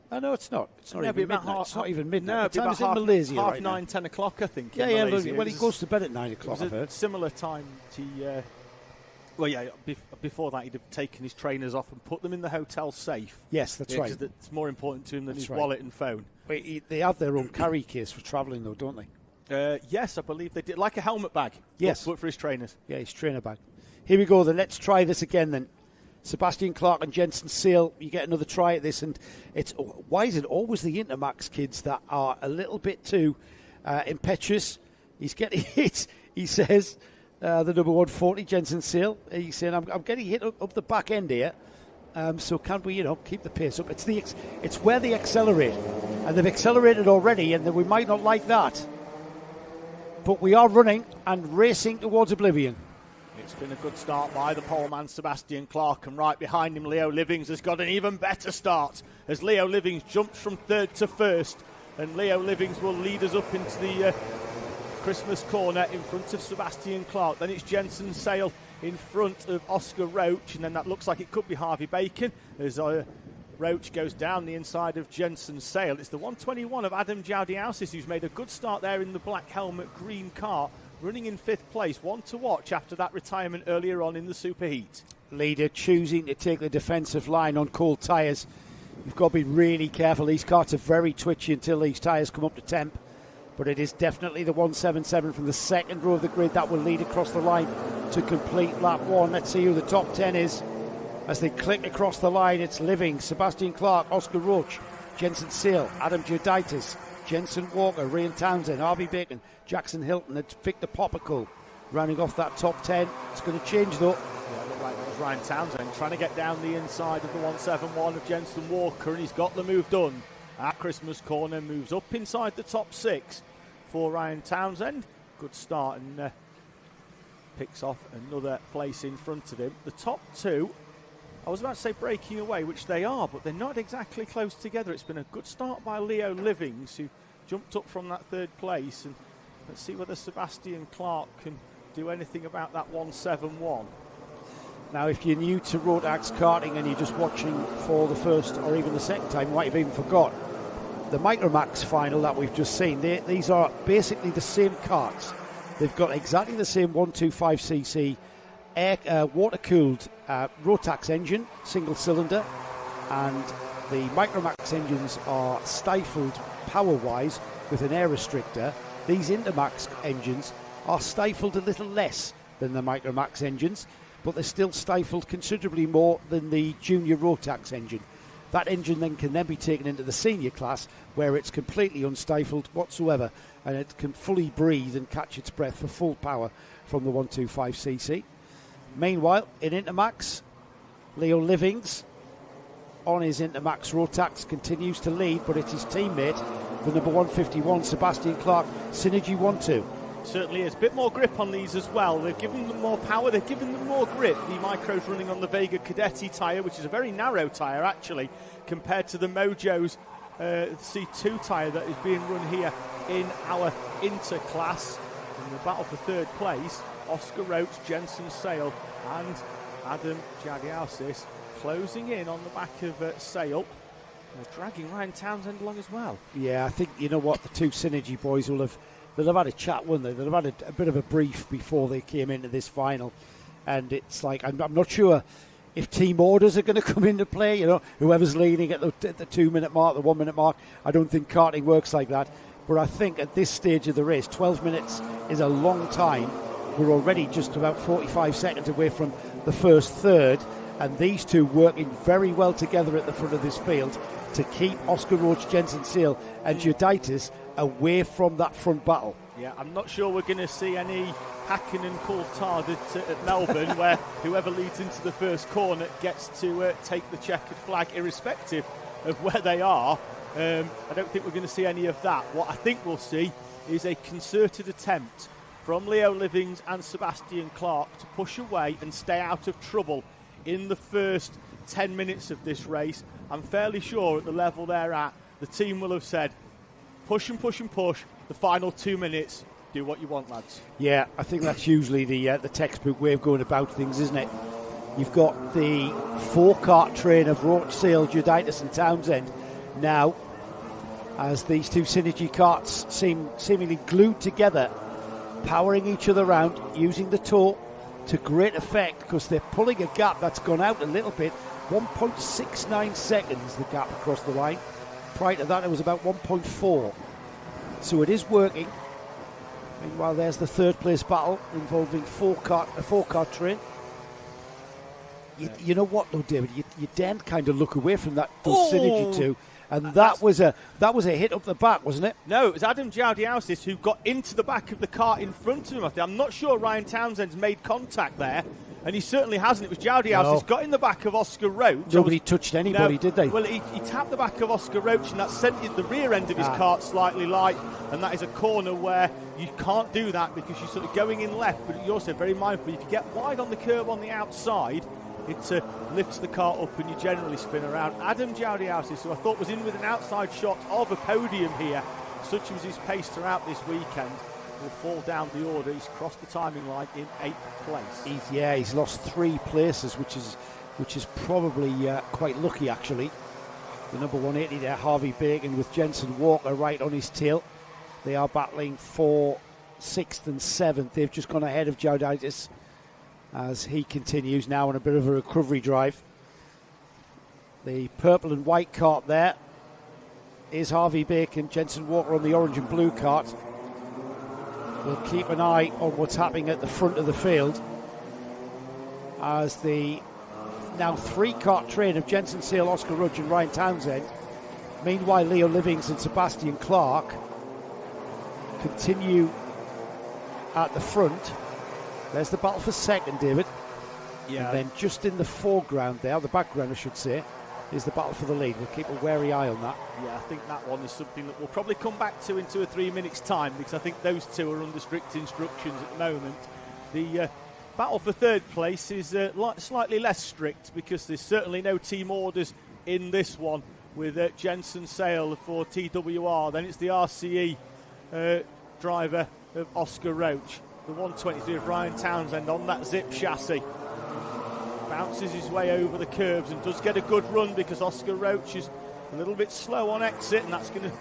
Oh, no, it's not. It's not even midnight. It's not even midnight. No, what time is it in Malaysia half right 9, now? 10 o'clock, I think. Yeah. Well, he goes to bed at 9 o'clock. It was a similar time to. Before that, he'd have taken his trainers off and put them in the hotel safe. Yes, that's right. Because it's more important to him than his wallet and phone. They have their own carry case for travelling, though, don't they? Yes, I believe they did. Like a helmet bag. Yes. But for his trainers. Yeah, his trainer bag. Here we go, then. Let's try this again, then. Sebastian Clark and Jensen Seal, you get another try at this. And why is it always the InterMax kids that are a little bit too impetuous? He's getting hit, he says. The number 140, Jensen Seal. He's saying, I'm getting hit up the back end here. So can we, keep the pace up? It's where they accelerate. And they've accelerated already, and we might not like that. But we are running and racing towards oblivion. It's been a good start by the poleman Sebastian Clark, and right behind him Leo Livings has got an even better start as Leo Livings jumps from third to first, and Leo Livings will lead us up into the Christmas corner in front of Sebastian Clark. Then it's Jensen Sale in front of Oscar Roach, and then that looks like it could be Harvey Bacon as Roach goes down the inside of Jensen Sale. It's the 121 of Adam Jaudiausis who's made a good start there in the black helmet green car, running in 5th place. One to watch after that retirement earlier on in the superheat. Leader choosing to take the defensive line on cold tyres. You've got to be really careful. These carts are very twitchy until these tyres come up to temp. But it is definitely the 177 from the second row of the grid that will lead across the line to complete lap 1. Let's see who the top 10 is. As they click across the line, it's Living, Sebastian Clark, Oscar Roach, Jensen Sale, Adam Giuditis, Jensen Walker, Ryan Townsend, Harvey Bacon, Jackson Hilton, and Victor Popical rounding off that top 10. It's going to change though. Yeah, it looked like that was Ryan Townsend trying to get down the inside of the 171 of Jensen Walker, and he's got the move done. At Christmas corner, moves up inside the top 6 for Ryan Townsend. Good start, and picks off another place in front of him. The top 2, I was about to say breaking away, which they are, but they're not exactly close together. It's been a good start by Leo Livings, who jumped up from that 3rd place, and let's see whether Sebastian Clark can do anything about that 171. Now, if you're new to Rotax karting and you're just watching for the first or even the second time, you might have even forgot the MicroMax final that we've just seen. These are basically the same karts. They've got exactly the same 125cc water-cooled Rotax engine, single cylinder, and the MicroMax engines are stifled power-wise with an air restrictor. These InterMax engines are stifled a little less than the MicroMax engines, but they're still stifled considerably more than the junior Rotax engine. That engine then can be taken into the senior class, where it's completely unstifled whatsoever, and it can fully breathe and catch its breath for full power from the 125cc. Meanwhile, in InterMax, Leo Livings on his InterMax Rotax continues to lead, but it's his teammate, the number 151, Sebastian Clark, Synergy 1-2. Certainly is. A bit more grip on these as well. They've given them more power, they've given them more grip. The Micro's running on the Vega Cadet tyre, which is a very narrow tyre actually, compared to the Mojo's C2 tyre that is being run here in our Inter class. In the battle for 3rd place, Oscar Roach, Jensen Sale and Adam Jadiausis closing in on the back of Sale. They're dragging Ryan Townsend along as well. Yeah, I think, you know what, the two Synergy boys they'll have had a chat, wouldn't they? They'll have had a bit of a brief before they came into this final. And it's like, I'm not sure if team orders are going to come into play. You know, whoever's leading at the 2-minute mark, the 1-minute mark. I don't think karting works like that. But I think at this stage of the race, 12 minutes is a long time. We're already just about 45 seconds away from the first third. And these two working very well together at the front of this field to keep Oscar Roach, Jensen Sale and Giuditis away from that front battle. Yeah, I'm not sure we're going to see any hacking and coulthard at Melbourne where whoever leads into the first corner gets to take the checkered flag irrespective of where they are. I don't think we're going to see any of that. What I think we'll see is a concerted attempt from Leo Livings and Sebastian Clark to push away and stay out of trouble in the first 10 minutes of this race. I'm fairly sure at the level they're at, the team will have said, push and push and push, the final 2 minutes, do what you want, lads. Yeah, I think that's usually the textbook way of going about things, isn't it? You've got the 4-kart train of Roach, Sale, Giuditis and Townsend now, as these two Synergy karts seem seemingly glued together, powering each other around, using the tow to great effect, because they're pulling a gap that's gone out a little bit. 1.69 seconds the gap across the line. Prior to that it was about 1.4, so it is working. Meanwhile, there's the 3rd place battle involving a 4-kart train. You know what though, David, you daren't kind of look away from that Synergy 2, and that was a hit up the back, wasn't it? No, it was Adam Jaudiausis who got into the back of the car in front of him. I'm not sure Ryan Townsend's made contact there, and he certainly hasn't. It was Jaudiausis got in the back of Oscar Roach. Nobody touched anybody, did they? Well, he tapped the back of Oscar Roach, and that sent the rear end of his kart slightly light, and that is a corner where you can't do that because you're sort of going in left, but you're also very mindful. If you get wide on the curb on the outside, it lifts the car up and you generally spin around. Adam Jaudiausis, who I thought was in with an outside shot of a podium here, such was his pace throughout this weekend, will fall down the order. He's crossed the timing line in 8th place. He's lost 3 places, which is probably quite lucky actually. The number 180 there, Harvey Bacon, with Jensen Walker right on his tail. They are battling for 6th and 7th. They've just gone ahead of Jauditis as he continues now on a bit of a recovery drive. The purple and white kart there is Harvey Bacon, Jensen Walker on the orange and blue kart. We'll keep an eye on what's happening at the front of the field as the now 3-kart train of Jensen Sale, Oscar Rudge and Ryan Townsend Meanwhile, Leo Livings and Sebastian Clark continue at the front. There's the battle for second, David. Yeah. And then just in the foreground there, the background I should say, is the battle for the lead. We'll keep a wary eye on that. Yeah, I think that one is something that we'll probably come back to in 2 or 3 minutes' time, because I think those two are under strict instructions at the moment. The battle for third place is slightly less strict, because there's certainly no team orders in this one with Jensen Sale for TWR. Then it's the RCE driver of Oscar Roach. The 123 of Ryan Townsend on that Zip chassis. Bounces his way over the curbs and does get a good run, because Oscar Roach is a little bit slow on exit, and that's going to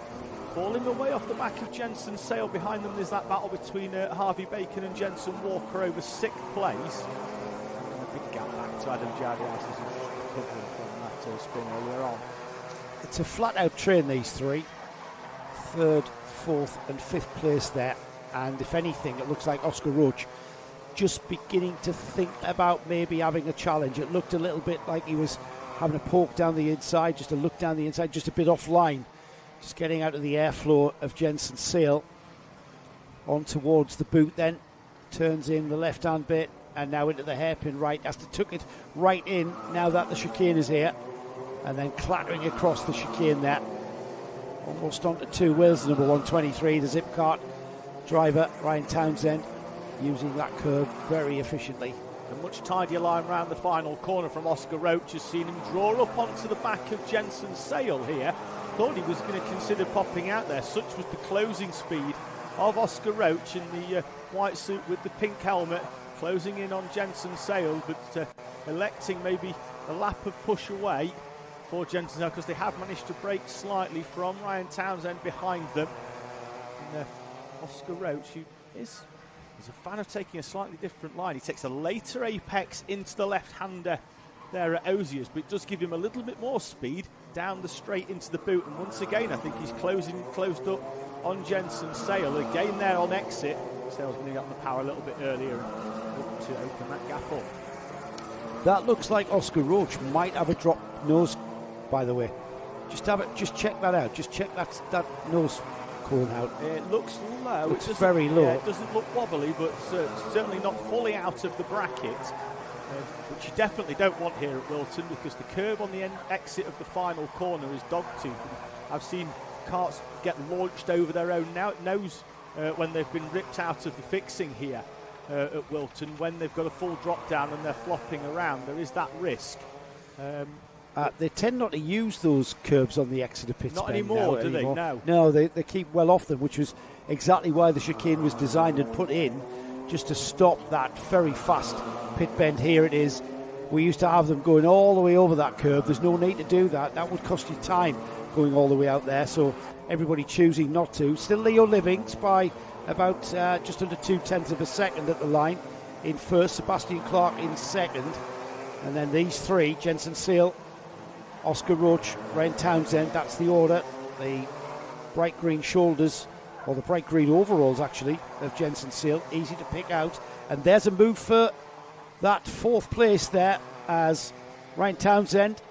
fall him away off the back of Jensen Sale. Behind them there's that battle between Harvey Bacon and Jensen Walker over 6th place. And a big gap back to Adam Jardias as he's recovering from that spin earlier on. It's a flat-out train, these three. 3rd, 4th and 5th place there. And if anything, it looks like Oscar Roach just beginning to think about maybe having a challenge. It looked a little bit like he was having a poke down the inside, just a look down the inside, just a bit offline. Just getting out of the airflow of Jensen Sale. On towards the boot then. Turns in the left-hand bit and now into the hairpin right. Has to tuck it right in now that the chicane is here. And then clattering across the chicane there. Almost onto 2 wheels, number 123, the Zip Kart driver, Ryan Townsend, using that curve very efficiently. A much tidier line around the final corner from Oscar Roach has seen him draw up onto the back of Jensen Sale here. Thought he was going to consider popping out there. Such was the closing speed of Oscar Roach in the white suit with the pink helmet, closing in on Jensen Sale, but electing maybe a lap of push away for Jensen Sale, because they have managed to break slightly from Ryan Townsend behind them. And Oscar Roach, who is a fan of taking a slightly different line. He takes a later apex into the left-hander there at Osiers, but it does give him a little bit more speed down the straight into the boot. And once again, I think he's closed up on Jensen Sale. Again there on exit. Sale's going to get on the power a little bit earlier and look to open that gap up. That looks like Oscar Roach might have a drop nose, by the way. Just check that out. Just check that nose cone out. It looks low. Looks very low. Yeah, it doesn't look wobbly, but certainly not fully out of the bracket, which you definitely don't want here at Whilton, because the curb on the exit of the final corner is dogtooth. I've seen karts get launched over their own nose when they've been ripped out of the fixing here at Whilton, when they've got a full drop down and they're flopping around. There is that risk. They tend not to use those curbs on the Exeter pit Not bend anymore, now, do they? No. No, they keep well off them, which was exactly why the chicane was designed and put in, just to stop that very fast pit bend. Here it is. We used to have them going all the way over that curb. There's no need to do that. That would cost you time going all the way out there, so everybody choosing not to. Still Leo Livings by about just under 0.2 of a second at the line in first, Sebastian Clark in second, and then these three, Jensen Sale, Oscar Roach, Ryan Townsend, that's the order. The bright green shoulders, or the bright green overalls actually, of Jensen Sale, easy to pick out. And there's a move for that 4th place there as Ryan Townsend,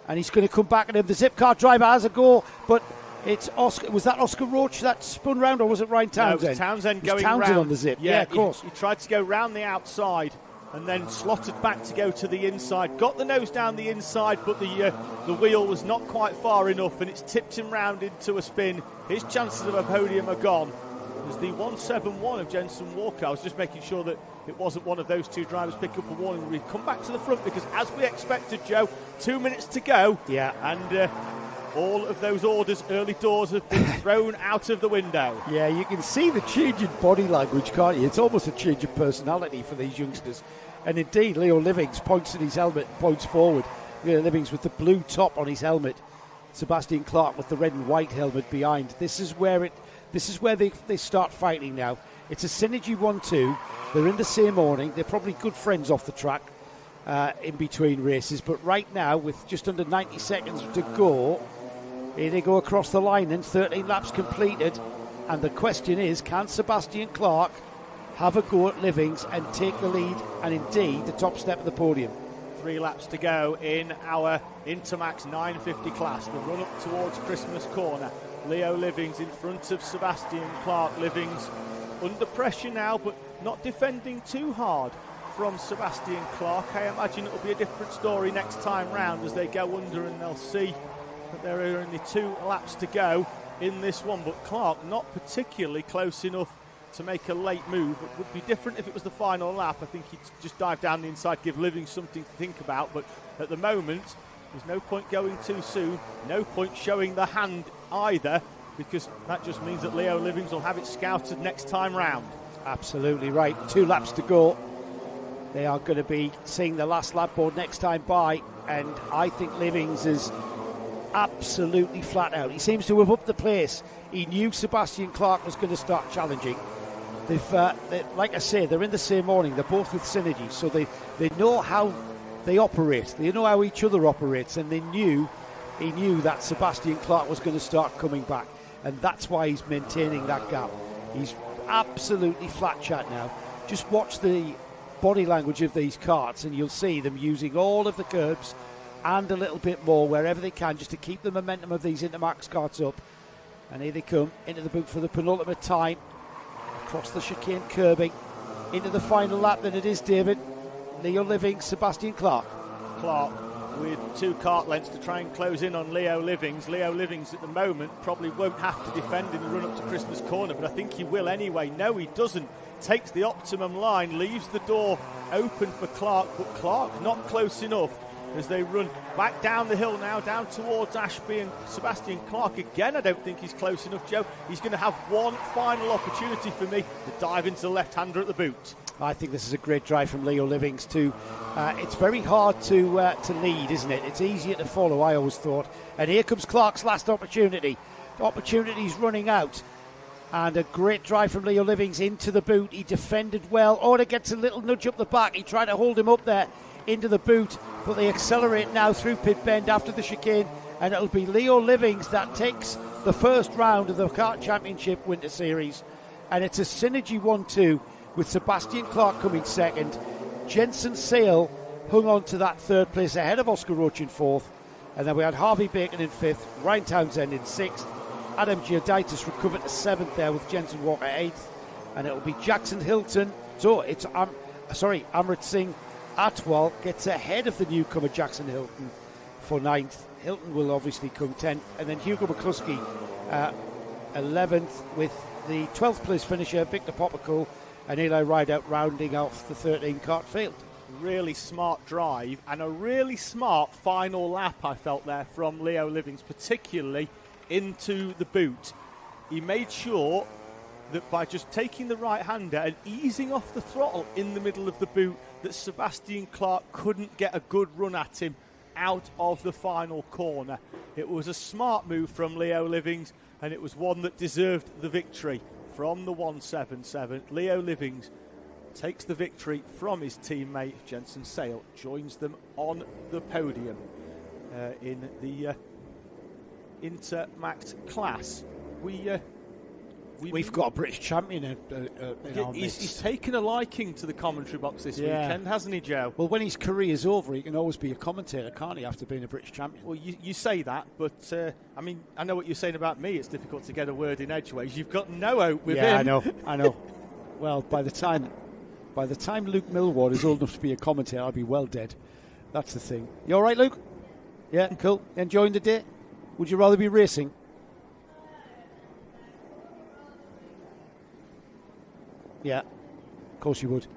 and he's going to come back at him. The Zip Kart driver has a go, but it's Oscar. Was that Oscar Roach that spun round, or was it Ryan Townsend? No, it was Townsend going Townsend round on the Zip. Yeah, of course. He tried to go round the outside and then slotted back to go to the inside. Got the nose down the inside, but the wheel was not quite far enough, and it's tipped him round into a spin. His chances of a podium are gone. There's the 171 of Jensen Walker. I was just making sure that it wasn't one of those two drivers pick up a warning. We come back to the front, because as we expected, Joe, 2 minutes to go. Yeah. And all of those orders early doors have been thrown out of the window. Yeah, you can see the change in body language, can't you? It's almost a change of personality for these youngsters. And indeed, Leo Livings points at his helmet, points forward. Leo Livings with the blue top on his helmet. Sebastian Clark with the red and white helmet behind. This is where they start fighting now. It's a synergy 1-2. They're in the same awning. They're probably good friends off the track in between races. But right now, with just under 90 seconds to go, here they go across the line then, 13 laps completed. And the question is, can Sebastian Clark have a go at Livings and take the lead, and indeed the top step of the podium? 3 laps to go in our InterMax 950 class. The run up towards Christmas Corner. Leo Livings in front of Sebastian Clark. Livings under pressure now, but not defending too hard from Sebastian Clark. I imagine it'll be a different story next time round as they go under and they'll see that there are only 2 laps to go in this one. But Clark not particularly close enough to make a late move. It would be different if it was the final lap. I think he'd just dive down the inside, give Livings something to think about. But at the moment, there's no point going too soon, no point showing the hand either, because that just means that Leo Livings will have it scouted next time round. Absolutely right. 2 laps to go. They are going to be seeing the last lap board next time by, and I think Livings is absolutely flat out. He seems to have upped the pace. He knew Sebastian Clark was going to start challenging. Like I say, they're in the same morning. They're both with Synergy, so they know how they operate. They know how each other operates, and he knew that Sebastian Clark was going to start coming back, and that's why he's maintaining that gap. He's absolutely flat chat now. Just watch the body language of these karts, and you'll see them using all of the curbs and a little bit more wherever they can, just to keep the momentum of these InterMax karts up. And here they come into the boot for the penultimate time. Across the chicane curbing into the final lap. Then it is David, Leo Livings, Sebastian Clark. Clark with 2 kart lengths to try and close in on Leo Livings. Leo Livings at the moment probably won't have to defend in the run up to Christmas Corner, but I think he will anyway. No, he doesn't. Takes the optimum line, leaves the door open for Clark, but Clark not close enough as they run back down the hill now, down towards Ashby, and Sebastian Clark again. I don't think he's close enough, Joe. He's going to have one final opportunity for me to dive into the left-hander at the boot. I think this is a great drive from Leo Livings too. It's very hard to lead, isn't it? It's easier to follow, I always thought. And here comes Clark's last opportunity. The opportunity's running out. And a great drive from Leo Livings into the boot. He defended well. Order gets a little nudge up the back. He tried to hold him up there into the boot, but they accelerate now through pit bend after the chicane, and it'll be Leo Livings that takes the first round of the Kart Championship Winter Series. And it's a synergy 1-2 with Sebastian Clark coming second. Jensen Sale hung on to that third place ahead of Oscar Roach in fourth, and then we had Harvey Bacon in fifth, Ryan Townsend in sixth, Adam Giordaitis recovered to seventh there with Jensen Walker eighth, and it'll be Jackson Hilton. So it's Amrit Singh Atwal gets ahead of the newcomer Jackson Hilton for ninth. Hilton will obviously come 10th, and then Hugo McCluskey 11th with the 12th place finisher Victor Popical and Eli Rideout rounding off the 13 kart field. Really smart drive and a really smart final lap, I felt there, from Leo Livings, particularly into the boot. He made sure that by just taking the right-hander and easing off the throttle in the middle of the boot, that Sebastian Clark couldn't get a good run at him out of the final corner. It was a smart move from Leo Livings, and it was one that deserved the victory from the 177. Leo Livings takes the victory from his teammate Jensen Sale, joins them on the podium in the InterMax class. We've got a British champion in our midst. He's taken a liking to the commentary box this weekend, hasn't he, Joe? Well, when his career's over, he can always be a commentator, can't he, after being a British champion? Well, you say that, but, I mean, I know what you're saying about me. It's difficult to get a word in edgeways. You've got no hope with him. Yeah, I know. Well, by the time Luke Millward is old enough to be a commentator, I'll be well dead. That's the thing. You all right, Luke? Yeah, cool. Enjoying the day? Would you rather be racing? Yeah, of course you would.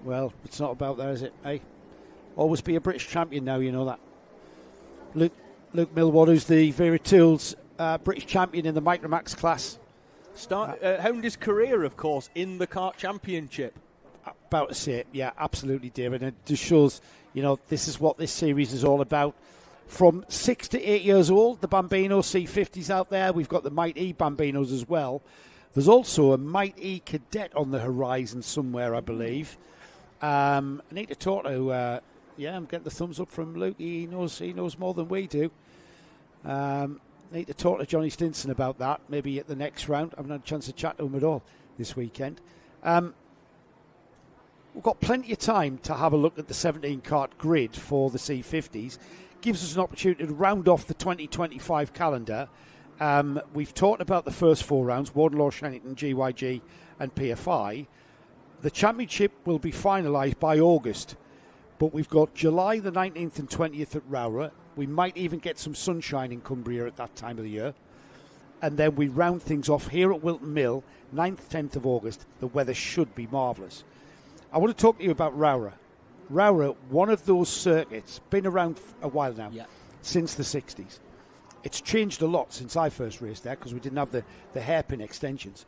Well, it's not about that, is it? Hey, always be a British champion now, you know that. Luke Millward, who's the Vera Tools British champion in the MicroMax class. Honed his career, of course, in the Kart Championship. About to say it, yeah, absolutely, David. And it just shows, this is what this series is all about. From 6 to 8 years old, the Bambino C50s out there. We've got the Might E Bambinos as well. There's also a Might E Cadet on the horizon somewhere, I believe. I need to talk to, I'm getting the thumbs up from Luke. He knows more than we do. Need to talk to Johnny Stinson about that, maybe at the next round. I haven't had a chance to chat to him at all this weekend. we've got plenty of time to have a look at the 17 kart grid for the C50s. Gives us an opportunity to round off the 2025 calendar. We've talked about the first 4 rounds, Wardenlaw, Shannington, GYG and PFI. The championship will be finalised by August, but we've got July the 19th and 20th at Rowrah. We might even get some sunshine in Cumbria at that time of the year. And then we round things off here at Whilton Mill, 9th, 10th of August. The weather should be marvellous. I want to talk to you about Rowrah. Rowrah, one of those circuits, been around a while now, since the 60s. It's changed a lot since I first raced there because we didn't have the hairpin extensions.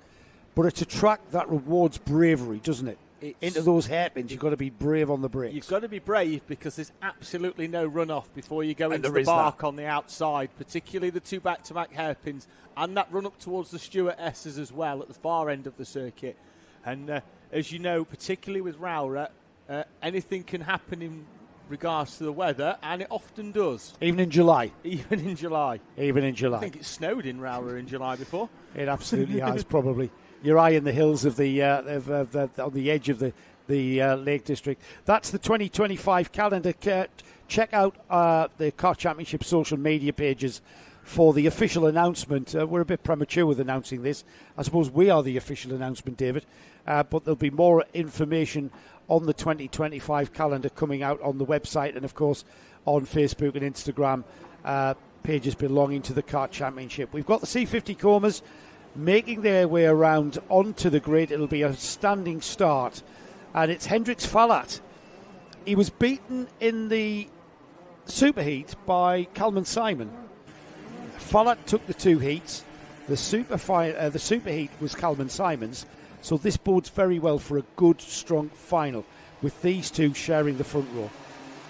But it's a track that rewards bravery, doesn't it? Into those hairpins, you've got to be brave on the brakes. You've got to be brave because there's absolutely no runoff before you go into the bark on the outside, particularly the 2 back-to-back hairpins and that run up towards the Stuart S's as well at the far end of the circuit. And as you know, particularly with Rowrah, anything can happen in regards to the weather, and it often does. Even in July. Even in July. Even in July. I think it snowed in Rowrah in July before. It absolutely has, probably. Your eye in the hills of the on the edge of the Lake District. That's the 2025 calendar. Check out the Kart Championship social media pages for the official announcement. We're a bit premature with announcing this. I suppose we are the official announcement, David. But there'll be more information on the 2025 calendar coming out on the website and, of course, on Facebook and Instagram pages belonging to the Kart Championship. We've got the C50 Comas making their way around onto the grid. It'll be a standing start. And it's Hendrix Fallat. He was beaten in the superheat by Calman Simon. Fallat took the 2 heats. The superheat was Calman Simon's. So this bodes very well for a good, strong final with these 2 sharing the front row.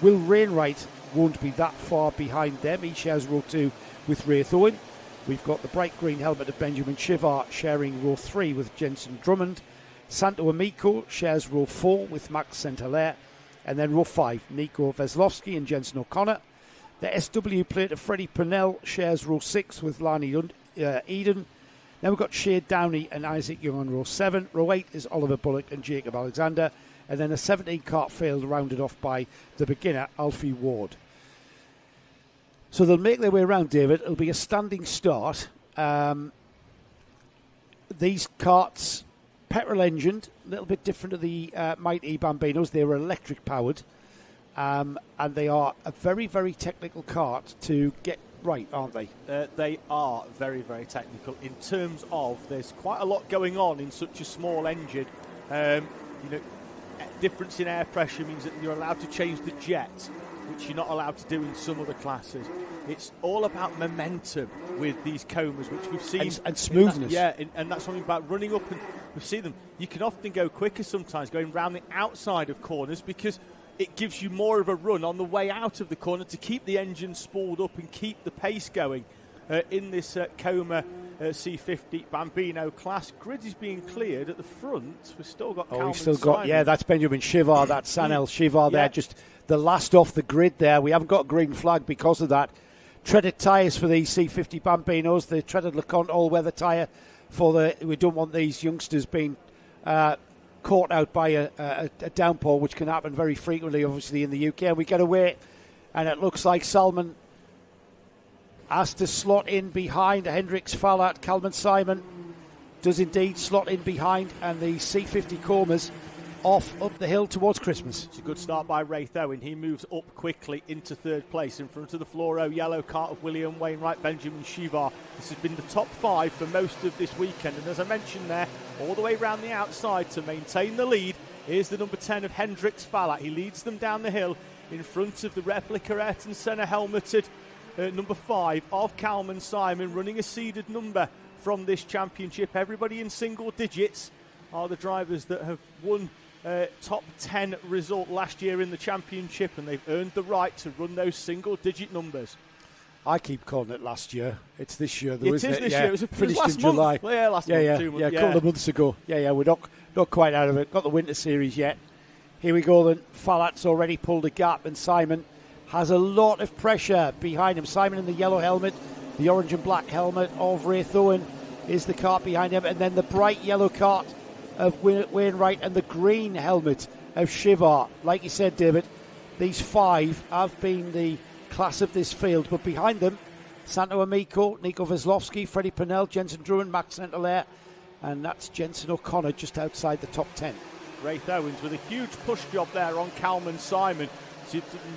Will Wainwright won't be that far behind them. He shares row 2 with Raith Owen. We've got the bright green helmet of Benjamin Shivar sharing row 3 with Jensen Drummond. Santo Amico shares row 4 with Max Saint-Hilaire. And then row 5, Nico Veslovsky and Jensen O'Connor. The SW plate of Freddie Purnell shares row 6 with Lani Eden. Then we've got Shade Downey and Isaac Young on row 7. Row 8 is Oliver Bullock and Jacob Alexander. And then the 17 kart field rounded off by the beginner, Alfie Ward. So they'll make their way around, David. It'll be a standing start. These karts, petrol engined, a little bit different to the Mighty Bambinos. They were electric powered. And they are a very, very technical kart to get right, aren't they? They are very, very technical in terms of there's quite a lot going on in such a small engine. Difference in air pressure means that you're allowed to change the jet, which you're not allowed to do in some other classes. It's all about momentum with these comas, which we've seen. And smoothness. And that's something about running up, and we've seen them. You can often go quicker sometimes going round the outside of corners because it gives you more of a run on the way out of the corner to keep the engine spooled up and keep the pace going. In this Coma C50 Bambino class, grid is being cleared at the front. We've still got we've still got, that's Benjamin Shivar, that's Sanel Shivar there, just the last off the grid there. We haven't got a green flag because of that. Treaded tyres for these C50 Bambinos, the treaded LeConte all-weather tyre we don't want these youngsters being caught out by a downpour, which can happen very frequently, obviously, in the UK. We get away, and it looks like Salmon has to slot in behind Hendrix Fallat. Calman Simon does indeed slot in behind, and the C50 Comas off up the hill towards Christmas. It's a good start by Raith Owen. He moves up quickly into 3rd place in front of the fluoro yellow kart of William Wainwright, Benjamin Shivar. This has been the top 5 for most of this weekend, and as I mentioned there, all the way around the outside to maintain the lead is the number 10 of Hendrix Fallat. He leads them down the hill in front of the replica Ayrton Senna helmeted number 5 of Calman Simon, running a seeded number from this championship. Everybody in single digits are the drivers that have won top 10 result last year in the championship, and they've earned the right to run those single digit numbers. I keep calling it last year. It's this year, though, isn't it? This year. It was finished last in July. Month. Yeah, last month, 2 months. Yeah, a couple of months ago. We're not quite out of it. Got the Winter Series yet. Here we go then. Fallat's already pulled a gap, and Simon has a lot of pressure behind him. Simon in the yellow helmet, the orange and black helmet of Raith Owen is the kart behind him, and then the bright yellow kart of Wainwright and the green helmet of Shivar. Like you said, David, these 5 have been the class of this field, but behind them, Santo Amico, Nico Veslovsky, Freddie Purnell, Jensen Druin, Max St-Hilaire, and that's Jensen O'Connor just outside the top 10. Raith Owens with a huge push job there on Kalman Simon,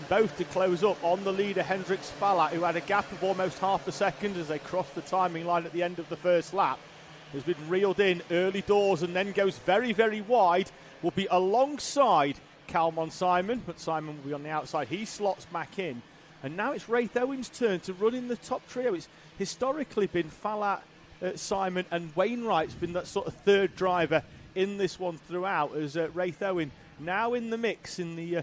both to close up on the leader Hendrix Fallat, who had a gap of almost half a second as they crossed the timing line at the end of the first lap. Has been reeled in early doors and then goes very, very wide. Will be alongside Kalman Simon, but Simon will be on the outside. He slots back in. And now it's Raith Owens' turn to run in the top trio. It's historically been Fallat, Simon and Wainwright's been that sort of third driver in this one throughout, as Raith Owen now in the mix in the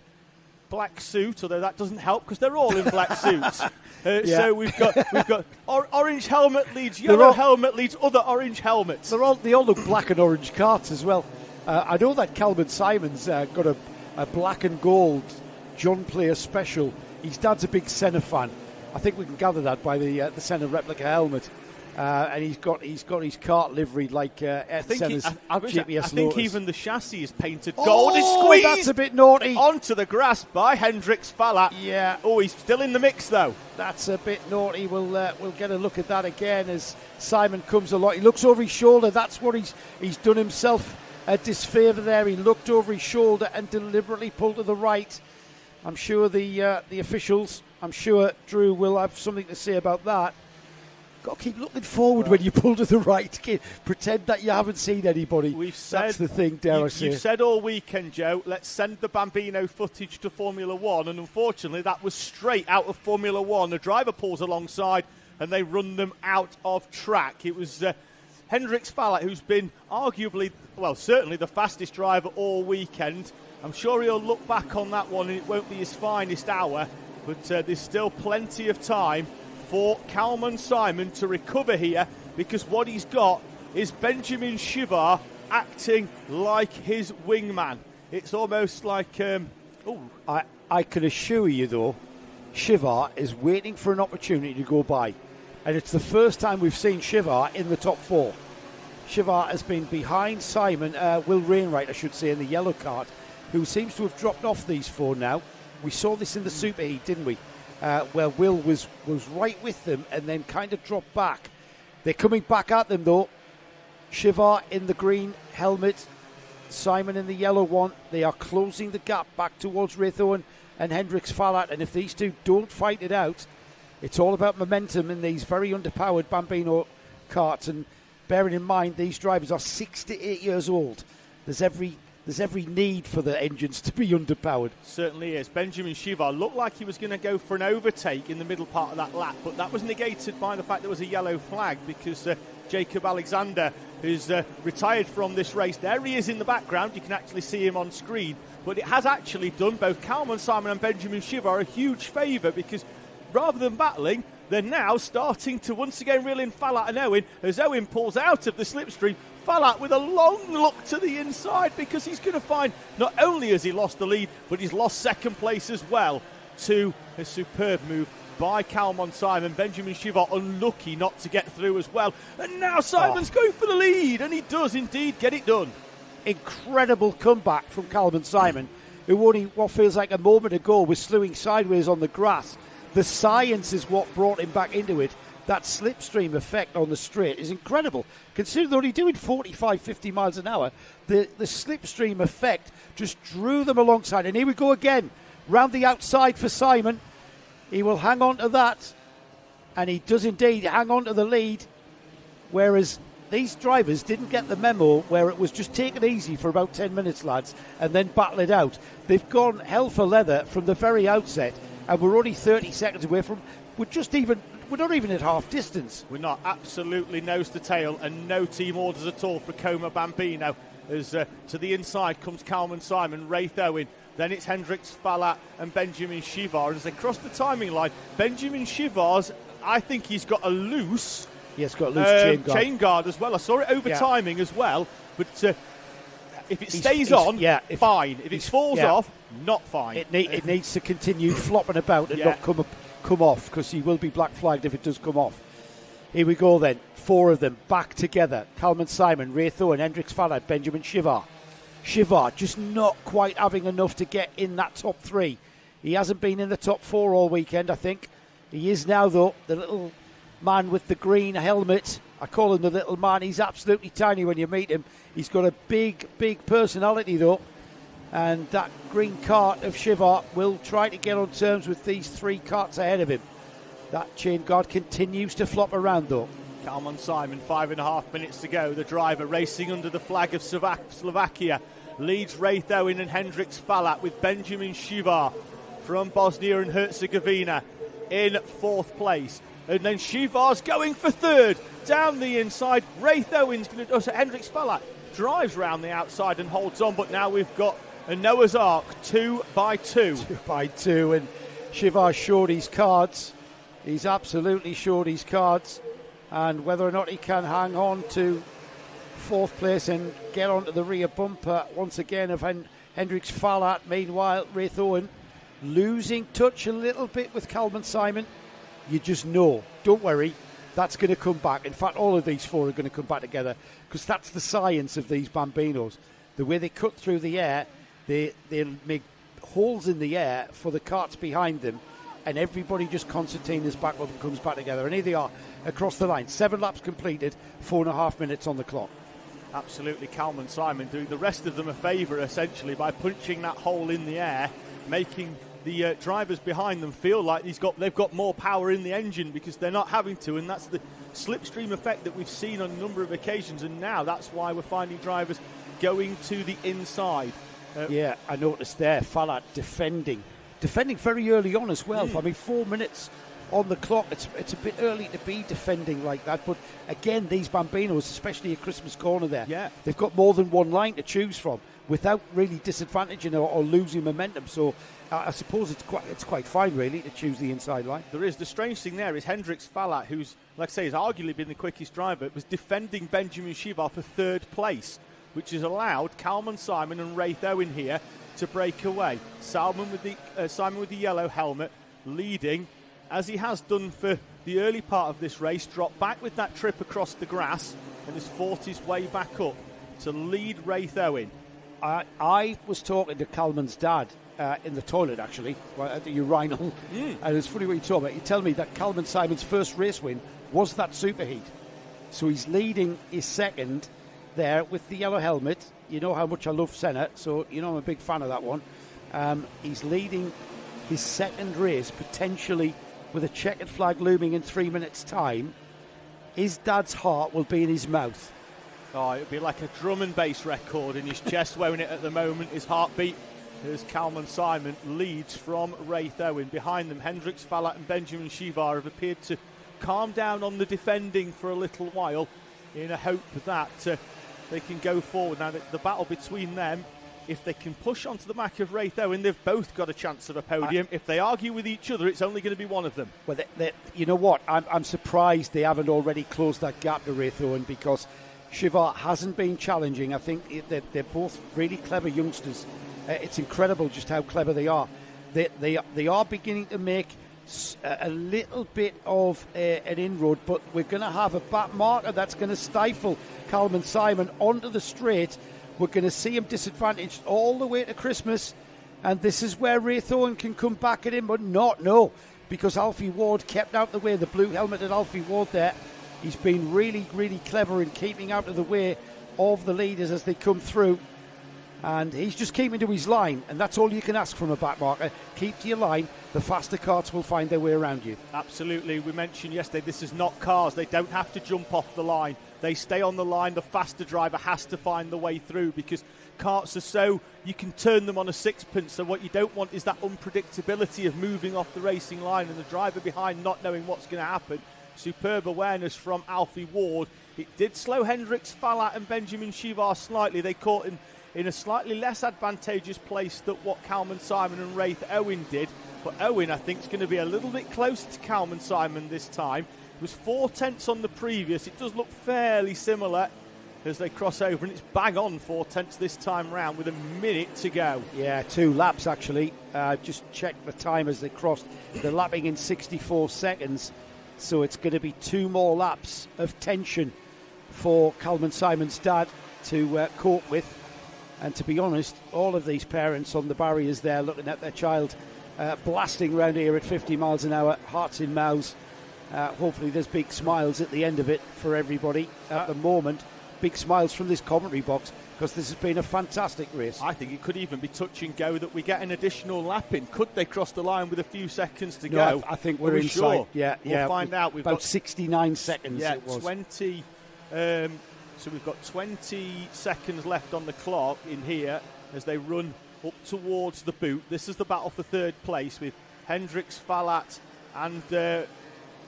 black suit, although that doesn't help because they're all in black suits. So we've got orange helmet leads, yellow helmet leads, other orange helmets. They all look black and orange karts as well. I know that Kalman Simon's got a black and gold John Player special. His dad's a big Senna fan. I think we can gather that by the Senna replica helmet. And he's got his kart liveried like Senna's GPS I think Lotus. even the chassis is painted gold. It's squeezed. That's a bit naughty. Onto the grass by Hendrix Fallat. Yeah. Oh, he's still in the mix though. That's a bit naughty. We'll get a look at that again as Simon comes along. He looks over his shoulder. That's what he's done himself a disfavour there. He looked over his shoulder and deliberately pulled to the right. I'm sure the officials, I'm sure Drew will have something to say about that. Got to keep looking forward when you pull to the right. Pretend that you haven't seen anybody. That's the thing, dare I say. You've said all weekend, Joe, let's send the Bambino footage to Formula One, and unfortunately that was straight out of Formula One. The driver pulls alongside and they run them out of track. It was Hendrix Fallat, who's been arguably, well, certainly the fastest driver all weekend. I'm sure he'll look back on that one and it won't be his finest hour, but there's still plenty of time for Kalman Simon to recover here, because what he's got is Benjamin Shivar acting like his wingman. It's almost like... I can assure you, though, Shivar is waiting for an opportunity to go by. And it's the first time we've seen Shivar in the top 4. Shivar has been behind Simon, Will Wainwright, I should say, in the yellow kart, who seems to have dropped off these 4 now. We saw this in the Super Heat, didn't we? Where Will was right with them and then kind of dropped back. They're coming back at them, though. Shivar in the green helmet, Simon in the yellow one. They are closing the gap back towards Raith Owen and Hendrix Fallat. And if these two don't fight it out, it's all about momentum in these very underpowered Bambino karts. And bearing in mind, these drivers are 6 to 8 years old. There's every need for the engines to be underpowered. Certainly is. Benjamin Shivar looked like he was going to go for an overtake in the middle part of that lap, but that was negated by the fact there was a yellow flag, because Jacob Alexander, who's retired from this race, there he is in the background. You can actually see him on screen. But it has actually done both Kalman Simon and Benjamin Shivar a huge favour, because rather than battling, they're now starting to once again reel in Fallat and Owen as Owen pulls out of the slipstream. Fallat with a long look to the inside, because he's going to find not only has he lost the lead, but he's lost second place as well to a superb move by Kalman Simon. Benjamin Shivar unlucky not to get through as well. And now Simon's going for the lead, and he does indeed get it done. Incredible comeback from Kalman Simon, who only what feels like a moment ago was slewing sideways on the grass. The science is what brought him back into it. That slipstream effect on the straight is incredible. Considering they're only doing 45, 50 miles an hour, the slipstream effect just drew them alongside. And here we go again, round the outside for Simon. He will hang on to that, and he does indeed hang on to the lead, whereas these drivers didn't get the memo where it was just take it easy for about 10 minutes, lads, and then battle it out. They've gone hell for leather from the very outset, and we're only 30 seconds away from... We're not even at half distance. We're not. Absolutely nose to tail, and no team orders at all for Coma Bambino. As to the inside comes Kalman Simon, Raith Owen. Then it's Hendrix Fallat and Benjamin Shivar. As they cross the timing line, Benjamin Shivar's, I think he's got a loose... Yes, got a loose chain guard as well. I saw it over timing as well. But if it stays on, fine. If it falls off, not fine. It needs to continue flopping about and not come off, because he will be black flagged if it does come off. Here we go then. 4 of them back together. Kalman Simon, Raith Owen, Hendrix Fallat, Benjamin Shivar. Shivar just not quite having enough to get in that top 3. He hasn't been in the top 4 all weekend, I think. He is now, though, the little man with the green helmet. I call him the little man. He's absolutely tiny when you meet him. He's got a big, big personality, though. And that green cart of Shivar will try to get on terms with these 3 carts ahead of him. That chain guard continues to flop around, though. Kalman Simon, 5.5 minutes to go. The driver racing under the flag of Slovakia leads Wraith Owen and Hendrix Falat, with Benjamin Shivar from Bosnia and Herzegovina in 4th place. And then Shivar's going for 3rd down the inside. Wraith Owen's going to... Hendrix Falat drives round the outside and holds on, but now we've got a Noah's Ark 2 by 2. 2 by 2, and Shivar showed his cards. He's absolutely showed his cards. And whether or not he can hang on to 4th place and get onto the rear bumper once again of Hendrix Falat. Meanwhile, Wraith Owen losing touch a little bit with Kalman Simon. You just know, don't worry, that's going to come back. In fact, all of these 4 are going to come back together, because that's the science of these Bambinos. The way they cut through the air, they make holes in the air for the carts behind them, and everybody just concertinas back up and comes back together. And here they are across the line. 7 laps completed, 4.5 minutes on the clock. Absolutely, Kalman Simon doing the rest of them a favour, essentially, by punching that hole in the air, making the drivers behind them feel like they've got more power in the engine, because they're not having to, and that's the slipstream effect that we've seen on a number of occasions, and now that's why we're finding drivers going to the inside. Yeah, I noticed there, Falat defending very early on as well. I mean, 4 minutes on the clock. It's a bit early to be defending like that, but again, these Bambinos, especially a Christmas corner there, they've got more than one line to choose from without really disadvantaging or losing momentum. So I suppose it's quite fine, really, to choose the inside line. There is. The strange thing there is Hendrix Falat, who's, like I say, has arguably been the quickest driver, was defending Benjamin Shivar for 3rd place, which has allowed Kalman Simon and Wraith Owen here to break away. Simon with the yellow helmet leading, as he has done for the early part of this race, dropped back with that trip across the grass and has fought his way back up to lead Wraith Owen. I was talking to Kalman's dad in the toilet, actually, at the urinal, and it's funny what he told me. He told me that Kalman Simon's first race win was that superheat. So he's leading his 2nd there with the yellow helmet. You know how much I love Senna, so you know I'm a big fan of that one. He's leading his 2nd race, potentially with a checkered flag looming in 3 minutes' time. His dad's heart will be in his mouth. Oh, it would be like a drum and bass record in his chest, wearing it at the moment. His heartbeat as Kalman Simon leads from Wraith Owen. Behind them, Hendrix Falat and Benjamin Shivar have appeared to calm down on the defending for a little while in a hope that they can go forward. Now, the battle between them, if they can push onto the back of Wraith Owen, they've both got a chance of a podium. If they argue with each other, it's only going to be one of them. Well, you know what? I'm surprised they haven't already closed that gap to Wraith Owen, because Shivar hasn't been challenging. I think they're both really clever youngsters. It's incredible just how clever they are. They are beginning to make a little bit of an inroad, but we're going to have a back marker that's going to stifle Kalman Simon onto the straight. We're going to see him disadvantaged all the way to Christmas, and this is where Wraith Owen can come back at him, but no, because Alfie Ward kept out the way. The blue helmeted Alfie Ward there, he's been really, really clever in keeping out of the way of the leaders as they come through, and he's just keeping to his line, and that's all you can ask from a back marker. Keep to your line. The faster carts will find their way around you. Absolutely. We mentioned yesterday, this is not cars. They don't have to jump off the line. They stay on the line. The faster driver has to find the way through, because carts are so, you can turn them on a sixpence. So what you don't want is that unpredictability of moving off the racing line and the driver behind not knowing what's going to happen. Superb awareness from Alfie Ward. It did slow Hendrix Falat and Benjamin Shivar slightly. They caught in a slightly less advantageous place than what Kalman Simon and Wraith Owen did. But Owen, I think, is going to be a little bit closer to Kalman Simon this time. It was 4 tenths on the previous. It does look fairly similar as they cross over, and it's bang on 4 tenths this time round with a minute to go. Yeah, 2 laps actually. Just checked the time as they crossed. They're lapping in 64 seconds, so it's going to be 2 more laps of tension for Kalman Simon's dad to cope with. And to be honest, all of these parents on the barriers there looking at their child blasting around here at 50 miles an hour, hearts in mouths. Hopefully there's big smiles at the end of it for everybody at the moment. Big smiles from this commentary box, because this has been a fantastic race. I think it could even be touch and go that we get an additional lap in. Could they cross the line with a few seconds to go? I think we're inside. Sure? Yeah, we'll find out. We've about got 69 seconds. Yeah, it was. 20. So we've got 20 seconds left on the clock in here as they run up towards the boot. This is the battle for third place with Hendricks, Falat and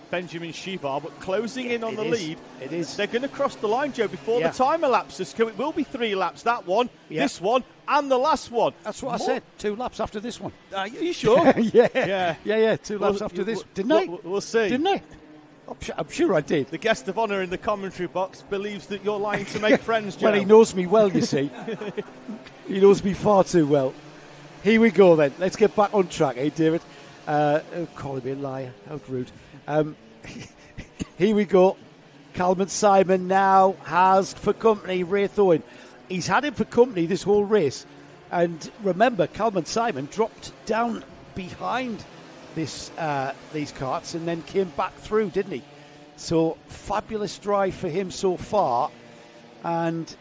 Benjamin Shivar, but closing in on the lead. It is. They're going to cross the line, Joe, before the time elapses. So it will be 3 laps. That one, this one, and the last one. That's what I said. 2 laps after this one. Are you sure? Yeah. 2 laps after this. Didn't I? We'll see. Didn't I? I'm sure I did. The guest of honour in the commentary box believes that you're lying to make friends, Joe. Well, he knows me well, you see. He knows me far too well. Here we go then. Let's get back on track, David? Calling me a liar. How rude. Here we go. Calvin Simon now has for company Wraith Owen. He's had him for company this whole race. And remember, Calvin Simon dropped down behind these karts and then came back through, didn't he? So fabulous drive for him so far. And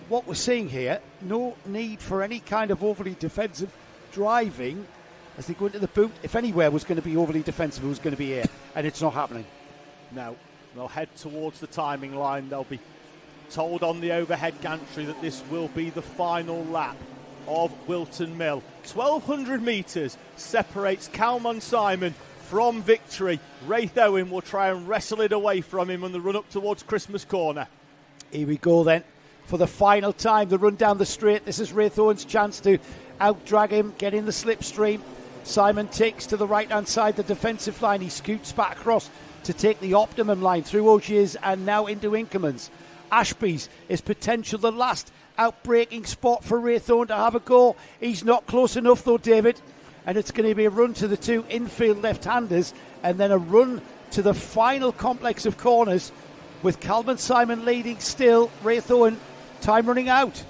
what we're seeing here, no need for any kind of overly defensive driving as they go into the boot. If anywhere was going to be overly defensive, it was going to be here, and it's not happening. Now they'll head towards the timing line. They'll be told on the overhead gantry that this will be the final lap of Whilton Mill. 1,200 metres separates Calmon Simon from victory. Wraith Owen will try and wrestle it away from him on the run up towards Christmas Corner. Here we go then for the final time, the run down the straight. This is Wraith Owen's chance to out-drag him, get in the slipstream. Simon takes to the right-hand side, the defensive line. He scoots back across to take the optimum line through Ogiers and now into Inkermans. Ashby's is potential the last outbreaking spot for Wraith Owen to have a go. He's not close enough though, David. And it's going to be a run to the 2 infield left-handers and then a run to the final complex of corners with Calvin Simon leading still. Wraith Owen, time running out.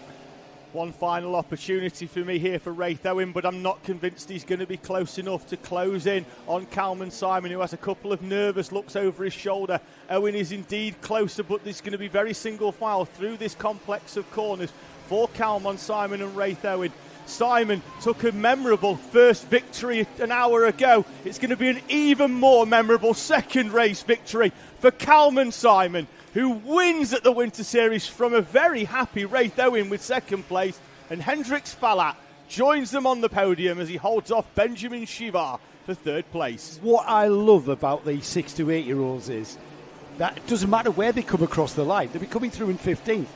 One final opportunity for me here for Wraith Owen, but I'm not convinced he's going to be close enough to close in on Calvin Simon, who has a couple of nervous looks over his shoulder. Owen is indeed closer, but there's going to be very single file through this complex of corners for Calvin Simon and Wraith Owen. Simon took a memorable first victory an hour ago. It's going to be an even more memorable second race victory for Calvin Simon, who wins at the Winter Series from a very happy Wraith Owen with second place, and Hendricks Falat joins them on the podium as he holds off Benjamin Shivar for third place. What I love about these 6 to 8 year olds is that it doesn't matter where they come across the line, they'll be coming through in 15th,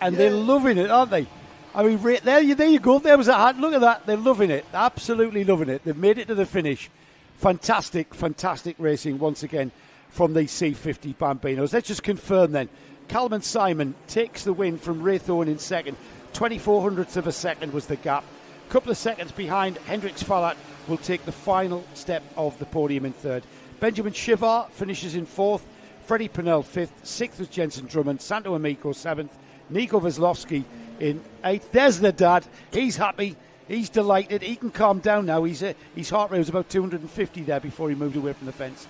and they're loving it, aren't they? I mean, there you go. There was a hat. Look at that. They're loving it. Absolutely loving it. They've made it to the finish. Fantastic, fantastic racing once again from the C50 Bambinos. Let's just confirm then. Calvin Simon takes the win from Wraith Owen in second. 2400ths of a second was the gap. A couple of seconds behind, Hendricks Falat will take the final step of the podium in third. Benjamin Shivar finishes in fourth. Freddie Purnell fifth. Sixth was Jensen Drummond. Santo Amico seventh. Nico Veslovsky in eighth. There's the dad. He's happy. He's delighted. He can calm down now. His heart rate was about 250 there before he moved away from the fence.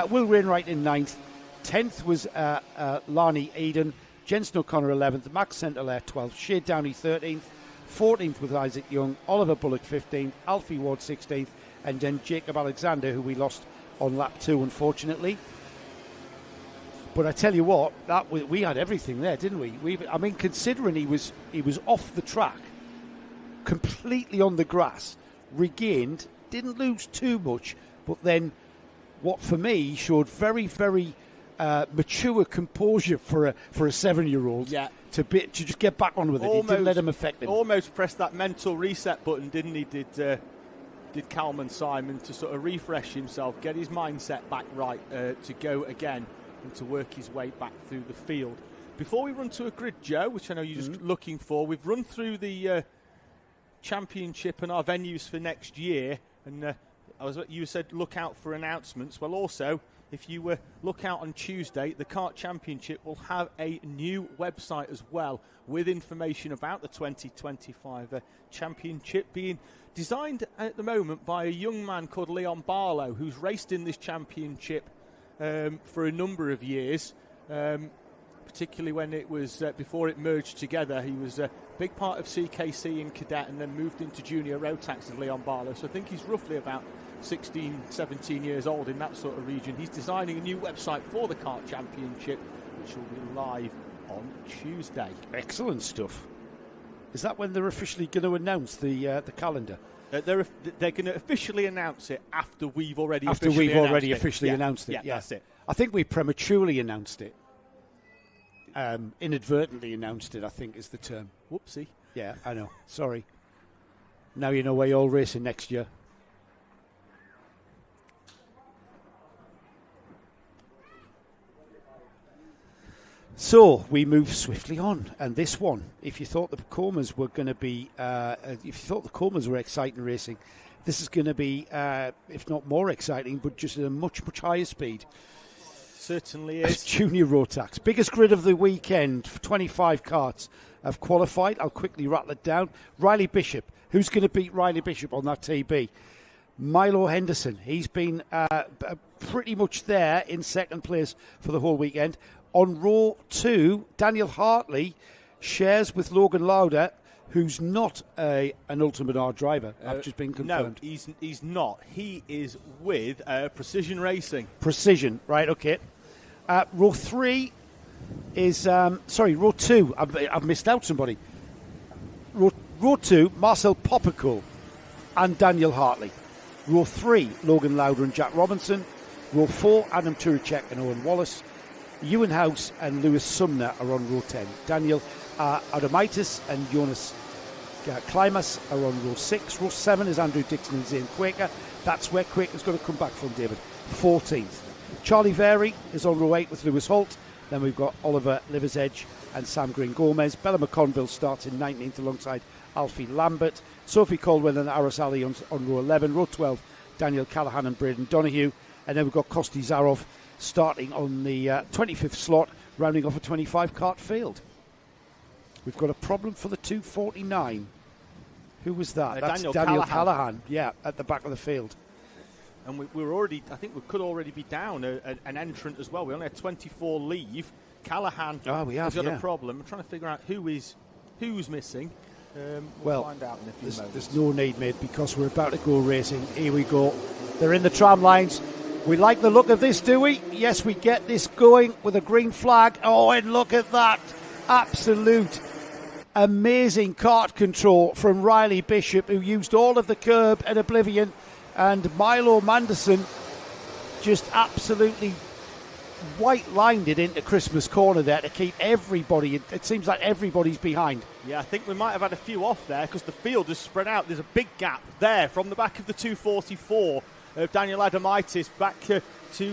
Will Wainwright in ninth. 10th was Larney Eden. Jensen O'Connor 11th. Max Centelaire 12th. Shea Downey 13th. 14th was Isaac Young. Oliver Bullock 15th. Alfie Ward 16th. And then Jacob Alexander, who we lost on lap 2, unfortunately. But I tell you what, we had everything there, didn't we? I mean, considering he was off the track, completely on the grass, regained, didn't lose too much, but then what for me showed very, very mature composure for a 7-year-old. Yeah. To just get back on with it. He didn't let him affect him. Almost pressed that mental reset button, didn't he? Did Calvin Simon to sort of refresh himself, get his mindset back right to go again and to work his way back through the field. Before we run to a grid, Joe, which I know you're just looking for, we've run through the championship and our venues for next year, and you said look out for announcements. Well, also, if you look out on Tuesday, the Kart Championship will have a new website as well, with information about the 2025 Championship, being designed at the moment by a young man called Leon Barlow, who's raced in this championship for a number of years, particularly when it was before it merged together. He was a big part of CKC in Cadet and then moved into junior Rotax with Leon Barlow. So I think he's roughly about 16, 17 years old, in that sort of region. He's designing a new website for the Kart Championship, which will be live on Tuesday. Excellent stuff. Is that when they're officially going to announce the calendar? They're going to officially announce it after we've already officially announced it. Yeah, That's it. I think we prematurely announced it. Inadvertently announced it, I think, is the term. Whoopsie. Yeah, I know. Sorry. Now you know where you're all racing next year. So we move swiftly on, and this one, if you thought the Coleman's were going to be, if you thought the Coleman's were exciting racing, this is going to be, if not more exciting, but just at a much higher speed. Certainly is. Junior Rotax, biggest grid of the weekend. 25 karts have qualified. I'll quickly rattle it down. Riley Bishop, who's going to beat Riley Bishop on that TB? Milo Henderson, he's been pretty much there in second place for the whole weekend. On row 2, Daniel Hartley shares with Logan Lauder, who's not an Ultimate R driver. I've just been confirmed. No, he's not. He is with Precision Racing. Precision, right, okay. Row 3 is, row 2. I've missed out somebody. Row 2, Marcel Popical and Daniel Hartley. Row 3, Logan Lauder and Jack Robinson. Row 4, Adam Turicek and Owen Wallace. Ewan House and Lewis Sumner are on row 10. Daniel Adamitis and Jonas Klimas are on row 6. Row 7 is Andrew Dixon and Zane Quaker. That's where Quaker's going to come back from, David. 14th. Charlie Very is on row 8 with Lewis Holt. Then we've got Oliver Liversedge and Sam Green Gomez. Bella McConville starts in 19th alongside Alfie Lambert. Sophie Caldwell and Aris Ali on row 11. Row 12, Daniel Callahan and Braden Donoghue. And then we've got Kosti Zarov starting on the 25th slot, rounding off a 25 kart field. We've got a problem for the 249. Who was that? That's Daniel Callahan. Yeah, at the back of the field. And we're already, I think we could already be down an entrant as well. We only had 24 leave. Callahan has got a problem. I'm trying to figure out who's missing. We'll find out in a few moments. There's no need, mate, because we're about to go racing. Here we go. They're in the tram lines. We like the look of this, do we? Yes, we get this going with a green flag. Oh, and look at that. Absolute amazing kart control from Riley Bishop, who used all of the curb at Oblivion, and Milo Manderson just absolutely white-lined it into Christmas Corner there to keep everybody. It seems like everybody's behind. Yeah, I think we might have had a few off there because the field is spread out. There's a big gap there from the back of the 244 of Daniel Adamitis back to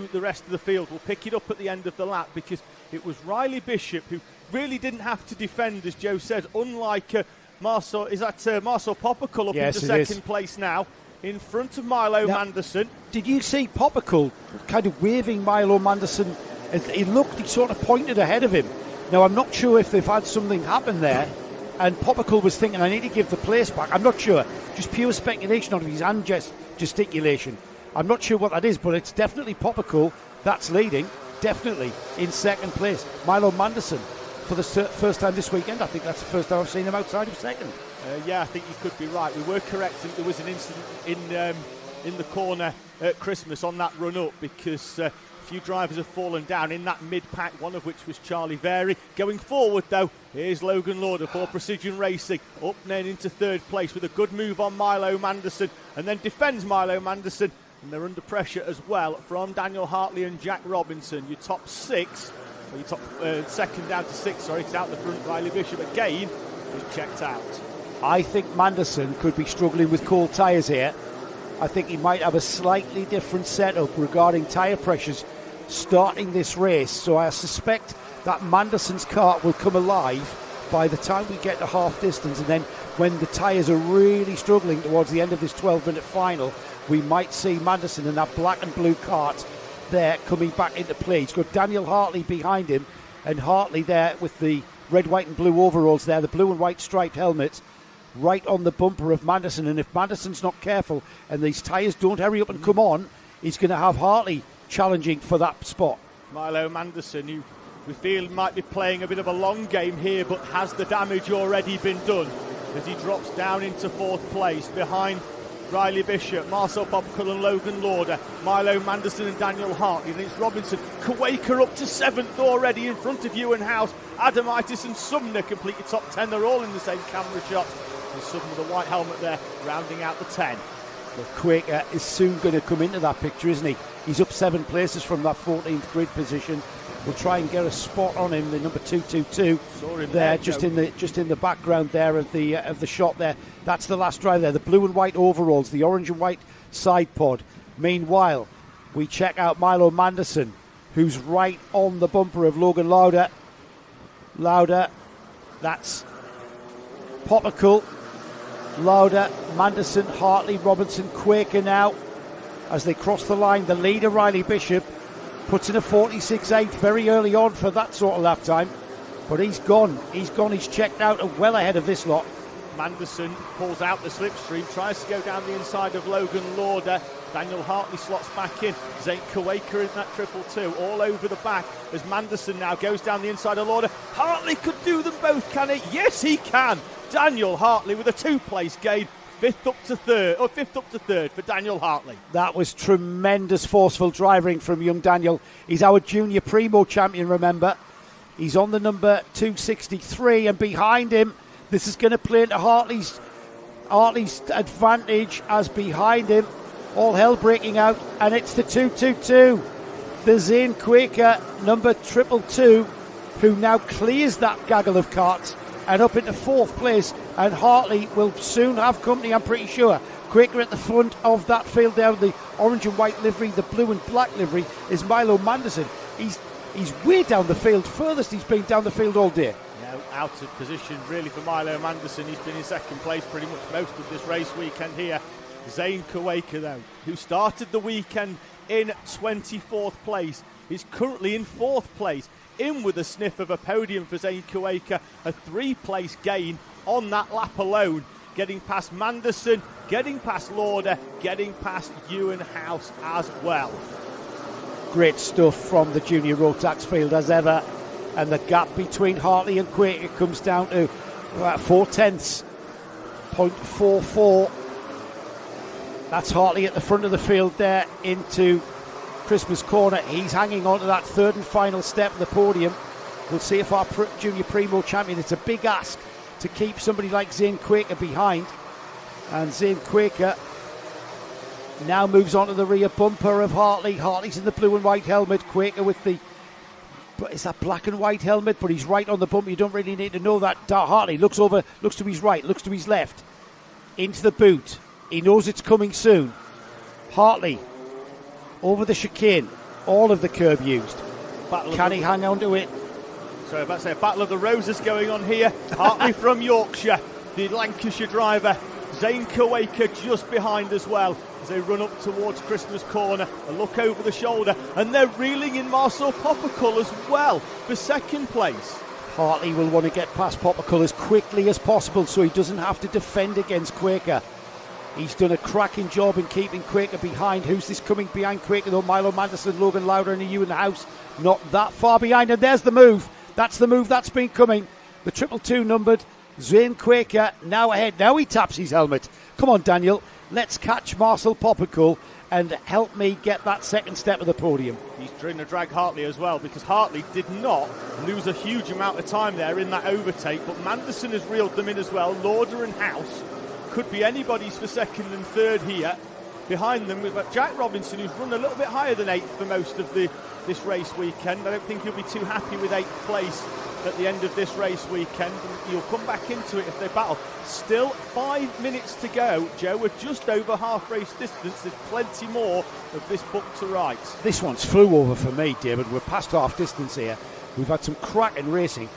the rest of the field. We'll pick it up at the end of the lap because it was Riley Bishop who really didn't have to defend, as Joe said, unlike Marcel Popical up into second place now in front of Milo Manderson. Did you see Popical kind of waving Milo Manderson? He sort of pointed ahead of him. Now, I'm not sure if they've had something happen there, and Popical was thinking, I need to give the place back. I'm not sure. Just pure speculation out of his hand gesticulation. I'm not sure what that is, but it's definitely Popical that's leading, definitely in second place. Milo Manderson for the first time this weekend. I think that's the first time I've seen him outside of second. Yeah, I think you could be right. We were correct. There was an incident in the corner at Christmas on that run-up because a few drivers have fallen down in that mid-pack, one of which was Charlie Very. Going forward, though, here's Logan Lauder for Precision Racing, up and into third place with a good move on Milo Manderson, and then defends Milo Manderson. And they're under pressure as well from Daniel Hartley and Jack Robinson. Your top six, or your top second down to six, it's out the front. Riley Bishop again is checked out. I think Manderson could be struggling with cold tyres here. I think he might have a slightly different setup regarding tyre pressures starting this race. So I suspect that Manderson's kart will come alive by the time we get to half distance, and then when the tyres are really struggling towards the end of this 12-minute final, we might see Manderson in that black and blue kart there coming back into play. He's got Daniel Hartley behind him, and Hartley there with the red, white and blue overalls there, the blue and white striped helmet, right on the bumper of Manderson. And if Manderson's not careful and these tyres don't hurry up and come on, he's going to have Hartley challenging for that spot. Milo Manderson, who we feel might be playing a bit of a long game here, but has the damage already been done as he drops down into 4th place behind Riley Bishop, Marcel Popcull and Logan Lauder, Milo Manderson and Daniel Hartley. Then it's Robinson, Kuwaker up to 7th already in front of Ewan House, Adamitis and Sumner completed top 10. They're all in the same camera shot. And Sumner with a white helmet there, rounding out the 10. Well, Quaker is soon going to come into that picture, isn't he? He's up 7 places from that 14th grid position. We'll try and get a spot on him, the number 222 there, just in the background there of the shot there. That's the last drive there. The blue and white overalls, the orange and white side pod. Meanwhile, we check out Milo Manderson, who's right on the bumper of Logan Lauder. That's Popcull, Lauder, Manderson, Hartley, Robinson, Quaker now as they cross the line. The leader, Riley Bishop, puts in a 46.8 very early on for that sort of lap time, but he's gone, he's checked out and well ahead of this lot. Manderson pulls out the slipstream, tries to go down the inside of Logan Lauder. Daniel Hartley slots back in. Zane Kuwaker in that 222, all over the back as Manderson now goes down the inside of Lauder. Hartley could do them both, can he? Yes, he can. Daniel Hartley with a 2-place gain. 5th up to 3rd for Daniel Hartley. That was tremendous forceful driving from young Daniel. He's our junior Primo champion, remember. He's on the number 263, and behind him, this is going to play into Hartley's advantage, as behind him, all hell breaking out, and it's the 222. The Zane Quaker, number 222, who now clears that gaggle of carts and up into 4th place, and Hartley will soon have company, I'm pretty sure. Quaker at the front of that field there, the orange and white livery, the blue and black livery, is Milo Manderson. He's way down the field, furthest he's been down the field all day. Yeah, out of position really for Milo Manderson. He's been in 2nd place pretty much most of this race weekend here. Zane Kuwaker, though, who started the weekend in 24th place, is currently in 4th place. In with a sniff of a podium for Zane Kuwaker, a 3-place gain on that lap alone, getting past Manderson, getting past Lauder, getting past Ewan House as well. Great stuff from the junior Rotax field as ever, and the gap between Hartley and Quaker comes down to 0.4, 0.44. That's Hartley at the front of the field there into Christmas corner. He's hanging on to that 3rd and final step of the podium. We'll see if our junior Primo champion, it's a big ask to keep somebody like Zane Quaker behind, and Zane Quaker now moves on to the rear bumper of Hartley. Hartley's in the blue and white helmet, Quaker with the, is that black and white helmet, but he's right on the bumper. You don't really need to know that. Hartley looks to his right, looks to his left, into the boot. He knows it's coming soon. Hartley over the chicane, all of the curb used. Can he hang on to it? So about to say, a battle of the roses going on here. Hartley from Yorkshire, the Lancashire driver. Zane Kuwaker just behind as well as they run up towards Christmas corner. A look over the shoulder, and they're reeling in Marcel Popcull as well for 2nd place. Hartley will want to get past Popcull as quickly as possible so he doesn't have to defend against Quaker. He's done a cracking job in keeping Quaker behind. Who's this coming behind Quaker though? Milo Manderson, Logan Lauder and Ewan House. Not that far behind, and there's the move. That's the move that's been coming. The 222 numbered Zane Quaker now ahead. Now he taps his helmet. Come on, Daniel. Let's catch Marcel Popcull and help me get that 2nd step of the podium. He's trying to drag Hartley as well, because Hartley did not lose a huge amount of time there in that overtake, but Manderson has reeled them in as well. Lauder and House could be anybody's for 2nd and 3rd here. Behind them we've got Jack Robinson, who's run a little bit higher than 8th for most of this race weekend. I don't think he'll be too happy with 8th place at the end of this race weekend. He'll come back into it if they battle. Still 5 minutes to go, Joe. We're just over half race distance. There's plenty more of this book to write. This one's flew over for me, David. We're past half distance here. We've had some cracking racing.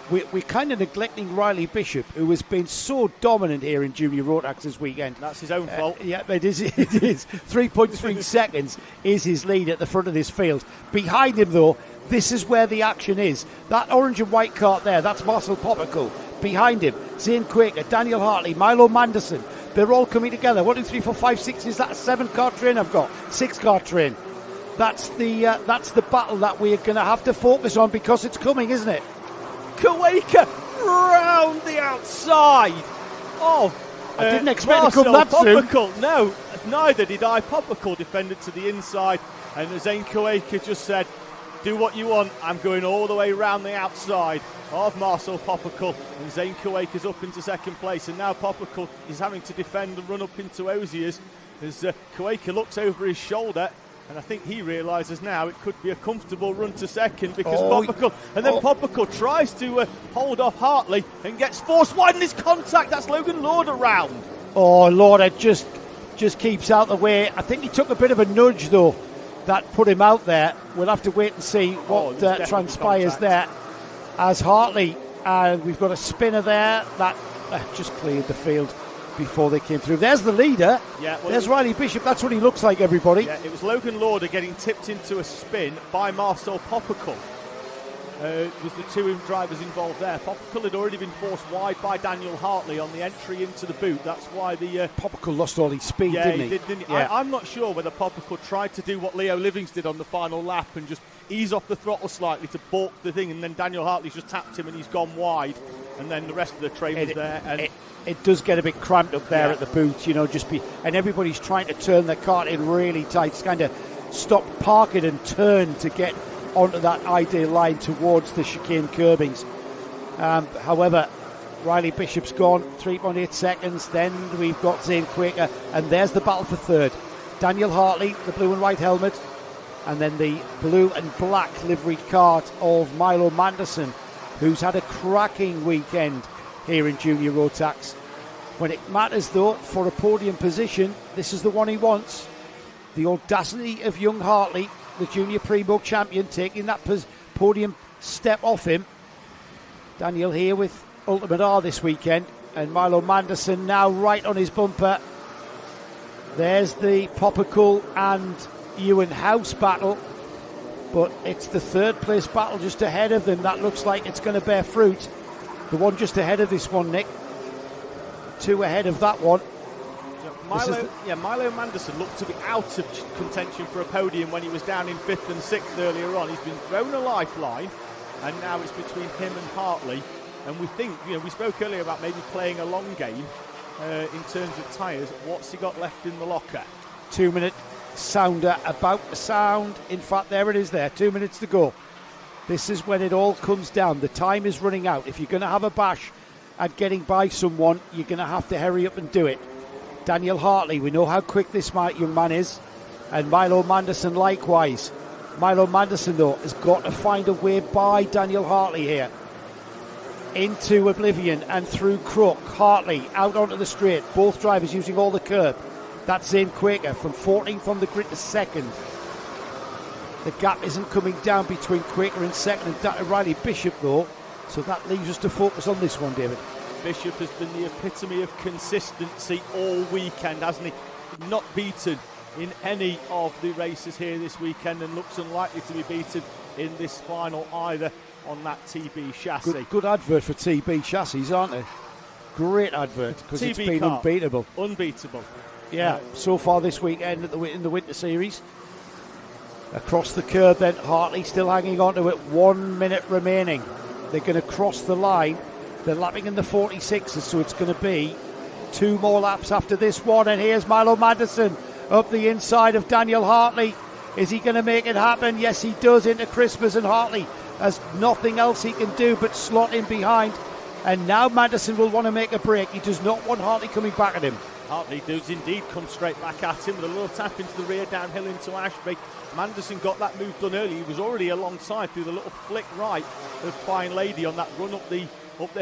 we're kind of neglecting Riley Bishop, who has been so dominant here in Junior Rotax this weekend. That's his own fault. Yeah, it is. It is. 3.3 seconds is his lead at the front of this field. Behind him, though, this is where the action is. That orange and white cart there, that's Marcel Popical. Behind him, Zane Quaker, Daniel Hartley, Milo Manderson. They're all coming together. 1, 2, 3, 4, 5, 6. Is that a 7-car train I've got? 6-car train. That's the battle that we're going to have to focus on because it's coming, isn't it? Quaker round the outside of I didn't expect to come that soon. No, neither did I. Popical defended to the inside, and Zane Quaker just said, do what you want, I'm going all the way round the outside of Marcel Popical, and Zane Quaker's up into second place, and now Popical is having to defend and run up into Ozier's as Quaker looks over his shoulder. And I think he realises now it could be a comfortable run to second because Popical tries to hold off Hartley and gets forced wide in his contact. That's Logan Lauder round. Oh, Lauder just keeps out the way. I think he took a bit of a nudge, though, that put him out there. We'll have to wait and see what transpires there. As Hartley, we've got a spinner there that just cleared the field before they came through. There's the leader. Yeah, well, there's Riley Bishop. That's what he looks like, everybody. Yeah, it was Logan Lauder getting tipped into a spin by Marcel Popical. Was the two drivers involved there. Popical had already been forced wide by Daniel Hartley on the entry into the boot. That's why the Popical lost all his speed, didn't he? Didn't he? Yeah. I'm not sure whether Popical tried to do what Leo Livings did on the final lap and just ease off the throttle slightly to balk the thing, and then Daniel Hartley's just tapped him and he's gone wide, and then the rest of the train was there. And it does get a bit cramped up there at the boot, and everybody's trying to turn their cart in really tight. It's kind of stop, park it and turn to get onto that ideal line towards the chicane curbings. However, Riley Bishop's gone, 3.8 seconds. Then we've got Zane Quaker, and there's the battle for third. Daniel Hartley, the blue and white helmet, and then the blue and black liveried cart of Milo Manderson, who's had a cracking weekend here in Junior Rotax. When it matters, though, for a podium position, this is the one he wants. The audacity of young Hartley, the Junior Primo champion, taking that podium step off him. Daniel here with Ultimate R this weekend, and Milo Manderson now right on his bumper. There's the Popical and Ewan House battle, but it's the third place battle just ahead of them. That looks like it's going to bear fruit. The one just ahead of this one, Nick. 2 ahead of that one. Milo Manderson looked to be out of contention for a podium when he was down in 5th and 6th earlier on. He's been thrown a lifeline, and now it's between him and Hartley. And we think, we spoke earlier about maybe playing a long game in terms of tyres. What's he got left in the locker? 2-minute sounder about to sound. In fact, there it is there. 2 minutes to go. This is when it all comes down. The time is running out. If you're going to have a bash at getting by someone, you're going to have to hurry up and do it. Daniel Hartley, we know how quick this young man is, and Milo Manderson likewise. Milo Manderson, though, has got to find a way by Daniel Hartley here. Into oblivion and through Crook. Hartley out onto the straight. Both drivers using all the curb. That's Zane Quaker from 14th on the grid to 2nd. The gap isn't coming down between Quaker and 2nd and Riley Bishop, though, so that leaves us to focus on this one, David. Bishop has been the epitome of consistency all weekend, hasn't he? Not beaten in any of the races here this weekend, and looks unlikely to be beaten in this final either on that TB chassis. Good advert for TB chassis, aren't they? Great advert, because it's been unbeatable. Unbeatable. Yeah, so far this weekend in the Winter Series. Across the curve then, Hartley still hanging on to it. 1 minute remaining. They're going to cross the line. They're lapping in the 46s, so it's going to be 2 more laps after this one. And here's Milo Manderson up the inside of Daniel Hartley. Is he going to make it happen? Yes, he does, into Christmas, and Hartley has nothing else he can do but slot in behind. And now Manderson will want to make a break. He does not want Hartley coming back at him. Hartley does indeed come straight back at him with a little tap into the rear, downhill into Ashby. Manderson got that move done early. He was already alongside through the little flick right of Fine Lady on that run up the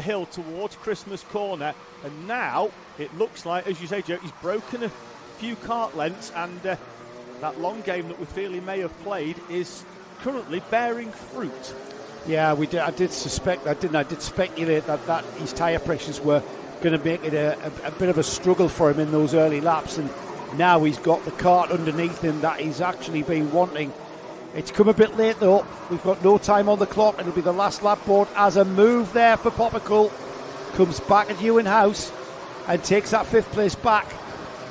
hill towards Christmas Corner. And now it looks like, as you say, Joe, he's broken a few kart lengths, and that long game that we feel he may have played is currently bearing fruit. Yeah, we did. I did suspect that, didn't I? I did speculate that his tyre pressures were going to make it a bit of a struggle for him in those early laps, and now he's got the kart underneath him that he's actually been wanting. It's come a bit late though. We've got no time on the clock. It'll be the last lap board as a move there for Poppicle. Comes back at Ewan House and takes that 5th place back.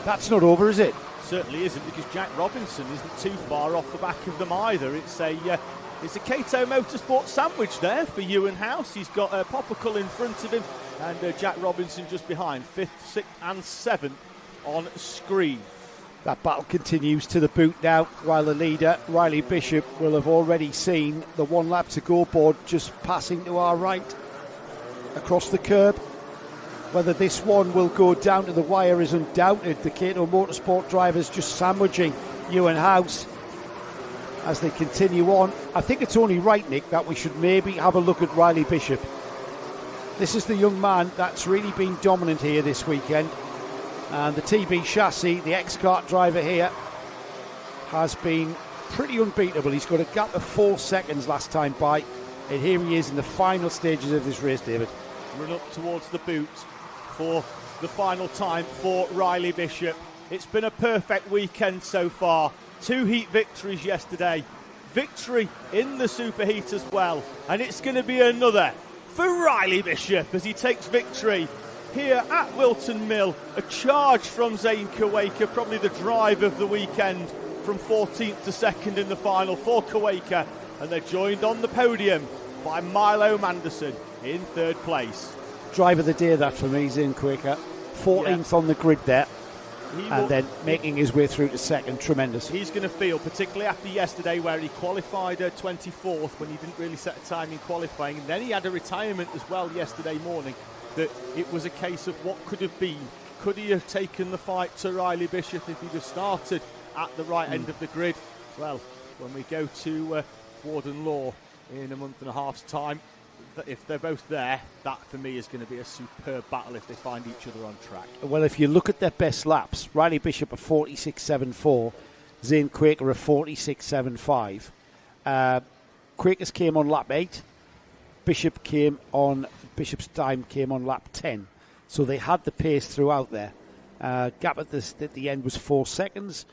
That's not over, is it? Certainly isn't, because Jack Robinson isn't too far off the back of them either. It's a Cato Motorsport sandwich there for Ewan House. He's got Poppicle in front of him and Jack Robinson just behind, 5th, 6th and 7th on screen. That battle continues to the boot now, while the leader, Riley Bishop, will have already seen the 1 lap to go board just passing to our right across the curb. Whether this one will go down to the wire is undoubted. The Cato Motorsport drivers just sandwiching Ewan House as they continue on. I think it's only right, Nick, that we should maybe have a look at Riley Bishop. This is the young man that's really been dominant here this weekend. And the TB chassis, the X-Kart driver here, has been pretty unbeatable. He's got a gap of 4 seconds last time by. And here he is in the final stages of this race, David. Run up towards the boot for the final time for Riley Bishop. It's been a perfect weekend so far. 2 heat victories yesterday. Victory in the superheat as well. And it's going to be another for Riley Bishop as he takes victory here at Whilton Mill. A charge from Zane Kawaka, probably the drive of the weekend, from 14th to 2nd in the final for Kawaka. And they're joined on the podium by Milo Manderson in 3rd place. Drive of the day, that for me, Zane Kawaka. 14th on the grid there. And then making his way through to 2nd. Tremendous. He's going to feel, particularly after yesterday where he qualified 24th when he didn't really set a time in qualifying, and then he had a retirement as well yesterday morning, that it was a case of what could have been. Could he have taken the fight to Riley Bishop if he'd have started at the right end of the grid? Well, when we go to Warden Law in a month and a half's time, if they're both there, that for me is going to be a superb battle if they find each other on track. Well, if you look at their best laps, Riley Bishop at 46.74, Zane Quaker at 46.75. Quakers came on lap 8. Bishop's time came on lap 10. So they had the pace throughout there. Gap at the end was 4 seconds.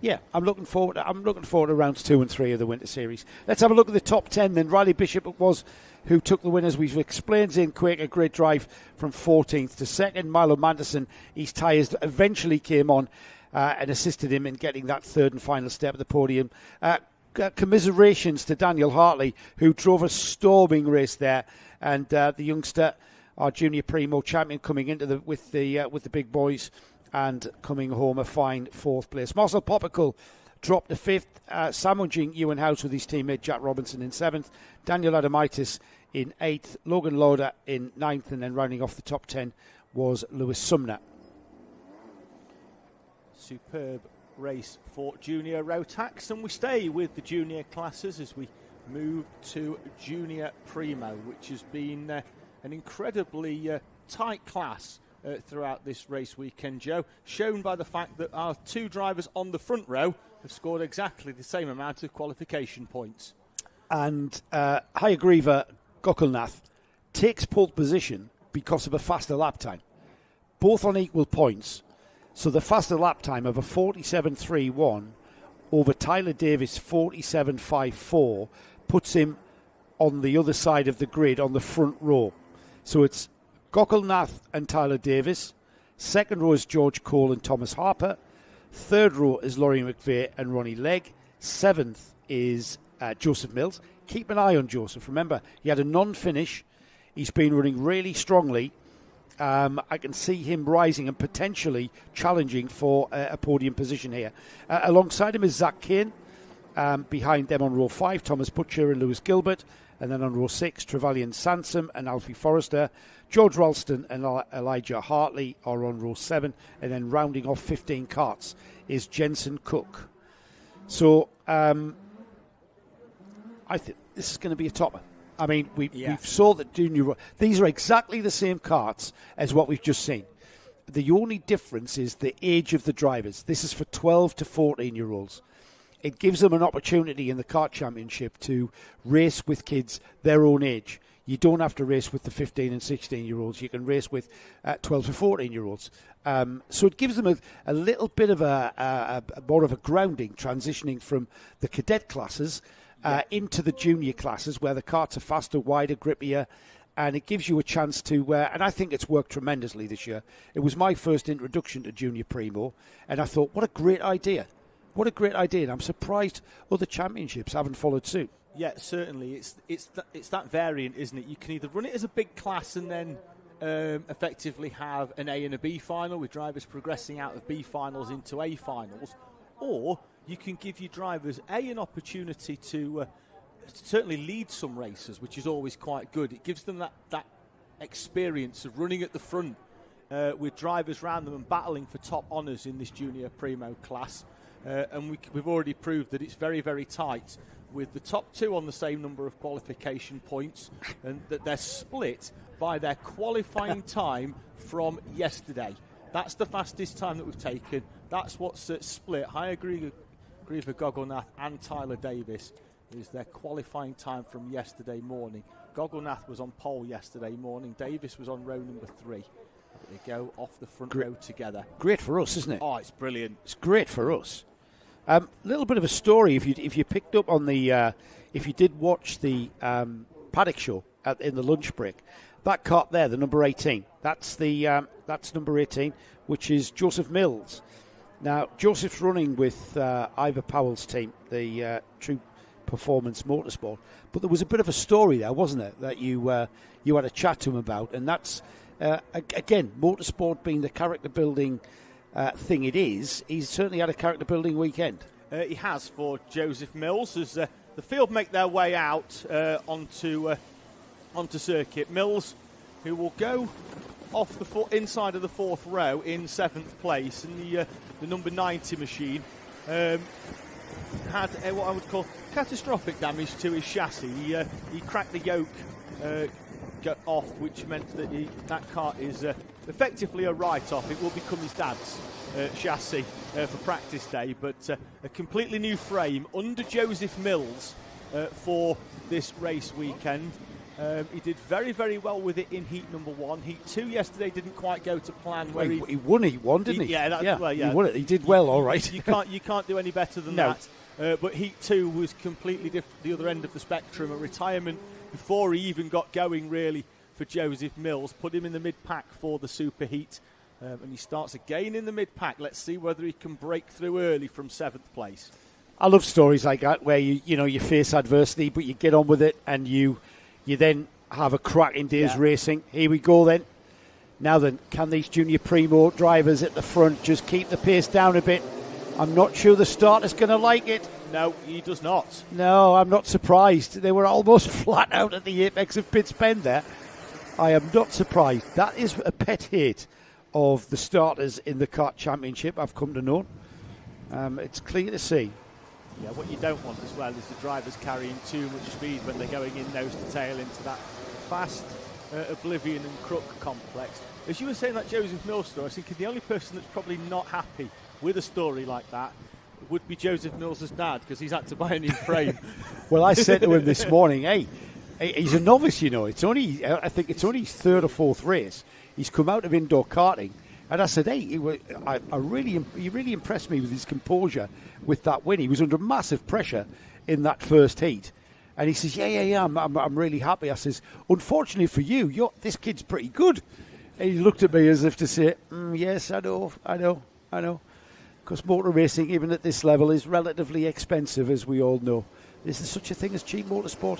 Yeah, I'm looking forward to rounds 2 and 3 of the Winter Series. Let's have a look at the top 10 then. Riley Bishop was who took the win, as we've explained. Zane Quaker, great drive from 14th to 2nd. Milo Manderson, his tyres eventually came on and assisted him in getting that 3rd and final step at the podium. Commiserations to Daniel Hartley, who drove a storming race there, and the youngster, our junior Primo champion, coming into with the big boys and coming home a fine 4th place. Marcel Poppicle dropped to 5th, sandwiching Ewan House with his teammate Jack Robinson in 7th, Daniel Adamitis in 8th, Logan Lauder in 9th, and then rounding off the top 10 was Lewis Sumner. Superb race for junior Rotax, and we stay with the junior classes as we move to junior Primo, which has been an incredibly tight class throughout this race weekend, Joe, shown by the fact that our 2 drivers on the front row have scored exactly the same amount of qualification points. And Hayagriva Gokulnath takes pole position because of a faster lap time, both on equal points. So the faster lap time of a 47.31 over Tyler Davis 47.54 puts him on the other side of the grid on the front row. So it's Gokulnath and Tyler Davis. 2nd row is George Cole and Thomas Harper. 3rd row is Laurie McVeigh and Ronnie Legg. 7th is Joseph Mills. Keep an eye on Joseph. Remember, he had a non-finish. He's been running really strongly. I can see him rising and potentially challenging for a podium position here. Alongside him is Zach Kane. Behind them on row 5, Thomas Butcher and Lewis Gilbert. And then on row 6, Trevelyan Sansom and Alfie Forrester. George Ralston and Elijah Hartley are on row 7. And then rounding off 15 carts is Jensen Cook. So I think this is going to be a topper. I mean, we saw that junior. These are exactly the same carts as what we've just seen. The only difference is the age of the drivers. This is for 12 to 14-year-olds. it gives them an opportunity in the kart championship to race with kids their own age. You don't have to race with the 15 and 16-year-olds. You can race with 12 to 14-year-olds. So it gives them a little bit of a more of a grounding, transitioning from the cadet classes into the junior classes, where the karts are faster, wider, grippier, and it gives you a chance to, and I think it's worked tremendously this year. It was my first introduction to Junior Primo, and I thought, what a great idea. What a great idea, and I'm surprised other championships haven't followed suit. Yeah, certainly. It's that variant, isn't it? You can either run it as a big class and then effectively have an A and a B final with drivers progressing out of B finals into A finals, or you can give your drivers an opportunity to certainly lead some races, which is always quite good. It gives them that experience of running at the front with drivers around them and battling for top honours in this Junior Primo class. And we've already proved that it's very, very tight, with the top two on the same number of qualification points, and that they're split by their qualifying time from yesterday. That's the fastest time that we've taken. That's what's split. I agree with Gogolnath and Tyler Davis is their qualifying time from yesterday morning. Gogolnath was on pole yesterday morning. Davis was on row number 3. They go off the front row together. Great for us, isn't it? Oh, it's brilliant. It's great for us. A little bit of a story, if you picked up on the, if you did watch the Paddock show in the lunch break, that kart there, the number 18, that's number 18, which is Joseph Mills. Now, Joseph's running with Ivor Powell's team, the True Performance Motorsport, but there was a bit of a story there, wasn't it, that you had a chat to him about, and that's, again, motorsport being the character-building thing it is. He's certainly had a character-building weekend. He has for Joseph Mills as the field make their way out onto circuit. Mills, who will go off the inside of the 4th row in 7th place, and the number 90 machine had what I would call catastrophic damage to his chassis. He cracked the yoke off, which meant that that kart is effectively a write-off. It will become his dad's chassis for practice day, but a completely new frame under Joseph Mills for this race weekend. He did very, very well with it in heat number 1. Heat 2 yesterday didn't quite go to plan. Where he won heat 1, didn't he? Yeah, well, yeah. He won it. He did well, all right. You can't do any better than that. But heat 2 was completely the other end of the spectrum. A retirement before he even got going, really, for Joseph Mills. Put him in the mid-pack for the super heat. And he starts again in the mid-pack. Let's see whether he can break through early from 7th place. I love stories like that where you face adversity, but you get on with it, and you then have a cracking day's racing. Here we go then. Now then, can these Junior Primo drivers at the front just keep the pace down a bit? I'm not sure the starter's going to like it. No, he does not. No, I'm not surprised. They were almost flat out at the apex of Pitts Bend there. I am not surprised. That is a pet hate of the starters in the kart championship, I've come to know. It's clear to see. Yeah, what you don't want as well is the drivers carrying too much speed when they're going in nose to tail into that fast Oblivion and Crook complex. As you were saying that Joseph Mills story, I was thinking the only person that's probably not happy with a story like that would be Joseph Mills' dad, because he's had to buy a new frame. Well, I said to him this morning, hey, he's a novice, you know. I think it's only his 3rd or 4th race. He's come out of indoor karting, and I said, hey, he really impressed me with his composure with that win. He was under massive pressure in that first heat, and he says, yeah, I'm really happy. I says, unfortunately for you, this kid's pretty good. And he looked at me as if to say, yes, I know. Because motor racing, even at this level, is relatively expensive, as we all know. Is there such a thing as cheap motorsport?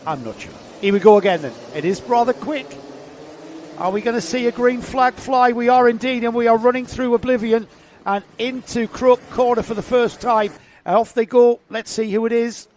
I'm not sure. Here we go again then. It is rather quick. Are we going to see a green flag fly? We are indeed, and we are running through Oblivion and into Crook Corner for the first time. Off they go. Let's see who it is.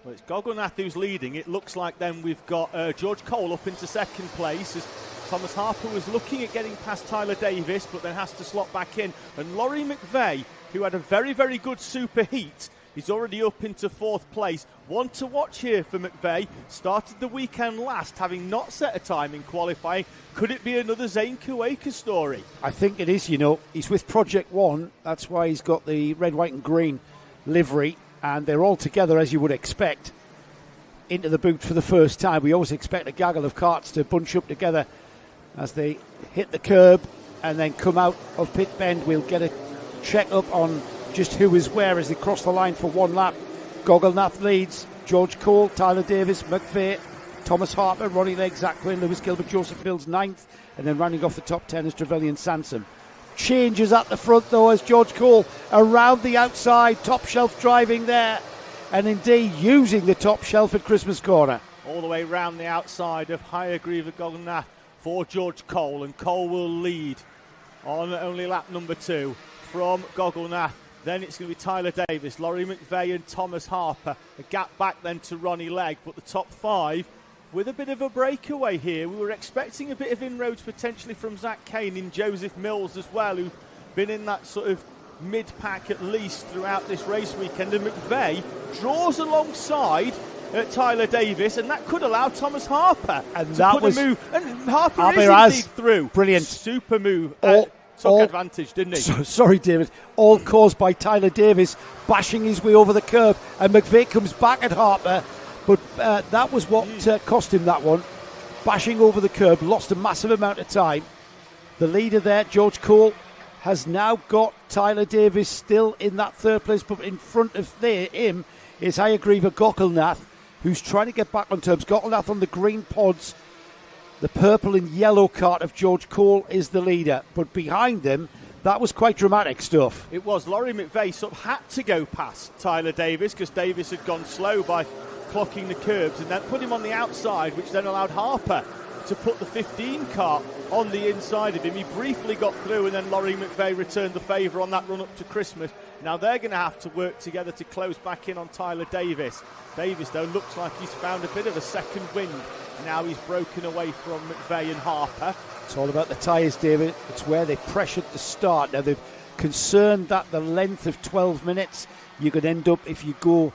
Well, it's Gogolnath who's leading. It looks like then we've got George Cole up into 2nd place as Thomas Harper was looking at getting past Tyler Davis, but then has to slot back in. And Laurie McVeigh, who had a very, very good super heat, is already up into 4th place. One to watch here for McVeigh. Started the weekend last, having not set a time in qualifying. Could it be another Zane Kuwaker story? I think it is, you know. He's with Project One. That's why he's got the red, white and green livery, and they're all together, as you would expect, into the boot for the first time. We always expect a gaggle of karts to bunch up together as they hit the curb and then come out of pit bend. We'll get a check up on just who is where as they cross the line for one lap. Gogolnath leads, George Cole, Tyler Davis, McVeigh, Thomas Harper, Ronnie Legg, Zach Quinn, Lewis Gilbert, Joseph Mills 9th, and then rounding off the top 10 is Trevelyan Sansom. Changes at the front though as George Cole around the outside, top shelf driving there, and indeed using the top shelf at Christmas Corner. All the way round the outside of Hayagriva Gogolnath for George Cole, and Cole will lead on only lap number 2 from Gogolnath. Then it's going to be Tyler Davis, Laurie McVeigh and Thomas Harper. A gap back then to Ronnie Legg, but the top 5 with a bit of a breakaway here. We were expecting a bit of inroads potentially from Zach Kane in Joseph Mills as well, who've been in that sort of mid-pack at least throughout this race weekend. And McVeigh draws alongside Tyler Davis, and that could allow Thomas Harper to put a move. And Harper is indeed through. Brilliant. Super move. Took advantage, didn't he? Sorry, David. All caused by Tyler Davis bashing his way over the curb, and McVeigh comes back at Harper. But that was what cost him that one. Bashing over the curb, lost a massive amount of time. The leader there, George Cole, has now got Tyler Davis still in that third place, but in front of him is Hayagriva Gogolnath, who's trying to get back on terms. Gogolnath on the green pods. The purple and yellow kart of George Cole is the leader, but behind them, that was quite dramatic stuff. It was. Laurie McVeigh sort of had to go past Tyler Davis because Davis had gone slow by clocking the curbs, and then put him on the outside, which then allowed Harper to put the 15 kart on the inside of him. He briefly got through, and then Laurie McVeigh returned the favour on that run up to Christmas. Now they're going to have to work together to close back in on Tyler Davis. Davis, though, looks like he's found a bit of a second wind. Now he's broken away from McVeigh and Harper. It's all about the tyres, David. It's where they pressured the start. Now they're concerned that the length of 12 minutes, you could end up, if you go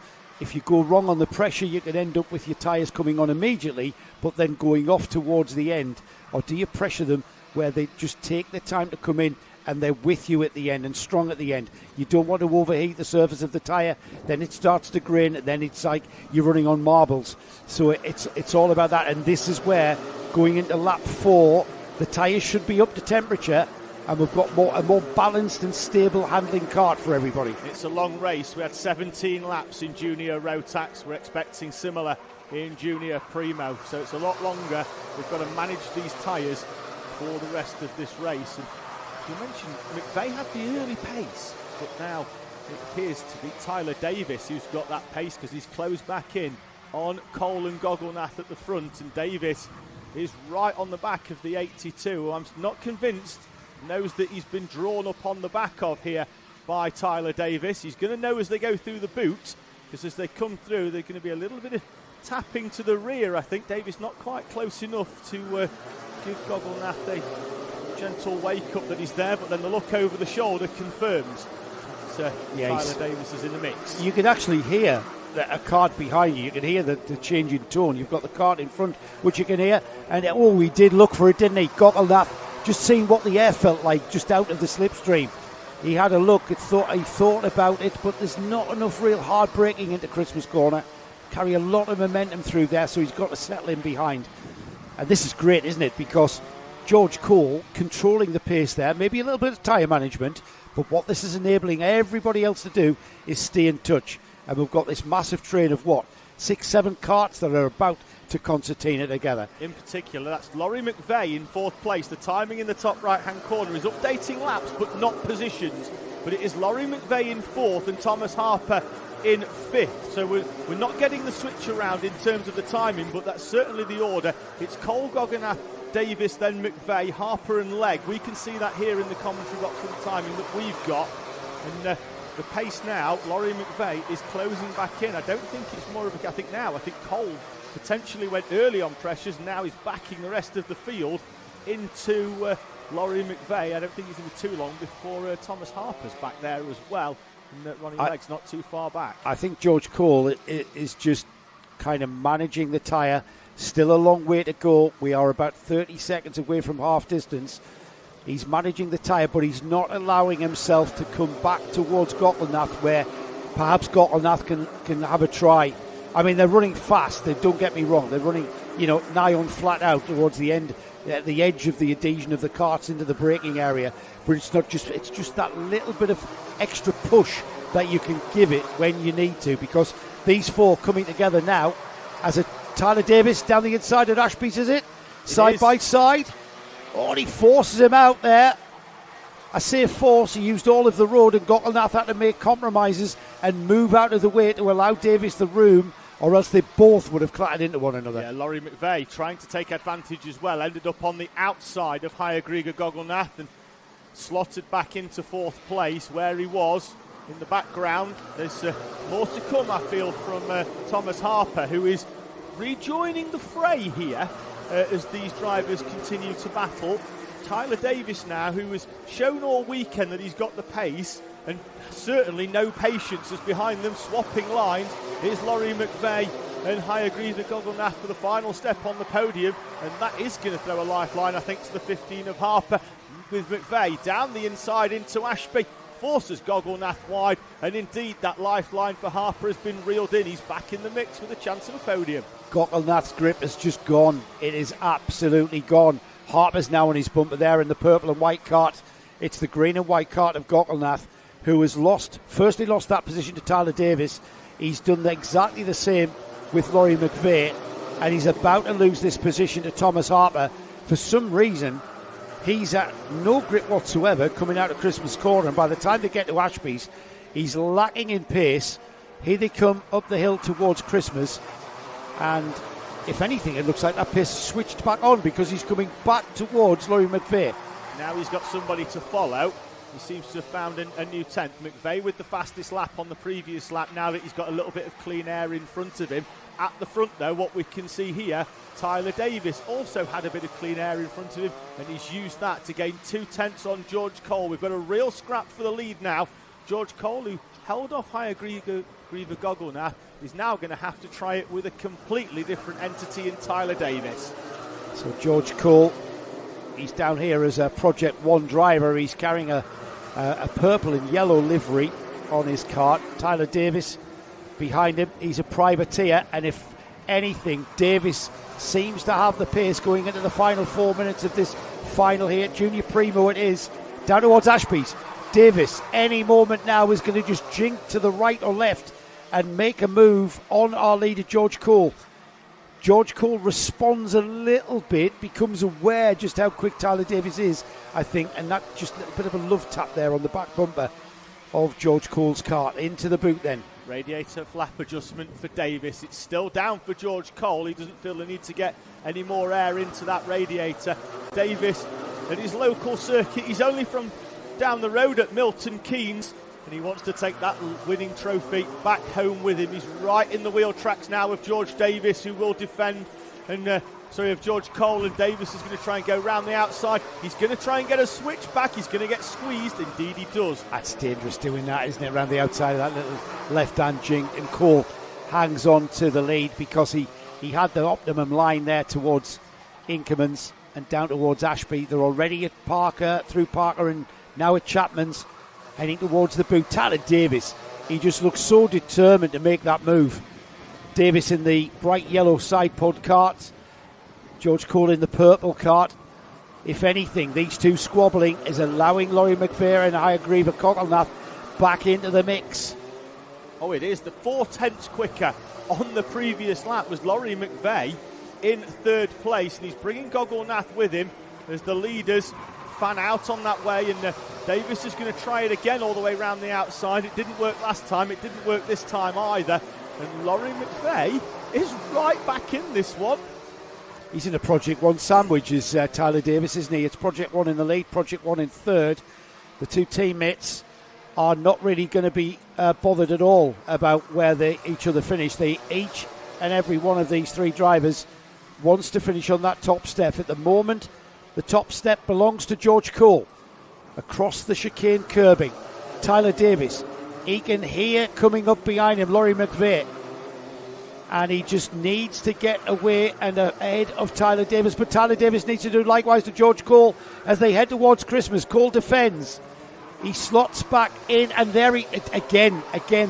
wrong on the pressure, you could end up with your tyres coming on immediately, but then going off towards the end. Or do you pressure them where they just take the time to come in and they're with you at the end and strong at the end? You don't want to overheat the surface of the tyre, then it starts to grain, and then it's like you're running on marbles. So it's all about that, and this is where, going into lap 4, the tyres should be up to temperature, and we've got a more balanced and stable handling kart for everybody. It's a long race. We had 17 laps in Junior Rotax. We're expecting similar in Junior Primo, so it's a lot longer. We've got to manage these tyres for the rest of this race. And you mentioned McVeigh had the early pace, but now it appears to be Tyler Davis who's got that pace because he's closed back in on Cole and Gogolnath at the front, and Davis is right on the back of the 82. I'm not convinced knows that he's been drawn up on the back of here by Tyler Davis. He's going to know as they go through the boot, because as they come through, there's going to be a little bit of tapping to the rear. I think Davis not quite close enough to give Gogolnath a gentle wake up that he's there, but then the look over the shoulder confirms that Tyler Davis is in the mix. You can actually hear a kart behind you. You can hear the change in tone. You've got the kart in front, which you can hear, and he did look for it, didn't he? Gogolnath, just seeing what the air felt like just out of the slipstream. He had a look, he thought about it, but there's not enough real hard braking into Christmas Corner. Carry a lot of momentum through there, so he's got to settle in behind. And this is great, isn't it? Because George Cole controlling the pace there, maybe a little bit of tyre management, but what this is enabling everybody else to do is stay in touch. And we've got this massive train of 6-7 karts that are about to concertina together. In particular, that's Laurie McVeigh in 4th place. The timing in the top right-hand corner is updating laps, but not positions. But it is Laurie McVeigh in 4th and Thomas Harper in 5th. So we're not getting the switch around in terms of the timing, but that's certainly the order. It's Cole, Gogolnath, Davis, then McVeigh, Harper and Legg. We can see that here in the commentary box for the timing that we've got. And the pace now, Laurie McVeigh is closing back in. I don't think it's more of I think Cole potentially went early on pressures. Now he's backing the rest of the field into Laurie McVeigh. I don't think it's going to be too long before Thomas Harper's back there as well. And Ronnie Legg's not too far back. I think George Cole is just kind of managing the tyre. Still a long way to go. We are about 30 seconds away from half distance. He's managing the tyre, but he's not allowing himself to come back towards Gogolnath, where perhaps Gottelnath can have a try. I mean, they're running fast. Don't get me wrong. They're running, nigh on flat out towards the end, at the edge of the adhesion of the carts into the braking area. But it's just that little bit of extra push that you can give it when you need to, because these four coming together now as a Tyler Davis down the inside of Ashby's, is it? Side by side. Oh, and he forces him out there. I say force, he used all of the road, and Gottelnath had to make compromises and move out of the way to allow Davis the room, or else they both would have clattered into one another. Yeah, Laurie McVeigh trying to take advantage as well, ended up on the outside of Hayagriga Gogolnath and slotted back into fourth place where he was. In the background, there's more to come, I feel, from Thomas Harper, who is rejoining the fray here as these drivers continue to battle. Tyler Davis now, who has shown all weekend that he's got the pace and certainly no patience, is behind them swapping lines. Here's Laurie McVeigh and Hayagriga Gogolnath for the final step on the podium, and that is going to throw a lifeline, I think, to the 15 of Harper, with McVeigh down the inside into Ashby. Forces Gogolnath wide, and indeed that lifeline for Harper has been reeled in. He's back in the mix with a chance of a podium. Gogolnath's grip has just gone. It is absolutely gone. Harper's now on his bumper there in the purple and white cart. It's the green and white cart of Gogolnath, who has lost that position to Tyler Davis. He's done exactly the same with Laurie McVeigh, and he's about to lose this position to Thomas Harper. For some reason, he's at no grip whatsoever coming out of Christmas Corner, and by the time they get to Ashby's, he's lacking in pace. Here they come up the hill towards Christmas, and if anything, it looks like that pace switched back on, because he's coming back towards Laurie McVeigh. Now he's got somebody to follow. He seems to have found a new 10th. McVeigh with the fastest lap on the previous lap, now that he's got a little bit of clean air in front of him. At the front, though, what we can see here, Tyler Davis also had a bit of clean air in front of him, and he's used that to gain 2/10 on George Cole. We've got a real scrap for the lead now. George Cole, who held off Hayagriga Gogolnath, is now going to have to try it with a completely different entity in Tyler Davis. So George Cole, he's down here as a Project 1 driver. He's carrying a purple and yellow livery on his cart. Tyler Davis behind him, he's a privateer, and if anything, Davis seems to have the pace going into the final 4 minutes of this final here. Junior Primo it is, down towards Ashby's. Davis, any moment now, is going to just jink to the right or left and make a move on our leader, George Cole. George Cole responds a little bit, becomes aware just how quick Tyler Davis is, I think, and that just a little bit of a love tap there on the back bumper of George Cole's cart. Into the boot then. Radiator flap adjustment for Davis. It's still down for George Cole. He doesn't feel the need to get any more air into that radiator. Davis at his local circuit, he's only from down the road at Milton Keynes, and he wants to take that winning trophy back home with him. He's right in the wheel tracks now of George Davis, who will defend, and of George Cole, and Davis is going to try and go round the outside. He's going to try and get a switch back. He's going to get squeezed. Indeed he does. That's dangerous doing that, isn't it, around the outside of that little left-hand jink, and Cole hangs on to the lead because he had the optimum line there towards Inkermans and down towards Ashby. They're already at Parker, through Parker, and now at Chapman's, heading towards the boot. Tyler Davis, he just looks so determined to make that move. Davis in the bright yellow side pod cart, George Cole in the purple cart. If anything, these two squabbling is allowing Laurie McVeigh and Hayagriga Gogolnath back into the mix. Oh, it is. The 4/10 quicker on the previous lap was Laurie McVeigh in third place, and he's bringing Gogolnath with him as the leaders fan out on that way, and Davis is going to try it again all the way around the outside. It didn't work last time, it didn't work this time either, and Laurie McVeigh is right back in this one. He's in a Project 1 sandwich, is Tyler Davis, isn't he? It's Project 1 in the lead, Project 1 in third. The two teammates are not really going to be bothered at all about where each other finish. They each and every one of these three drivers wants to finish on that top step. At the moment, the top step belongs to George Cole. Across the chicane curbing, Tyler Davis. He can hear coming up behind him Laurie McVeigh, and he just needs to get away and ahead of Tyler Davis. But Tyler Davis needs to do likewise to George Cole as they head towards Christmas. Cole defends. He slots back in, and there he again.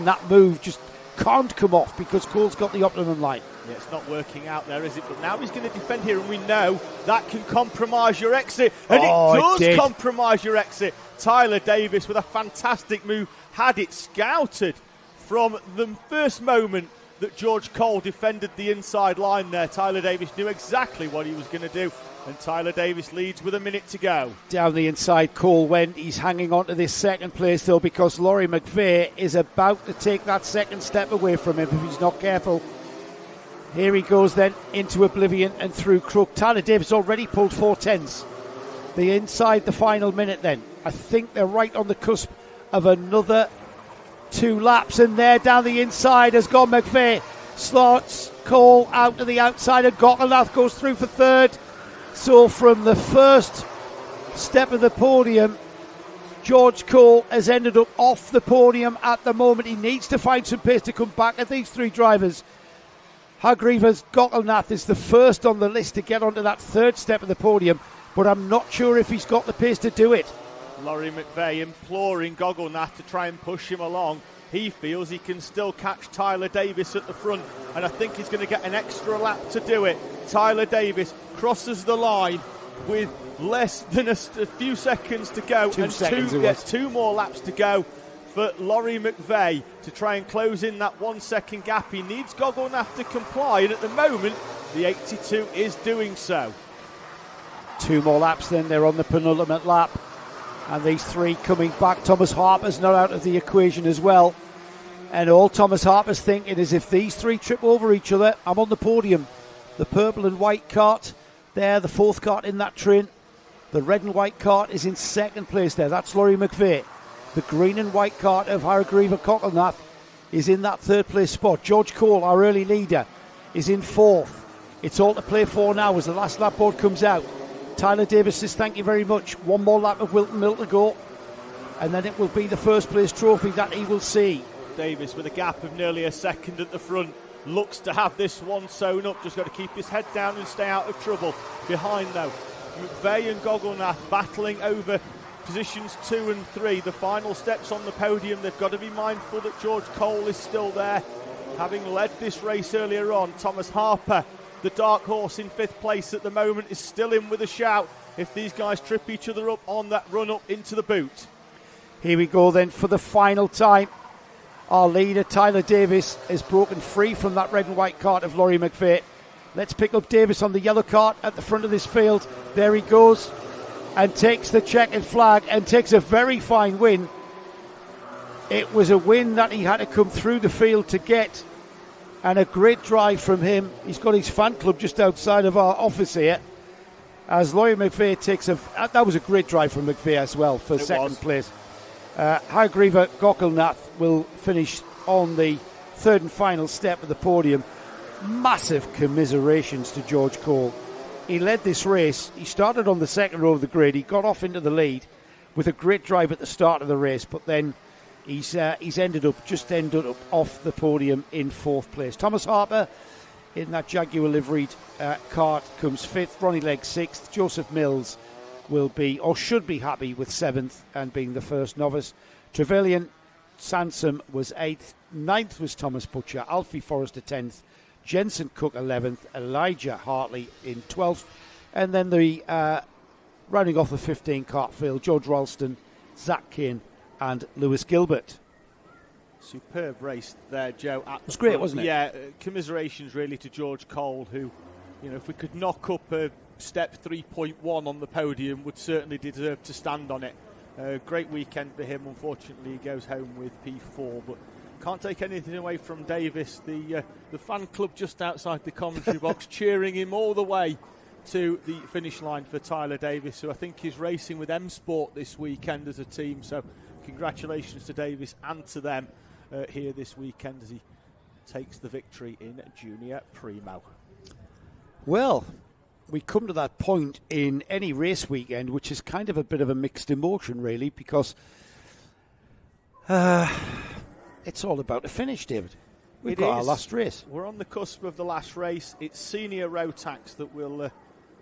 That move just can't come off because Cole's got the optimum line. Yeah, it's not working out there, is it? But now he's going to defend here, and we know that can compromise your exit. And it does compromise your exit. Tyler Davis with a fantastic move. Had it scouted from the first moment that George Cole defended the inside line there. Tyler Davis knew exactly what he was going to do. And Tyler Davis leads with a minute to go. Down the inside, Cole went. He's hanging on to this second place, though, because Laurie McVeigh is about to take that second step away from him if he's not careful. Here he goes then into oblivion and through Crook. Tyler Davis already pulled 4.10s. The inside the final minute then. I think they're right on the cusp of another 2 laps. And there down the inside has gone McVeigh. Slots Cole out to the outside, and Gokkelnath goes through for third. So from the first step of the podium, George Cole has ended up off the podium at the moment. He needs to find some pace to come back at these 3 drivers. Hargreaves Gokkelnath is the first on the list to get onto that third step of the podium, but I'm not sure if he's got the pace to do it. Laurie McVeigh imploring Gokkelnath to try and push him along. He feels he can still catch Tyler Davis at the front, and I think he's going to get an extra lap to do it. Tyler Davis crosses the line with less than a few seconds to go, and 2 more laps to go for Laurie McVeigh to try and close in that 1 second gap. He needs Gokkelnath to comply, and at the moment the 82 is doing so. 2 more laps then, they're on the penultimate lap, and these 3 coming back. Thomas Harper's not out of the equation as well, and all Thomas Harper's thinking is if these 3 trip over each other, I'm on the podium. The purple and white cart there, the 4th cart in that train. The red and white cart is in second place there. That's Laurie McVeigh. The green and white cart of Hargreaves Gokkelnath is in that 3rd place spot. George Cole, our early leader, is in 4th. It's all to play for now as the last lap board comes out. Tyler Davis says thank you very much. 1 more lap of Whilton Mill to go, and then it will be the first place trophy that he will see. Davis with a gap of nearly a second at the front. Looks to have this one sewn up. Just got to keep his head down and stay out of trouble. Behind, though, McVeigh and Gokkelnath battling over positions 2 and 3. The final steps on the podium. They've got to be mindful that George Cole is still there, having led this race earlier on. Thomas Harper, the dark horse in 5th place at the moment, is still in with a shout if these guys trip each other up on that run up into the boot. Here we go then for the final time. Our leader, Tyler Davis, is broken free from that red and white cart of Laurie McVeigh. Let's pick up Davis on the yellow cart at the front of this field. There he goes and takes the checkered flag and takes a very fine win. It was a win that he had to come through the field to get, and a great drive from him. He's got his fan club just outside of our office here. As Laurie McVeigh takes that was a great drive from McVeigh as well for second place. Hargreaves Gokkelnath will finish on the 3rd and final step of the podium. Massive commiserations to George Cole. He led this race. He started on the 2nd row of the grid. He got off into the lead with a great drive at the start of the race, but then he's ended up off the podium in 4th place. Thomas Harper in that Jaguar liveried cart comes 5th. Ronnie Legg 6th. Joseph Mills will be, or should be, happy with 7th and being the first novice. Trevelyan Sansom was 8th. 9th was Thomas Butcher. Alfie Forrester 10th. Jensen Cook 11th. Elijah Hartley in 12th. And then the rounding off the 15 cart field, George Ralston, Zach Kane and Lewis Gilbert. Superb race there, Joe. It was great, wasn't it? Yeah, commiserations really to George Cole, who, if we could knock up a step 3.1 on the podium, would certainly deserve to stand on it. Great weekend for him. Unfortunately, he goes home with P4, but can't take anything away from Davis. The fan club just outside the commentary box cheering him all the way to the finish line for Tyler Davis, who I think is racing with M Sport this weekend as a team. So congratulations to Davis and to them here this weekend as he takes the victory in Junior Primo. Well, we come to that point in any race weekend which is kind of a bit of a mixed emotion, really, because it's all about the finish, David. We've got our last race. We're on the cusp of the last race. It's Senior Rotax that will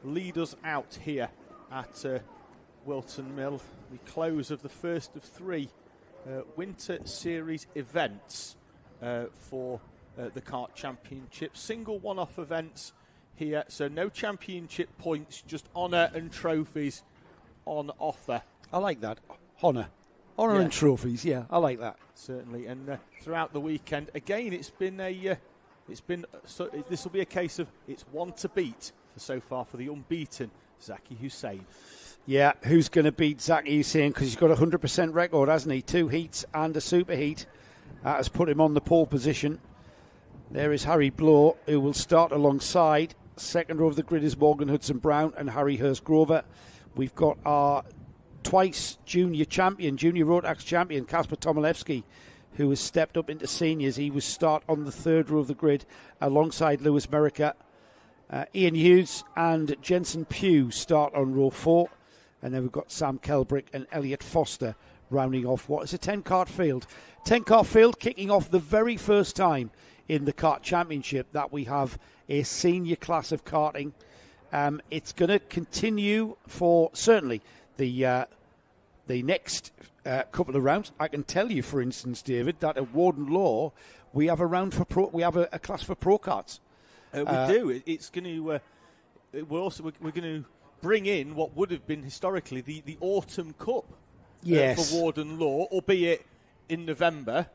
lead us out here at Whilton Mill. the close of the first of 3 Winter Series events for the Kart Championship. Single one-off events here, so no championship points, just honour and trophies on offer. I like that. Honour and trophies. Yeah, I like that. Certainly, and throughout the weekend, again, this will be a case of it's one to beat so far for the unbeaten Zaki Hussein. Yeah, who's going to beat Zaki Hussein? Because he's got a 100% record, hasn't he? 2 heats and a super heat. That has put him on the pole position. There is Harry Blow, who will start alongside. Second row of the grid is Morgan Hudson-Brown and Harry Hurst-Grover. We've got our twice junior Rotax champion, Kasper Tomilewski, who has stepped up into seniors. He was start on the third row of the grid alongside Lewis Merica. Ian Hughes and Jensen Pugh start on row 4. And then we've got Sam Kelbrick and Elliot Foster rounding off what is a 10-kart field. 10-kart field kicking off the very first time in the Kart Championship that we have a senior class of karting. It's going to continue for certainly the next couple of rounds. I can tell you, for instance, David, that at Warden Law we have a round for a class for pro karts. We do. It's going to. We're going to bring in what would have been historically the Autumn Cup for Warden Law, albeit in November,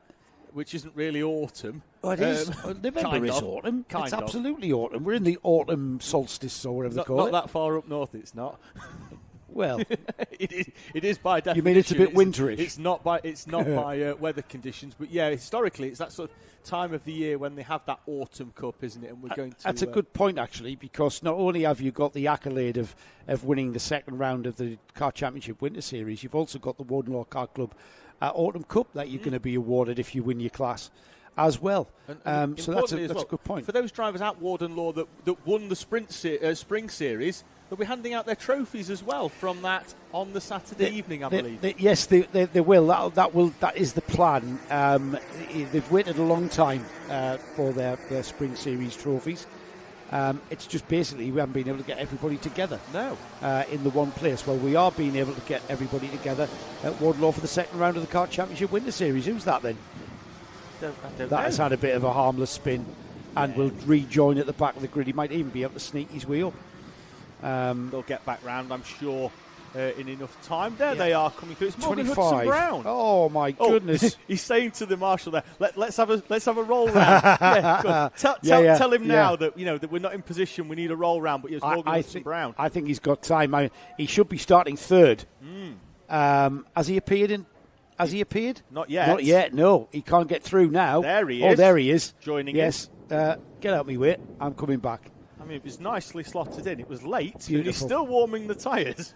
which isn't really autumn. Oh, it is. November is autumn. It's absolutely autumn. We're in the autumn solstice or whatever they call it. Not that far up north, it's not. Well, it is by definition. You mean it's a bit winterish? It's not by weather conditions, but yeah, historically it's that sort of time of the year when they have that Autumn Cup, isn't it? And we're going to. That's a good point, actually, because not only have you got the accolade of winning the second round of the Kart Championship Winter Series, you've also got the Warden Law Kart Club Autumn Cup that you're going to be awarded if you win your class as well. And so that's a good point. For those drivers at Warden Law that won the Spring Series, they'll be handing out their trophies as well from that on the Saturday evening, I believe. Yes, they will. That is the plan. They've waited a long time for their Spring Series trophies. It's just basically we haven't been able to get everybody together. No. In the one place. Well, we are being able to get everybody together at Warden Law for the second round of the Kart Championship Winter Series. Who's that then? I don't that know. has had a bit of a harmless spin and will rejoin at the back of the grid. He might even be able to sneak his way up. They'll get back round, I'm sure, in enough time. There they are coming through. It's Morgan 25. Hudson-Brown. Oh my goodness! He's saying to the marshal there, "Let's have a roll round." Tell him now that that we're not in position. We need a roll round. But it's Morgan Hudson-Brown. I think he's got time. He should be starting third. Has he appeared? Not yet. Not yet. No, he can't get through now. There he is. Oh, there he is. Joining. Yes. Get out me way. I'm coming back. I mean, it was nicely slotted in. It was late, but Beautiful. he's still warming the tyres.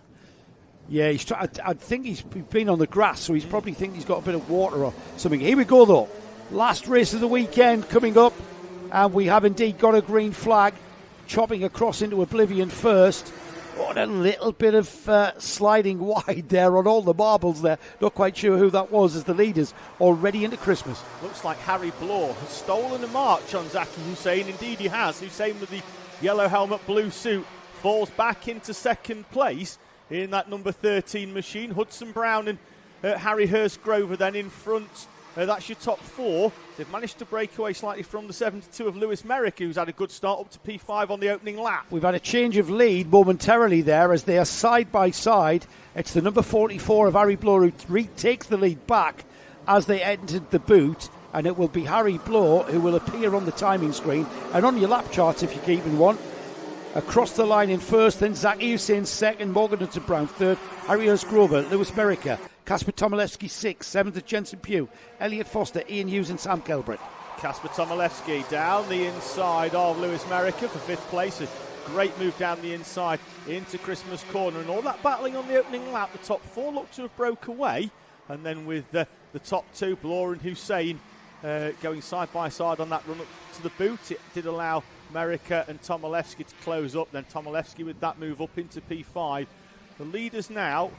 Yeah, I think he's been on the grass, so he's probably think he's got a bit of water or something. Here we go, though. Last race of the weekend coming up, and we have indeed got a green flag chopping across into oblivion first. Oh, a little bit of sliding wide there on all the marbles there. Not quite sure who that was as the leaders already into Christmas. Looks like Harry Bloor has stolen a march on Zaki Hussein. Indeed he has. Hussein with the yellow helmet, blue suit, falls back into second place in that number 13 machine. Hudson-Brown and Harry Hurst-Grover then in front. That's your top 4. They've managed to break away slightly from the 72 of Lewis Merrick, who's had a good start up to P5 on the opening lap. We've had a change of lead momentarily there as they are side by side. It's the number 44 of Harry Bloor who retakes the lead back as they entered the boot, and it will be Harry Bloor who will appear on the timing screen and on your lap charts if you're keeping one. Across the line in first, then Zaki Hussein second, Morgan Hudson-Brown third, Harry Hurst-Grover, Lewis Merica, Kasper Tomilewski sixth, seventh is Jensen Pugh, Elliot Foster, Ian Hughes and Sam Kelbrick. Kasper Tomilewski down the inside of Lewis Merica for fifth place. A great move down the inside into Christmas Corner, and all that battling on the opening lap. The top 4 looked to have broke away, and then with the top 2, Bloor and Hussein, going side by side on that run up to the boot. It did allow Merica and Tomilewski to close up. Then Tomilewski with that move up into P5. The leaders now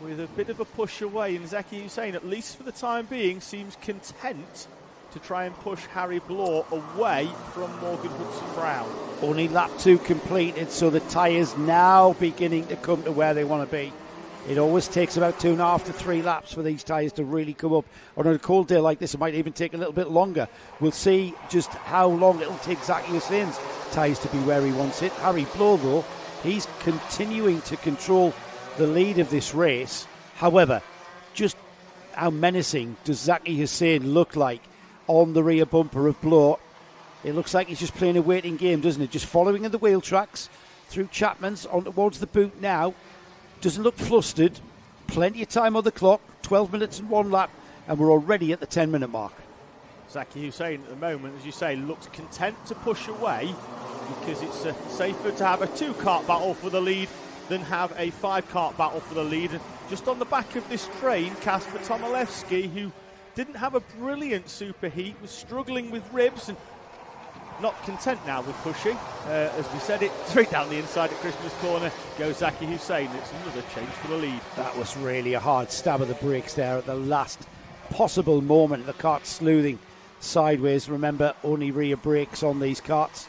with a bit of a push away, and Zaki Hussein, at least for the time being, seems content to try and push Harry Bloor away from Morgan Hudson-Brown. Only lap 2 completed, so the tyres now beginning to come to where they want to be. It always takes about 2.5 to 3 laps for these tyres to really come up. On a cold day like this, it might even take a little bit longer. We'll see just how long it'll take Zaki Hussein's tyres to be where he wants it. Harry Blow, though, he's continuing to control the lead of this race. However, just how menacing does Zaki Hussein look like on the rear bumper of Blow? It looks like he's just playing a waiting game, doesn't it? Just following in the wheel tracks through Chapman's on towards the boot now. Doesn't look flustered. Plenty of time on the clock. 12 minutes and 1 lap, and we're already at the 10-minute mark. Zaki Hussein at the moment, as you say, looks content to push away because it's safer to have a 2-kart battle for the lead than have a 5-kart battle for the lead. And just on the back of this train, Kasper Tomaszewski, who didn't have a brilliant superheat, was struggling with ribs and not content now with pushing. As we said, it straight down the inside at Christmas corner goes Zaki Hussein. It's another change for the lead. That was really a hard stab of the brakes there at the last possible moment. The kart sleuthing sideways. Remember, only rear brakes on these karts.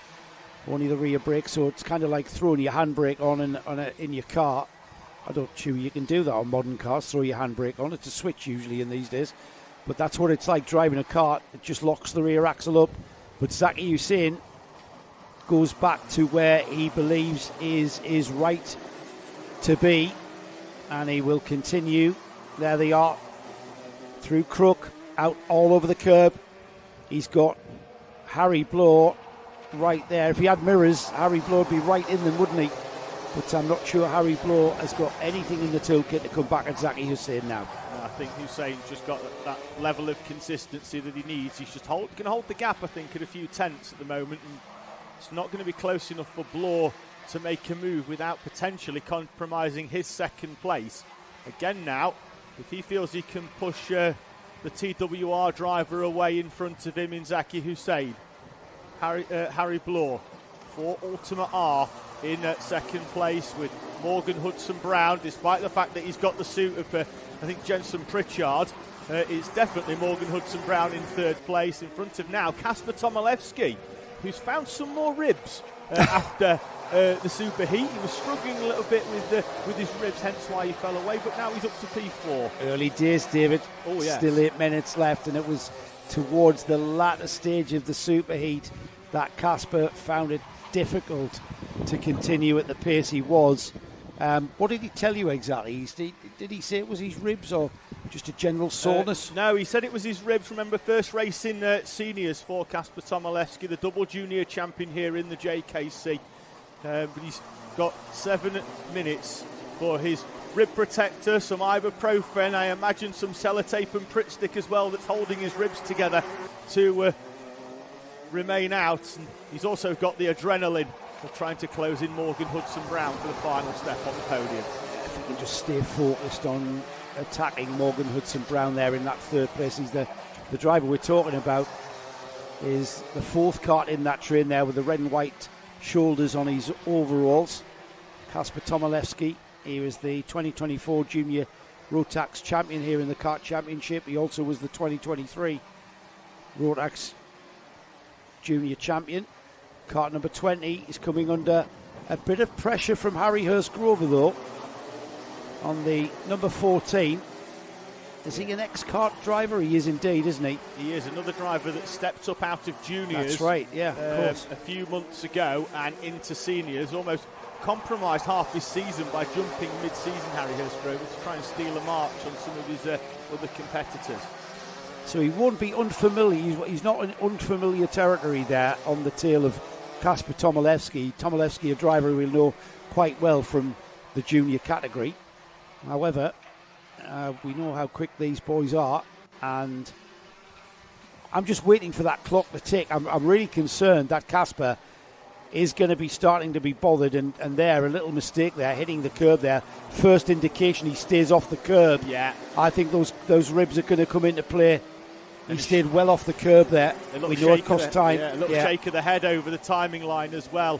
Only the rear brakes, so it's kind of like throwing your handbrake on in your car. I don't sure you can do that on modern cars, throw your handbrake on. It's a switch usually in these days. But that's what it's like driving a kart. It just locks the rear axle up. But Zaki Hussein goes back to where he believes is right to be. And he will continue. There they are. Through Crook, out all over the curb. He's got Harry Blow right there. If he had mirrors, Harry Blow would be right in them, wouldn't he? But I'm not sure Harry Blow has got anything in the toolkit to come back at Zaki Hussein now. I think Hussein's just got that level of consistency that he needs. He's just can hold the gap, I think, at a few tenths at the moment. And it's not going to be close enough for Blow to make a move without potentially compromising his second place. Again now, if he feels he can push the TWR driver away in front of him in Zaki Hussein, Harry Blow for Ultima R in second place with Morgan Hudson-Brown, despite the fact that he's got the suit of, I think, Jensen Pritchard. It's definitely Morgan Hudson-Brown in third place. In front of now Kasper Tomaszewski, who's found some more ribs after the superheat. He was struggling a little bit with his ribs, hence why he fell away, but now he's up to P4. Early days, David. Oh, yes. Still 8 minutes left, and it was towards the latter stage of the superheat that Kasper found it difficult to continue at the pace he was. What did he tell you exactly? Did he say it was his ribs or just a general soreness? No, he said it was his ribs. Remember, first race in seniors for Kasper Tomaszewski, the double junior champion here in the JKC. But he's got 7 minutes for his rib protector, some ibuprofen, I imagine some sellotape and Pritt stick as well that's holding his ribs together to remain out. And he's also got the adrenaline of trying to close in Morgan Hudson-Brown for the final step on the podium. If he can just stay focused on attacking Morgan Hudson-Brown there in that third place. He's the driver we're talking about is the 4th kart in that train there with the red and white shoulders on his overalls. Kasper Tomaszewski, he was the 2024 Junior Rotax champion here in the kart championship. He also was the 2023 Rotax Junior champion. Kart number 20 is coming under a bit of pressure from Harry Hurst-Grover, though, on the number 14. Is he an ex-kart driver? He is indeed, isn't he? He is another driver that stepped up out of juniors. That's right, yeah, of course. A few months ago and into seniors. Almost compromised half this season by jumping mid-season, Harry Hurst-Grover, to try and steal a march on some of his other competitors. So he won't be unfamiliar. He's not in unfamiliar territory there on the tail of Kasper Tomaszewski. Tomaszewski, a driver we'll know quite well from the junior category. However, we know how quick these boys are, and I'm just waiting for that clock to tick. I'm really concerned that Kasper is going to be starting to be bothered, and there, a little mistake there, hitting the curb there. First indication he stays off the curb. Yeah. I think those ribs are going to come into play. He stayed well off the curb there. We know it cost time. Yeah, a little shake of the head over the timing line as well,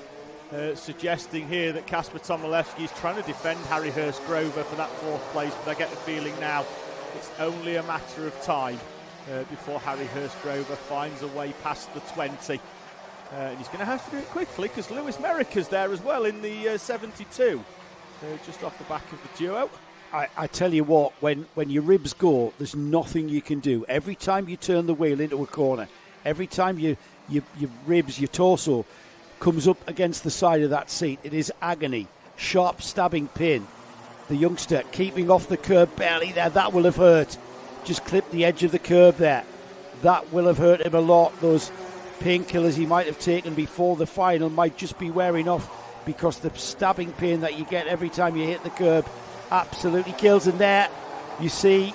suggesting here that Kasper Tomaszewski is trying to defend Harry Hurst-Grover for that 4th place, but I get the feeling now it's only a matter of time before Harry Hurst-Grover finds a way past the 20. And he's going to have to do it quickly because Lewis Merricker's there as well in the 72, just off the back of the duo. I tell you what, when your ribs go, there's nothing you can do. Every time you turn the wheel into a corner, every time your ribs, your torso comes up against the side of that seat, it is agony. Sharp stabbing pain. The youngster keeping off the curb barely there, that will have hurt. Just clipped the edge of the curb there. That will have hurt him a lot. Those painkillers he might have taken before the final might just be wearing off, because the stabbing pain that you get every time you hit the curb absolutely kills. And there you see,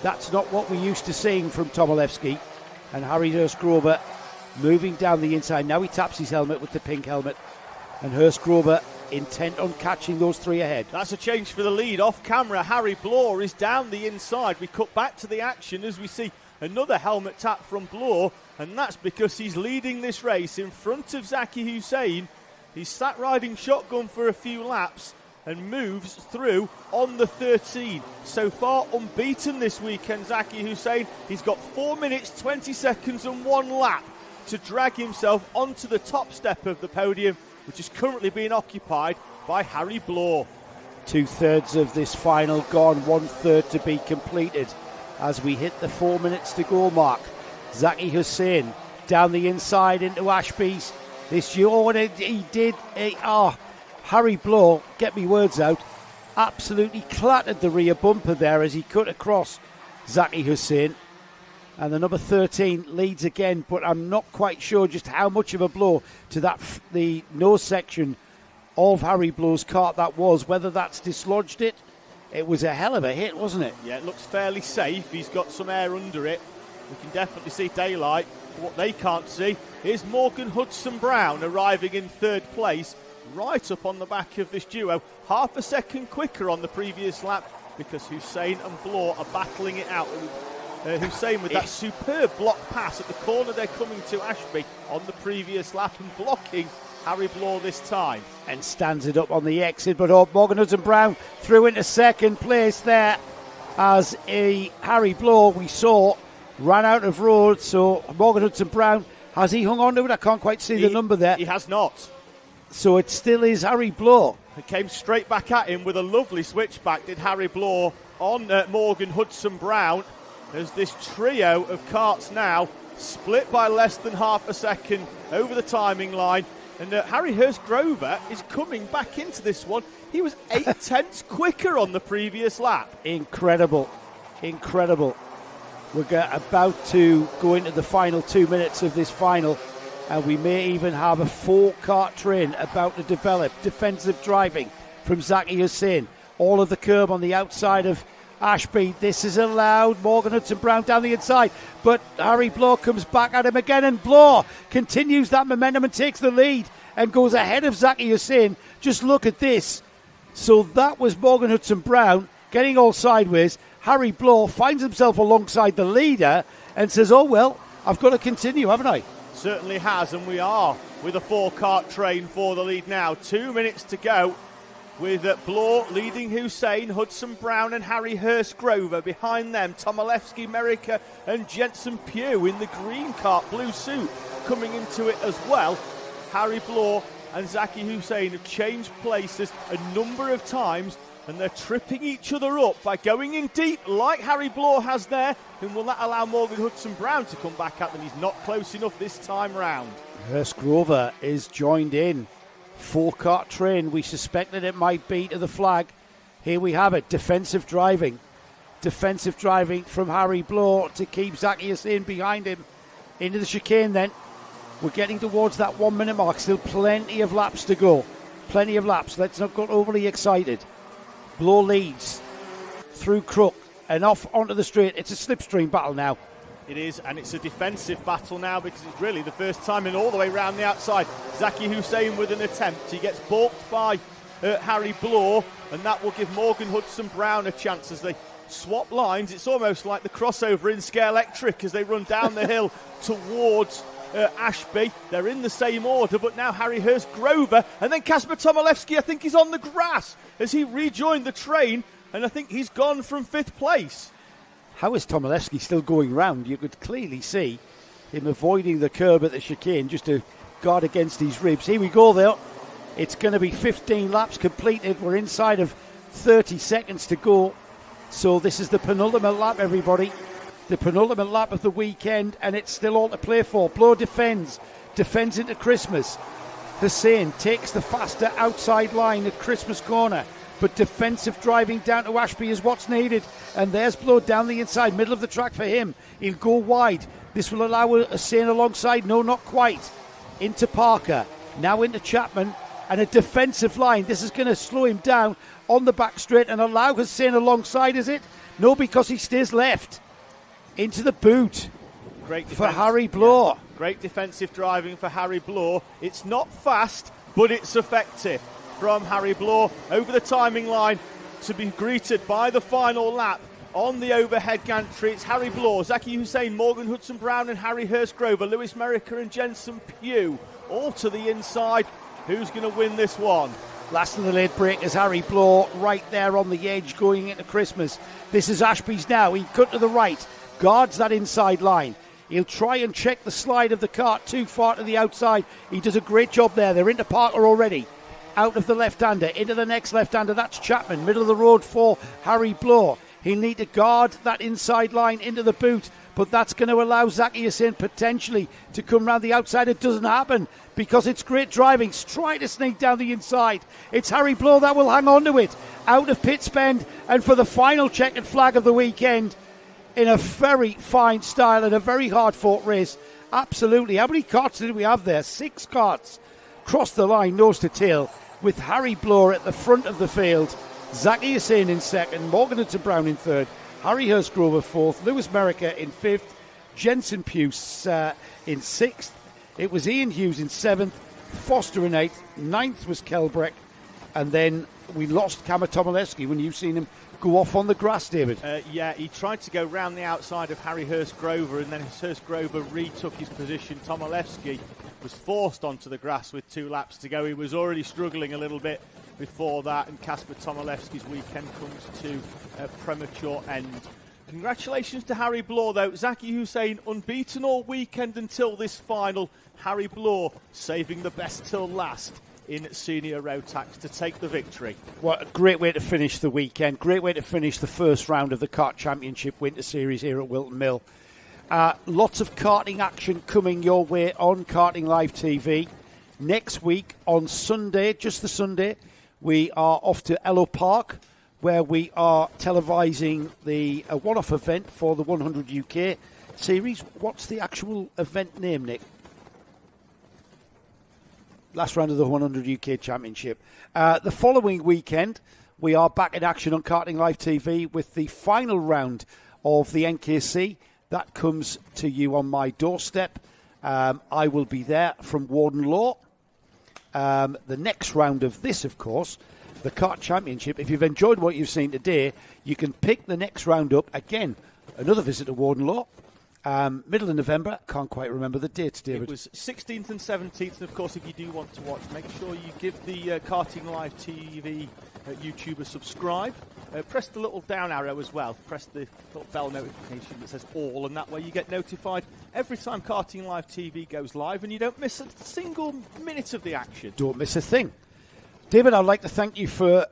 that's not what we're used to seeing from Tomilewski. And Harry Hurst-Grover moving down the inside. Now he taps his helmet with the pink helmet, and Hurst-Grover intent on catching those three ahead. That's a change for the lead. Off camera, Harry Bloor is down the inside. We cut back to the action as we see another helmet tap from Bloor, and that's because he's leading this race in front of Zaki Hussein. He's sat riding shotgun for a few laps and moves through on the 13. So far unbeaten this weekend, Zaki Hussein. He's got 4 minutes, 20 seconds and 1 lap to drag himself onto the top step of the podium, which is currently being occupied by Harry Bloor. 2/3 of this final gone, 1/3 to be completed as we hit the 4 minutes to go mark. Zaki Hussein down the inside into Ashby's. Harry Bloor, get me words out, absolutely clattered the rear bumper there as he cut across Zaki Hussein. And the number 13 leads again, but I'm not quite sure just how much of a blow to the nose section of Harry Bloor's kart that was, whether that's dislodged it. It was a hell of a hit, wasn't it? Yeah, it looks fairly safe. He's got some air under it. We can definitely see daylight. What they can't see is Morgan Hudson-Brown arriving in 3rd place, right up on the back of this duo. Half a second quicker on the previous lap, because Hussein and Bloor are battling it out. Hussein with that superb block pass at the corner they're coming to Ashby on the previous lap, and blocking Harry Bloor this time. And stands it up on the exit, but Morgan Hudson-Brown through into 2nd place there as Harry Bloor, we saw, ran out of road. So Morgan Hudson-Brown, has he hung on to it? I can't quite see the number there. He has not. So it still is Harry Bloor. It came straight back at him with a lovely switchback, did Harry Bloor, on Morgan Hudson-Brown, as this trio of karts now split by less than half a second over the timing line. And Harry Hurst-Grover is coming back into this one. He was 8/10 quicker on the previous lap. Incredible. We're about to go into the final 2 minutes of this final, and we may even have a 4-kart train about to develop. Defensive driving from Zaki Hussein. All of the curb on the outside of Ashby. This is allowed. Morgan Hudson-Brown down the inside, but Harry Bloor comes back at him again, and Bloor continues that momentum and takes the lead and goes ahead of Zaki Hussein. Just look at this. So that was Morgan Hudson-Brown getting all sideways. Harry Bloor finds himself alongside the leader and says, oh well, I've got to continue, haven't I? Certainly has, and we are with a 4-kart train for the lead now. 2 minutes to go, with Bloor leading Hussein, Hudson-Brown and Harry Hurst-Grover. Behind them, Tomilewski, Merica and Jensen Pugh in the green kart, blue suit, coming into it as well. Harry Bloor and Zaki Hussein have changed places a number of times, and they're tripping each other up by going in deep like Harry Bloor has there. And will that allow Morgan Hudson-Brown to come back at them? He's not close enough this time round. Hurst-Grover is joined in. 4-kart train, we suspected it might be to the flag. Here we have it, defensive driving from Harry Bloor to keep Zaki Hussein behind him into the chicane. Then we're getting towards that 1 minute mark, still plenty of laps to go, let's not get overly excited. Bloor leads through Crook and off onto the straight. It's a slipstream battle now. It is, and it's a defensive battle now, because it's really the first time in all the way round the outside. Zaki Hussein with an attempt. He gets balked by Harry Bloor, and that will give Morgan Hudson-Brown a chance as they swap lines. It's almost like the crossover in Scare Electric as they run down the hill towards Ashby. They're in the same order, but now Harry Hurst-Grover, and then Kasper Tomilewski, I think he's on the grass as he rejoined the train, and I think he's gone from 5th place. How is Tomilewski still going round? You could clearly see him avoiding the curb at the chicane just to guard against his ribs. Here we go, though. It's going to be 15 laps completed. We're inside of 30 seconds to go. So this is the penultimate lap, everybody. The penultimate lap of the weekend, and it's still all to play for. Blow defends into Christmas. Hussein takes the faster outside line at Christmas corner, but defensive driving down to Ashby is what's needed. And there's Blow down the inside, middle of the track for him. He'll go wide. This will allow Hussein alongside. No, not quite. Into Parker, now into Chapman, and a defensive line. This is going to slow him down on the back straight and allow Hussein alongside, is it? No, because he stays left. Into the boot. Great for Harry Blow. Yeah. Great defensive driving for Harry Blow. It's not fast, but it's effective from Harry Blow over the timing line to be greeted by the final lap on the overhead gantry. It's Harry Blow, Zaki Hussein, Morgan Hudson-Brown and Harry Hurst-Grover, Lewis Merricker and Jensen Pugh, all to the inside. Who's going to win this one? Last of the late breakers, Harry Blow right there on the edge going into Christmas. This is Ashby's now. He cut to the right, guards that inside line. He'll try and check the slide of the cart too far to the outside. He does a great job there. They're into Parker already. Out of the left-hander, into the next left-hander. That's Chapman, middle of the road for Harry Blow. He'll need to guard that inside line into the boot, but that's going to allow Zaki Hussein potentially to come round the outside. It doesn't happen because it's great driving. Try to sneak down the inside. It's Harry Blow that will hang on to it. Out of pit spend, and for the final checkered flag of the weekend, in a very fine style and a very hard-fought race. Absolutely. How many carts did we have there? 6 carts crossed the line, nose to tail, with Harry Blow at the front of the field. Zaki Hussein in second, Morgan Hudson-Brown in third, Harry Hurst-Grover fourth, Lewis Merricker in fifth, Jensen Pugh in sixth. It was Ian Hughes in seventh, Foster in eighth, ninth was Kelbreck, and then we lost Kama Tomilewski when you've seen him go off on the grass, David. Yeah, he tried to go round the outside of Harry Hurst-Grover, and then Hurst-Grover retook his position. Tomilewski was forced onto the grass with 2 laps to go. He was already struggling a little bit before that, and Kasper Tomilewski's weekend comes to a premature end. Congratulations to Harry Blow, though. Zaki Hussein unbeaten all weekend until this final. Harry Blow saving the best till last in senior Rotax to take the victory. What a great way to finish the weekend. Great way to finish the first round of the Kart Championship Winter Series here at Whilton Mill. Lots of karting action coming your way on Karting Live TV. Next week on Sunday, just the Sunday, we are off to Ello Park, where we are televising the one-off event for the 100 UK series. What's the actual event name, Nick? Last round of the 100 UK Championship. The following weekend, we are back in action on Karting Live TV with the final round of the NKC. That comes to you on my doorstep. I will be there from Warden Law. The next round of this, of course, the Kart Championship. If you've enjoyed what you've seen today, you can pick the next round up. Again, another visit to Warden Law. Middle of November, can't quite remember the dates, David. It was 16th and 17th, and of course, if you do want to watch, make sure you give the Karting Live TV YouTube a subscribe. Press the little down arrow as well. Press the little bell notification that says all, and that way you get notified every time Karting Live TV goes live, and you don't miss a single minute of the action. Don't miss a thing. David, I'd like to thank you for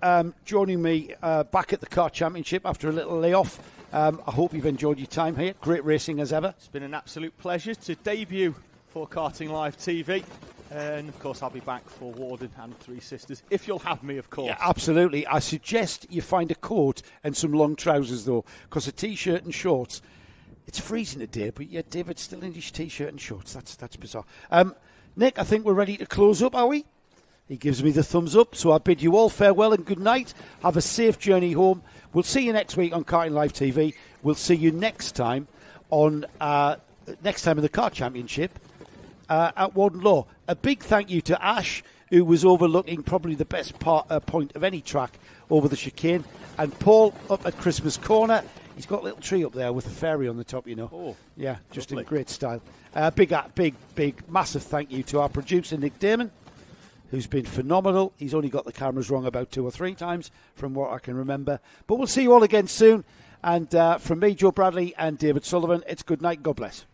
joining me back at the Kart Championship after a little layoff. I hope you've enjoyed your time here. Great racing as ever. It's been an absolute pleasure to debut for Karting Live TV. And, of course, I'll be back for Warden and Three Sisters, if you'll have me, of course. Yeah, absolutely. I suggest you find a coat and some long trousers, though, because a T-shirt and shorts, it's freezing today, but yeah, David's still in his T-shirt and shorts. That's bizarre. Nick, I think we're ready to close up, are we? He gives me the thumbs up, so I bid you all farewell and good night. Have a safe journey home. We'll see you next week on Karting Live TV. We'll see you next time on in the Kart Championship at Warden Law. A big thank you to Ash, who was overlooking probably the best point of any track over the chicane, and Paul up at Christmas Corner. He's got a little tree up there with a fairy on the top, you know. Oh, yeah, just lovely. In great style. Big, massive thank you to our producer, Nick Damon, who's been phenomenal. He's only got the cameras wrong about 2 or 3 times from what I can remember. But we'll see you all again soon. And from me, Joe Bradley, and David Sullivan, it's good night. God bless.